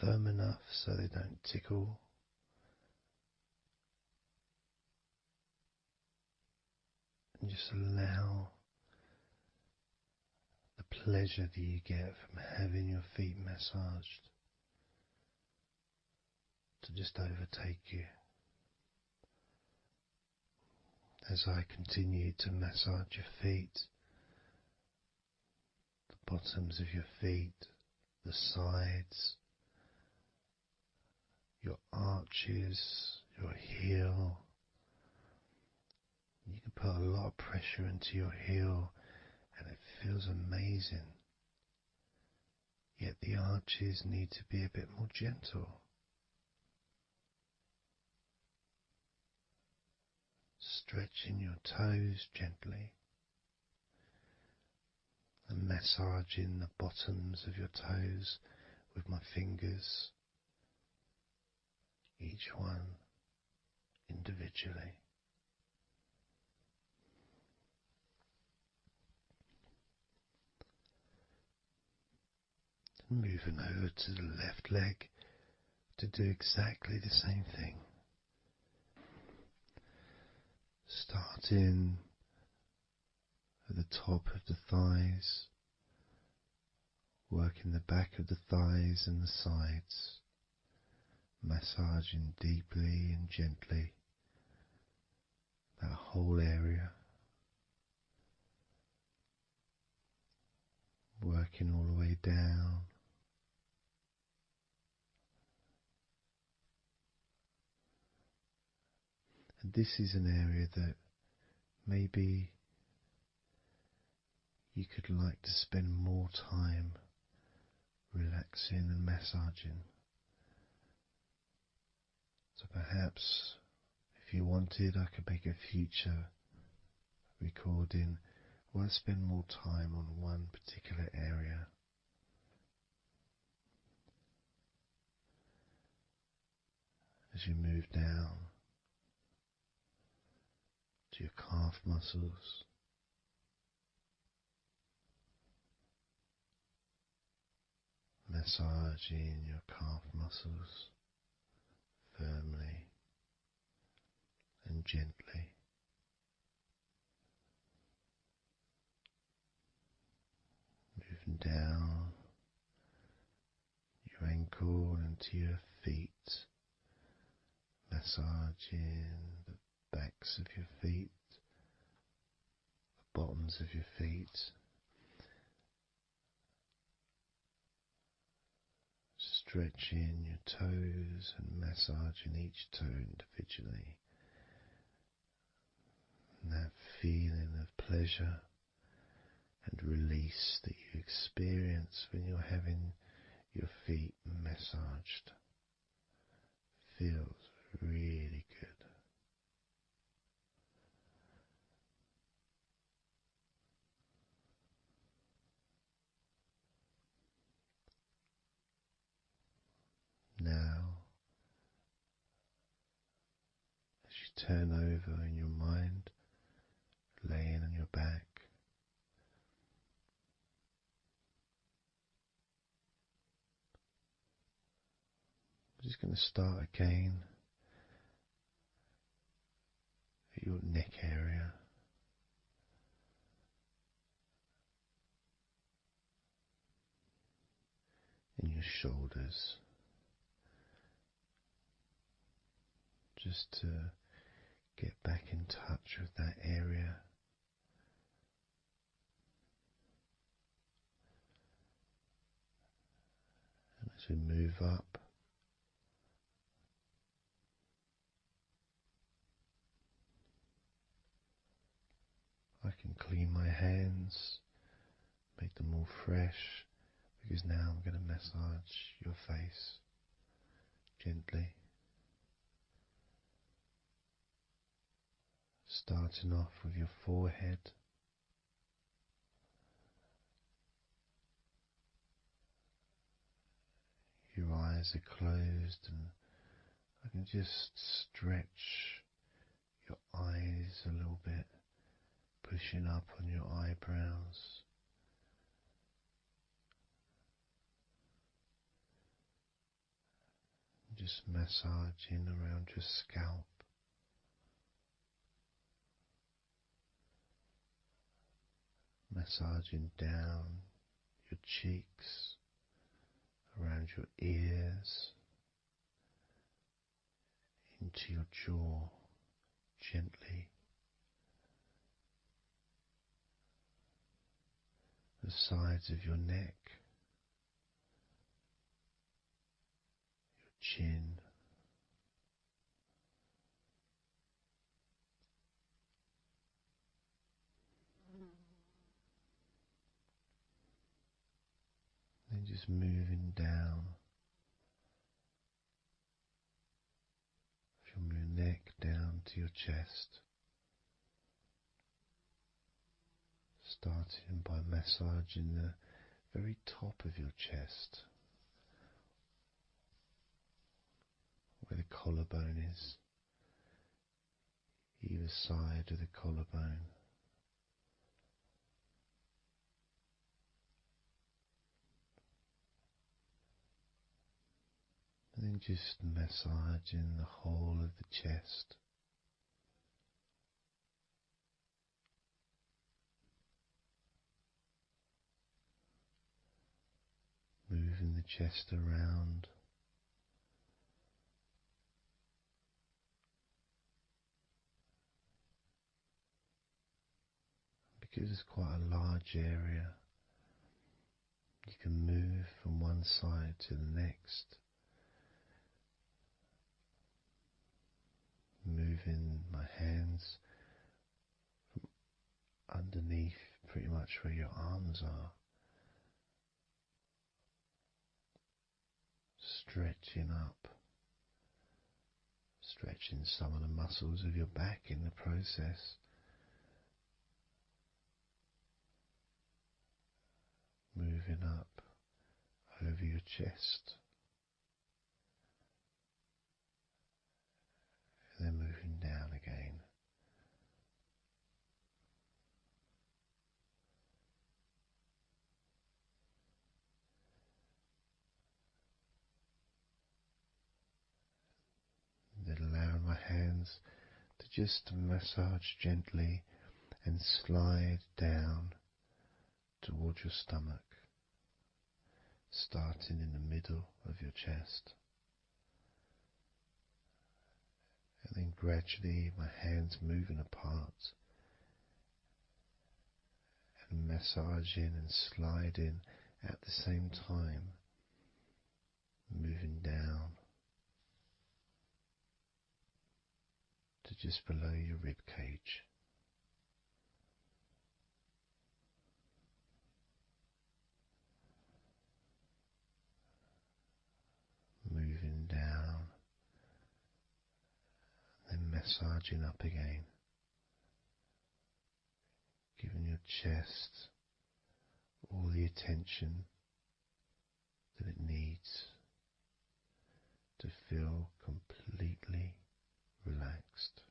firm enough so they don't tickle. And just allow the pleasure that you get from having your feet massaged to just overtake you. As I continue to massage your feet, the bottoms of your feet, the sides, your arches, your heel. You can put a lot of pressure into your heel and it feels amazing. Yet the arches need to be a bit more gentle. Stretching your toes gently and massaging the bottoms of your toes with my fingers, each one individually. And moving over to the left leg to do exactly the same thing. Starting at the top of the thighs, working the back of the thighs and the sides, massaging deeply and gently that whole area, working all the way down. And this is an area that maybe you could like to spend more time relaxing and massaging. So perhaps if you wanted, I could make a future recording where I spend more time on one particular area. As you move down to your calf muscles, massaging your calf muscles firmly and gently. Moving down ankle and to your feet, massaging the backs of your feet, the bottoms of your feet, stretching your toes and massaging each toe individually. And that feeling of pleasure and release that you experience when you're having your feet massaged feels really good. Now, as you turn over in your mind, laying on your back, I'm just going to start again at your neck area. In your shoulders, just to get back in touch with that area. And as we move up, I can clean my hands, make them all fresh, because now I'm going to massage your face gently. Starting off with your forehead, your eyes are closed, and I can just stretch your eyes a little bit, pushing up on your eyebrows. Just massaging around your scalp. Massaging down your cheeks, around your ears, into your jaw, gently. The sides of your neck, your chin, then just moving down from your neck down to your chest, starting by massaging the very top of your chest, where the collarbone is, either side of the collarbone. And then just massaging the whole of the chest. Moving the chest around. Because it's quite a large area, you can move from one side to the next. Moving my hands from underneath pretty much where your arms are, stretching up, stretching some of the muscles of your back in the process. Moving up over your chest, and then moving down again. And then allowing my hands to just massage gently and slide down towards your stomach, starting in the middle of your chest. And then gradually my hands moving apart and massaging and sliding at the same time, moving down to just below your rib cage. Moving down, then massaging up again, giving your chest all the attention that it needs to feel completely relaxed.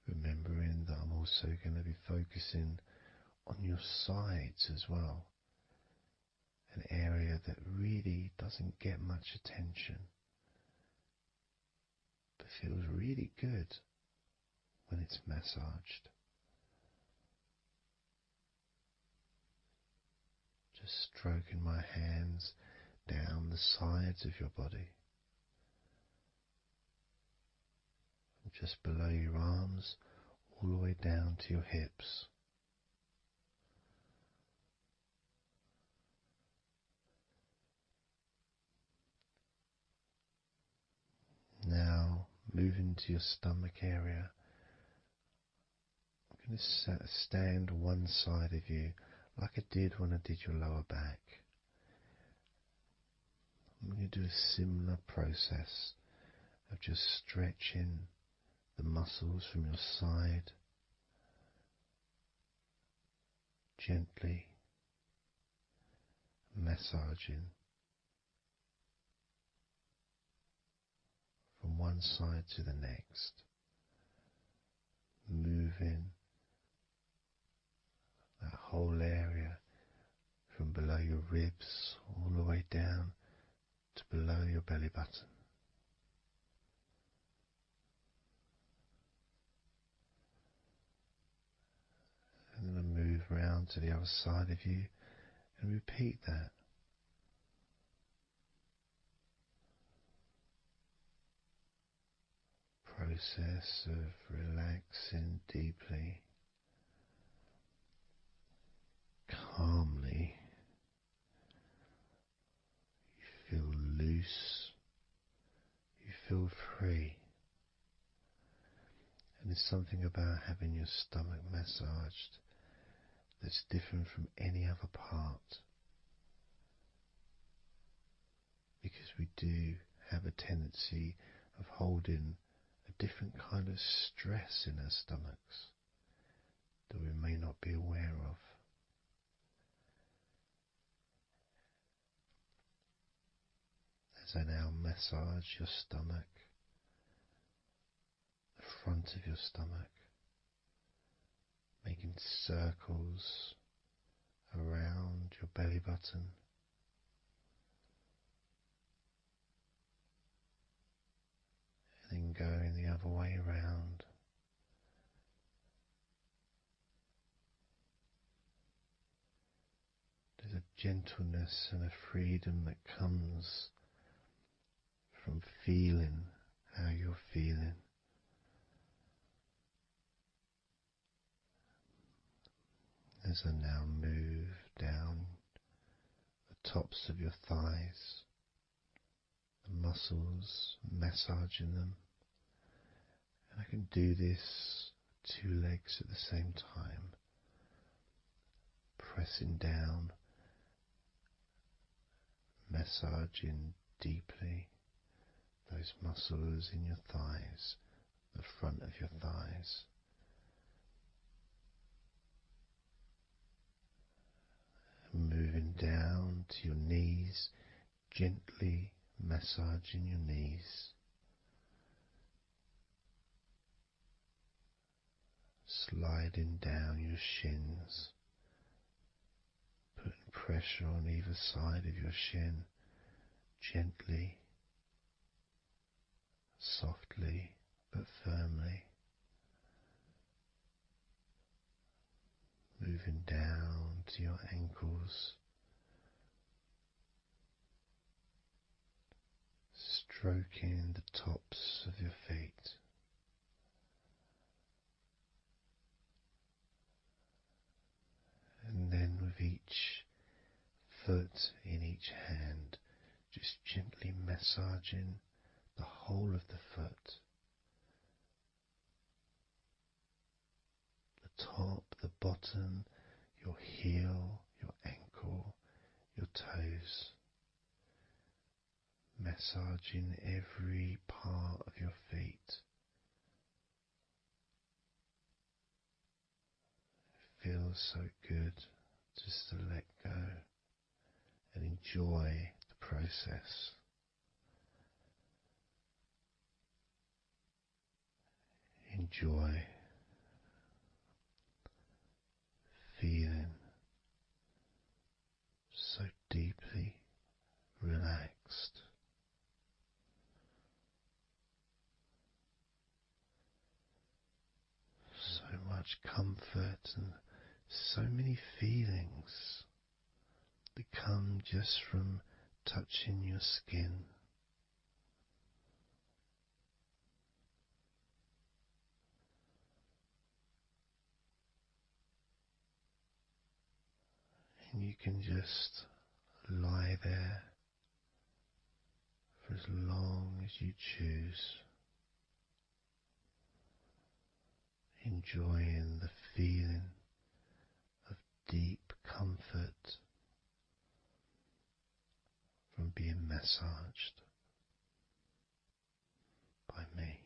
Remembering that I'm also going to be focusing on your sides as well, an area that really doesn't get much attention but feels really good when it's massaged. Just stroking my hands down the sides of your body, and just below your arms, all the way down to your hips. Now, moving to your stomach area, I'm going to stand one side of you like I did when I did your lower back. I'm going to do a similar process of just stretching the muscles from your side gently, massaging from one side to the next, moving that whole area from below your ribs all the way down to below your belly button. And then I move round to the other side of you and repeat that. Process of relaxing deeply, calmly. You feel loose, you feel free. And there's something about having your stomach massaged that's different from any other part, because we do have a tendency of holding a different kind of stress in our stomachs that we may not be aware of. As I now massage your stomach, the front of your stomach, making circles around your belly button, and then going the other way around. There's a gentleness and a freedom that comes from feeling how you're feeling. As I now move down the tops of your thighs, the muscles, massaging them. And I can do this two legs at the same time, pressing down, massaging deeply those muscles in your thighs, the front of your thighs. And moving down to your knees, gently massaging your knees. Sliding down your shins, putting pressure on either side of your shin, gently, softly but firmly. moving down to your ankles, stroking the tops of your feet. And then with each foot in each hand, just gently massaging the whole of the foot. The top, the bottom, your heel, your ankle, your toes. Massaging every part of your feet. It feels so good just to let go and enjoy the process. Enjoy feeling so deeply relaxed. So much comfort and so many feelings that come just from touching your skin. And you can just lie there for as long as you choose, enjoying the feeling of deep comfort from being massaged by me.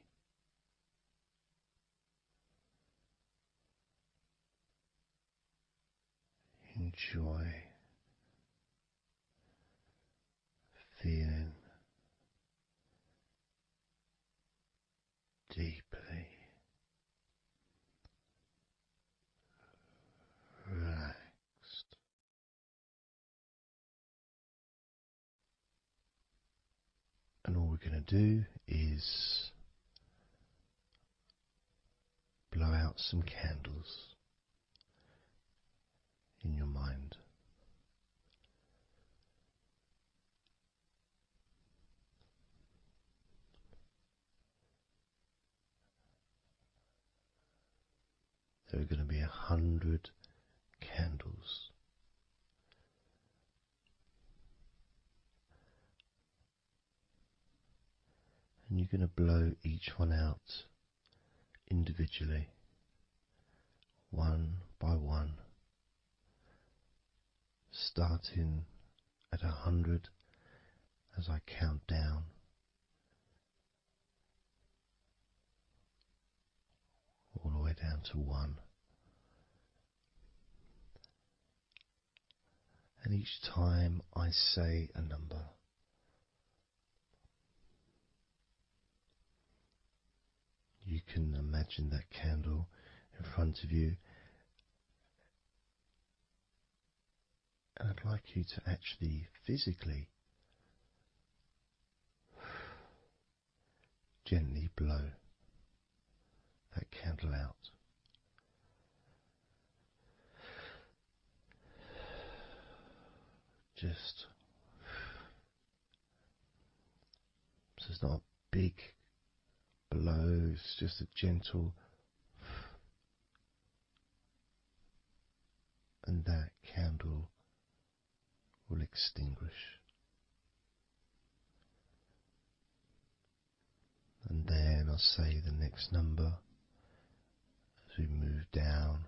Enjoy feeling deeply relaxed. And all we're going to do is blow out some candles in your mind. There are going to be 100 candles. And you're going to blow each one out individually, one by one, starting at 100 as I count down, all the way down to 1. And each time I say a number, you can imagine that candle in front of you, and I'd like you to actually physically gently blow that candle out. Just so it's not a big blow, it's just a gentle, and that candle will extinguish. And then I'll say the next number as we move down,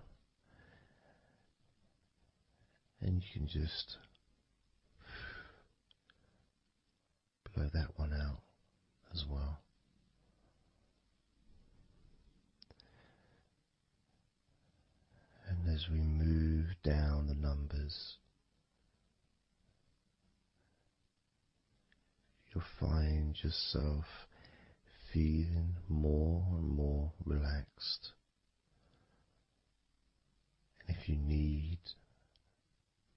and you can just blow that one out as well. And as we move down the numbers, you'll find yourself feeling more and more relaxed. And if you need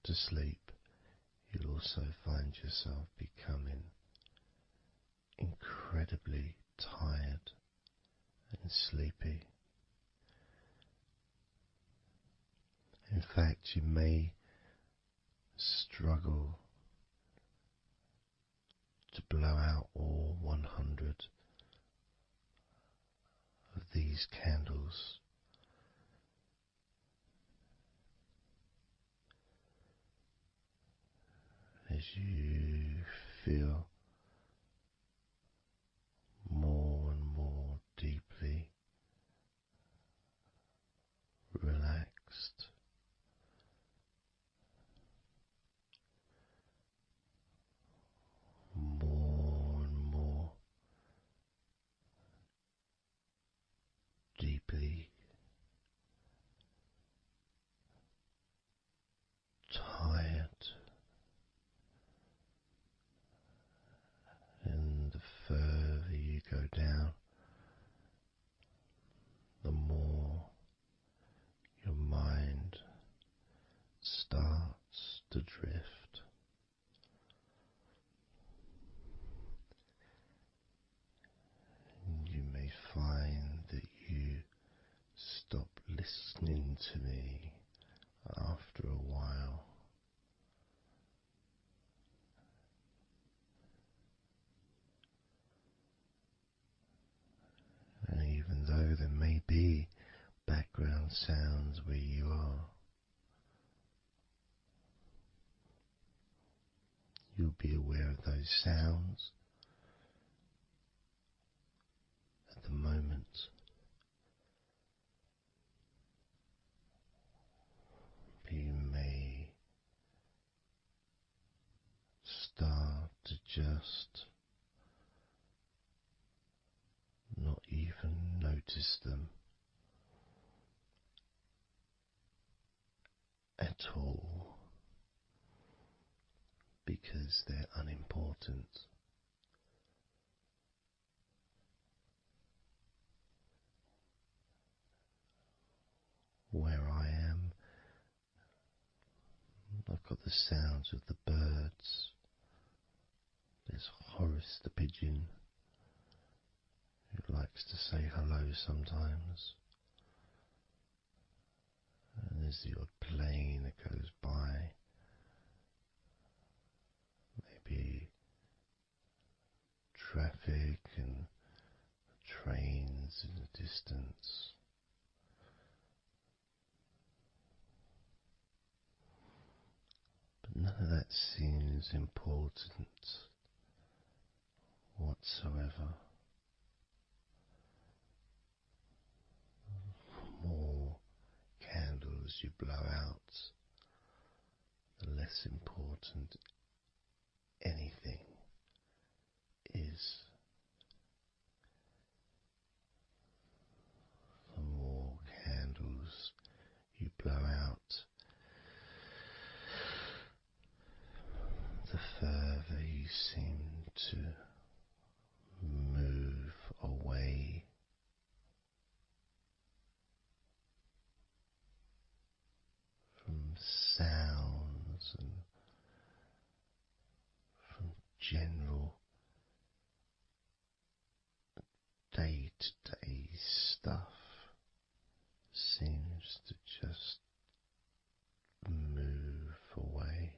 to sleep, you'll also find yourself becoming incredibly tired and sleepy. In In fact, you may struggle to blow out all 100 of these candles. As you feel more and more deeply relaxed, more and more deeply tired, and the further you go down, the more your mind starts to drift. And you may find that you stop listening to me after a while. And even though there may be background sounds where you are, you'll be aware of those sounds at the moment. You may start to just not even notice them at all, because they're unimportant. Where I am, I've got the sounds of the birds. There's Horace the pigeon, who likes to say hello sometimes. And there's the odd plane that goes by. Maybe traffic and trains in the distance. But none of that seems important whatsoever. The more candles you blow out, the less important anything is. The more candles you blow out, the further you seem to move away from sounds and from general day-to-day stuff. Seems to just move away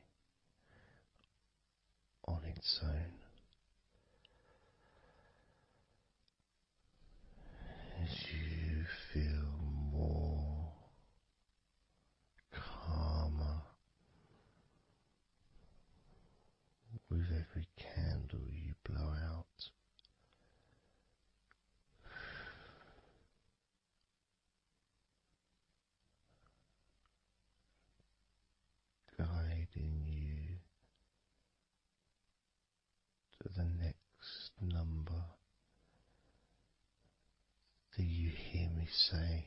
on its own. As you feel more calmer with every candle you blow out, guiding you to the next number that you hear me say.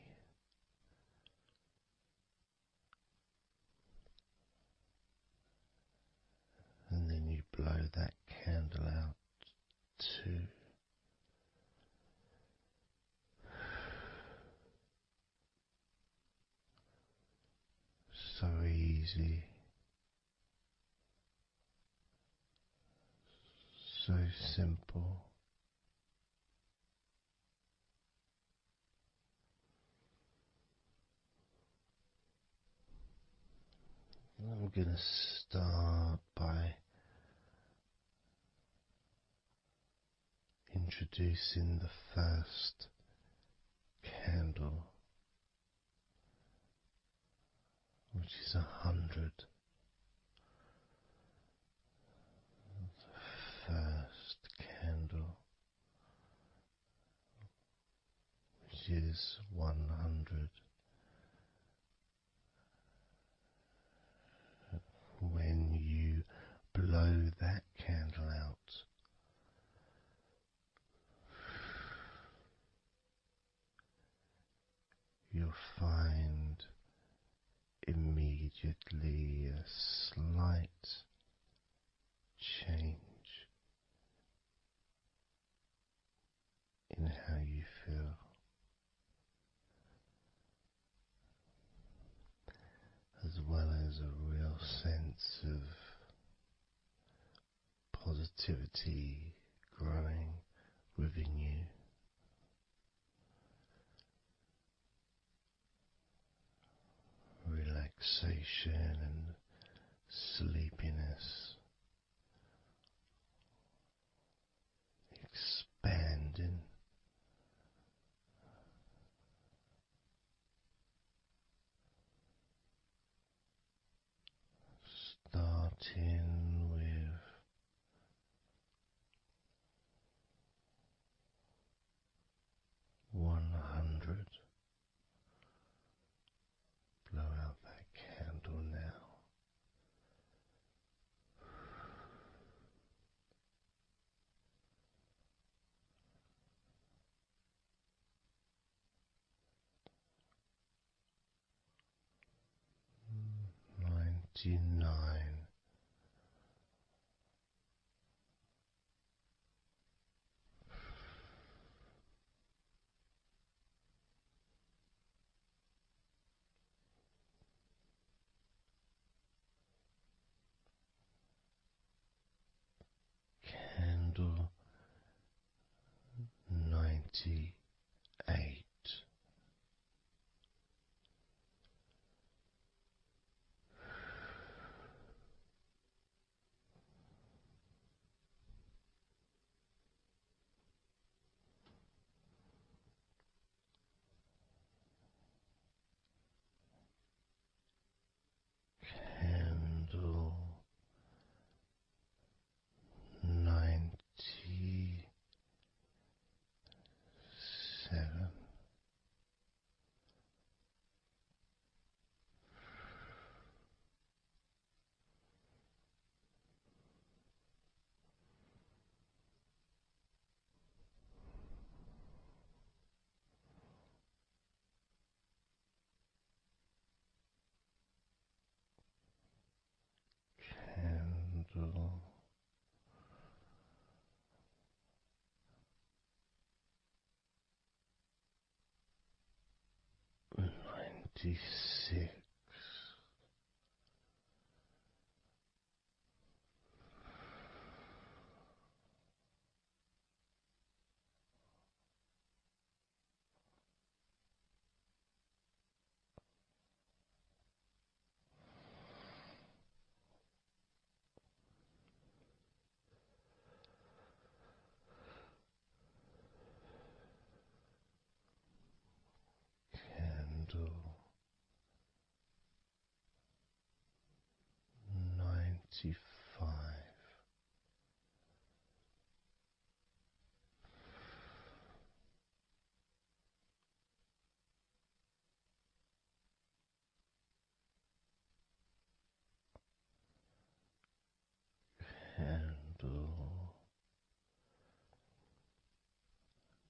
And then you blow that candle out too. So easy, so simple. I'm going to start by introducing the first candle, which is 100. The first candle, which is 100. When you blow that candle out, you'll find immediately a slight change in how you feel, as well as a real sense of positivity growing within you. Relaxation and sleepiness expanding, starting with 100. Blow out that candle now. 99. Candle 98. Candle 97. Candle 96. Candle 95. Candle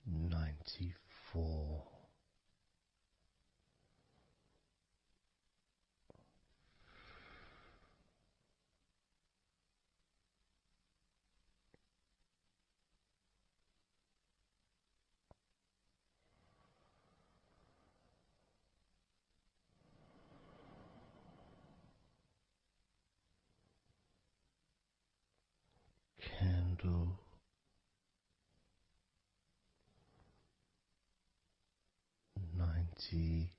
94. Candle 93.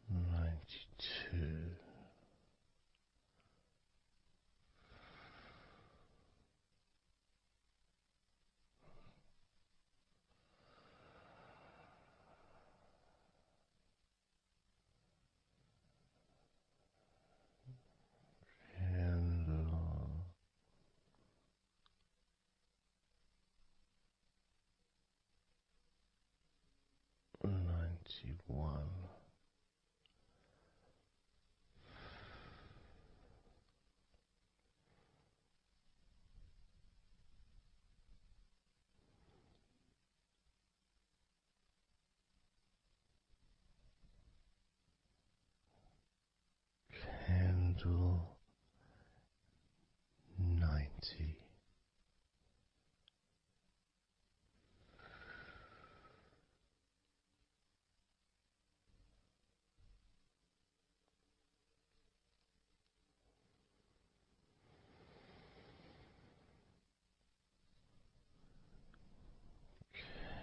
92. Candle 91. Candle 90.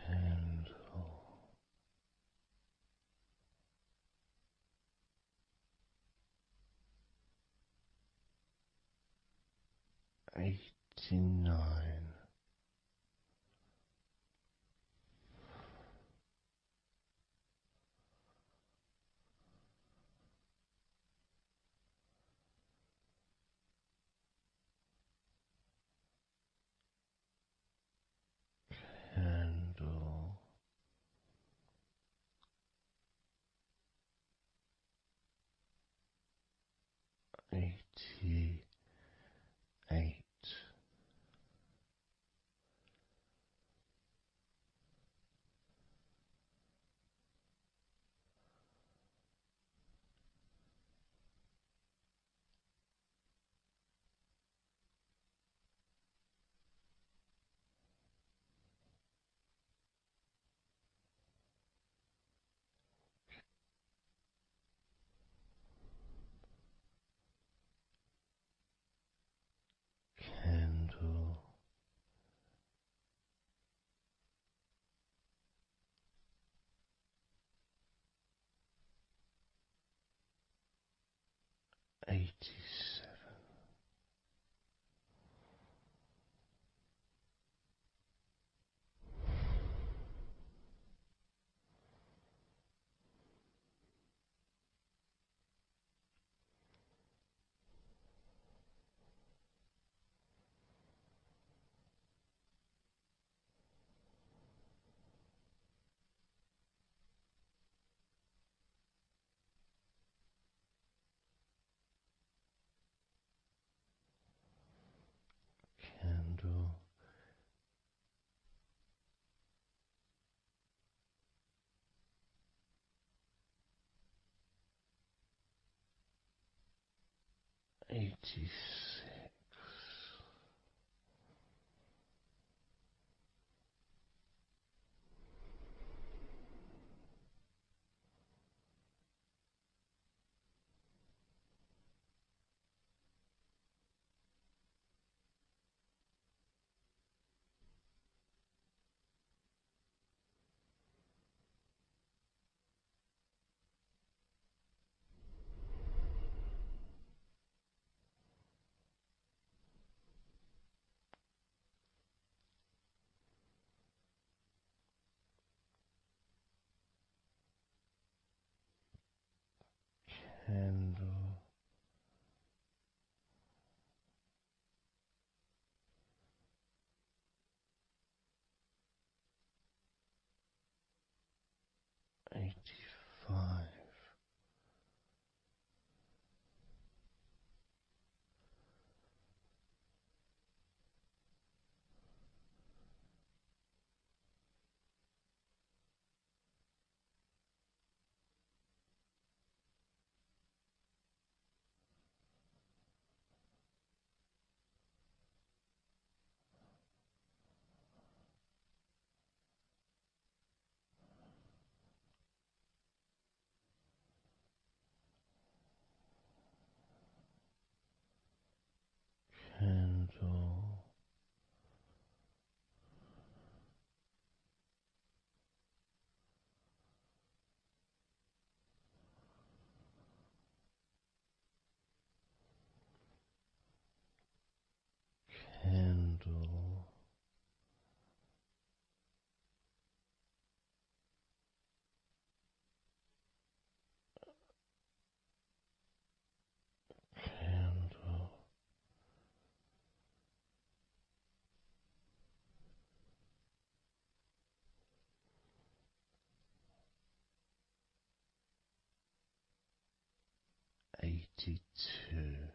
Candle 89. Candle 88. Candle 87. Candle 86. Candle 85. candle, candle, 82,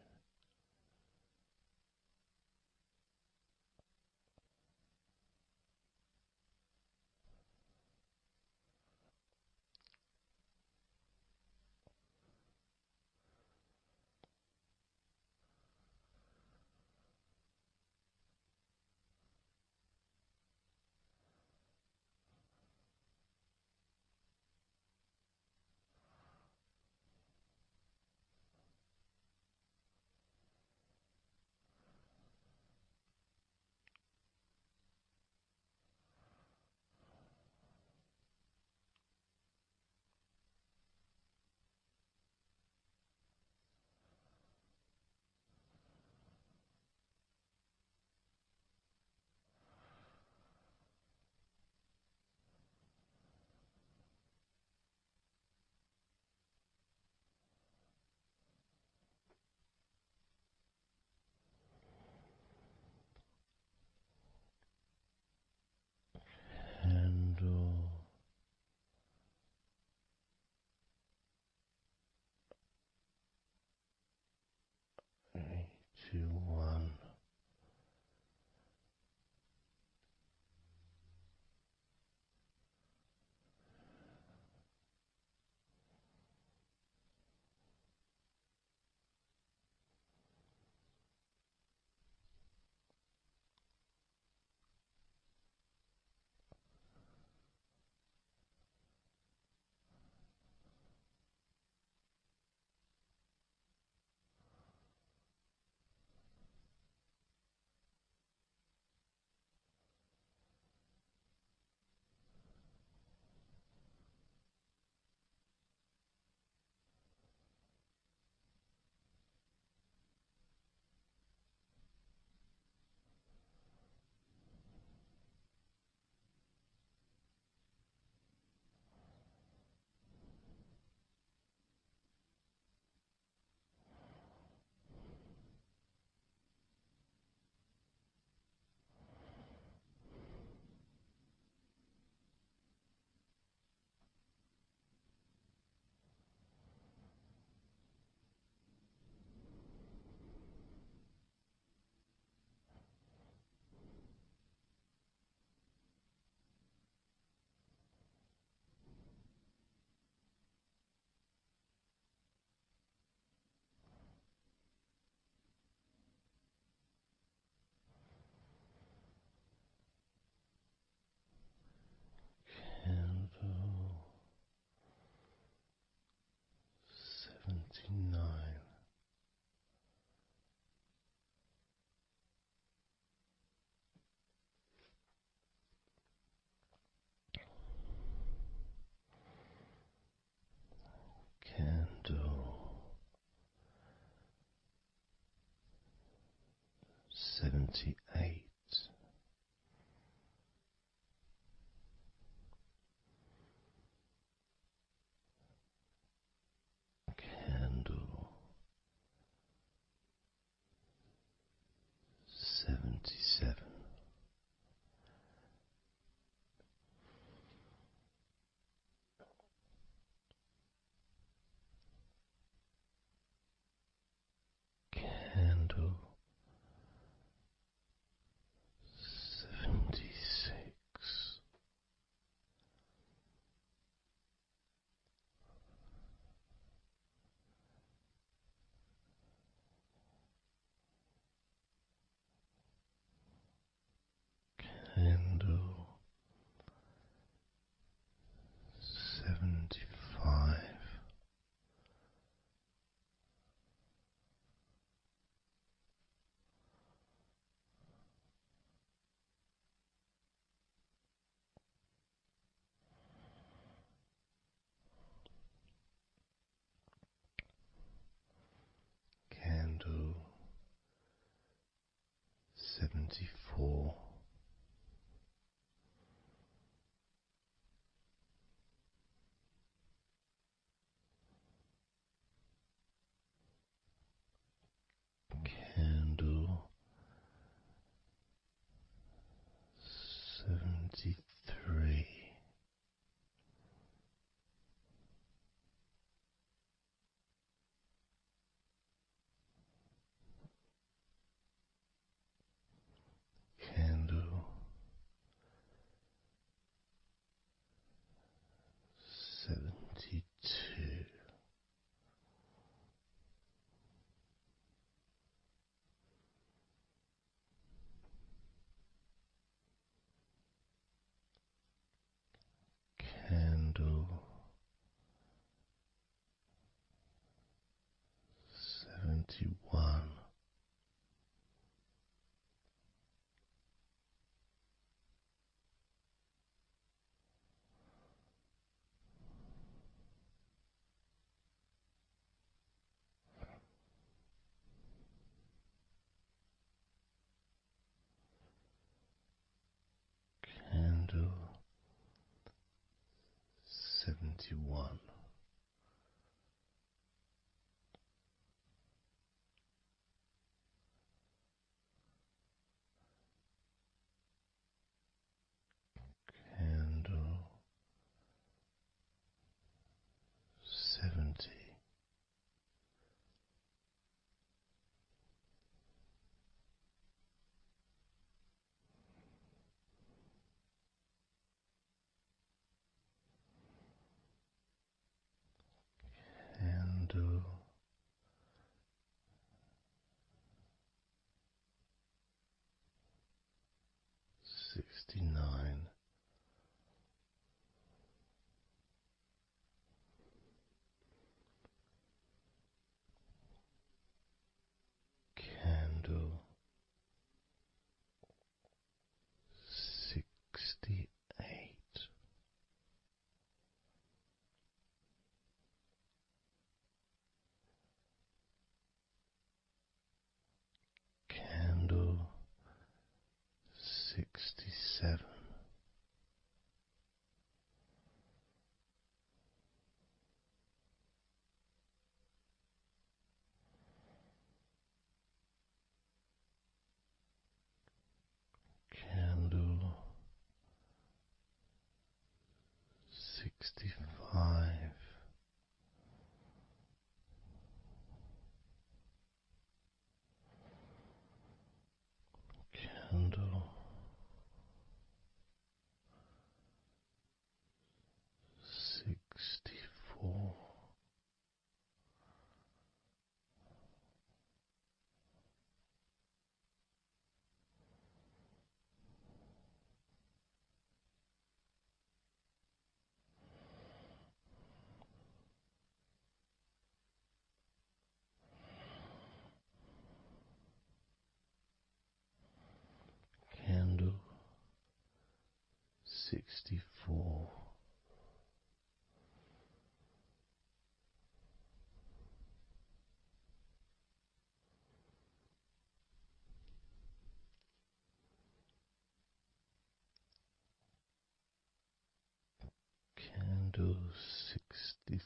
81, candle, 79, candle, 78, candle, 77, candle, 74. Candle 73. Candle 72. Candle 71. Candle 71. Candle 70. Candle 69. Candle 68. Candle 67. Candle 65. Candle 64. Candle 64. Candle 63.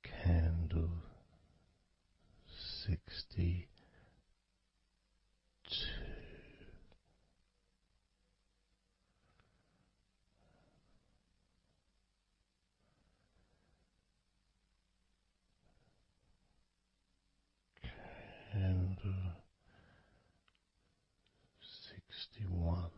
Candle 62. Candle 61.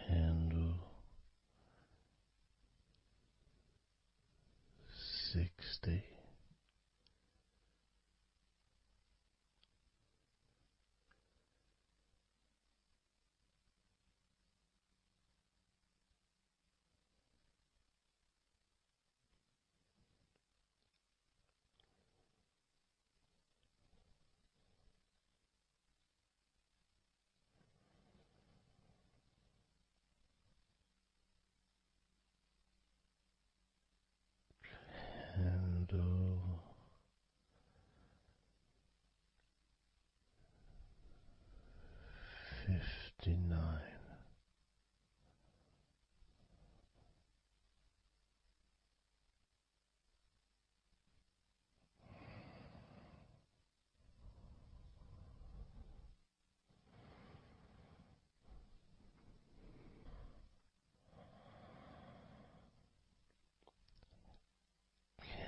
Candle 60. Candle 59.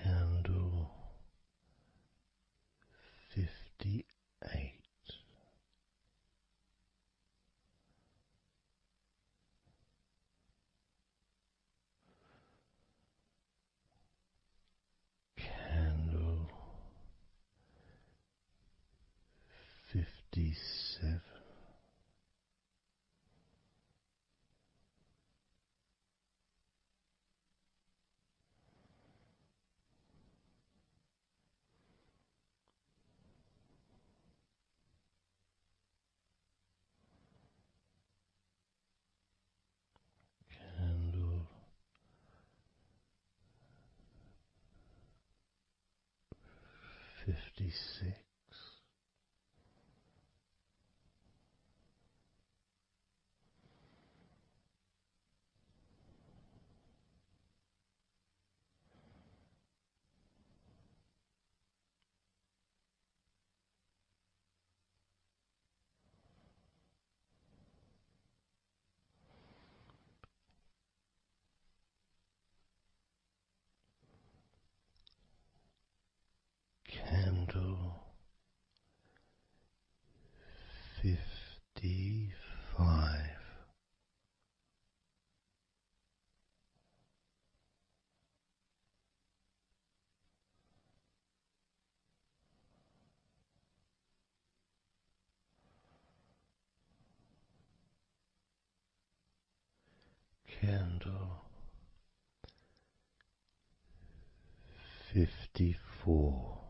Candle 58. Candle 57. Candle 56. Candle 55. Candle 54.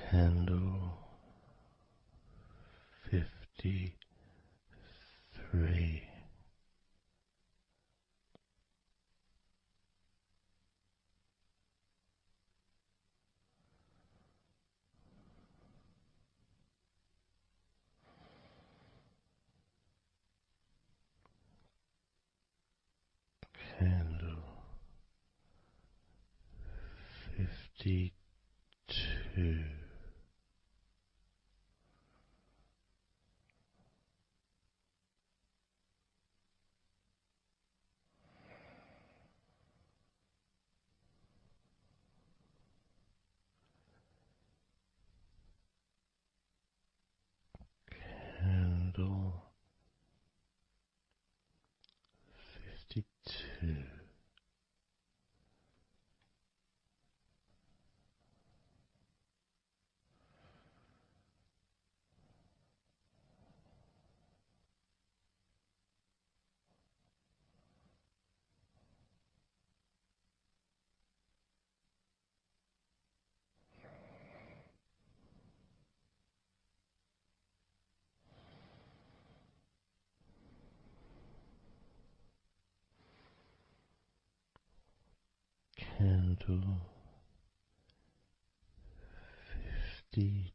Candle 53. Candle 52. Candle 52. Candle 52.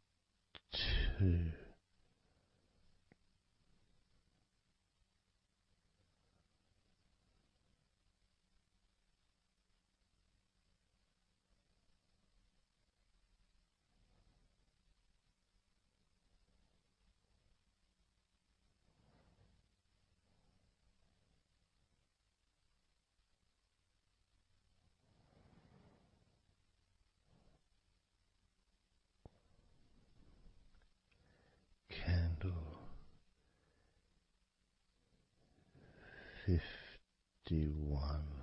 Candle 51.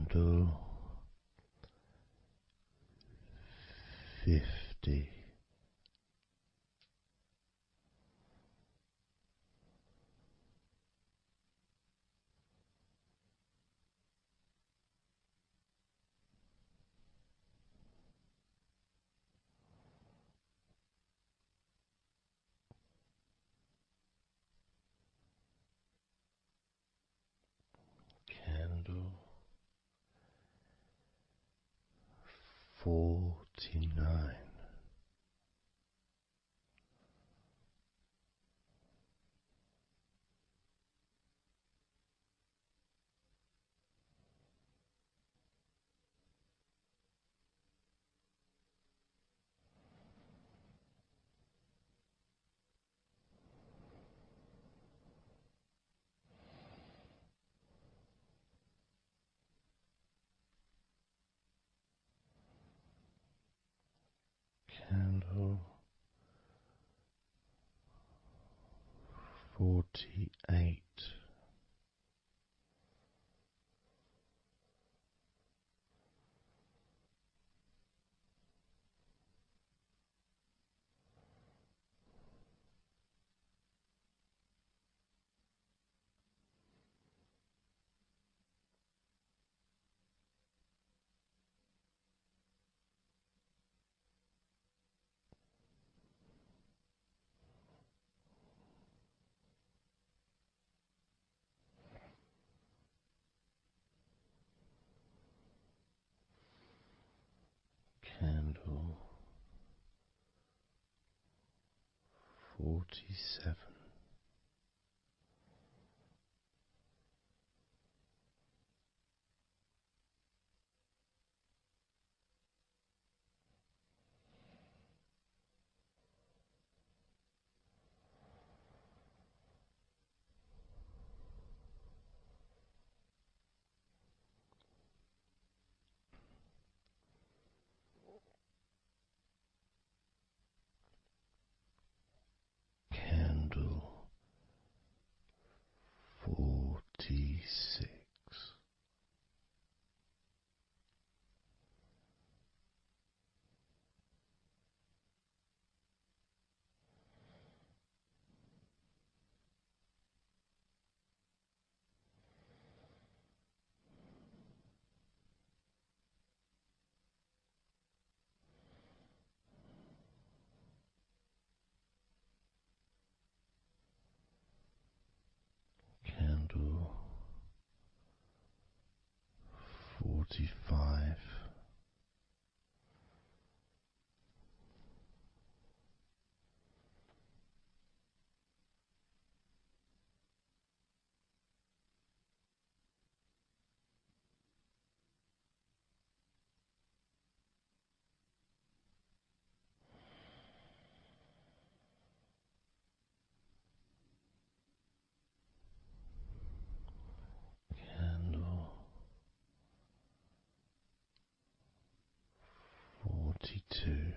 candle 50. Candle 49. Candle 48. Candle 47. Candle 46. Candle 45. Candle 42.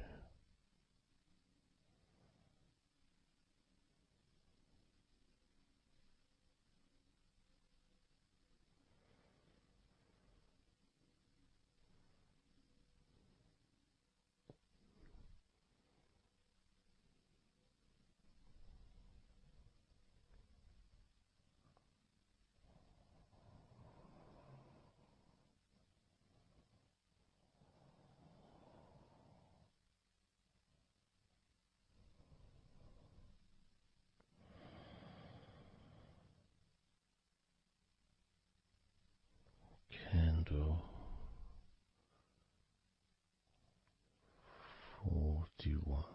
Candle 41.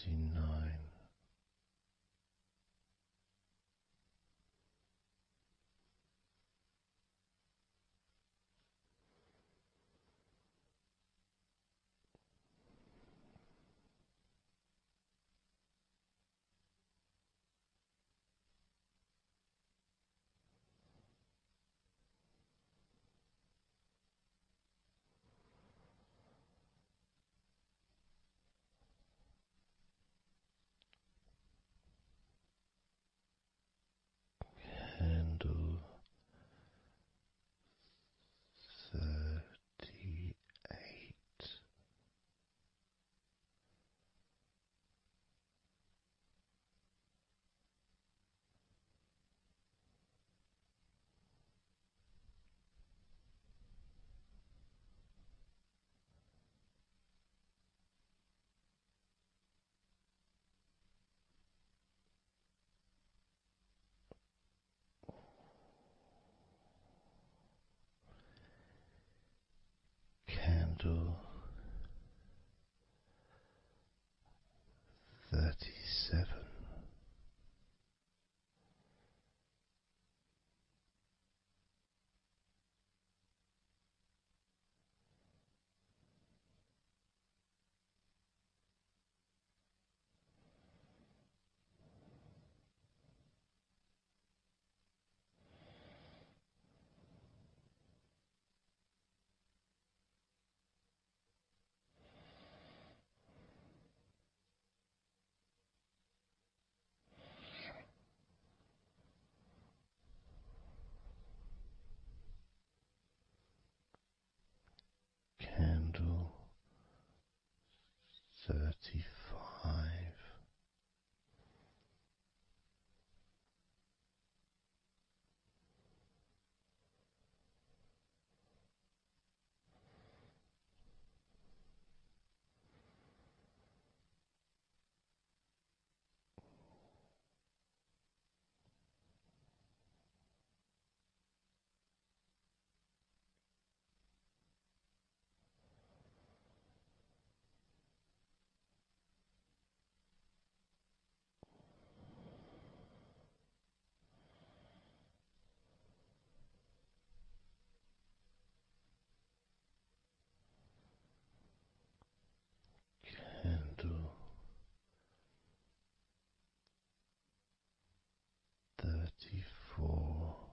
39, candle 38, candle 37, candle 35, candle 34,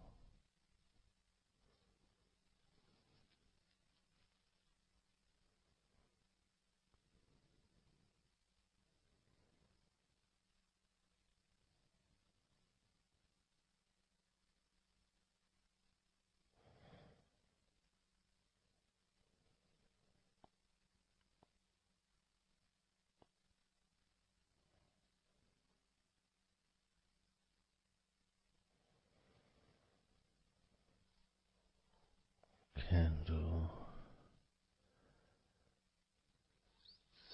candle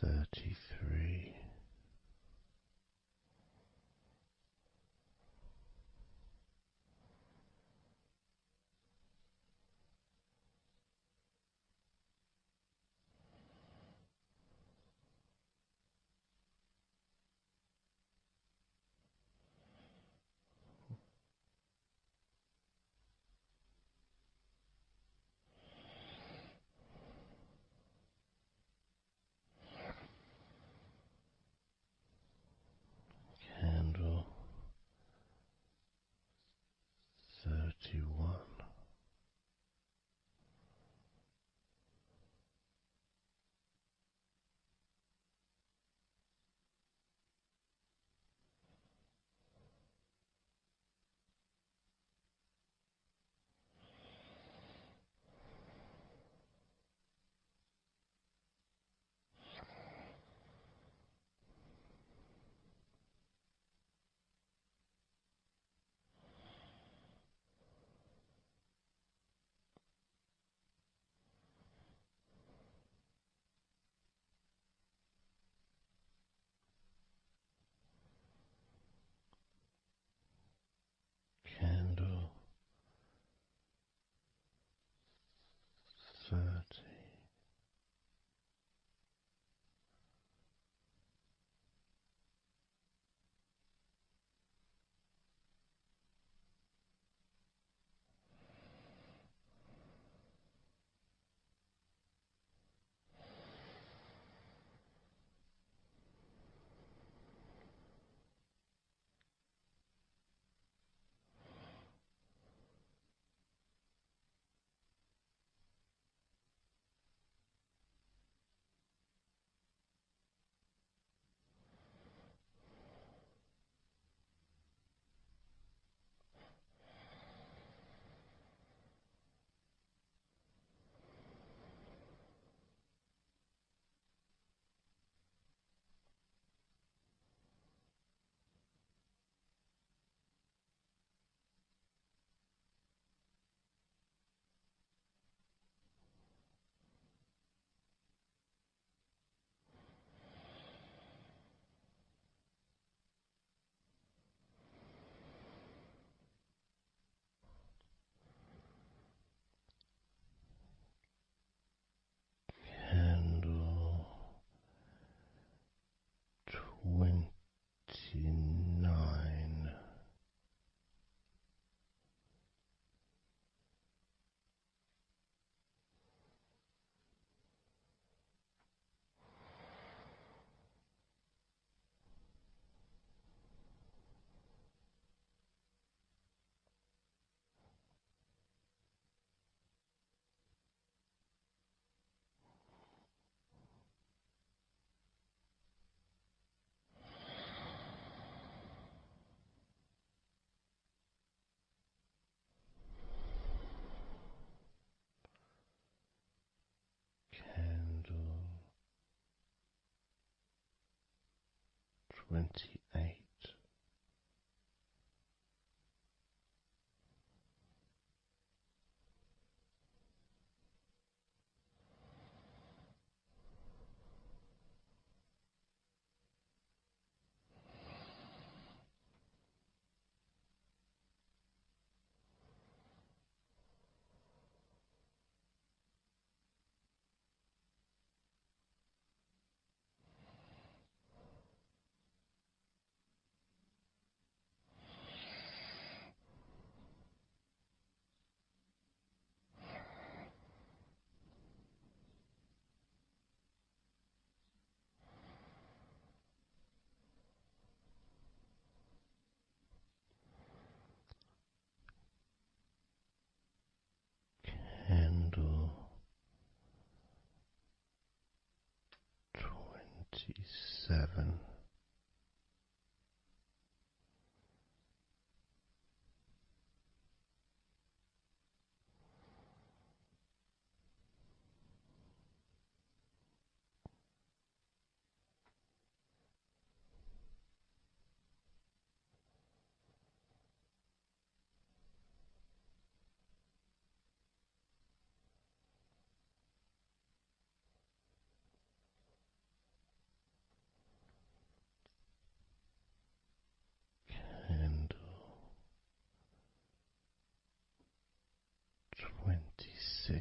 33, 29. Candle 28. Candle 27. Candle 26.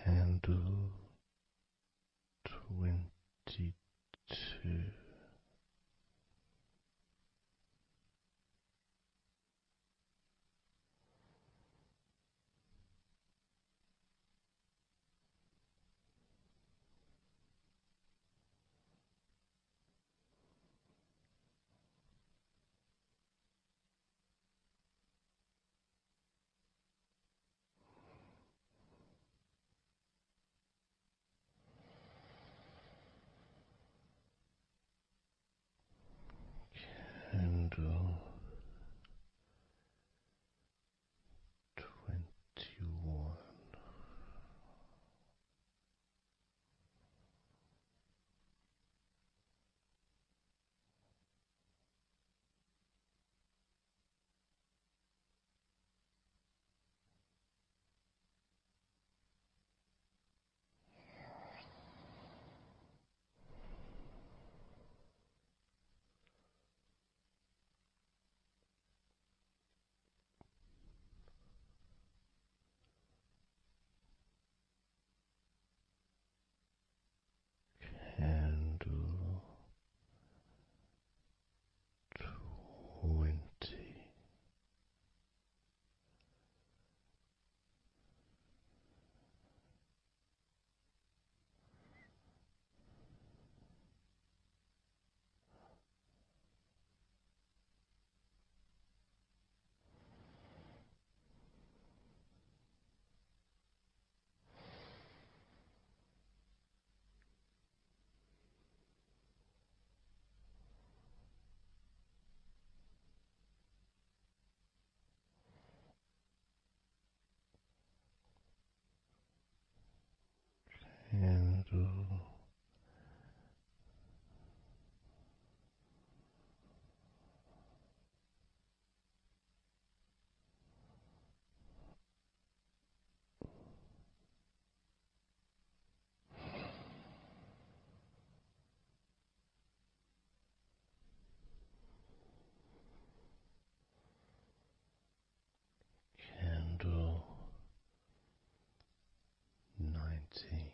Candle 22. Candle 21. Candle 20. Candle 19.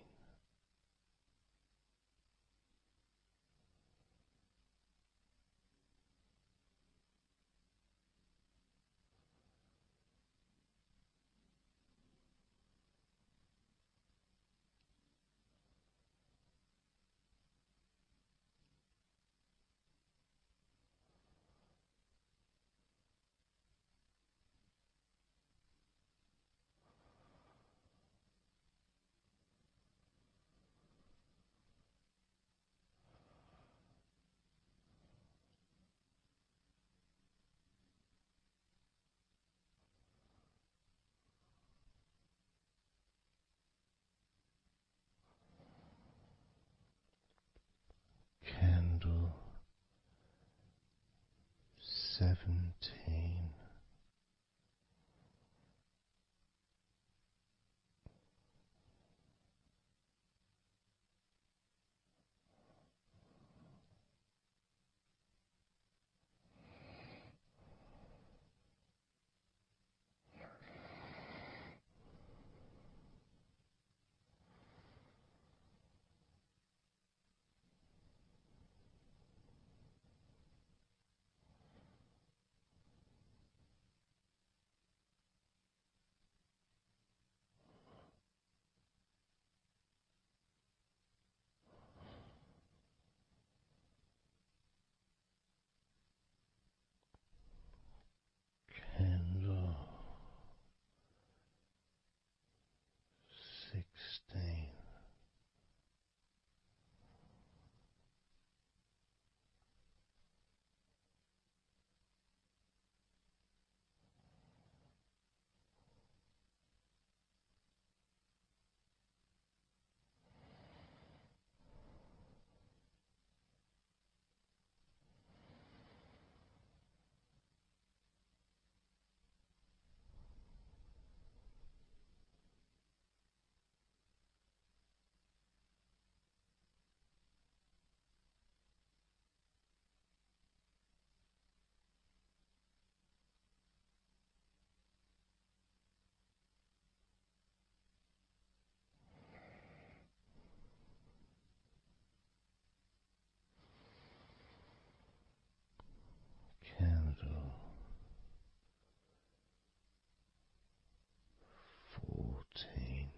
14.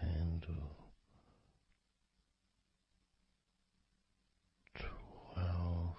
Candle 12.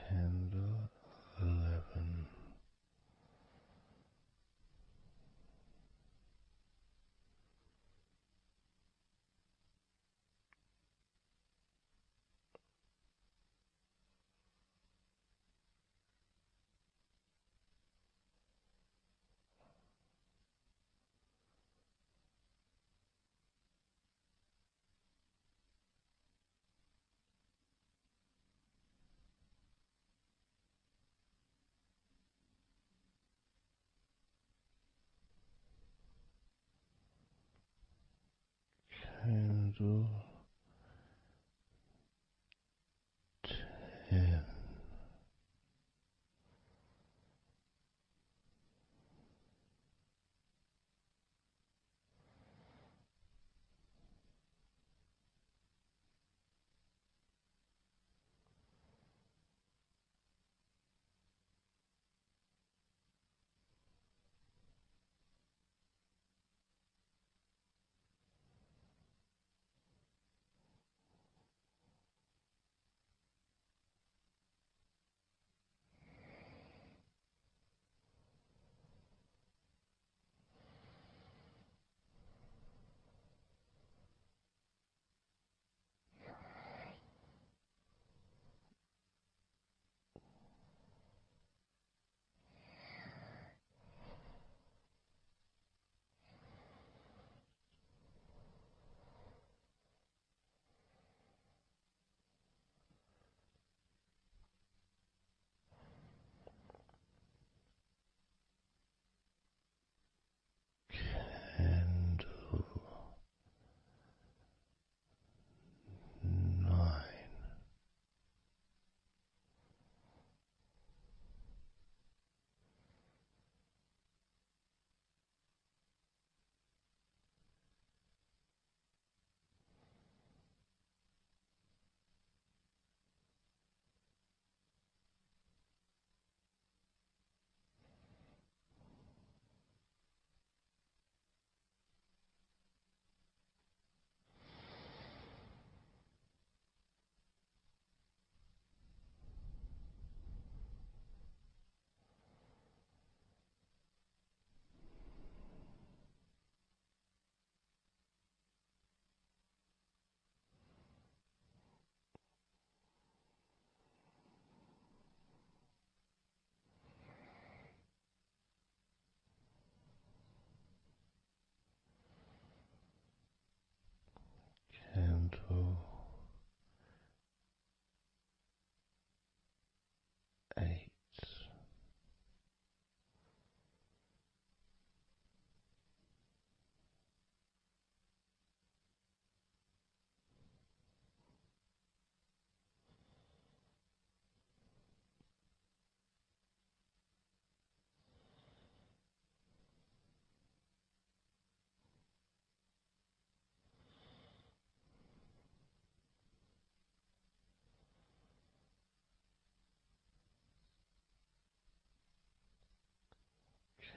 Candle 11. Candle 10.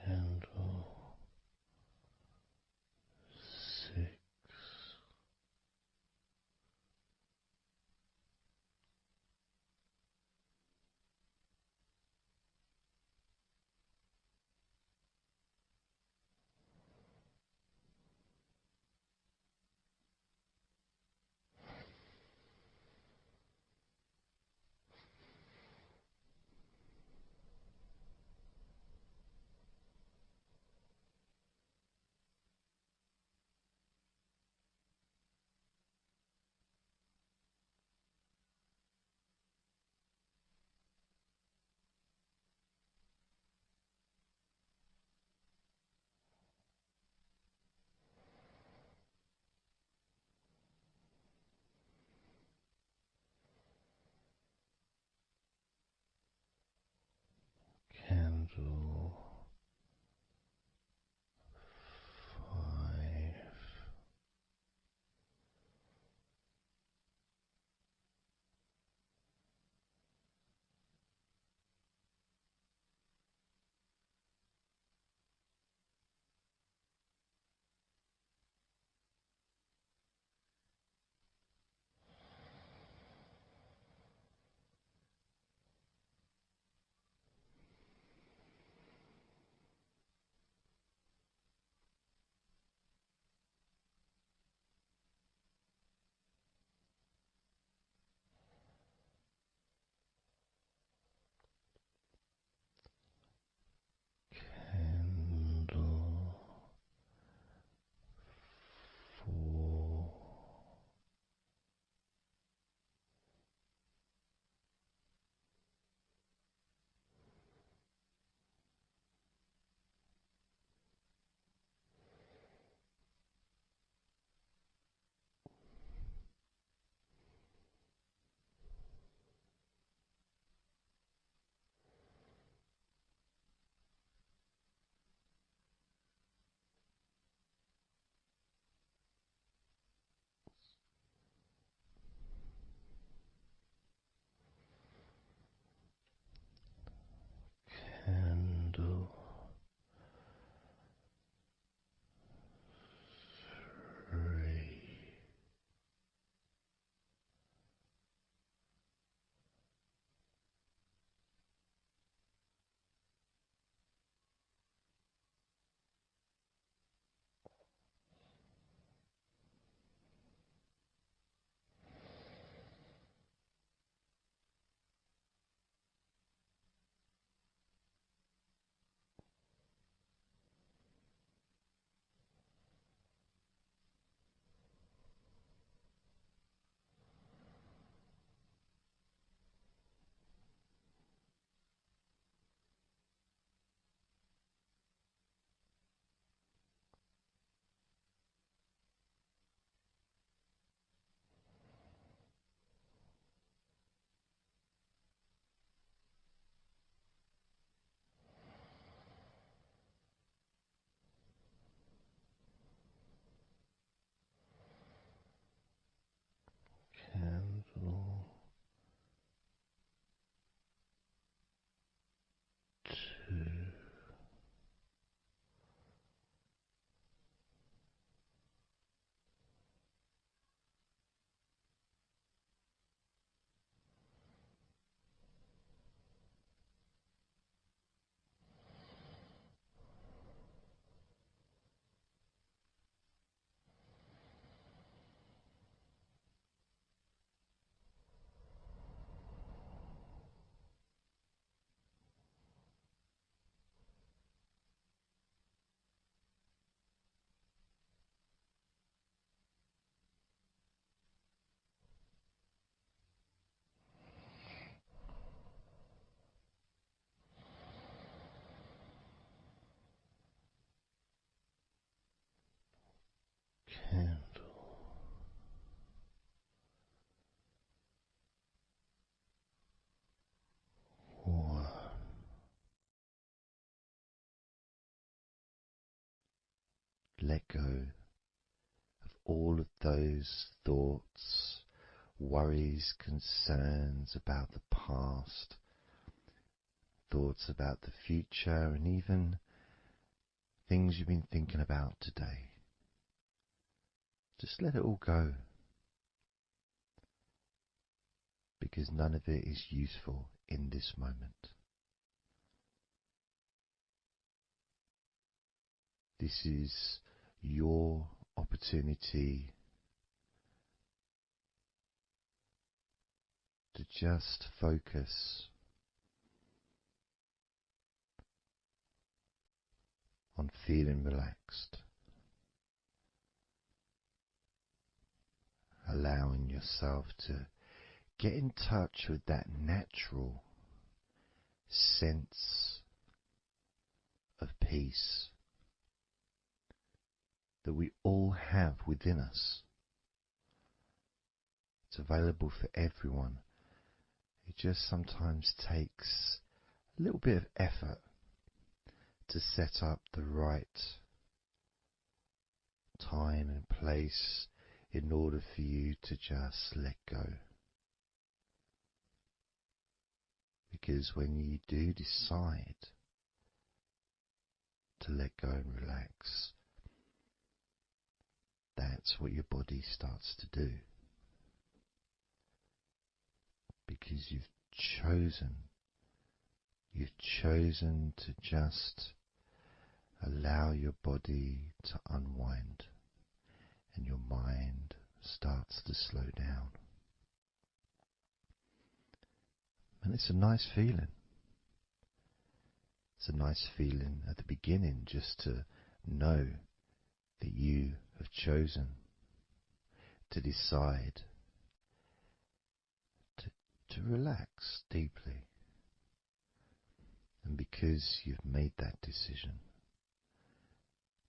Candle 6. Candle 5. Candle 4. Candle 3. Candle 2. Candle 1. Let go of all of those thoughts, worries, concerns about the past, thoughts about the future, and even things you've been thinking about today. Just let it all go, because none of it is useful in this moment. This is your opportunity to just focus on feeling relaxed, allowing yourself to get in touch with that natural sense of peace that we all have within us. It's available for everyone. It just sometimes takes a little bit of effort to set up the right time and place in order for you to just let go. Because when you do decide to let go and relax, that's what your body starts to do. Because you've chosen to just allow your body to unwind, and your mind starts to slow down. And it's a nice feeling. It's a nice feeling at the beginning just to know that you have chosen to decide to relax deeply. And because you've made that decision,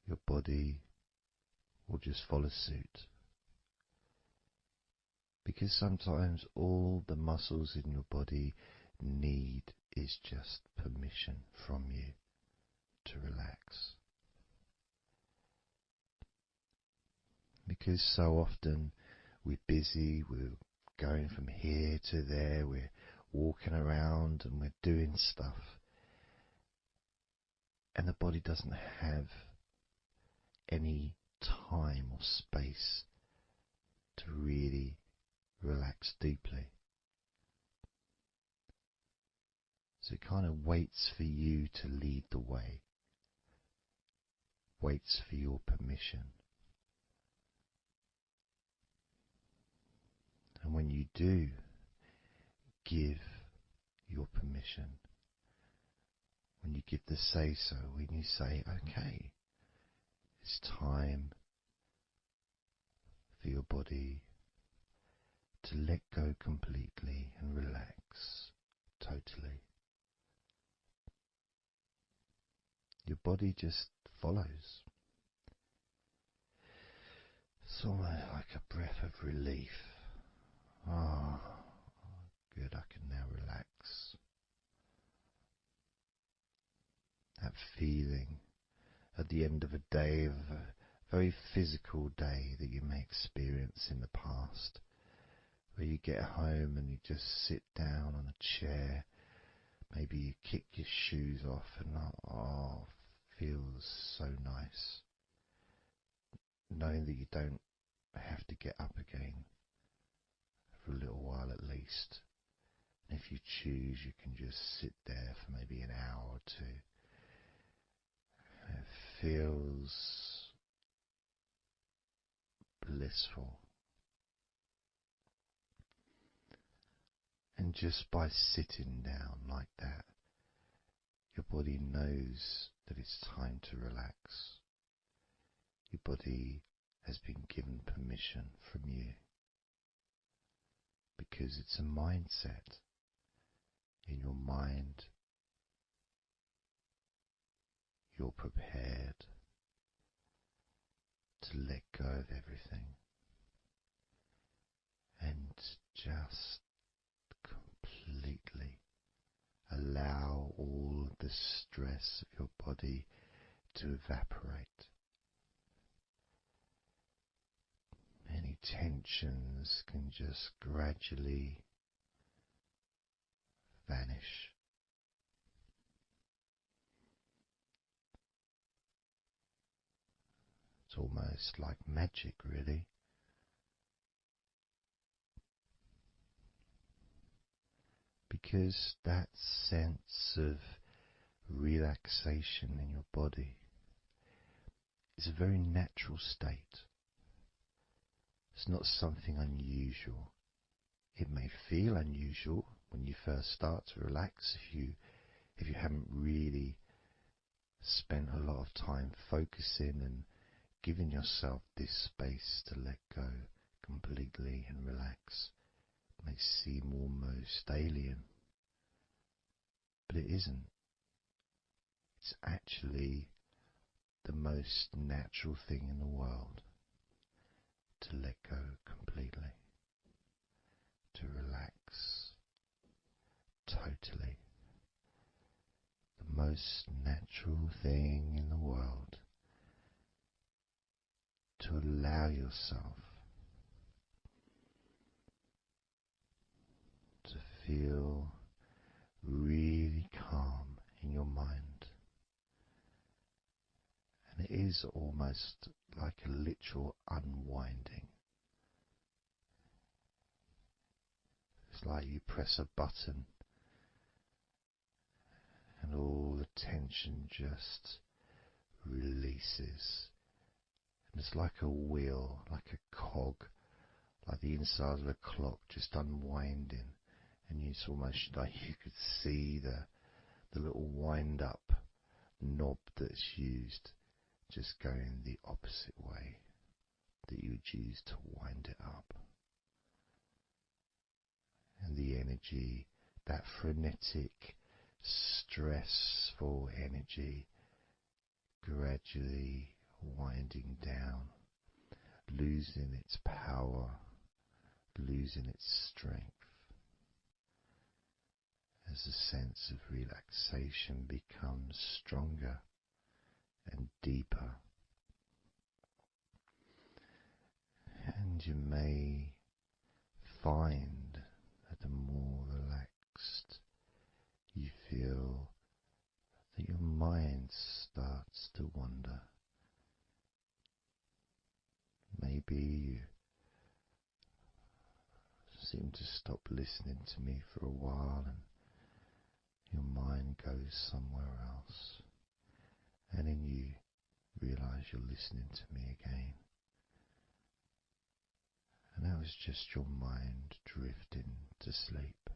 your body will just follow suit. Because sometimes all the muscles in your body need is just permission from you to relax. Because so often we're busy, we're going from here to there, we're walking around and we're doing stuff, and the body doesn't have any time or space to really relax deeply. So it kind of waits for you to lead the way, waits for your permission. And when you do give your permission, when you give the say-so, when you say, okay, it's time for your body to let go completely and relax totally, your body just follows. It's almost like a breath of relief. Ah, good, I can now relax. That feeling at the end of a day, of a very physical day that you may experience in the past, where you get home and you just sit down on a chair, maybe you kick your shoes off and feels so nice. Knowing that you don't have to get up again for a little while at least. And if you choose, you can just sit there for maybe an hour or two. And it feels blissful. And just by sitting down like that, your body knows that it's time to relax. Your body has been given permission from you, because it's a mindset. In your mind, you're prepared to let go of everything and just completely allow all of the stress of your body to evaporate. Any tensions can just gradually vanish. It's almost like magic, really. Because that sense of relaxation in your body is a very natural state. It's not something unusual. It may feel unusual when you first start to relax if you haven't really spent a lot of time focusing and giving yourself this space to let go completely and relax. It may seem almost alien, but it isn't. It's actually the most natural thing in the world to let go completely, to relax totally. The most natural thing in the world to allow yourself to feel really calm in your mind. And it is almost like a literal unwinding. It's like you press a button and all the tension just releases. And it's like a wheel, like a cog, like the inside of a clock just unwinding. And it's almost like you could see the little wind up knob that's used just going the opposite way that you would use to wind it up. And the energy, that frenetic, stressful energy, gradually winding down, losing its power, losing its strength, as the sense of relaxation becomes stronger and deeper. And you may find that the more relaxed you feel, that your mind starts to wander. Maybe you seem to stop listening to me for a while and your mind goes somewhere else, and then you realize you're listening to me again. And that was just your mind drifting to sleep,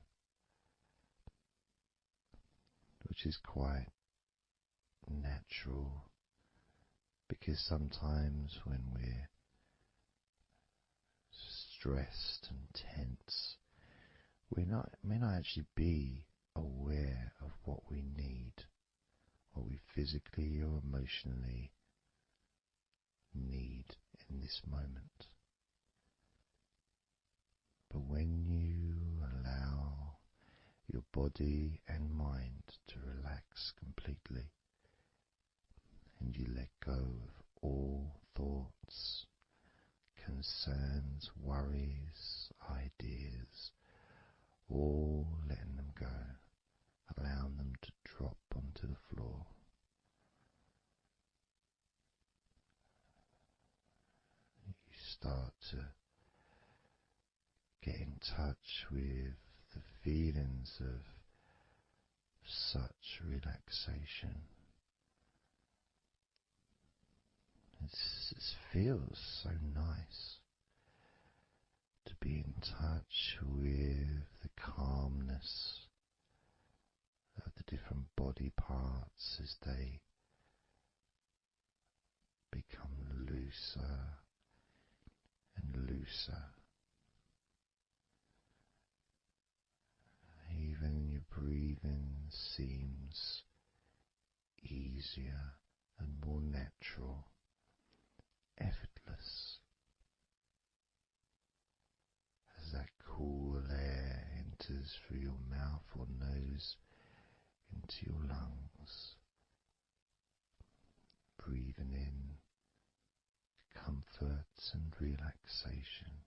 which is quite natural, because sometimes when we're stressed and tense, we may not actually be aware of what we need, what we physically or emotionally need in this moment. But when you allow your body and mind to relax completely, and you let go of all thoughts, concerns, worries, ideas, all letting them go, allowing them to drop onto the floor, you start to get in touch with the feelings of such relaxation. It feels so nice to be in touch with the calmness of the different body parts as they become looser and looser. Even your breathing seems easier and more natural, effortless, as that cool air enters through your mouth or nose into your lungs, breathing in comfort and relaxation,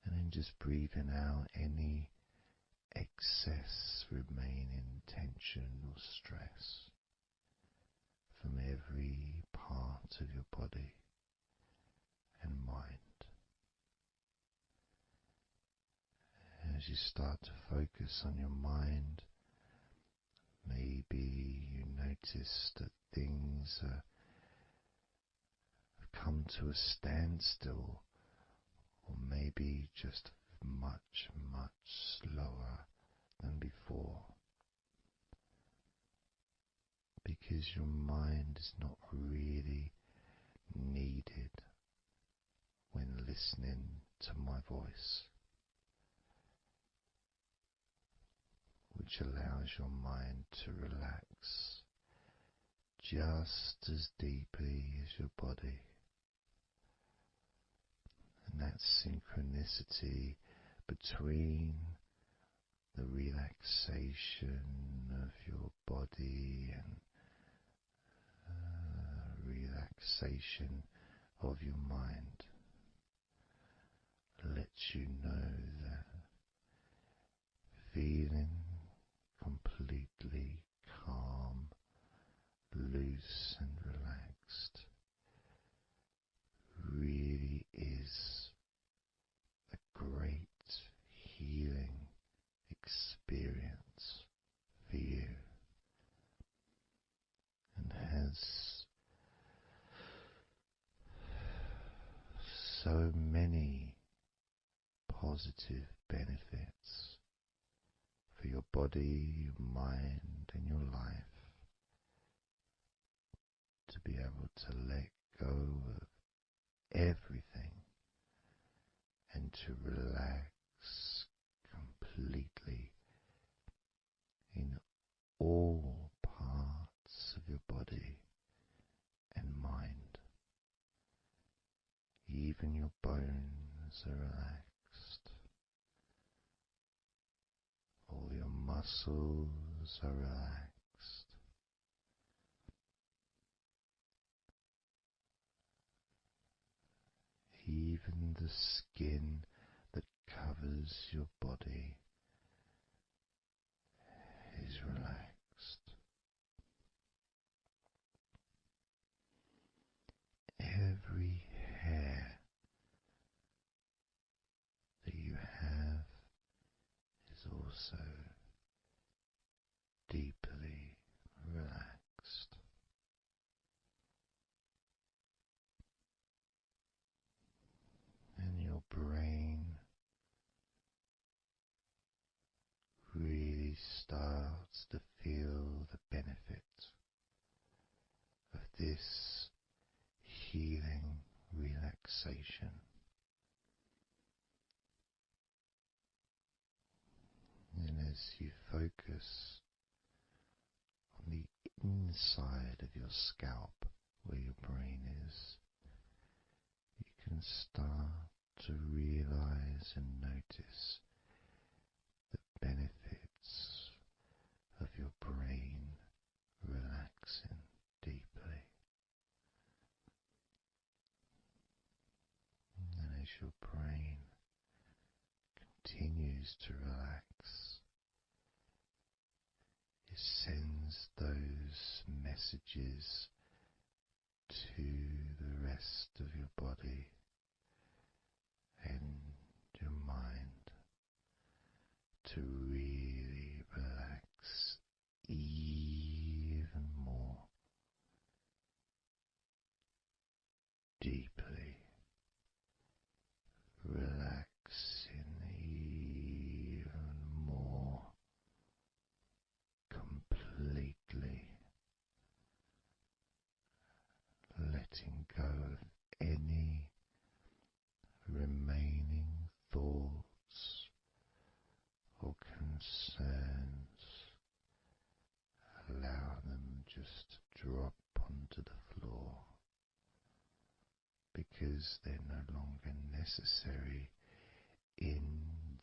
and then just breathing out any excess remaining tension or stress from every part as you start to focus on your mind, maybe you notice that things have come to a standstill, or maybe just much, much slower than before, because your mind is not really needed when listening to my voice, which allows your mind to relax just as deeply as your body. And that synchronicity between the relaxation of your body and relaxation of your mind lets you know that feeling completely calm, loose and relaxed really is a great healing experience for you, and has so many positive benefits for your body, your mind and your life, to be able to let go of everything and to relax completely in all parts of your body and mind. Even your bones are relaxed. All your muscles are relaxed. Even the skin that covers your body is relaxed. Every hair that you have is also deeply relaxed. And your brain really starts to feel the benefit of this healing relaxation. And as you focus on the inside of your scalp, where your brain is, you can start to realize and notice the benefits of your brain relaxing deeply. And as your brain continues to relax, it sends those messages to the rest of your body and your mind to really relax even more deeply, relaxing even more completely, letting go of any remaining thoughts or concerns. Allow them just to drop onto the floor, because they're no longer necessary in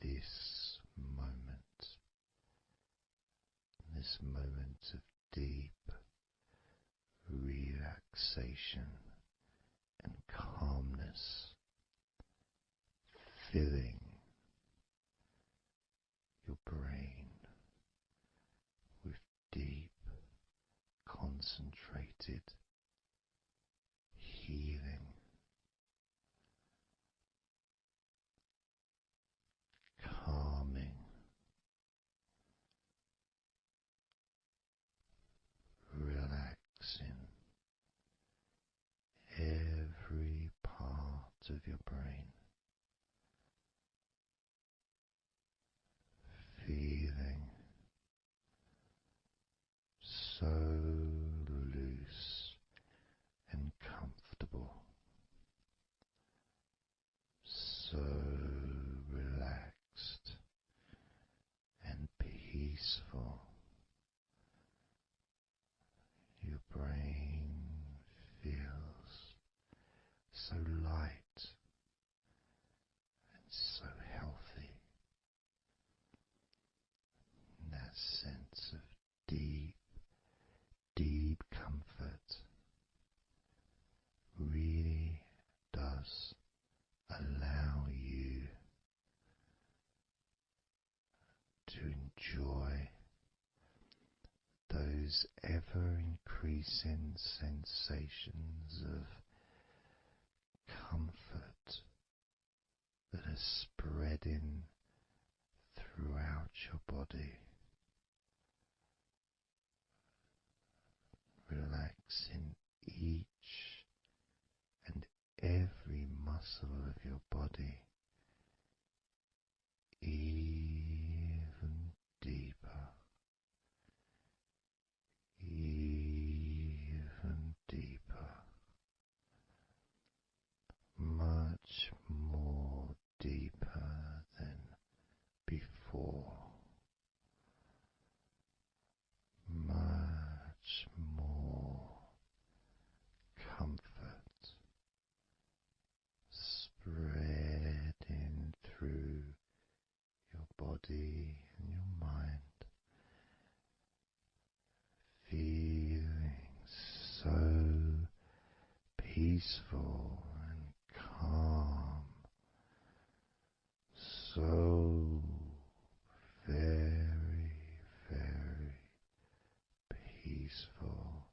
this moment, of deep relaxation and calmness, filling your brain with deep, concentrated healing, calming of your brain, feeling so loose and comfortable, so relaxed and peaceful. Your brain feels so light and so healthy. And that sense of deep, deep comfort really does allow you to enjoy those ever increasing sensations of comfort that are spreading throughout your body, relaxing each and every muscle of your body even deeper, even deeper, much more deeper than before, much more comfort spreading through your body and your mind, feeling so peaceful and calm, so very, very peaceful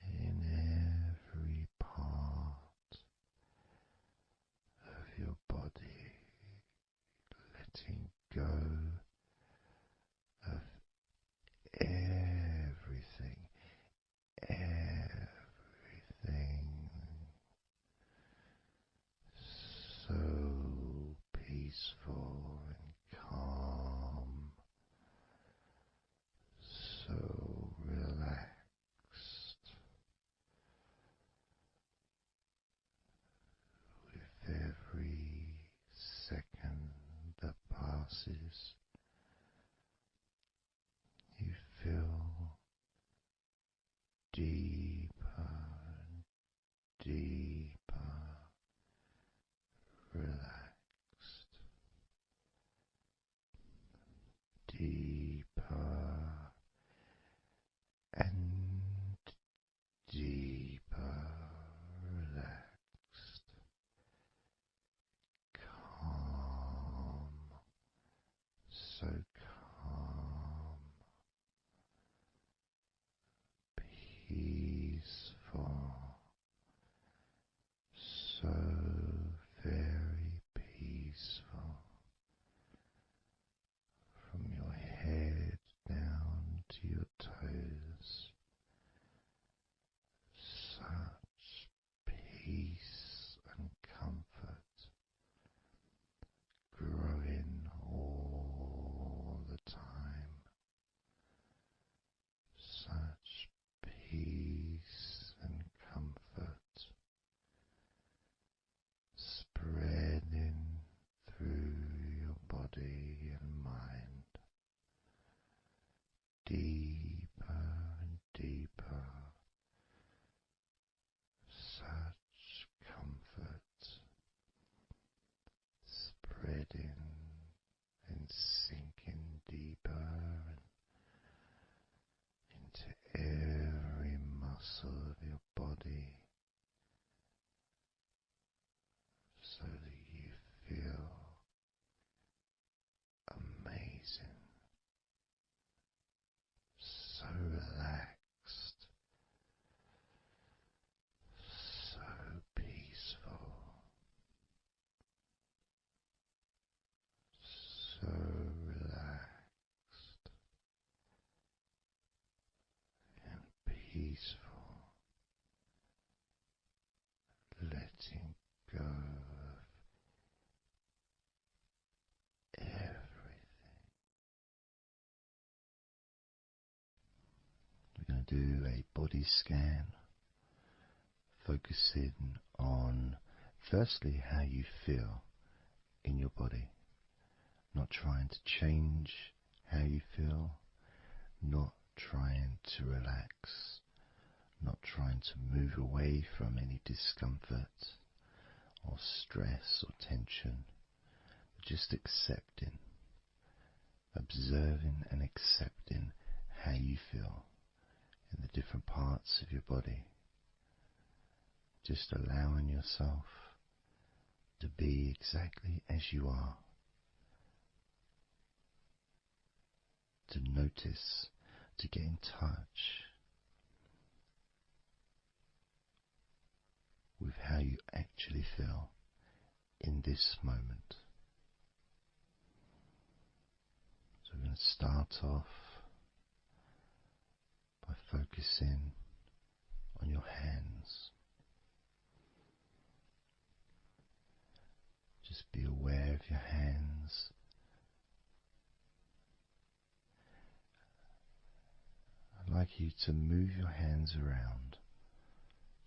in every part of your body, letting go of everything, everything, so peaceful and calm, so relaxed. With every second that passes, you feel deeper and deeper relaxed, deeper and deeper relaxed, calm, so calm, peaceful, so very peaceful, from your head down to your toes, such peace and comfort growing all the time, such peace and comfort spreading through your body and mind, deeper and deeper, such comfort spreading and sinking deeper into every muscle of your body, so that you feel amazing, so relaxed, so peaceful, so relaxed and peaceful, letting to do a body scan, focusing on firstly how you feel in your body, not trying to change how you feel, not trying to relax, not trying to move away from any discomfort or stress or tension, but just accepting, observing and accepting how you feel in the different parts of your body. Just allowing yourself to be exactly as you are, to notice, to get in touch with how you actually feel in this moment. So we're going to start off by focusing on your hands. Just be aware of your hands. I'd like you to move your hands around.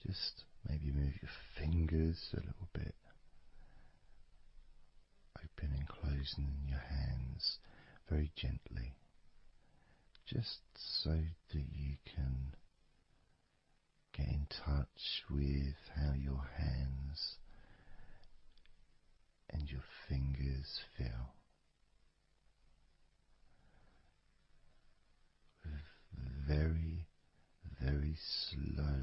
Just maybe move your fingers a little bit, open and closing your hands very gently, just so that you can get in touch with how your hands and your fingers feel, with very, very slow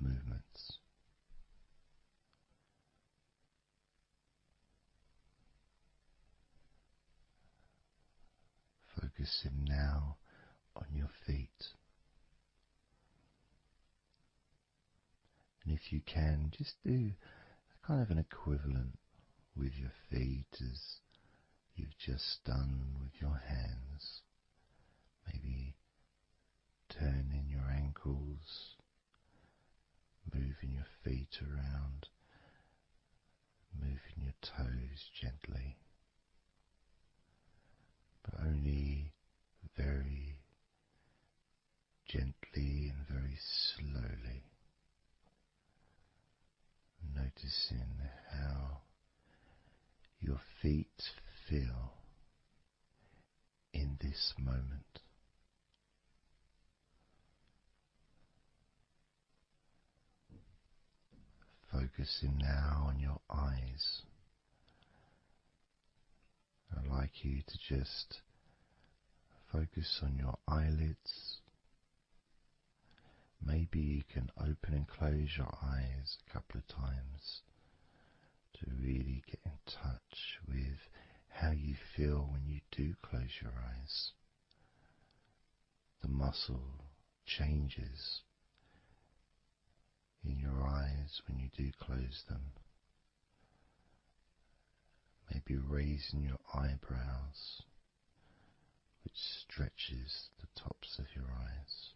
movements. Focusing now on your feet. And if you can, just do kind of an equivalent with your feet as you've just done with your hands. Maybe turning your ankles, moving your feet around, moving your toes gently, but only very gently and very slowly, noticing how your feet feel in this moment. Focusing now on your eyes. I'd like you to just focus on your eyelids. Maybe you can open and close your eyes a couple of times to really get in touch with how you feel when you do close your eyes. The muscle changes in your eyes when you do close them. Maybe raising your eyebrows, which stretches the tops of your eyes.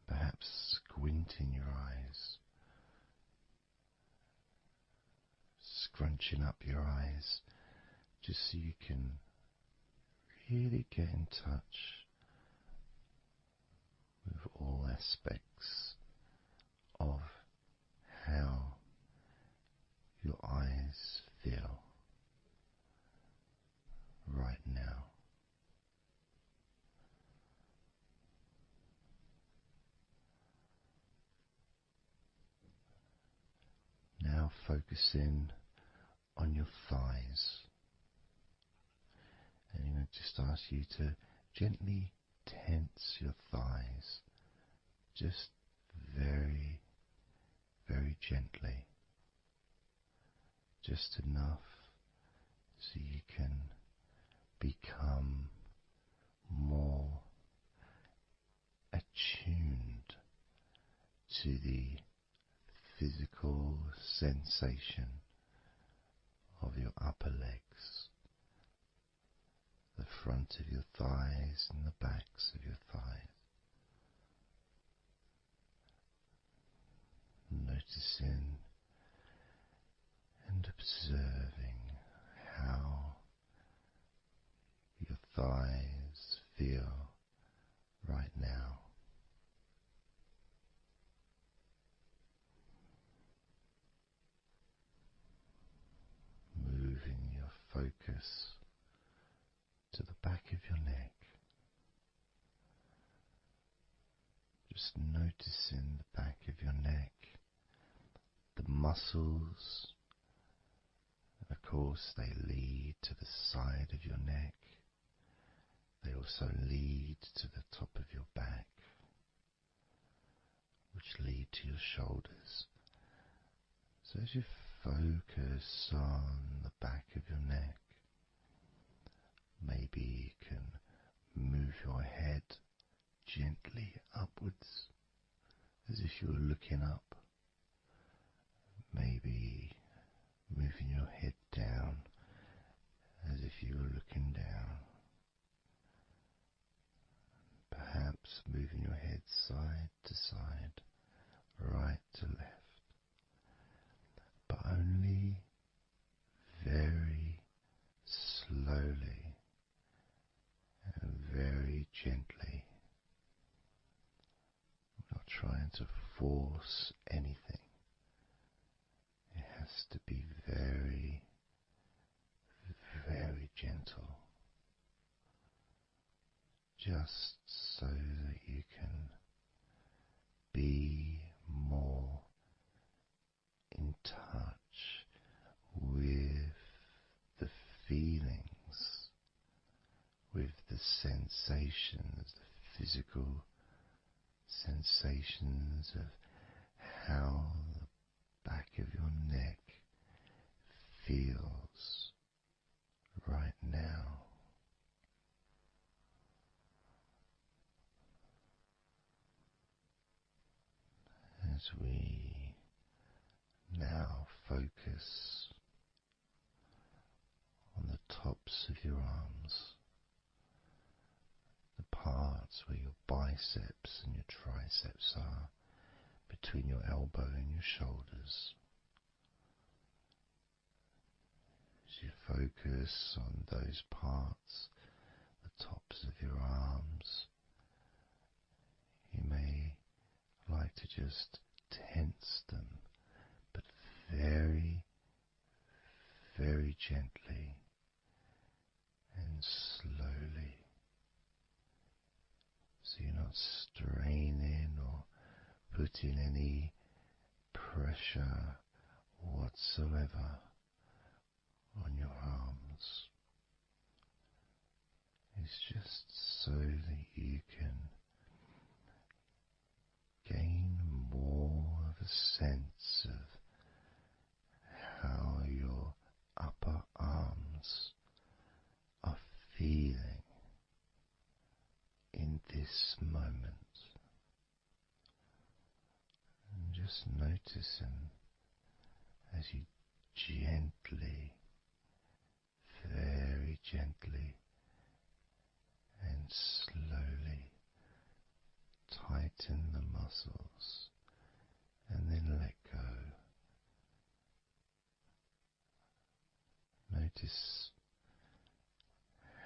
Perhaps squinting your eyes, scrunching up your eyes, just so you can really get in touch with all aspects of how your eyes feel right now. Now focusing on your thighs, and I'm going to just ask you to gently tense your thighs, just very, very gently, just enough so you can become more attuned to the physical sensation of your upper legs, the front of your thighs and the backs of your thighs. Noticing and observing how your thighs feel right now. Moving your focus to the back of your neck, just noticing the back of your neck, the muscles, and of course they lead to the side of your neck, they also lead to the top of your back, which lead to your shoulders. So as you focus on the back of your neck, maybe you can move your head gently upwards as if you were looking up. Maybe moving your head down as if you were looking down. Perhaps moving your head side to side, right to left, but only very slowly and very gently. Not trying to force anything. It has to be very, very gentle, just so that you can be more in touch with the feelings, with the sensations, the physical sensations of how the back of your neck feels right now. As we now focus on the tops of your arms, the parts where your biceps and your triceps are, between your elbow and your shoulders. As you focus on those parts, the tops of your arms, you may like to just tense them, but very, very gently and slowly, so you're not straining or putting any pressure whatsoever on your arms. It's just so that you can gain more of a sense of how your upper arms are feeling in this moment. And just noticing as you gently, very gently and slowly tighten the muscles and then let go. Notice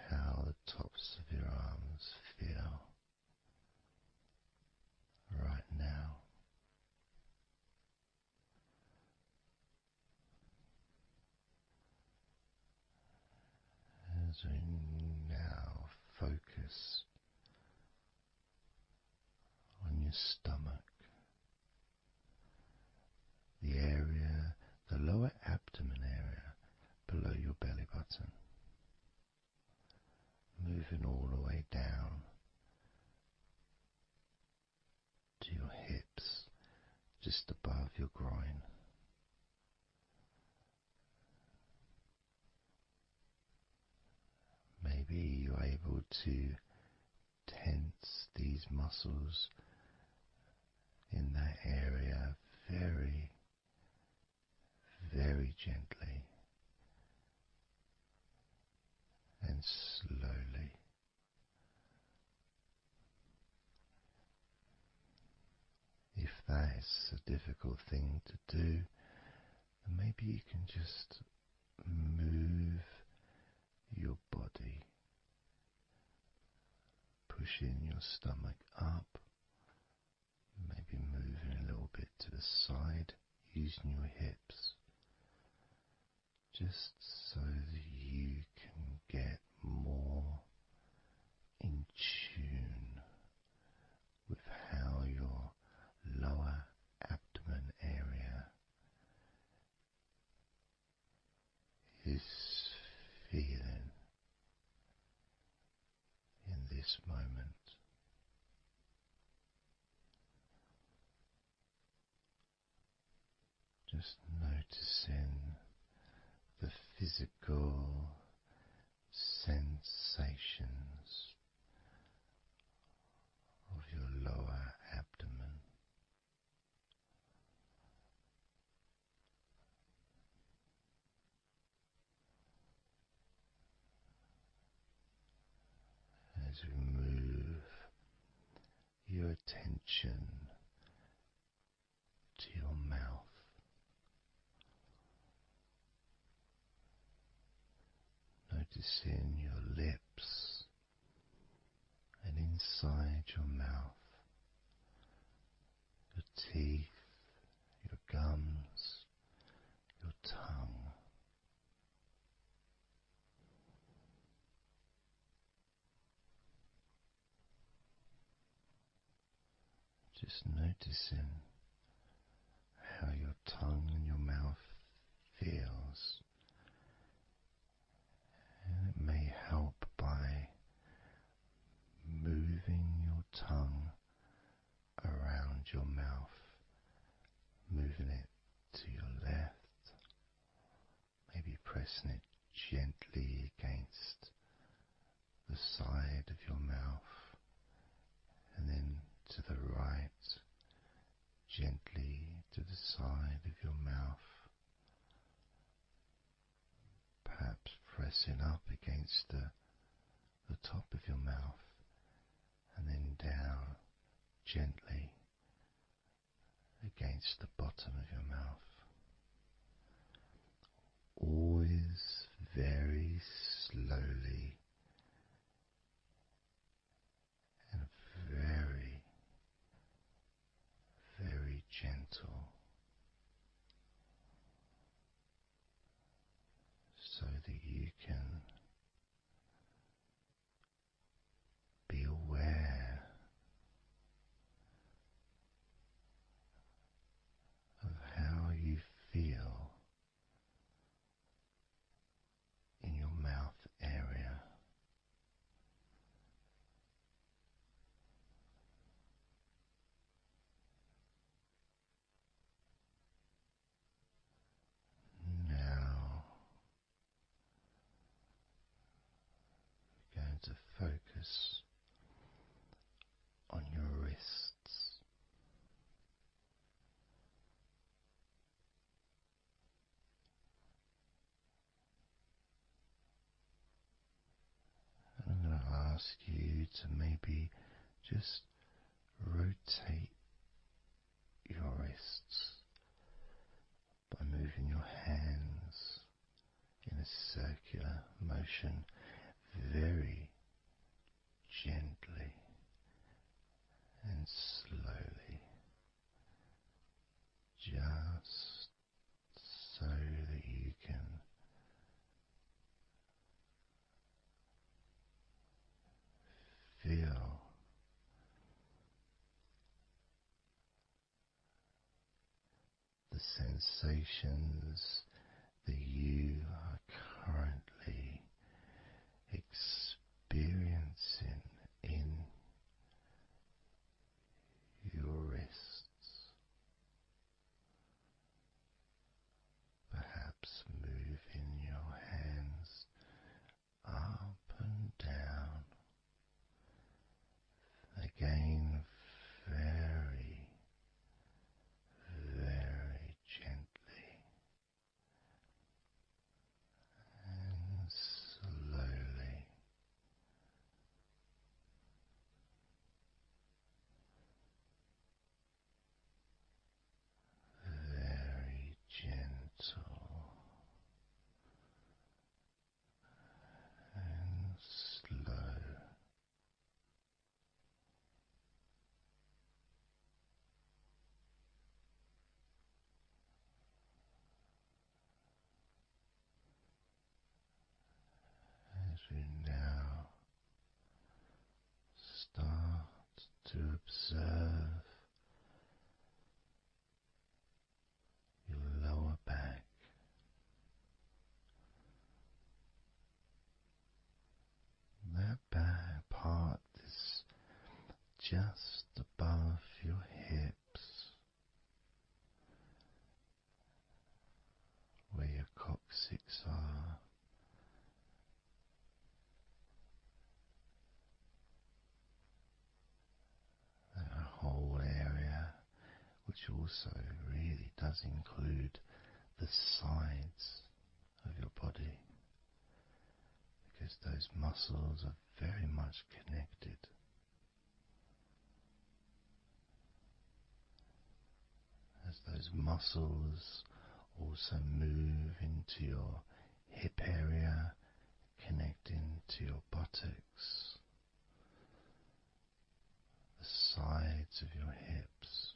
how the tops of your arms feel right now. As we now focus on your stomach, the area, the lower abdomen area below your belly button, moving all the way down to your hips, just above your groin. Maybe you're able to tense these muscles in that area very, very gently and slowly. If that's a difficult thing to do, then maybe you can just move your body, pushing your stomach up, maybe moving a little bit to the side, using your hips, just so that you can get more in tune with how your lower abdomen area is feeling in this moment. Just noticing the physical sensations of your lower abdomen. As we move your attention to your mouth, noticing your lips and inside your mouth, your teeth, your gums, your tongue. Just noticing how your tongue and your mouth feels, and it may help by moving your tongue around your mouth, moving it to your left, maybe pressing it gently against the side of your mouth, and then to the right, gently to the side of your mouth, perhaps pressing up against the top of your mouth, and then down gently against the bottom of your mouth. Always very slowly and very, very gentle, so that you can be aware of how you feel in your mouth area. Now we're going to focus on your wrists. And I'm going to ask you to maybe just rotate your wrists by moving your hands in a circular motion very gently and slowly, just so that you can feel the sensations that you are currently experiencing in your wrists. Perhaps moving your hands up and down, again very, very gently and slowly. Very gentle and slow. to observe your lower back. That back part is just above your hips, where your coccyx are. That whole area, which also really does include the sides of your body, because those muscles are very much connected. As those muscles also move into your hip area, connecting to your buttocks, the sides of your hips.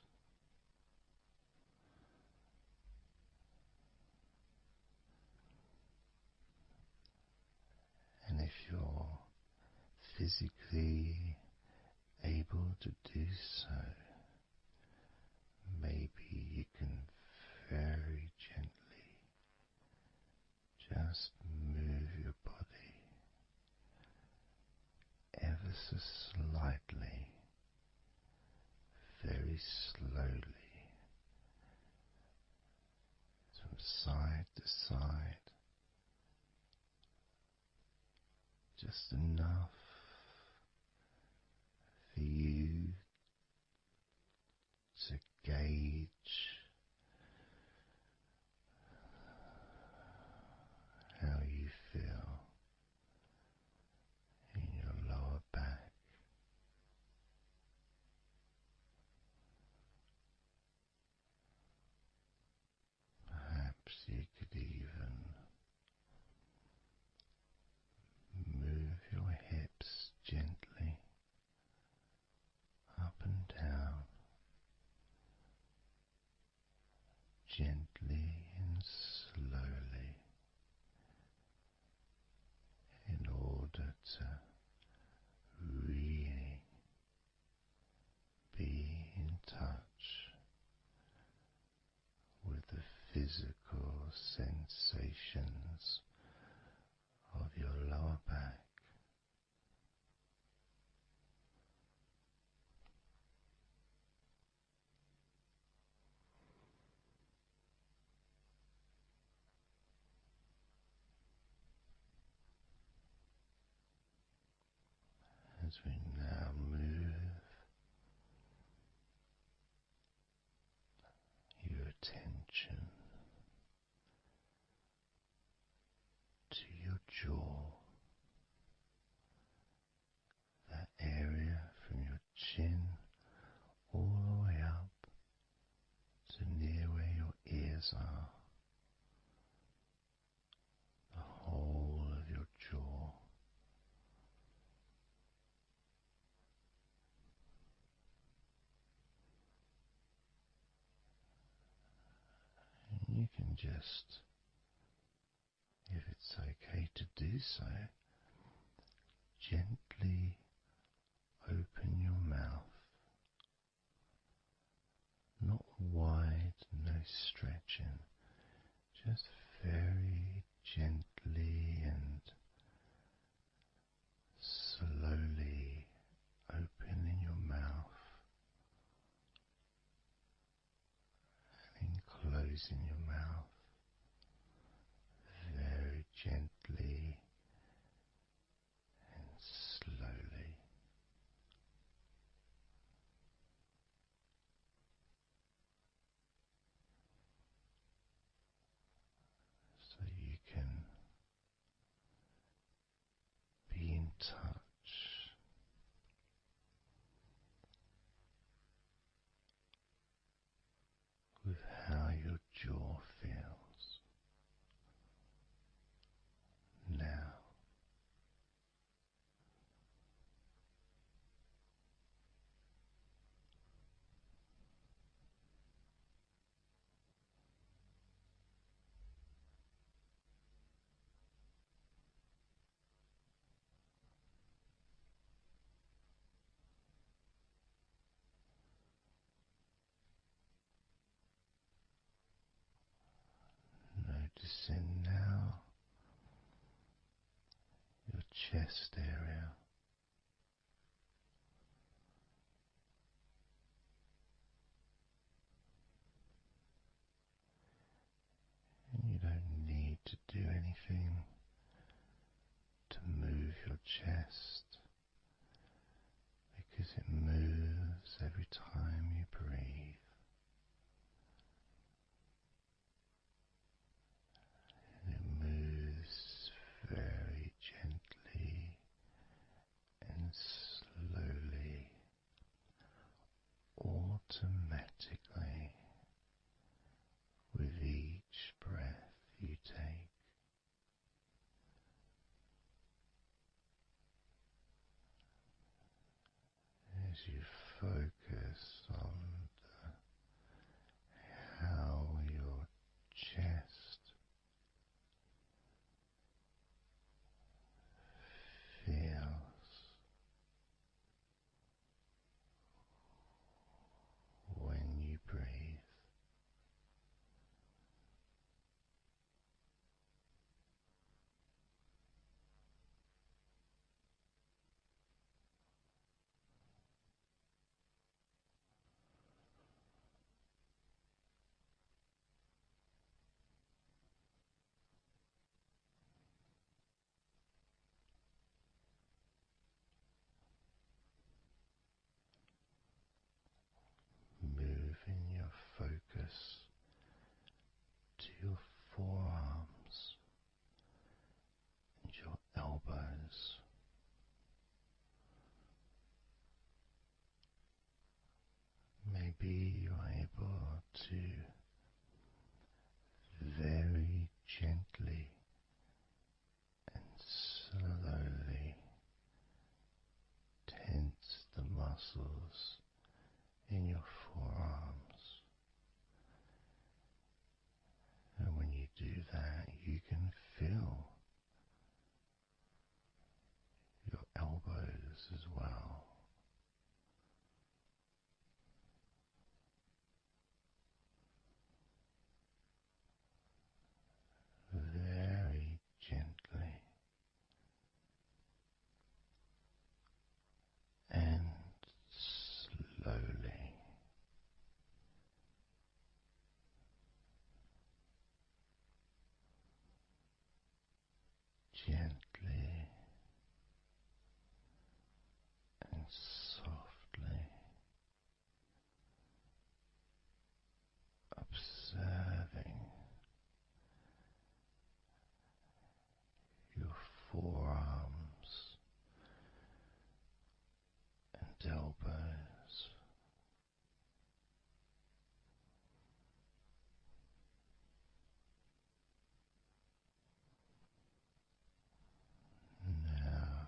And if you're physically able to do so, maybe you can very gently just move your body ever so slightly, very slowly, from side to side, just enough for you to gauge how you feel in your lower back. Perhaps you could even move your hips gently up and down, gently and slowly, in order to really be in touch with the physical sensations of your lower back. As we now move your attention to your jaw, that area from your chin all the way up to near where your ears are, the whole of your jaw. And you can just, if it's okay to do so, gently open your mouth, not wide, no stretching, just very gently and slowly opening your mouth and then closing your mouth very gently and slowly. So you can be in touch with how your jaw feels now. noticing now your chest area. And you don't need to do anything to move your chest because it moves every time you breathe. And it moves very gently and slowly, automatically, with each breath you take. As you focus on how your chest feels when you breathe. Moving your focus to your forearms and your elbows. Maybe you're able to very gently and slowly tense the muscles in your forearms. And when you do that, you can feel your elbows as well. Very gently and slowly. Gently and softly, observing your forearms and elbows. Now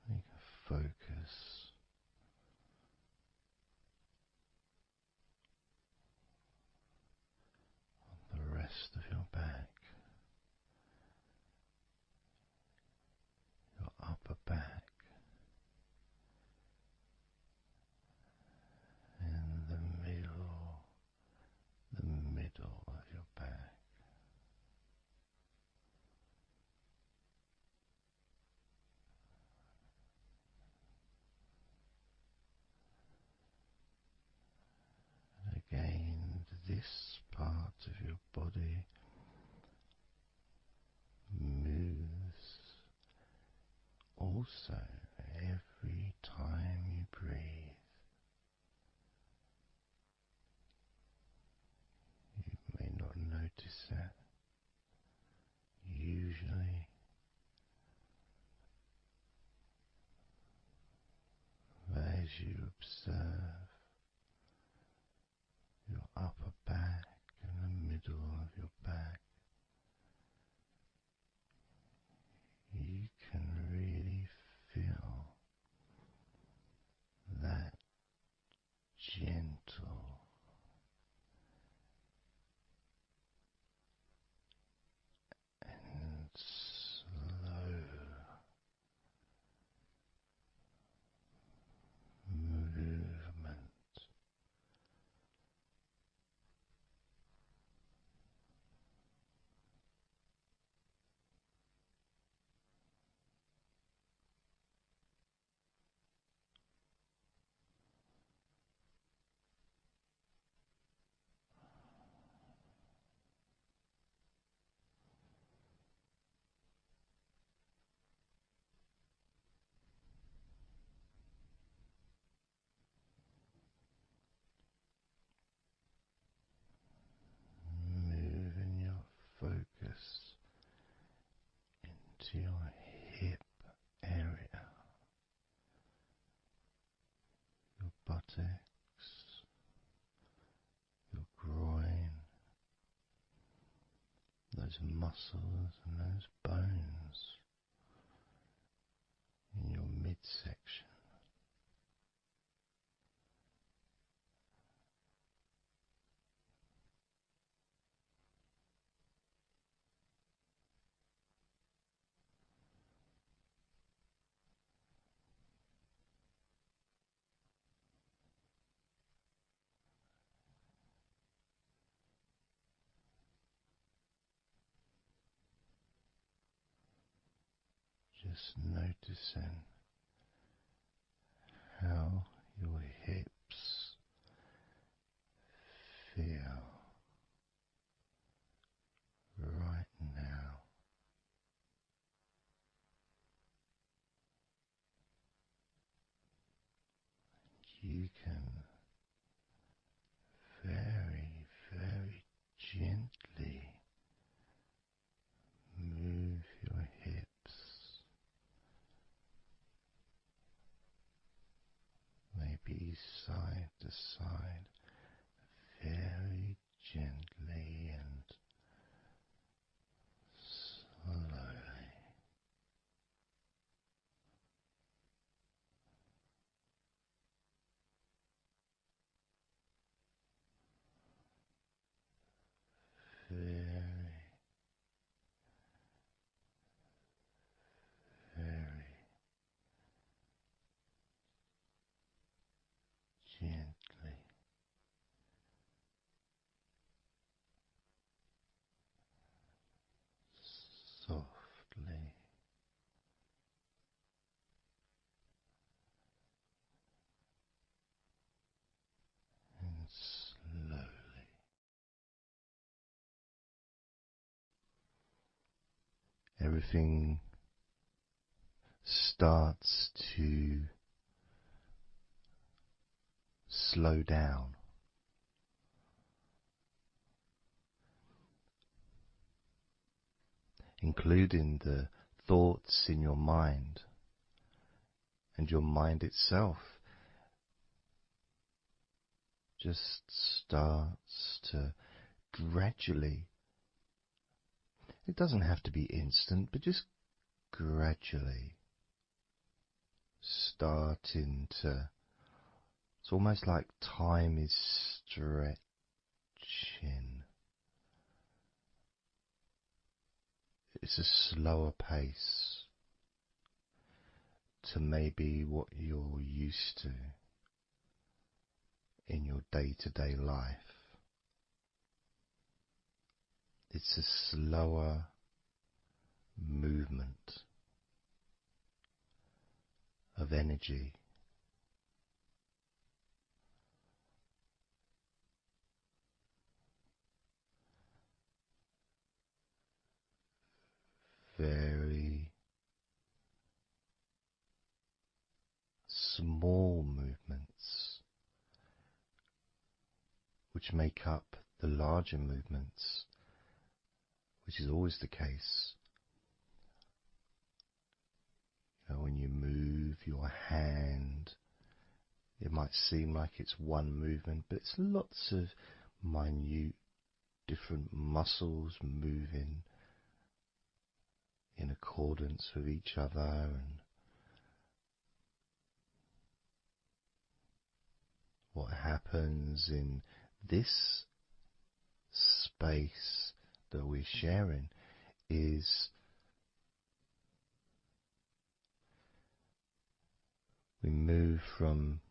you can focus on the rest of your back, your upper back, and the middle of your back. And again, this part of your body moves also every time you breathe. You may not notice that usually, but as you observe your upper back and the middle of your back, you can really feel that gentle and slow to your hip area, your buttocks, your groin, those muscles and those bones in your midsection. Just noticing how your hips feel right now. You can very, very gently move your hips, maybe side to side, very gently and slowly. Very, very gently, softly and slowly. Everything starts to slow down, including the thoughts in your mind, and your mind itself just starts to gradually, it doesn't have to be instant, but just gradually starting to, it's almost like time is stretching. It's a slower pace to maybe what you're used to in your day-to-day life. It's a slower movement of energy. Very small movements which make up the larger movements, which is always the case. When you move your hand, it might seem like it's one movement, but it's lots of minute different muscles moving in accordance with each other, and what happens in this space that we're sharing is we move from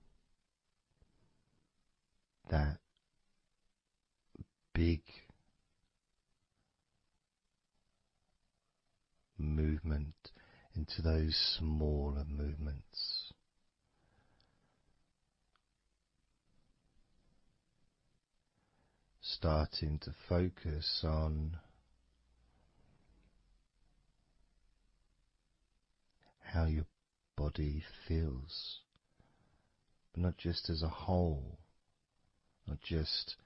that big movement into those smaller movements. Starting to focus on how your body feels, but not just as a whole, not just,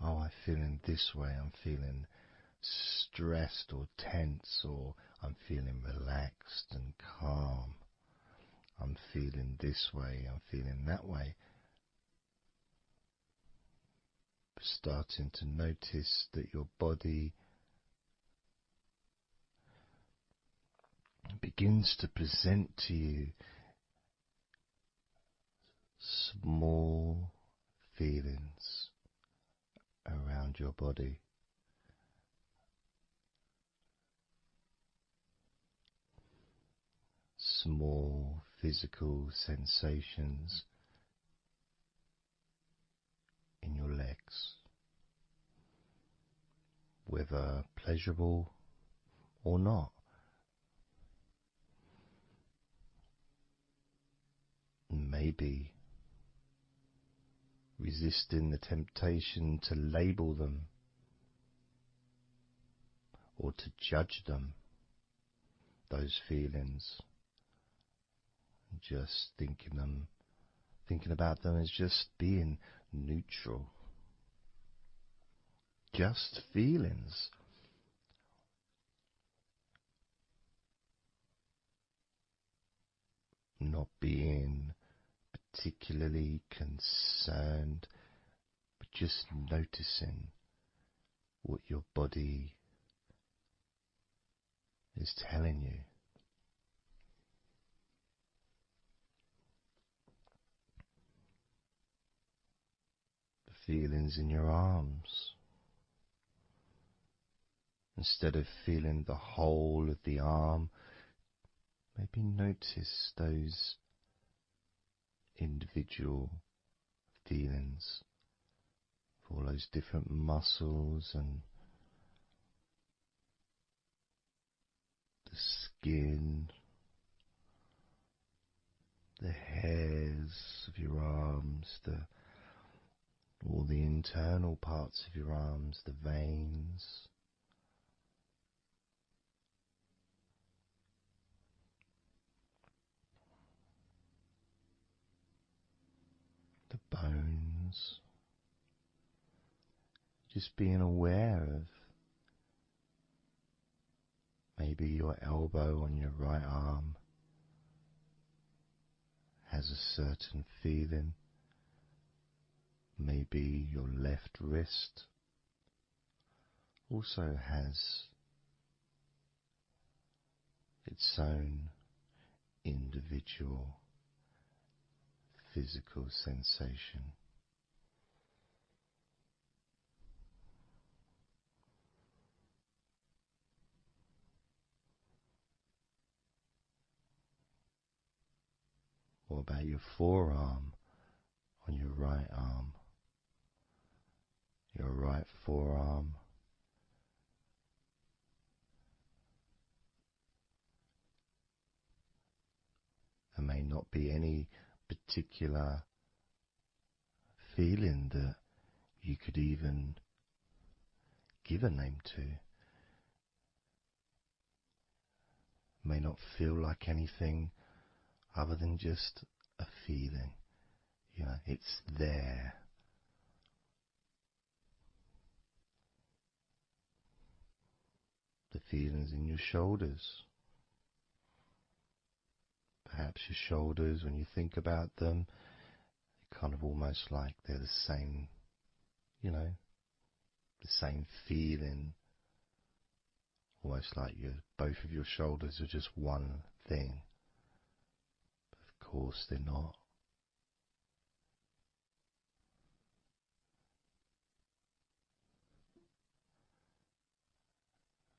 oh, I feel in this way, I'm feeling stressed or tense, or I'm feeling relaxed and calm. I'm feeling this way, I'm feeling that way. Starting to notice that your body begins to present to you small feelings around your body. Small physical sensations in your legs, whether pleasurable or not. Maybe resisting the temptation to label them or to judge them, those feelings, just thinking about them as just being neutral, just feelings. Not being particularly concerned, but just noticing what your body is telling you. The feelings in your arms. Instead of feeling the whole of the arm, maybe notice those individual feelings, all those different muscles and the skin, the hairs of your arms, all the internal parts of your arms, the veins, the bones. Just being aware of maybe your elbow on your right arm has a certain feeling. Maybe your left wrist also has its own individual physical sensation. What about your forearm on your right arm? Your right forearm. There may not be any particular feeling that you could even give a name to. May not feel like anything other than just a feeling. You know, it's there. The feelings in your shoulders. Perhaps your shoulders, when you think about them, they're kind of almost like they're the same, you know, the same feeling. Almost like both of your shoulders are just one thing. But of course they're not.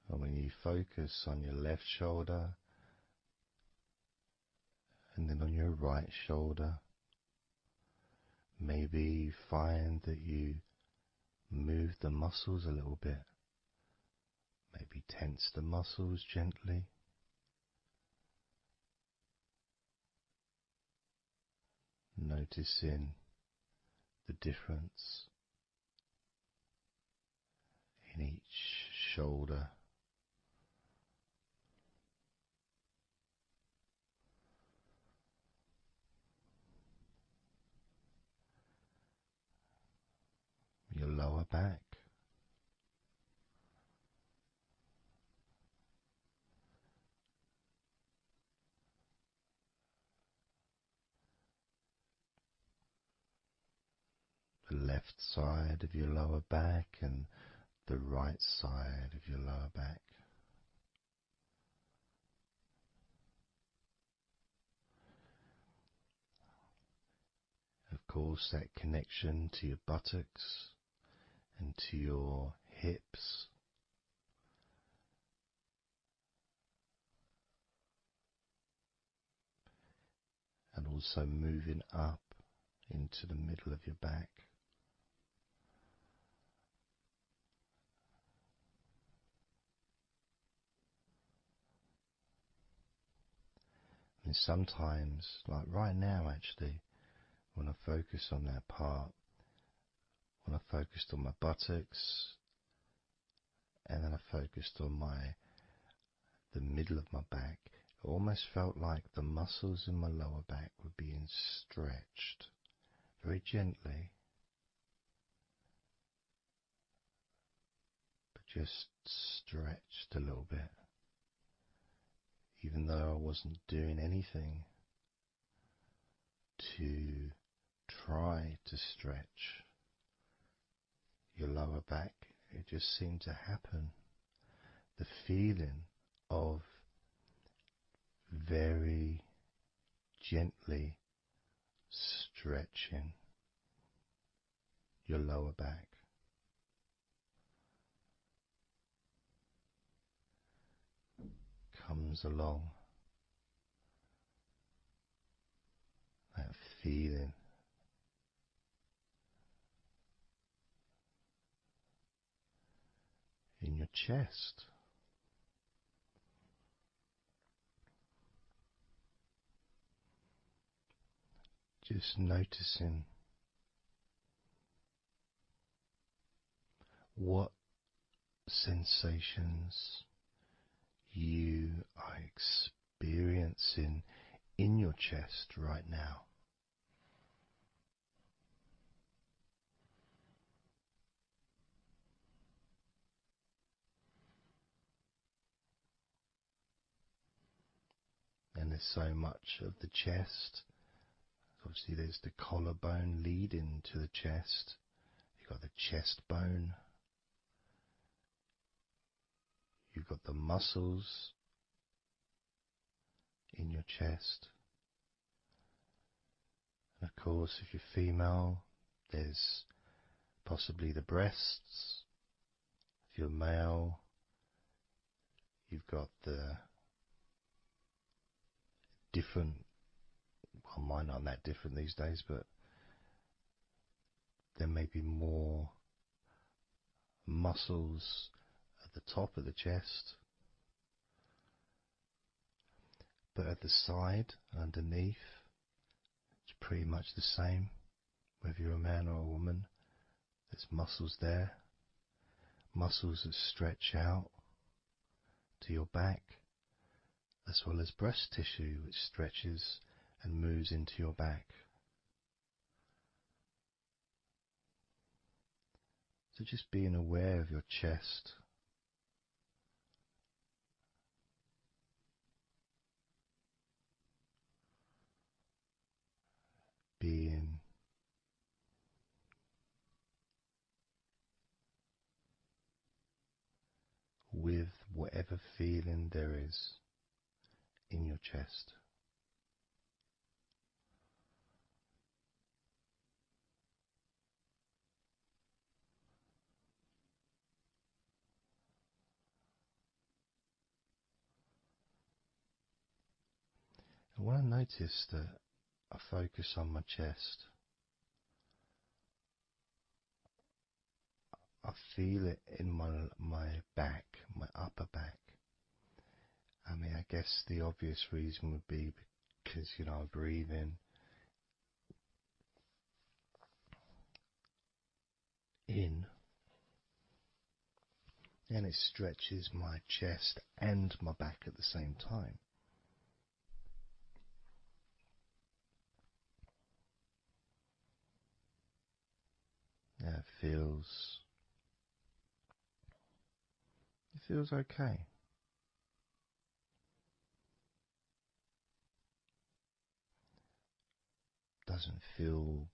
And when you focus on your left shoulder and then on your right shoulder, maybe you find that you move the muscles a little bit. Maybe tense the muscles gently. Noticing the difference in each shoulder. Your lower back. the left side of your lower back and the right side of your lower back. Of course, that connection to your buttocks and to your hips, and also moving up into the middle of your back. And sometimes, like right now actually, when I focus on that part, when I focused on my buttocks, and then I focused on the middle of my back, it almost felt like the muscles in my lower back were being stretched very gently, but just stretched a little bit, even though I wasn't doing anything to try to stretch your lower back. It just seemed to happen. The feeling of very gently stretching your lower back. Comes along, that feeling in your chest. Just noticing what sensations you are experiencing in your chest right now. And there's so much of the chest. Obviously there's the collarbone leading to the chest. You've got the chest bone. You've got the muscles in your chest. And of course, if you're female, there's possibly the breasts. If you're male, you've got the different, well, mine aren't that different these days, but there may be more muscles at the top of the chest, but at the side, underneath, it's pretty much the same. Whether you're a man or a woman, there's muscles there, muscles that stretch out to your back, as well as breast tissue which stretches and moves into your back. So just being aware of your chest, being with whatever feeling there is in your chest. And when I notice that I focus on my chest, I feel it in my back, my upper back. I mean, I guess the obvious reason would be because, I breathe in, and it stretches my chest and my back at the same time. Yeah, it feels okay. Doesn't feel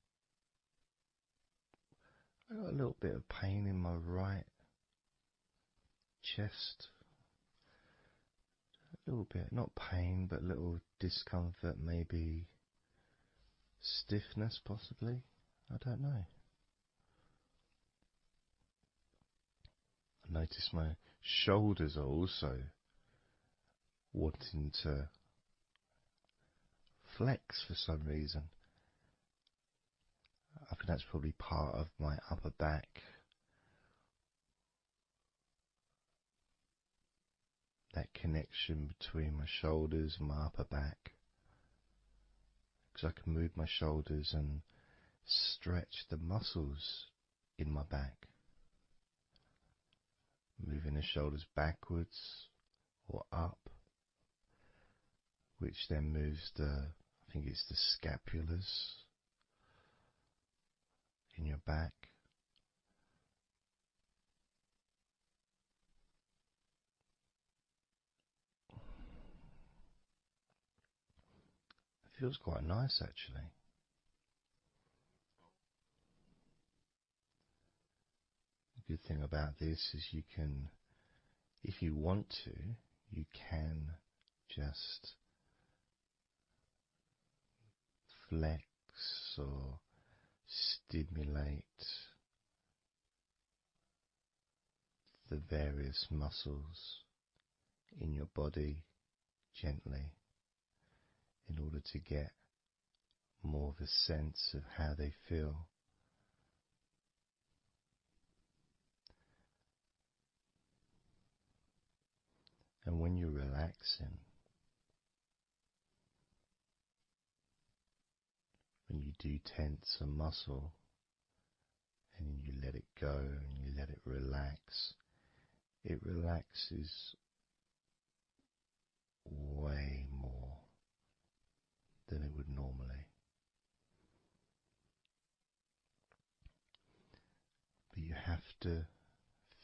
I got a little bit of pain in my right chest. A little bit, not pain, but little discomfort, maybe stiffness possibly. I don't know. I notice my shoulders are also wanting to flex for some reason. I think that's probably part of my upper back. That connection between my shoulders and my upper back. Because I can move my shoulders and stretch the muscles in my back. Moving the shoulders backwards or up, which then moves I think it's the scapulars in your back. It feels quite nice actually. The good thing about this is you can, if you want to, you can just flex or stimulate the various muscles in your body gently in order to get more of a sense of how they feel. And when you're relaxing, when you do tense a muscle and you let it go and you let it relaxes way more than it would normally. But you have to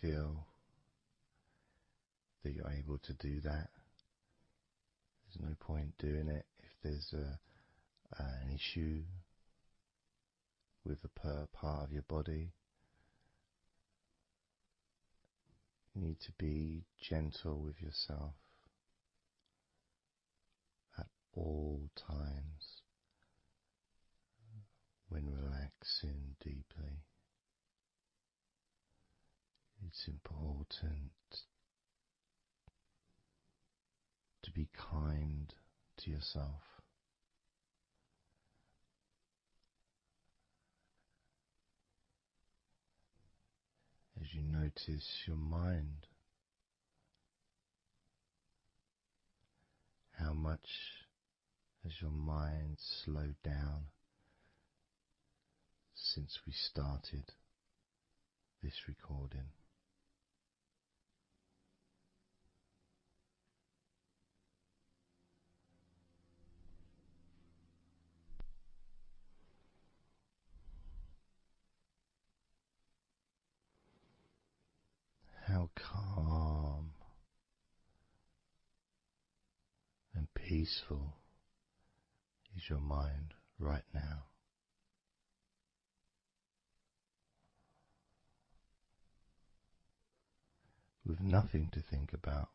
feel that you're able to do that. There's no point doing it if there's an issue with a part of your body. You need to be gentle with yourself at all times when relaxing deeply. It's important to be kind to yourself. As you notice your mind, how much has your mind slowed down since we started this recording? How calm and peaceful is your mind right now? With nothing to think about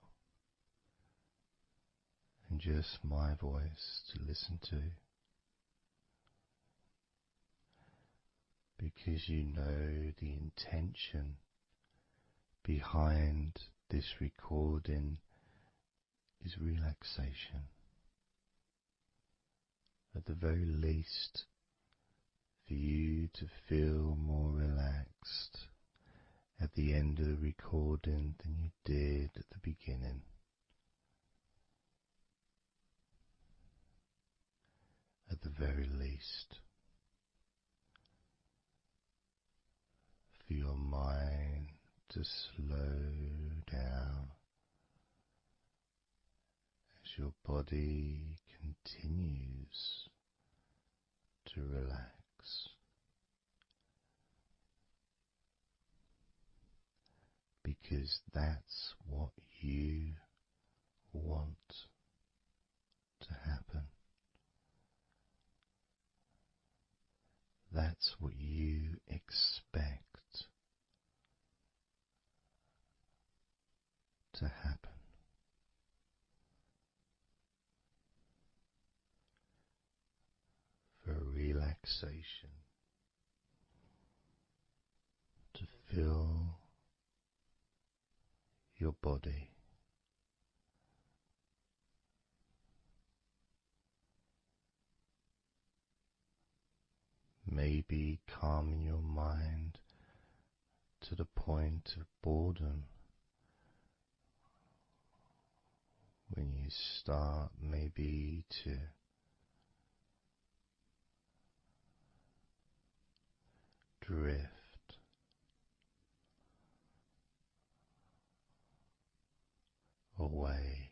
and just my voice to listen to, because you know the intention behind this recording is relaxation. At the very least, for you to feel more relaxed at the end of the recording than you did at the beginning. At the very least, for your mind to slow down as your body continues to relax. Because that's what you want to happen. That's what you expect relaxation, to fill your body. Maybe calming your mind to the point of boredom when you start maybe to drift away.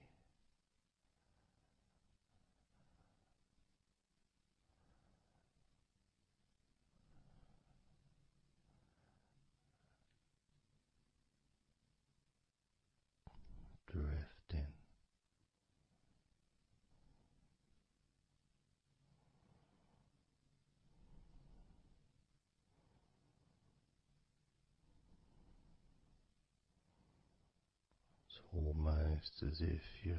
Drifting. It's almost as if you're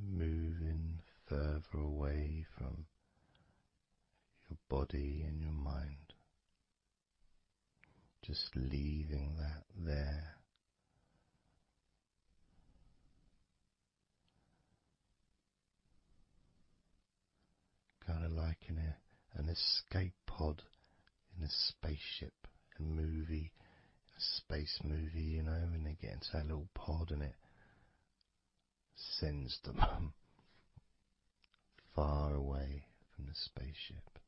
moving further away from your body and your mind, just leaving that there. Kind of like in an escape pod in a spaceship and movie, a space movie, you know, when they get into that little pod and it sends them far away from the spaceship.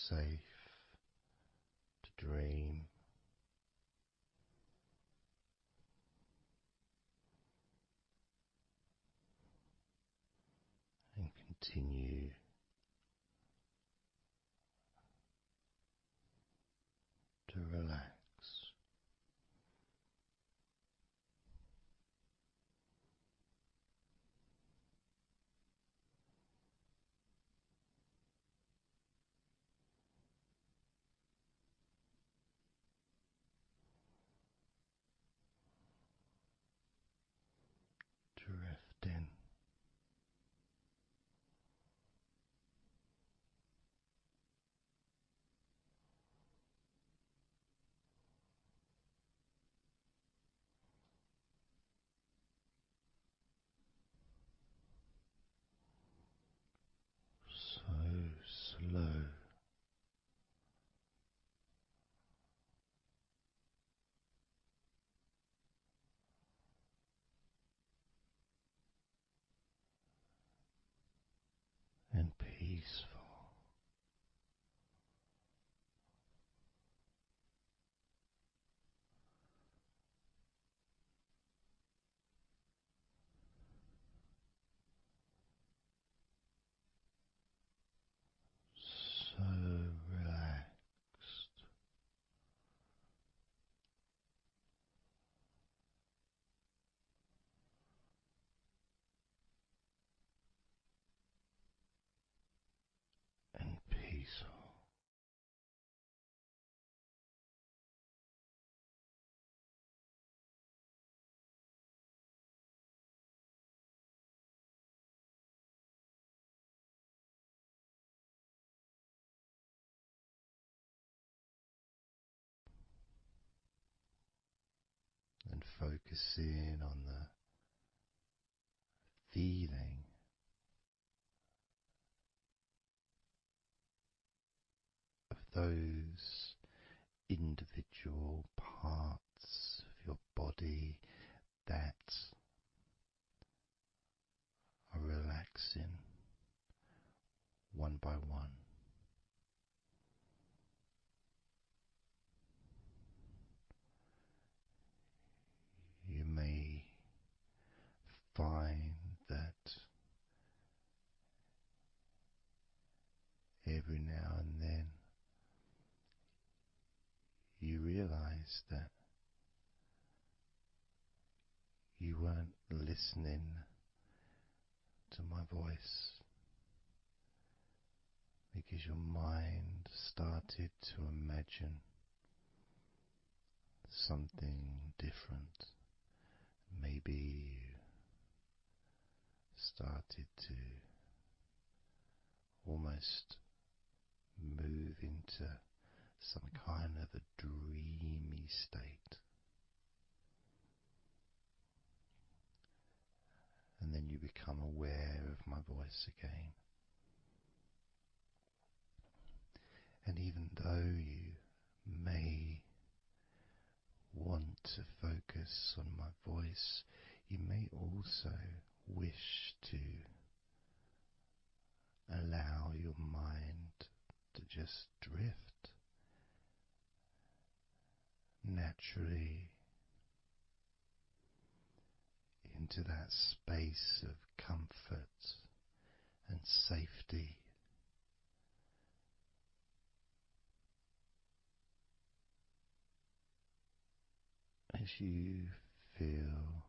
Safe to dream. And continue to relax. Drifting. So slow. And peaceful. So relaxed. And peaceful. And focusing on the feeling of those individual parts of your body that are relaxing one by one. You may find that every now and then you realize that you weren't listening to my voice because your mind started to imagine something different. Maybe you started to almost move into some kind of a dreamy state. And then you become aware of my voice again. And even though you may want to focus on my voice, you may also wish to allow your mind to just drift naturally into that space of comfort and safety. As you feel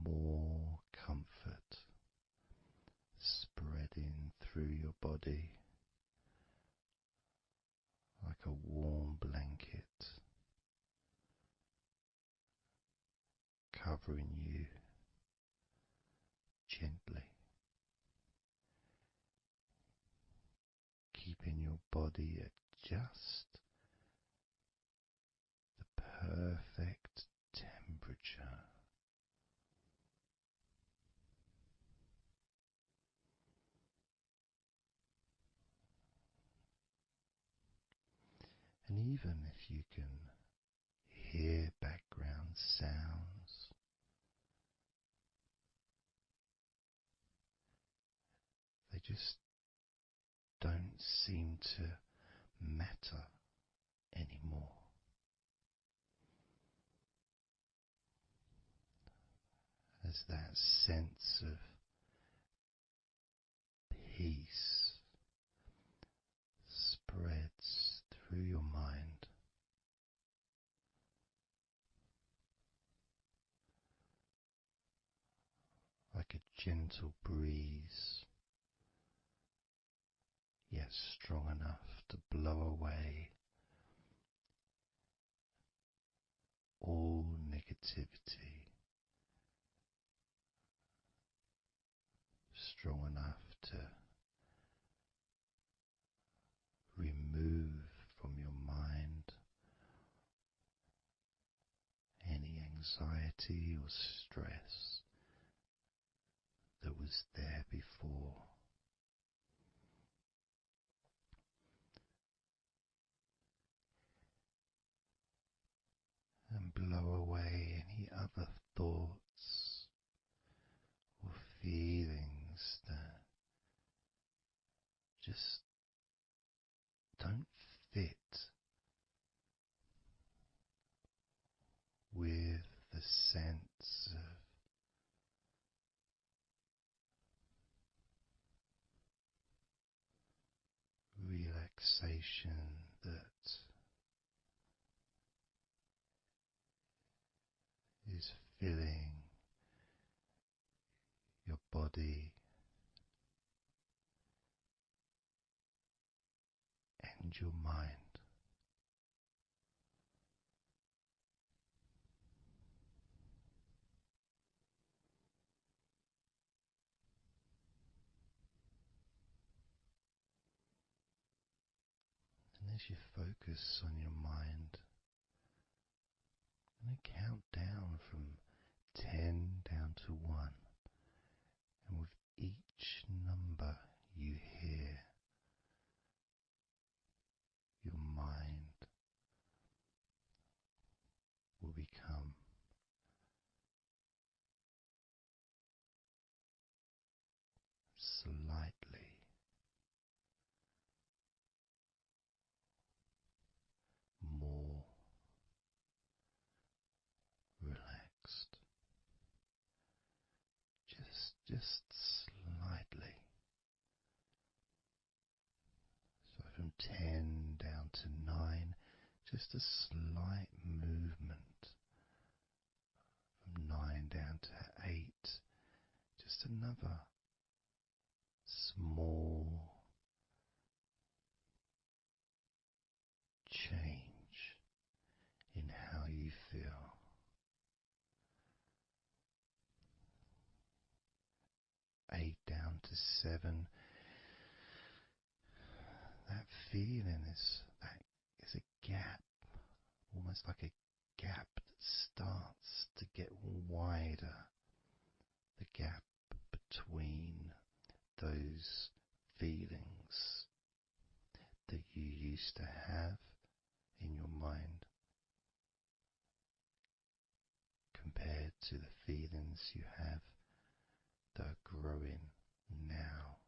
more comfort spreading through your body like a warm blanket, covering you gently, keeping your body at just the perfect temperature. And even if you can hear background sounds, they just don't seem to matter anymore. As that sense of peace spreads through your mind, like a gentle breeze, yet strong enough to blow away all negativity, strong enough to remove from your mind any anxiety or stress that was there before. And blow away any other thoughts or feelings that just don't fit with the sense of relaxation that is filling your body and your mind. And as you focus on your mind, I'm going to count down from 10 down to 1, and with each number you hear, your mind will become slightly more relaxed. Just slightly. So from 10 down to 9, just a slight movement. From 9 down to 8, just another small to 7. That feeling is a gap, almost like a gap that starts to get wider. The gap between those feelings that you used to have in your mind compared to the feelings you have that are growing now.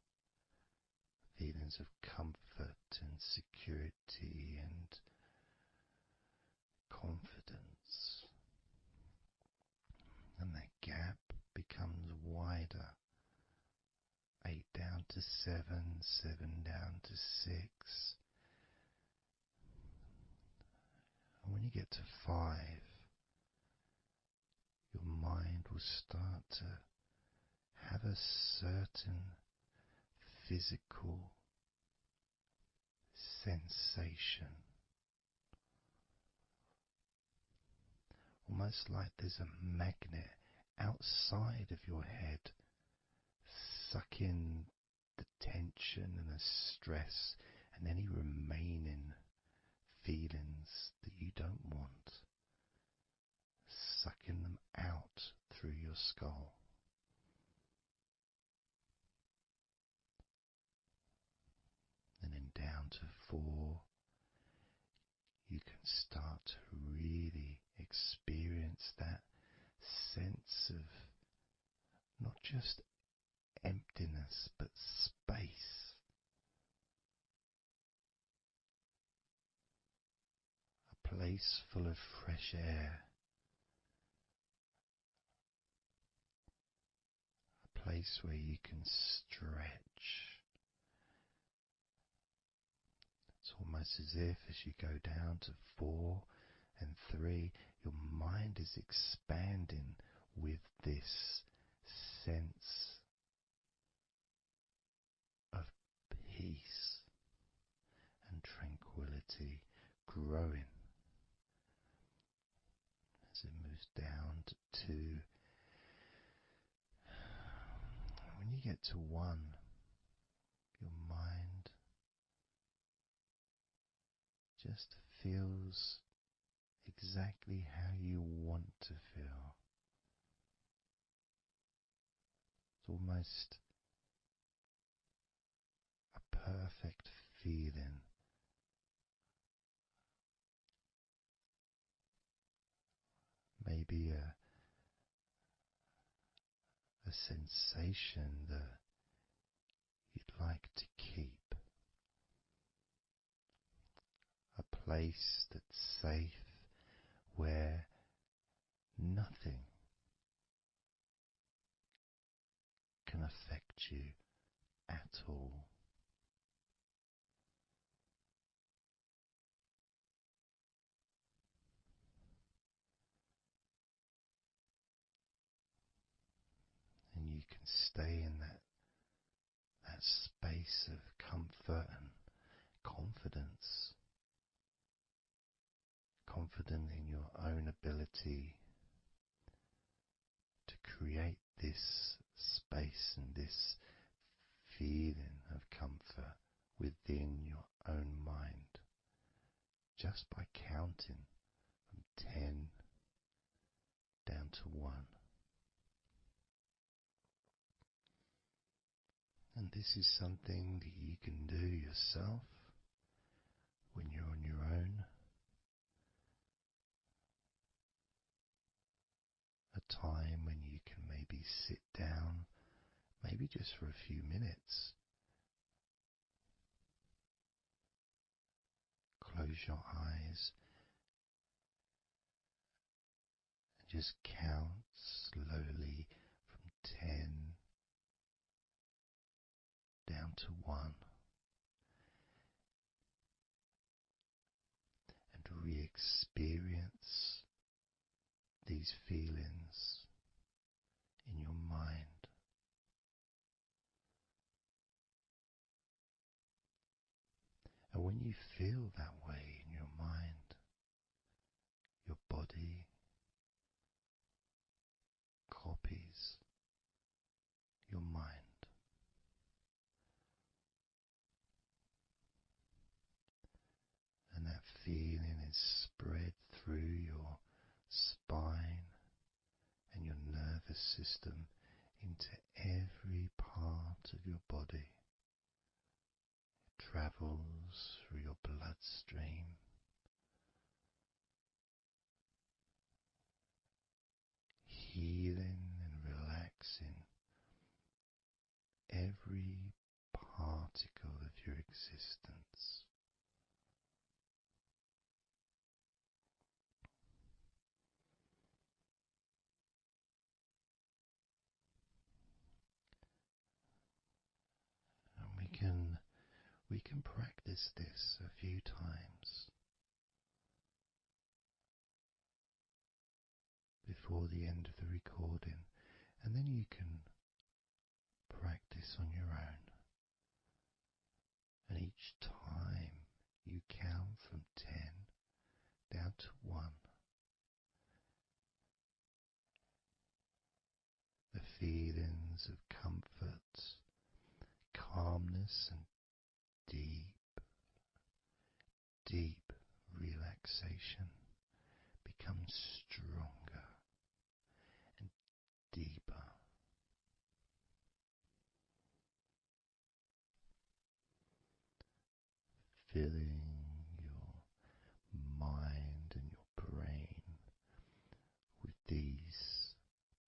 Feelings of comfort and security and confidence. And that gap becomes wider. 8 down to 7, 7 down to 6. And when you get to 5, your mind will start to have a certain physical sensation. Almost like there's a magnet outside of your head, sucking the tension and the stress and any remaining feelings that you don't want, sucking them out through your skull. And then down to 4, you can start to really experience that sense of not just emptiness but space. A place full of fresh air. A place where you can stretch. It's almost as if as you go down to 4 and 3, your mind is expanding with this sense of peace and tranquility growing. As it moves down to 2, when you get to 1, your mind just feels exactly how you want to feel. It's almost a perfect feeling. Maybe a sensation that you'd like to keep. A place that's safe where nothing can affect you at all. And you can stay in that space of comfort and confidence. Confident in your own ability to create this space and this feeling of comfort within your own mind, just by counting from 10 down to 1. And this is something that you can do yourself when you're on your own. A time when you can maybe sit down, maybe just for a few minutes. Close your eyes and just count slowly from 10 down to 1. And re-experience these feelings in your mind. And when you feel that way in your mind, your body copies your mind. through your spine and your nervous system into every part of your body. It travels through your bloodstream, healing and relaxing every particle of your existence. And we can practice this a few times before the end of the recording, and then you can practice on your own. And each time you count from 10 down to 1, the feelings of comfort, calmness, and deep relaxation become stronger and deeper. Filling your mind and your brain with these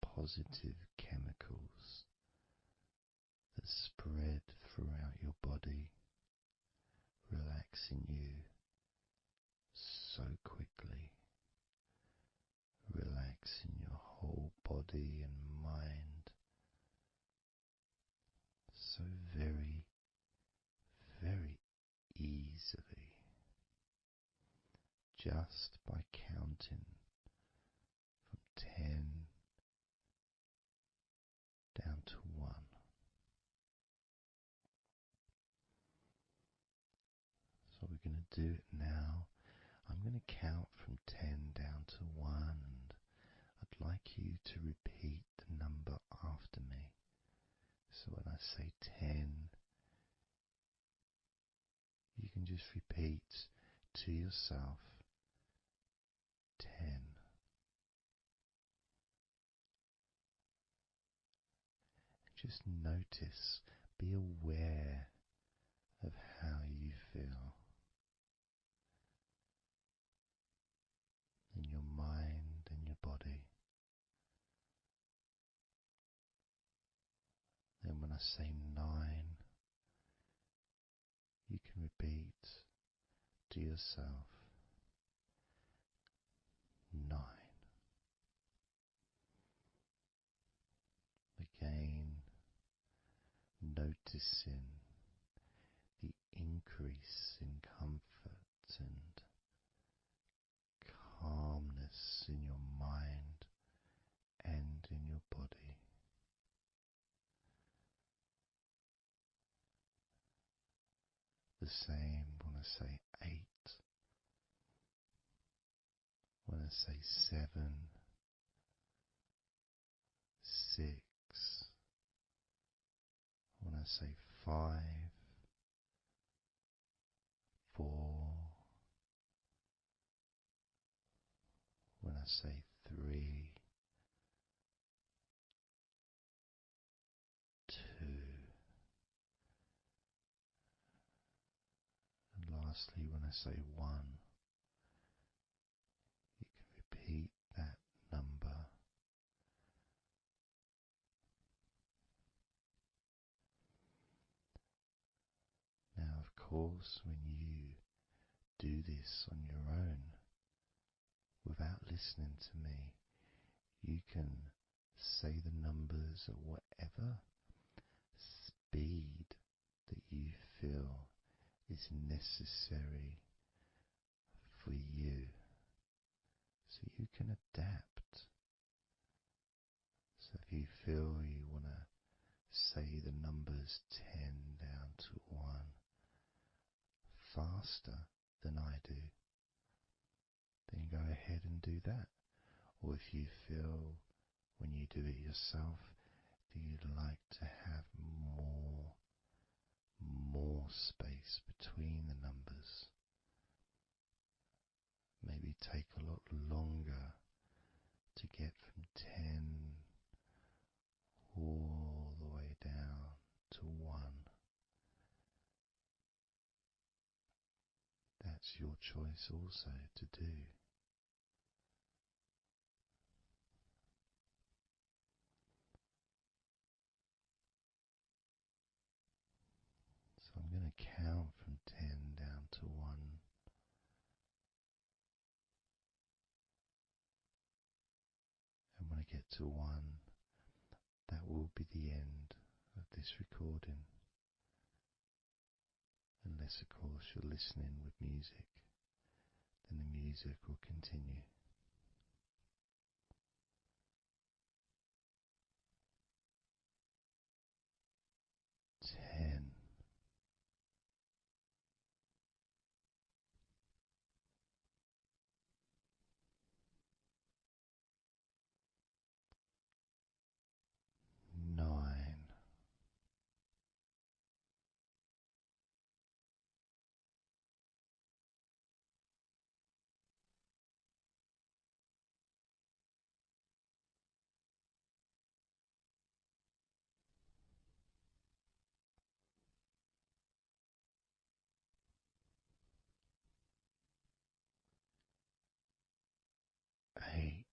positive chemicals that spread throughout your body, relaxing you so quickly, relaxing your whole body and mind so very, very easily, just by counting from 10 down to 1. So we're going to do it now. I'm going to count from 10 down to 1, and I'd like you to repeat the number after me. So when I say 10, you can just repeat to yourself 10. Just notice, be aware of how you feel in your mind and your body. Then when I say 9, you can repeat to yourself 9. Again, noticing the increase in comfort and calmness in your mind and in your body. The same when I say 8, when I say 7, 6, when I say 5, 4, when I say 3, 2, and lastly when I say 1, you can repeat that number. Now, of course, when you do this on your own, without listening to me, you can say the numbers at whatever speed that you feel is necessary for you, so you can adapt. So if you feel you want to say the numbers 10 down to 1 faster than I do, then go ahead and do that. Or if you feel when you do it yourself that you'd like to have more space between the numbers, maybe take a lot longer to get from 10 all the way down to 1. That's your choice also to do. So I'm going to count from 10 down to 1. And when I get to 1, that will be the end of this recording. Unless, of course, you're listening with music, then the music will continue. 10. 9. 8.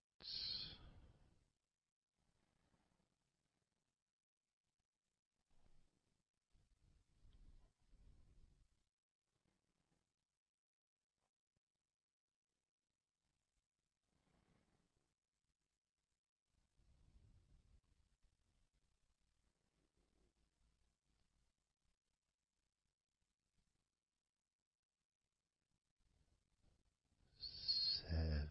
7.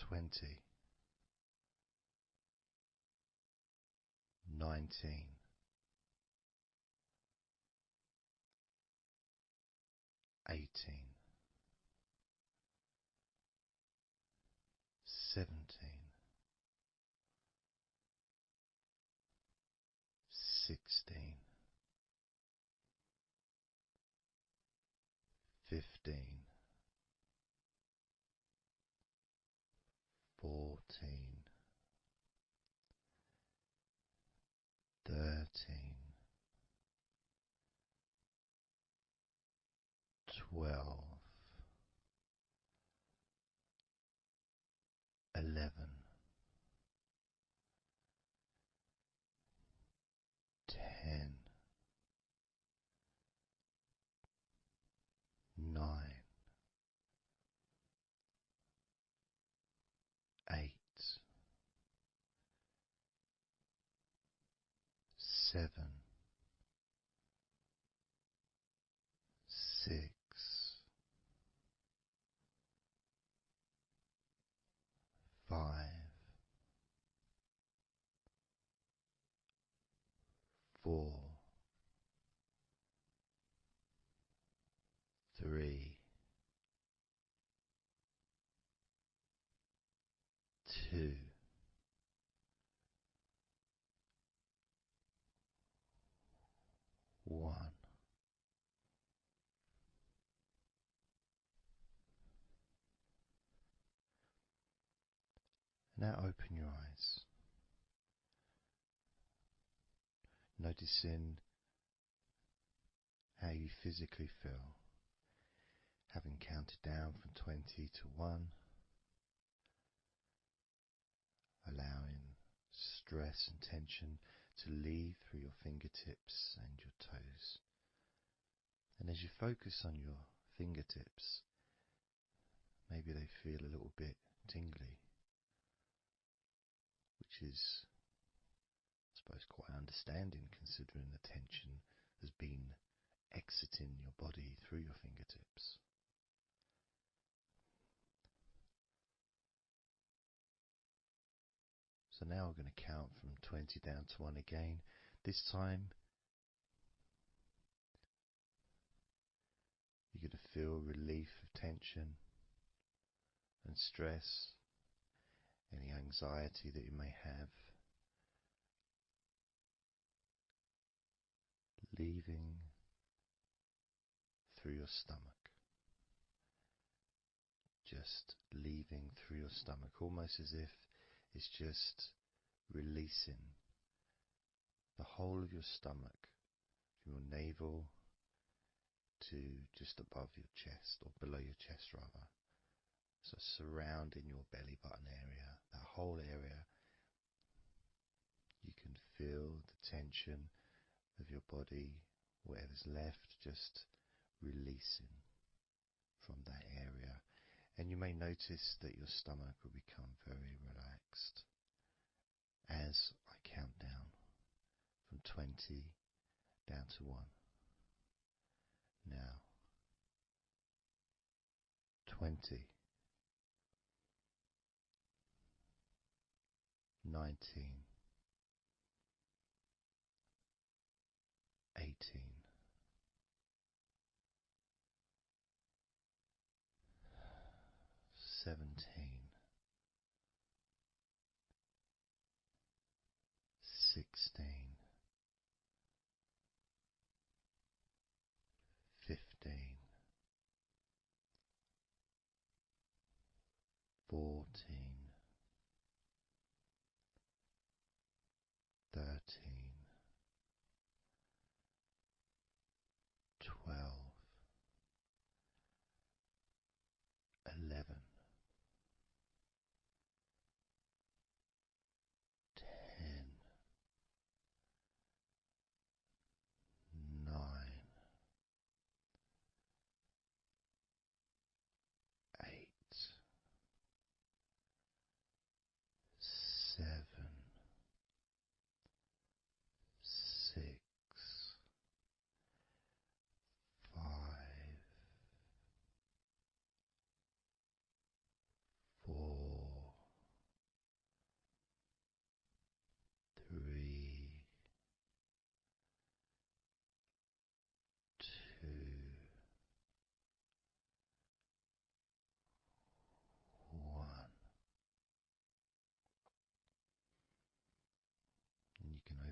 20, 19, 18, 17, 16, 15, 14, 13, 12, 11, 10, 9, 8, 7, 6, 5, 4, 3, 2, 1. Now open your eyes, noticing how you physically feel, having counted down from 20 to 1, allowing stress and tension to leave through your fingertips and your toes. And as you focus on your fingertips, maybe they feel a little bit tingly, which is, I suppose, quite understanding considering the tension has been exiting your body through your fingertips. So now we're going to count from 20 down to 1 again. This time you're going to feel relief of tension and stress, any anxiety that you may have, leaving through your stomach. Just leaving through your stomach, almost as if it's just releasing the whole of your stomach, from your navel to just above your chest, or below your chest rather. So surrounding your belly button area, that whole area, you can feel the tension of your body, whatever's left, just releasing from that area. And you may notice that your stomach will become very relaxed as I count down from 20 down to 1. Now, 20, 19, 18, 17, 16, 15, 14,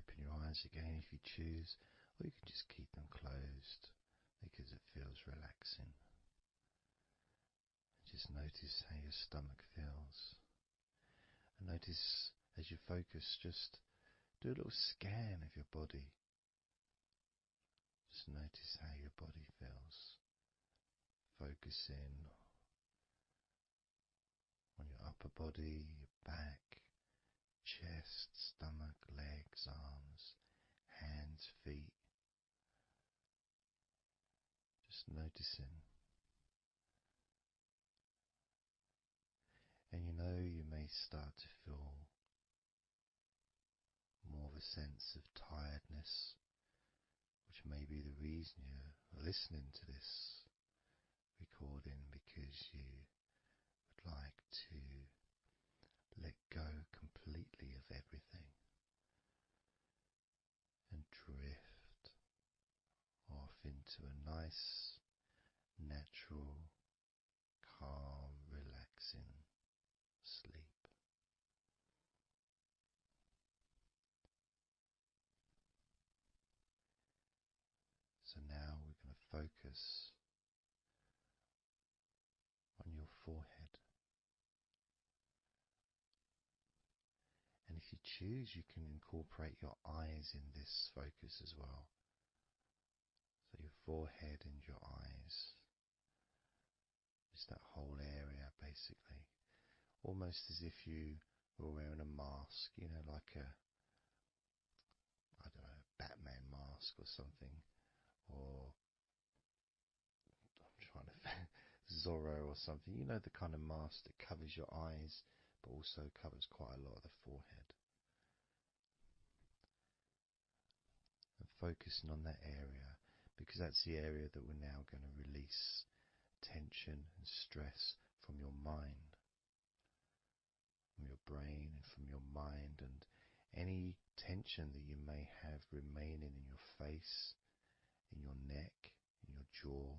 open your eyes again if you choose, or you can just keep them closed because it feels relaxing. Just notice how your stomach feels. And notice as you focus, just do a little scan of your body. Just notice how your body feels. Focus in on your upper body, your back, chest, stomach, legs, arms, hands, feet. Just noticing. And you may start to feel more of a sense of tiredness, which may be the reason you're listening to this recording, because you would like to let go completely of everything and drift off into a nice, natural, calm, relaxing sleep. So now we're going to focus on your forehead. And if you choose, you can incorporate your eyes in this focus as well. So your forehead and your eyes. Just that whole area, basically. Almost as if you were wearing a mask, like a, I don't know, Batman mask or something. Or I'm trying to Zorro or something. The kind of mask that covers your eyes but also covers quite a lot of the forehead. And focusing on that area, because that's the area that we're now going to release tension and stress from your mind, from your brain and from your mind, and any tension that you may have remaining in your face, in your neck, in your jaw,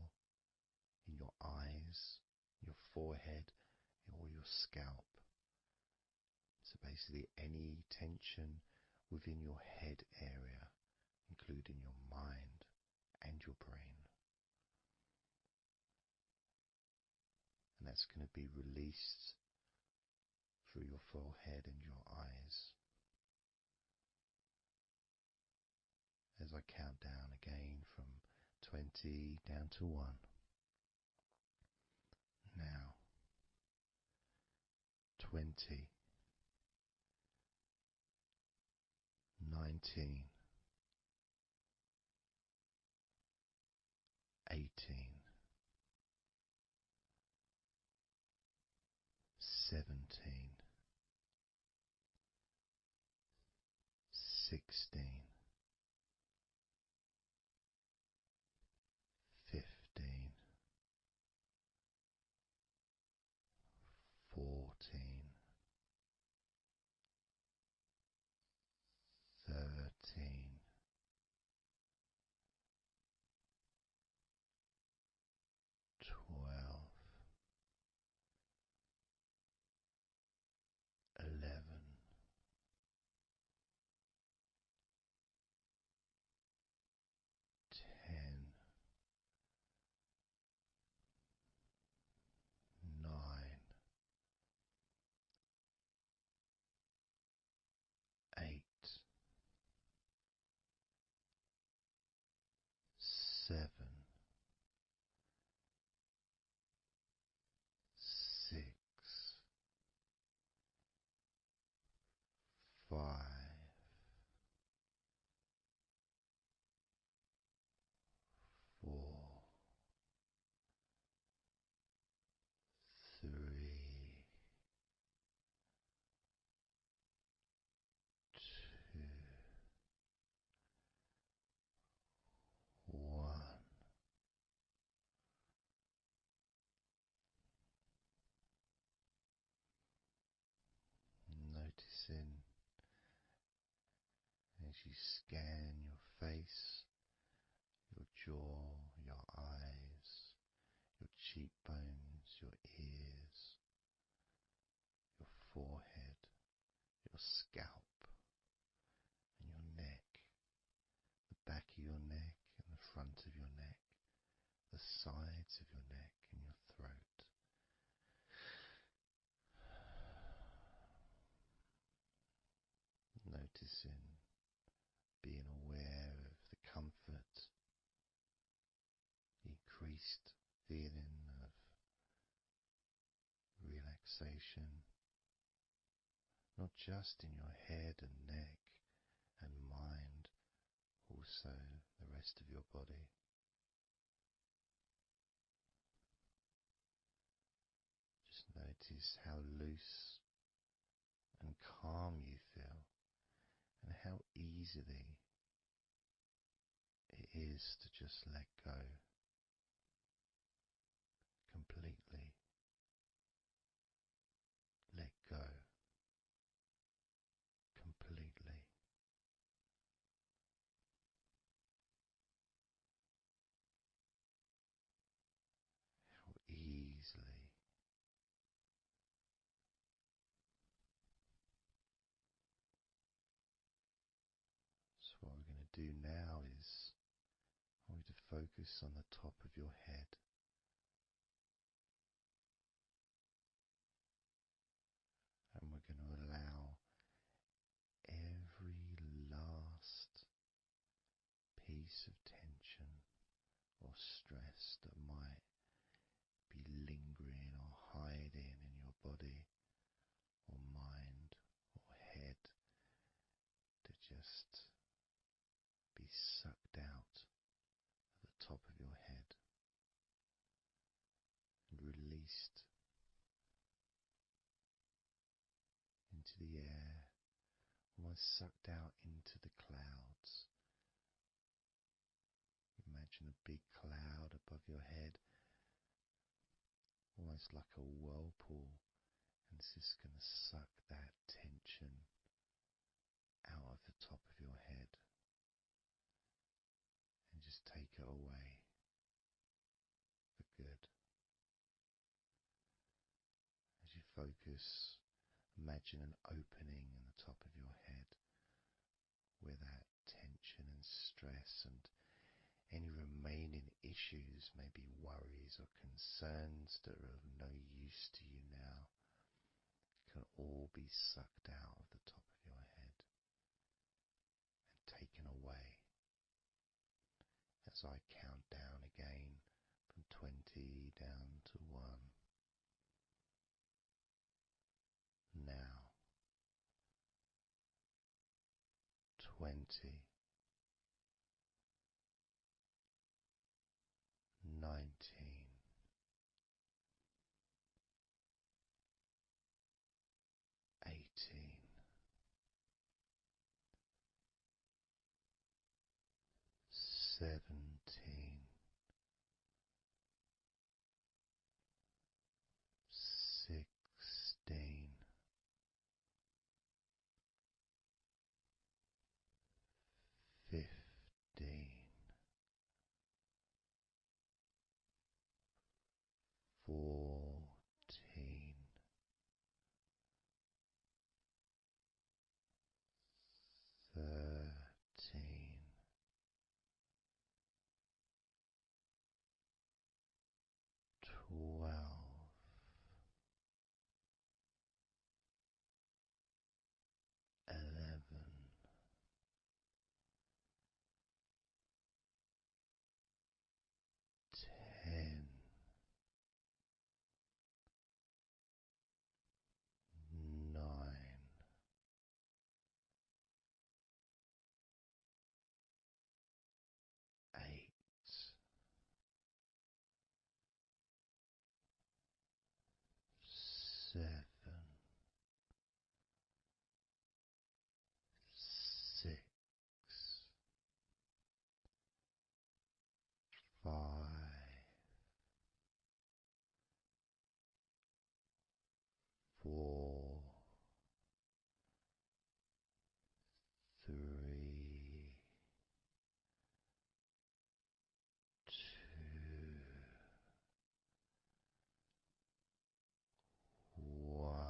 in your eyes, your forehead, or your scalp. So basically any tension within your head area, including your mind and your brain. And that's going to be released through your forehead and your eyes. As I count down again from 20 down to 1. Now, 20, 19, 18, 17, 16, 15, 14, 13, 12, 11, 10, 9, 8, 7, 6, 5, 4, 3, 2, 1. Noticing as you scan your face, your jaw, your eyes, your cheekbones, your ears, your forehead, your scalp, and your neck. noticing, being aware of the comfort, the increased feeling of relaxation, not just in your head and neck and mind, also the rest of your body. Just notice how loose and calm you feel, and how easily it is to just let go completely. Let go completely. How easily. So what we're going to do now is I want you to focus on the top of your head. And we're going to allow every last piece of tension or stress that might be lingering or hiding in your body or mind or head to just be sucked out at the top of your head and released into the air, almost sucked out into the clouds. Imagine a big cloud above your head, almost like a whirlpool, and it's just going to suck that tension out of the top of your head and just take it away for good. As you focus, imagine an opening in the top of your head where that tension and stress and any remaining issues, maybe worries or concerns that are of no use to you now, can all be sucked out of the top of your head and taken away. As I count down again from 20 down to 1. Now, 20, 19, 18, 17, 16, 15, 14, 13, 12, 11, 10, 9, 8, 7, 6, 5, 4, 3, 2, 1.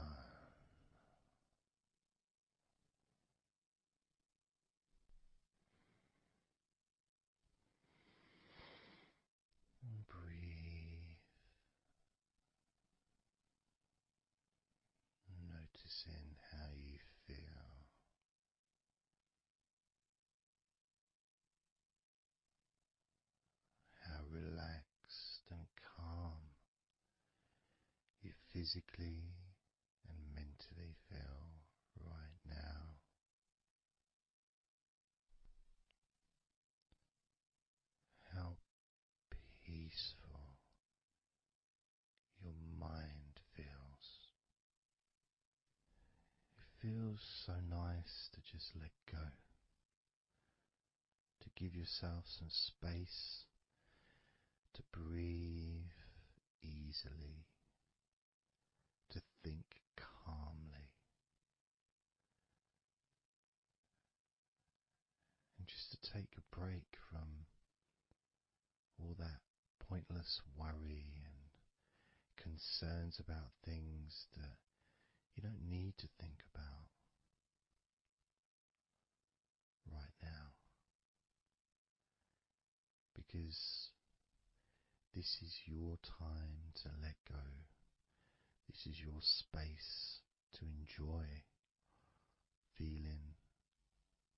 And breathe, noticing how you feel physically and mentally feel right now. How peaceful your mind feels. It feels so nice to just let go, to give yourself some space to breathe easily, to think calmly, and just to take a break from all that pointless worry and concerns about things that you don't need to think about right now, because this is your time to let go. This is your space to enjoy feeling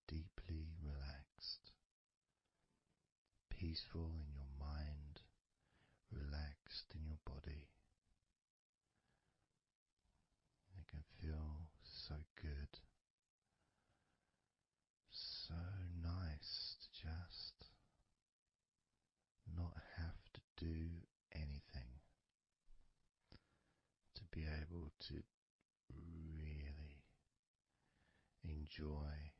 deeply relaxed, peaceful in your mind, relaxed in your body. It can feel so good, so nice to just not have to do anything, to be able to really enjoy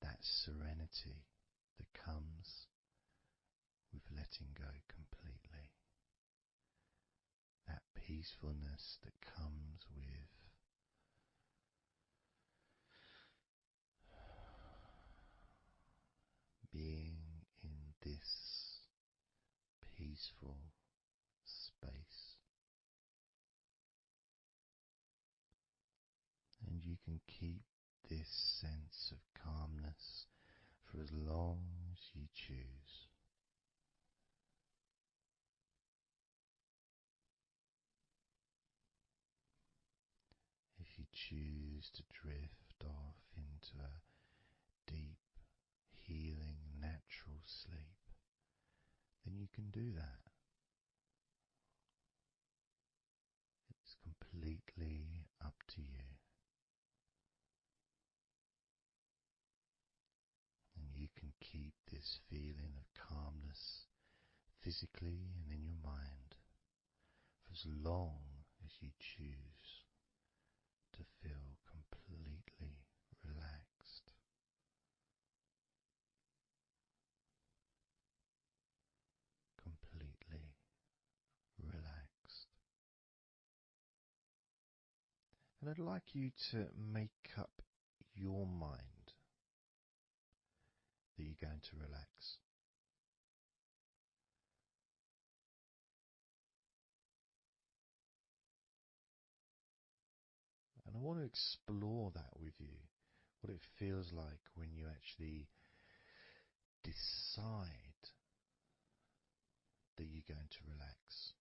that serenity that comes with letting go completely, that peacefulness that comes with being in this peaceful space. And you can keep this sense of calmness for as long as you choose. If you choose to drift off into a deep, healing, natural sleep, then you can do that. It's completely up to you. And you can keep this feeling of calmness physically and in your mind for as long as you choose to feel completely relaxed. Completely relaxed. And I'd like you to make up your mind that you're going to relax. And I want to explore that with you, what it feels like when you actually decide that you're going to relax.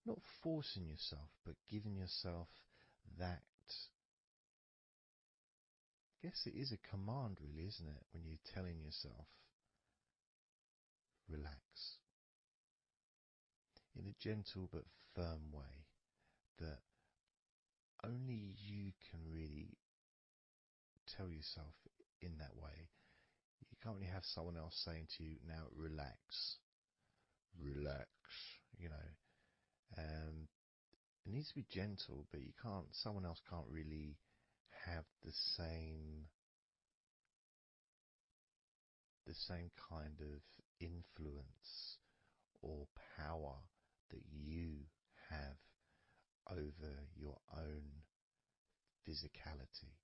Not forcing yourself, but giving yourself that. I guess it is a command, really, isn't it? When you're telling yourself, relax. In a gentle but firm way that only you can really tell yourself in that way. You can't really have someone else saying to you, now relax, relax, you know. It needs to be gentle, but someone else can't really have the same kind of influence or power that you have over your own physicality,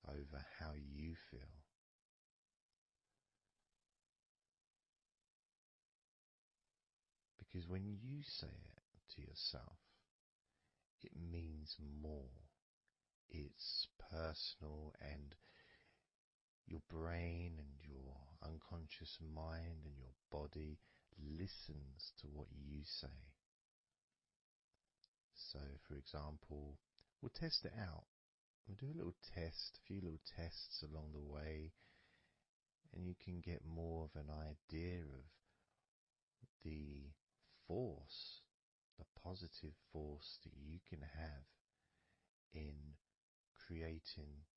over how you feel. Because when you say it to yourself, it means more. It's personal, and your brain and your unconscious mind and your body listens to what you say. So, for example, we'll test it out. We'll do a little test, a few little tests along the way, and you can get more of an idea of the force, the positive force that you can have in creating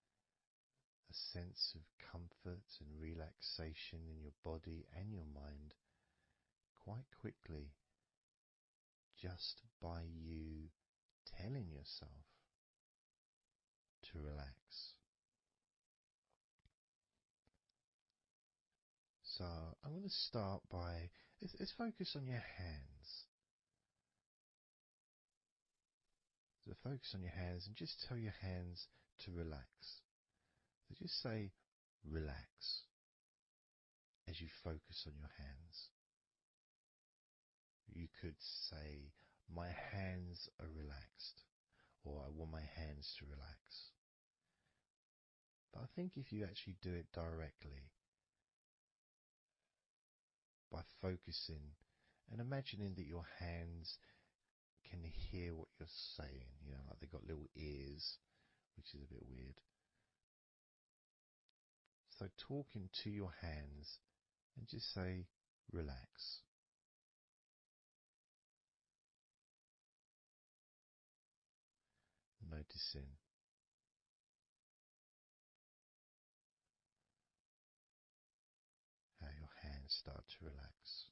a sense of comfort and relaxation in your body and your mind quite quickly, just by you telling yourself to relax. So I'm going to start by, let's focus on your hands. So focus on your hands and just tell your hands to relax. So just say relax as you focus on your hands. You could say, my hands are relaxed, or I want my hands to relax. But I think if you actually do it directly, by focusing and imagining that your hands can hear what you're saying, like they've got little ears, which is a bit weird. So talking to your hands and just say, relax. Noticing how your hands start to relax.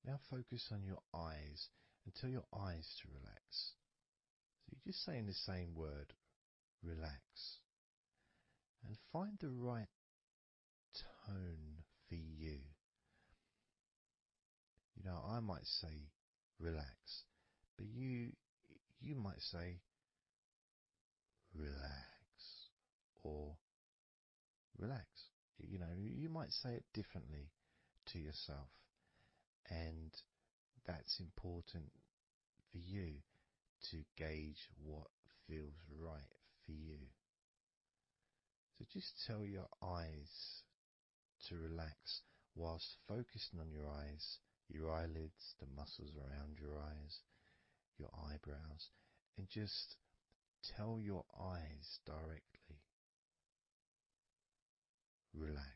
Now focus on your eyes and tell your eyes to relax. So you're just saying the same word, relax. And find the right tone for you. I might say relax, but you might say relax or relax. You might say it differently to yourself, and that's important for you to gauge what feels right for you. So just tell your eyes to relax whilst focusing on your eyes, your eyelids, the muscles around your eyes, your eyebrows, and just tell your eyes directly, relax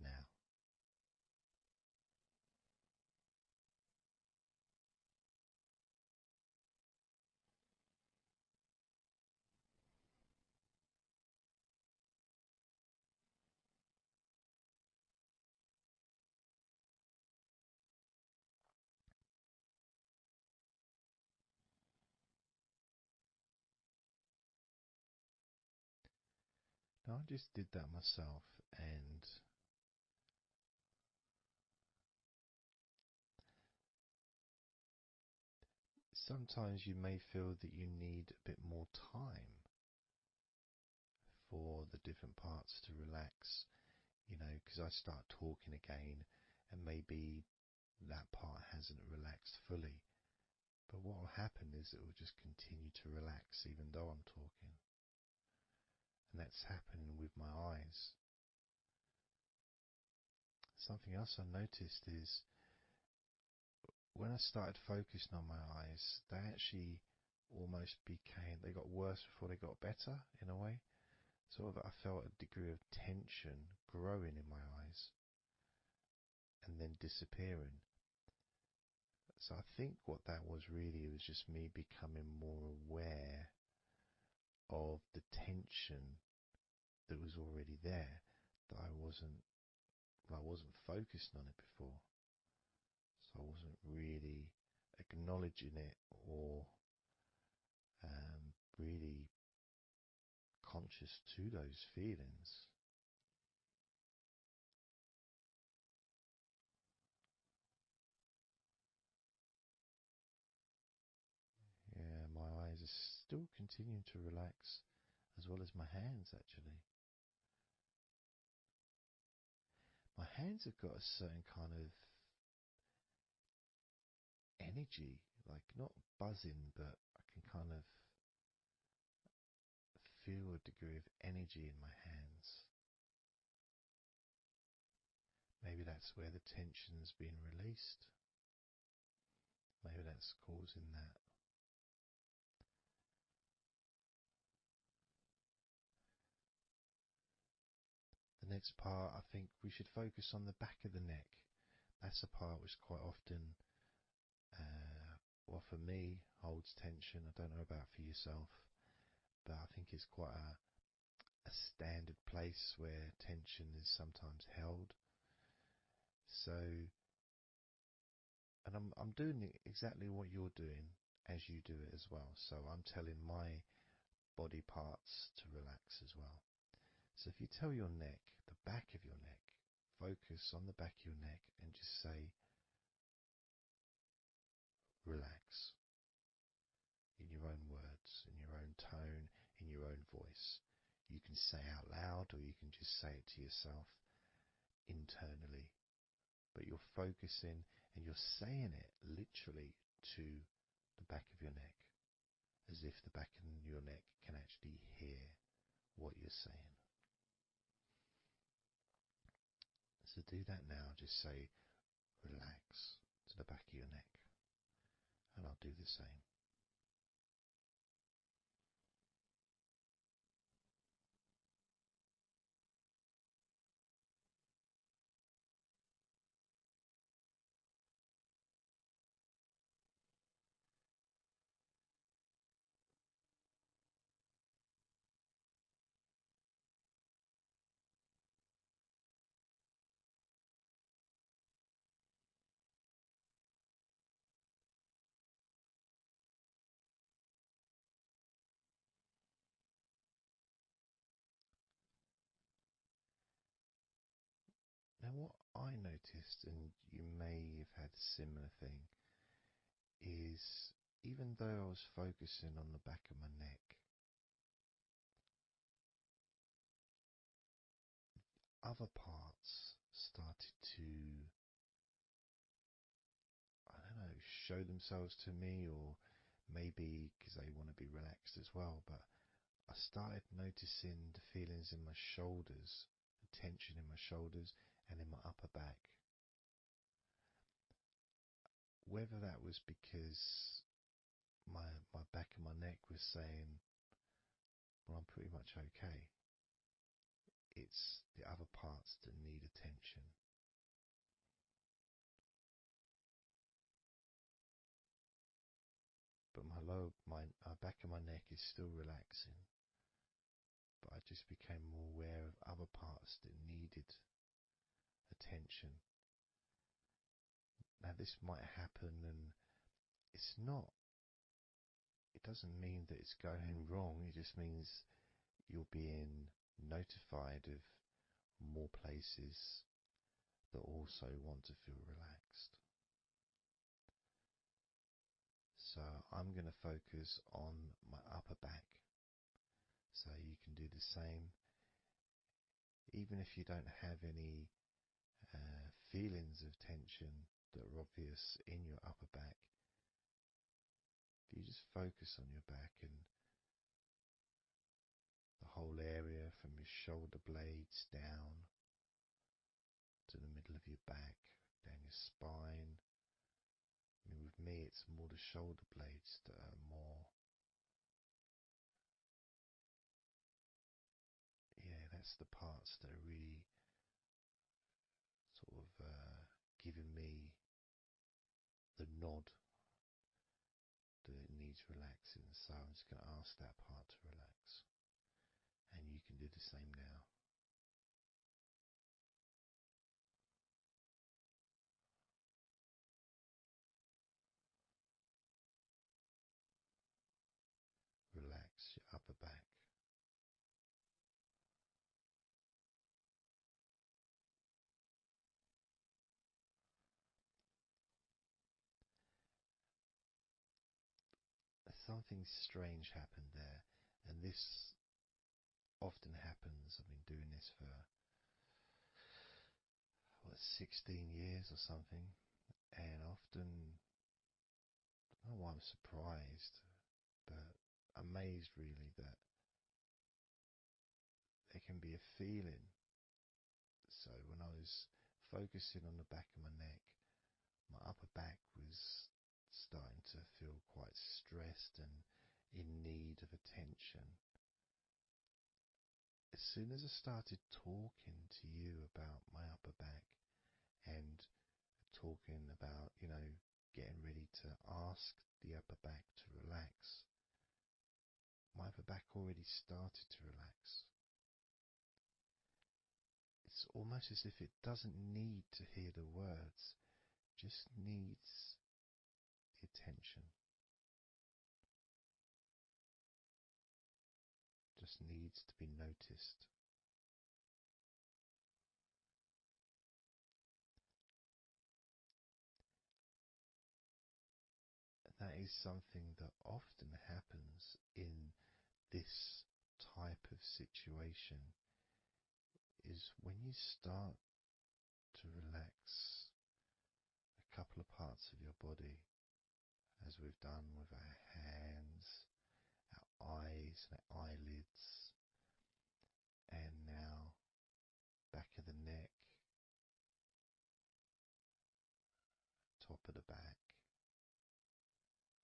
now. Now I just did that myself, and sometimes you may feel that you need a bit more time for the different parts to relax, because I start talking again and maybe that part hasn't relaxed fully. But what will happen is it will just continue to relax even though I'm talking. And that's happening with my eyes. Something else I noticed is when I started focusing on my eyes, they actually almost they got worse before they got better in a way. Sort of I felt a degree of tension growing in my eyes and then disappearing. So I think what that was really was just me becoming more aware of the tension that was already there, that I wasn't focused on it before. So I wasn't really acknowledging it or really conscious to those feelings. Yeah, my eyes are still continuing to relax, as well as my hands actually. My hands have got a certain kind of energy, like not buzzing, but I can kind of feel a degree of energy in my hands. Maybe that's where the tension's been released. Maybe that's causing that. Next part, I think we should focus on the back of the neck. That's a part which quite often, well, for me, holds tension. I don't know about for yourself, but I think it's quite a standard place where tension is sometimes held. So, and I'm doing exactly what you're doing as you do it as well. So I'm telling my body parts to relax as well. So if you tell your neck, the back of your neck, focus on the back of your neck and just say, relax, in your own words, in your own tone, in your own voice. You can say out loud or you can just say it to yourself internally. But you're focusing and you're saying it literally to the back of your neck, as if the back of your neck can actually hear what you're saying. So do that now. Just say relax to the back of your neck. And I'll do the same. Now what I noticed, and you may have had a similar thing, is even though I was focusing on the back of my neck, other parts started to, I don't know, show themselves to me, or maybe because they want to be relaxed as well, but I started noticing the feelings in my shoulders, the tension in my shoulders and in my upper back. Whether that was because my back of my neck was saying, well, I'm pretty much okay. It's the other parts that need attention. But my back of my neck is still relaxing. But I just became more aware of other parts that needed attention. Now this might happen, and it's not, it doesn't mean that it's going wrong. It just means you're being notified of more places that also want to feel relaxed. So I'm going to focus on my upper back. So you can do the same. Even if you don't have any feelings of tension that are obvious in your upper back, if you just focus on your back and the whole area from your shoulder blades down to the middle of your back, down your spine. I mean, with me, it's more the shoulder blades that are more, yeah, that's the parts that are really sort of giving me the nod that it needs relaxing. So I'm just going to ask that part to relax. And you can do the same now. Relax your upper back. Something strange happened there, and this often happens. I've been doing this for 16 years or something, and often, I don't know why I'm surprised, but amazed really that there can be a feeling. So when I was focusing on the back of my neck, my upper back was starting to feel quite stressed and in need of attention. As soon as I started talking to you about my upper back and talking about, getting ready to ask the upper back to relax, my upper back already started to relax. It's almost as if it doesn't need to hear the words, just needs the attention. Just needs to be noticed. That is something that often happens in this type of situation, is when you start to relax a couple of parts of your body, as we've done with our hands, our eyes and our eyelids, and now back of the neck, top of the back,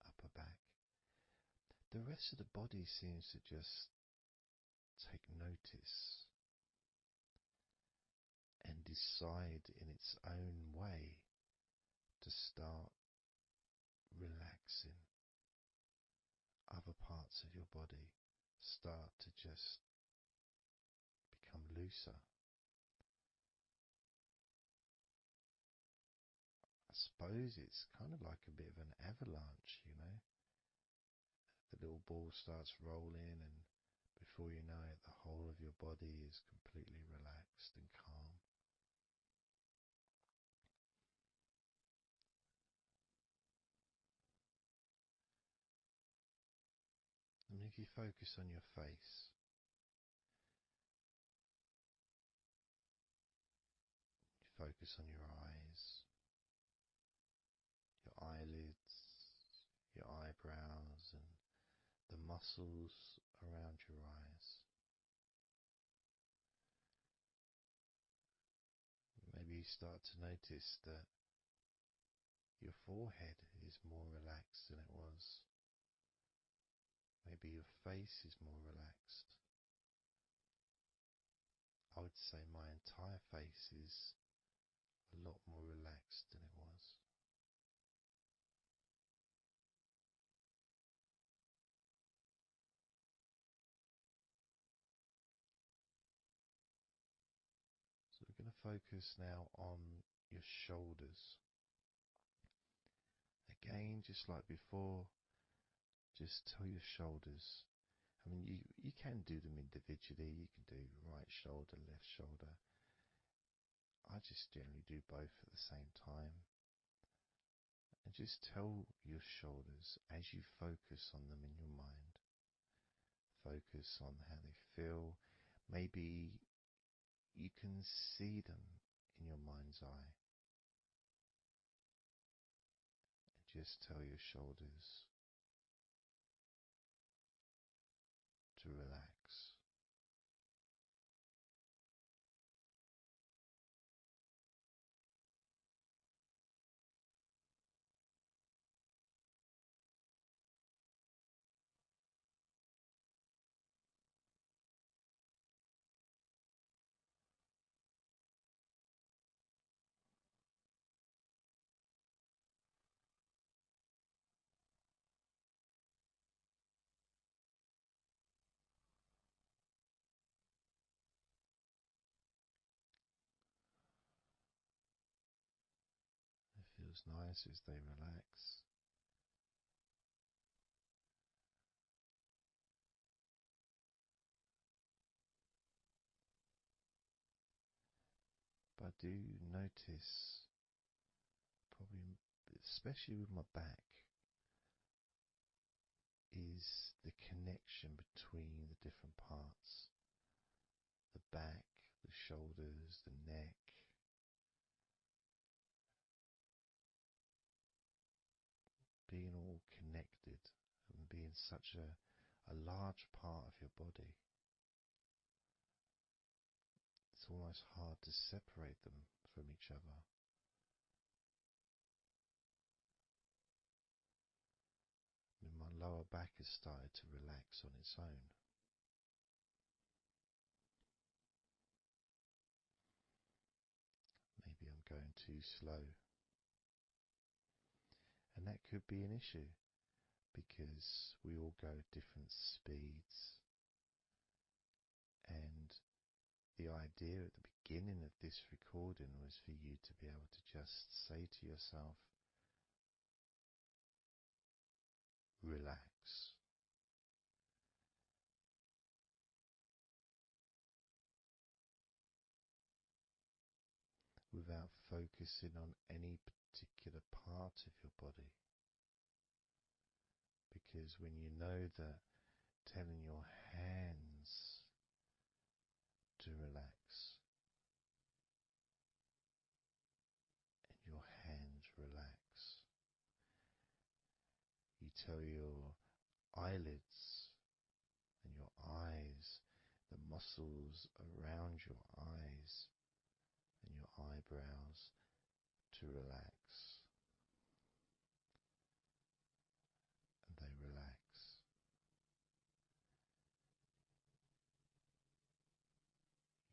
upper back. The rest of the body seems to just take notice and decide in its own way to start relaxing. Other parts of your body start to just become looser. I suppose it's kind of like a bit of an avalanche, The little ball starts rolling, and before you know it, the whole of your body is completely relaxed and calm. And if you focus on your face, you focus on your eyes, your eyelids, your eyebrows, and the muscles around your eyes. Maybe you start to notice that your forehead is more relaxed than it was. Maybe your face is more relaxed. I would say my entire face is a lot more relaxed than it was. So we're going to focus now on your shoulders. Again, just like before, just tell your shoulders. I mean, you can do them individually. You can do right shoulder, left shoulder. I just generally do both at the same time. And just tell your shoulders as you focus on them in your mind. Focus on how they feel. Maybe you can see them in your mind's eye. And just tell your shoulders to relax. It feels nice as they relax. But I do notice, probably especially with my back, is the connection between the different parts. The back, the shoulders, the neck. Being all connected and being such a large part of your body. It's almost hard to separate them from each other. I mean, my lower back has started to relax on its own. too slow. And that could be an issue because we all go at different speeds. And the idea at the beginning of this recording was for you to be able to just say to yourself, relax. Without focusing on any particular part of your body. Because when you know that telling your hands to relax, and your hands relax, you tell your eyelids and your eyes, the muscles around your eyes and your eyebrows to relax, and they relax.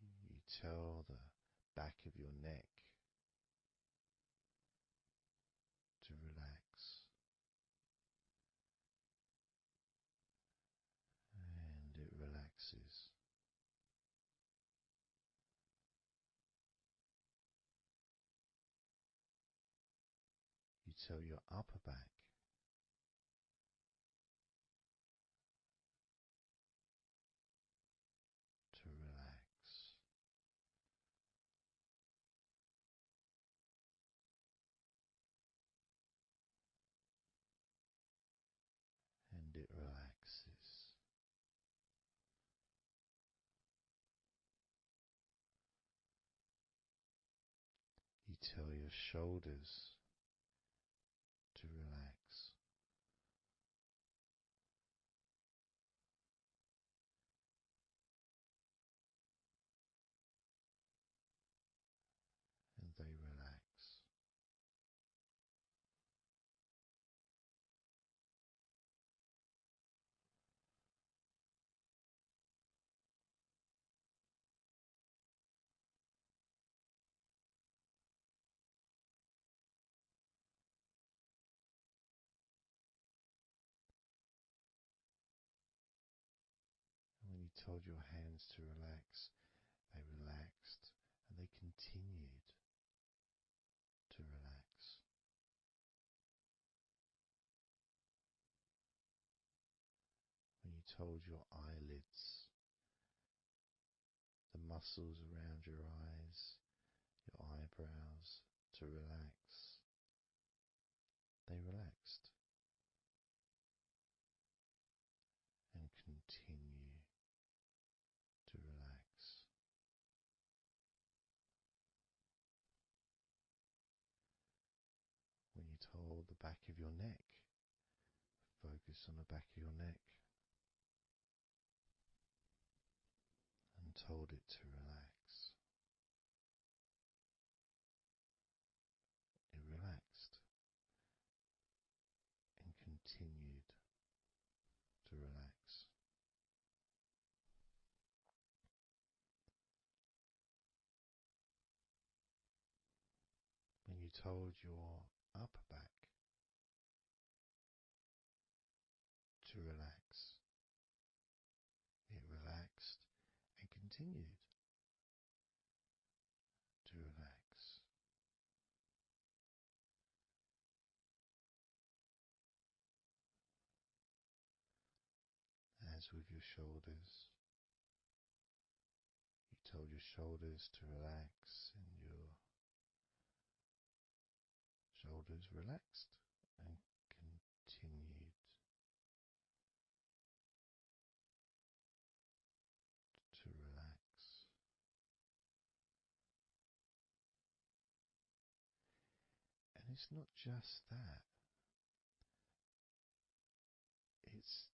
You tell the back of your neck to relax, and it relaxes. You tell your upper back to relax, and it relaxes. You tell your shoulders to relax, and they relax. And when you told your hands to relax, they relaxed, and they continued to relax. When you told your eyelids, the muscles around your eyes, your eyebrows to relax, they relaxed and continue to relax. When you told the back of your neck, focus on the back of your neck, and told it to relax. It relaxed and continued to relax. When you told your upper back to relax, it relaxed and continued to relax. As with your shoulders, you told your shoulders to relax, and your shoulders relaxed and continued to relax. And it's not just that, it's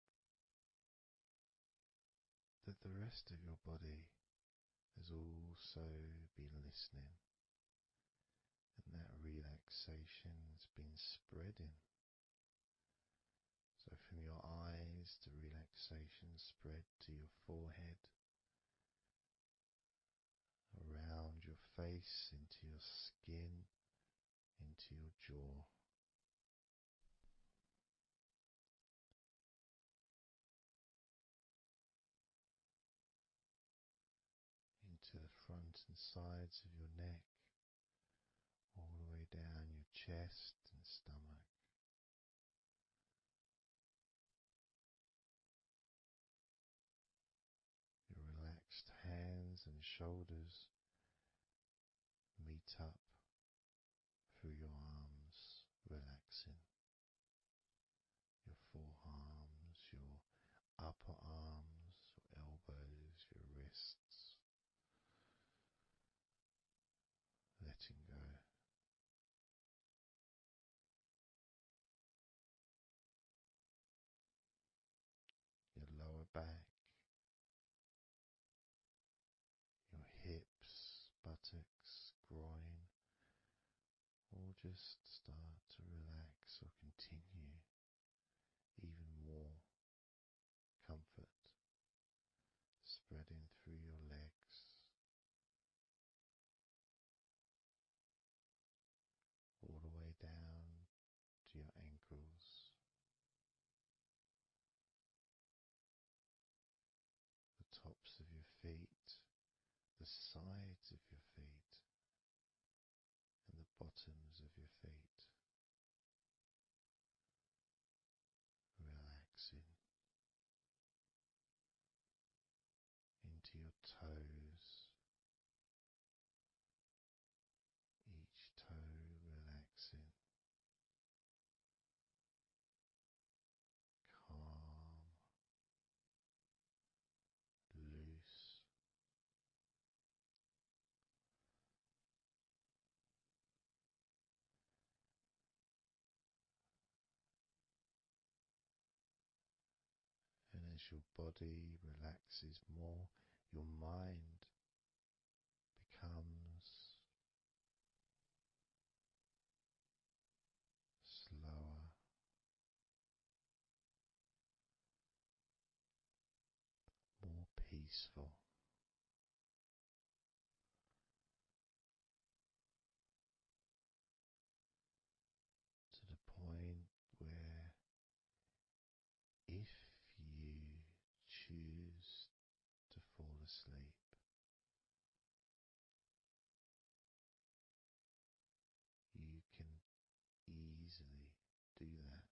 that the rest of your body has also been listening, and that relaxation has been spreading. So from your eyes, the relaxation spread to your forehead, around your face, into your skin, into your jaw, into the front and sides of your neck, all the way down your chest and stomach. Your relaxed hands and shoulders meet up through your arms, relaxing. Your forearms, your upper arms, your elbows, your wrists, letting go. Your lower back, your hips, buttocks, groin, all just start to relax or continue. Even more comfort spreading through your legs, all the way down to your ankles, the tops of your feet, the sides of your feet, and the bottoms of your feet. Relaxing into your toes, each toe relaxing, calm, loose. And as your body relaxes more, your mind becomes slower, more peaceful, to the point where if you choose to fall asleep, you can easily do that.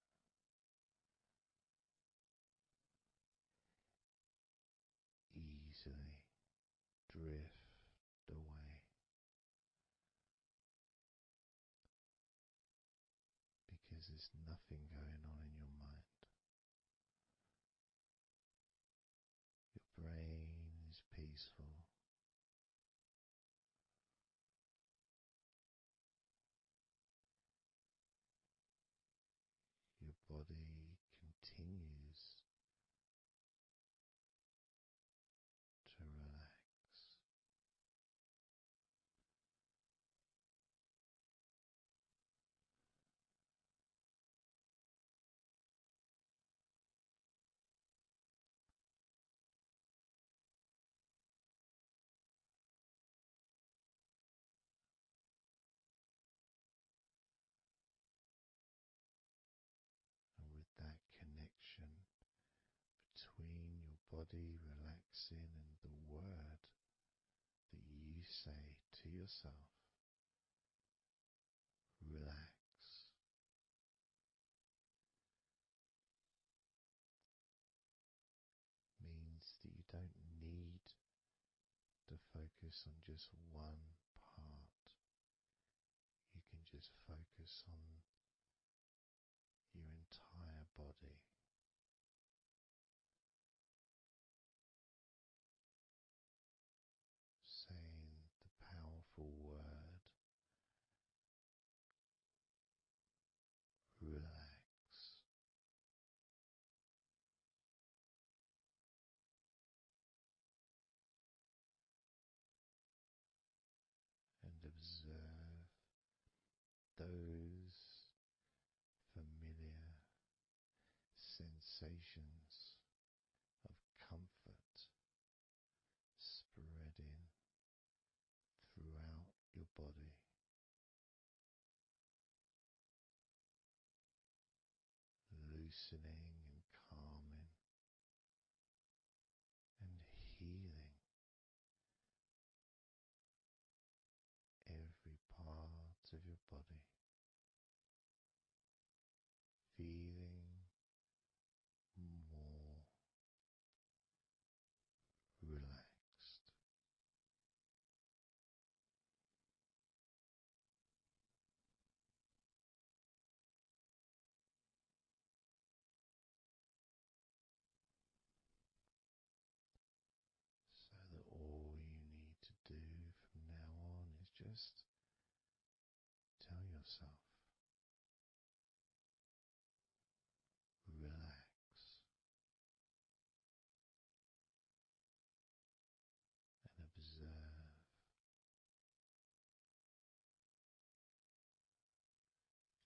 Easily drift away, because there's nothing going on in your mind. Your brain is peaceful. Your body continues to relax. And with that connection between your body relaxing and the word that you say to yourself, relax, means that you don't need to focus on just one part. You can just focus on your entire body. Saying the powerful word, relax. And observe those familiar sensations of comfort spreading throughout your body. loosening and calming and healing every part of your body, feeling more relaxed. So that all you need to do from now on is just tell yourself, relax, and observe,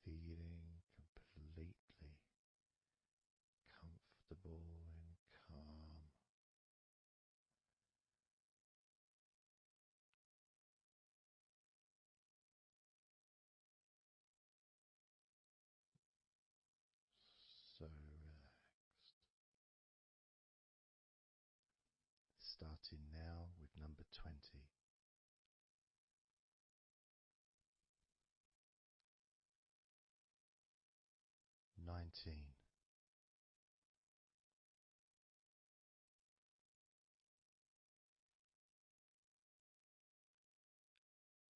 feeling completely comfortable and calm. So relaxed. Starting now with number 20. 19.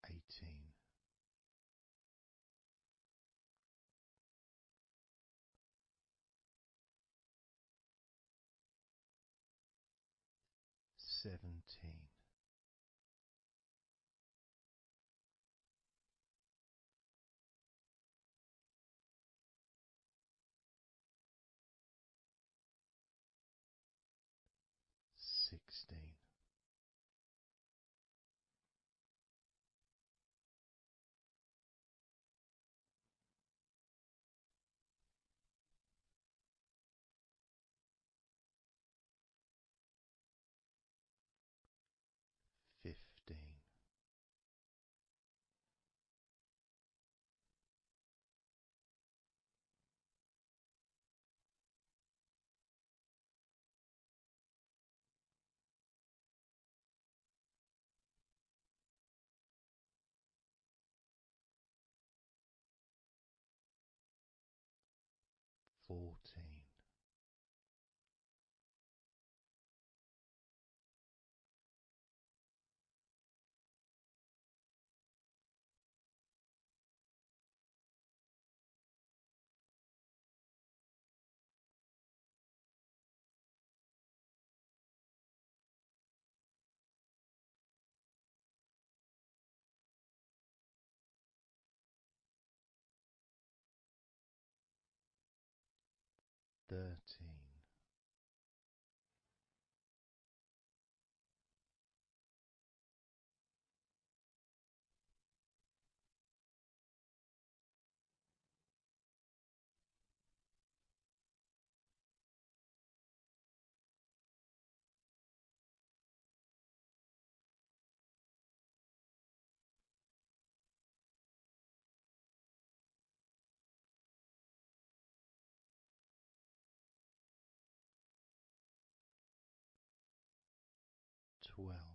18. 17. 16. 15. 14. 13. 12.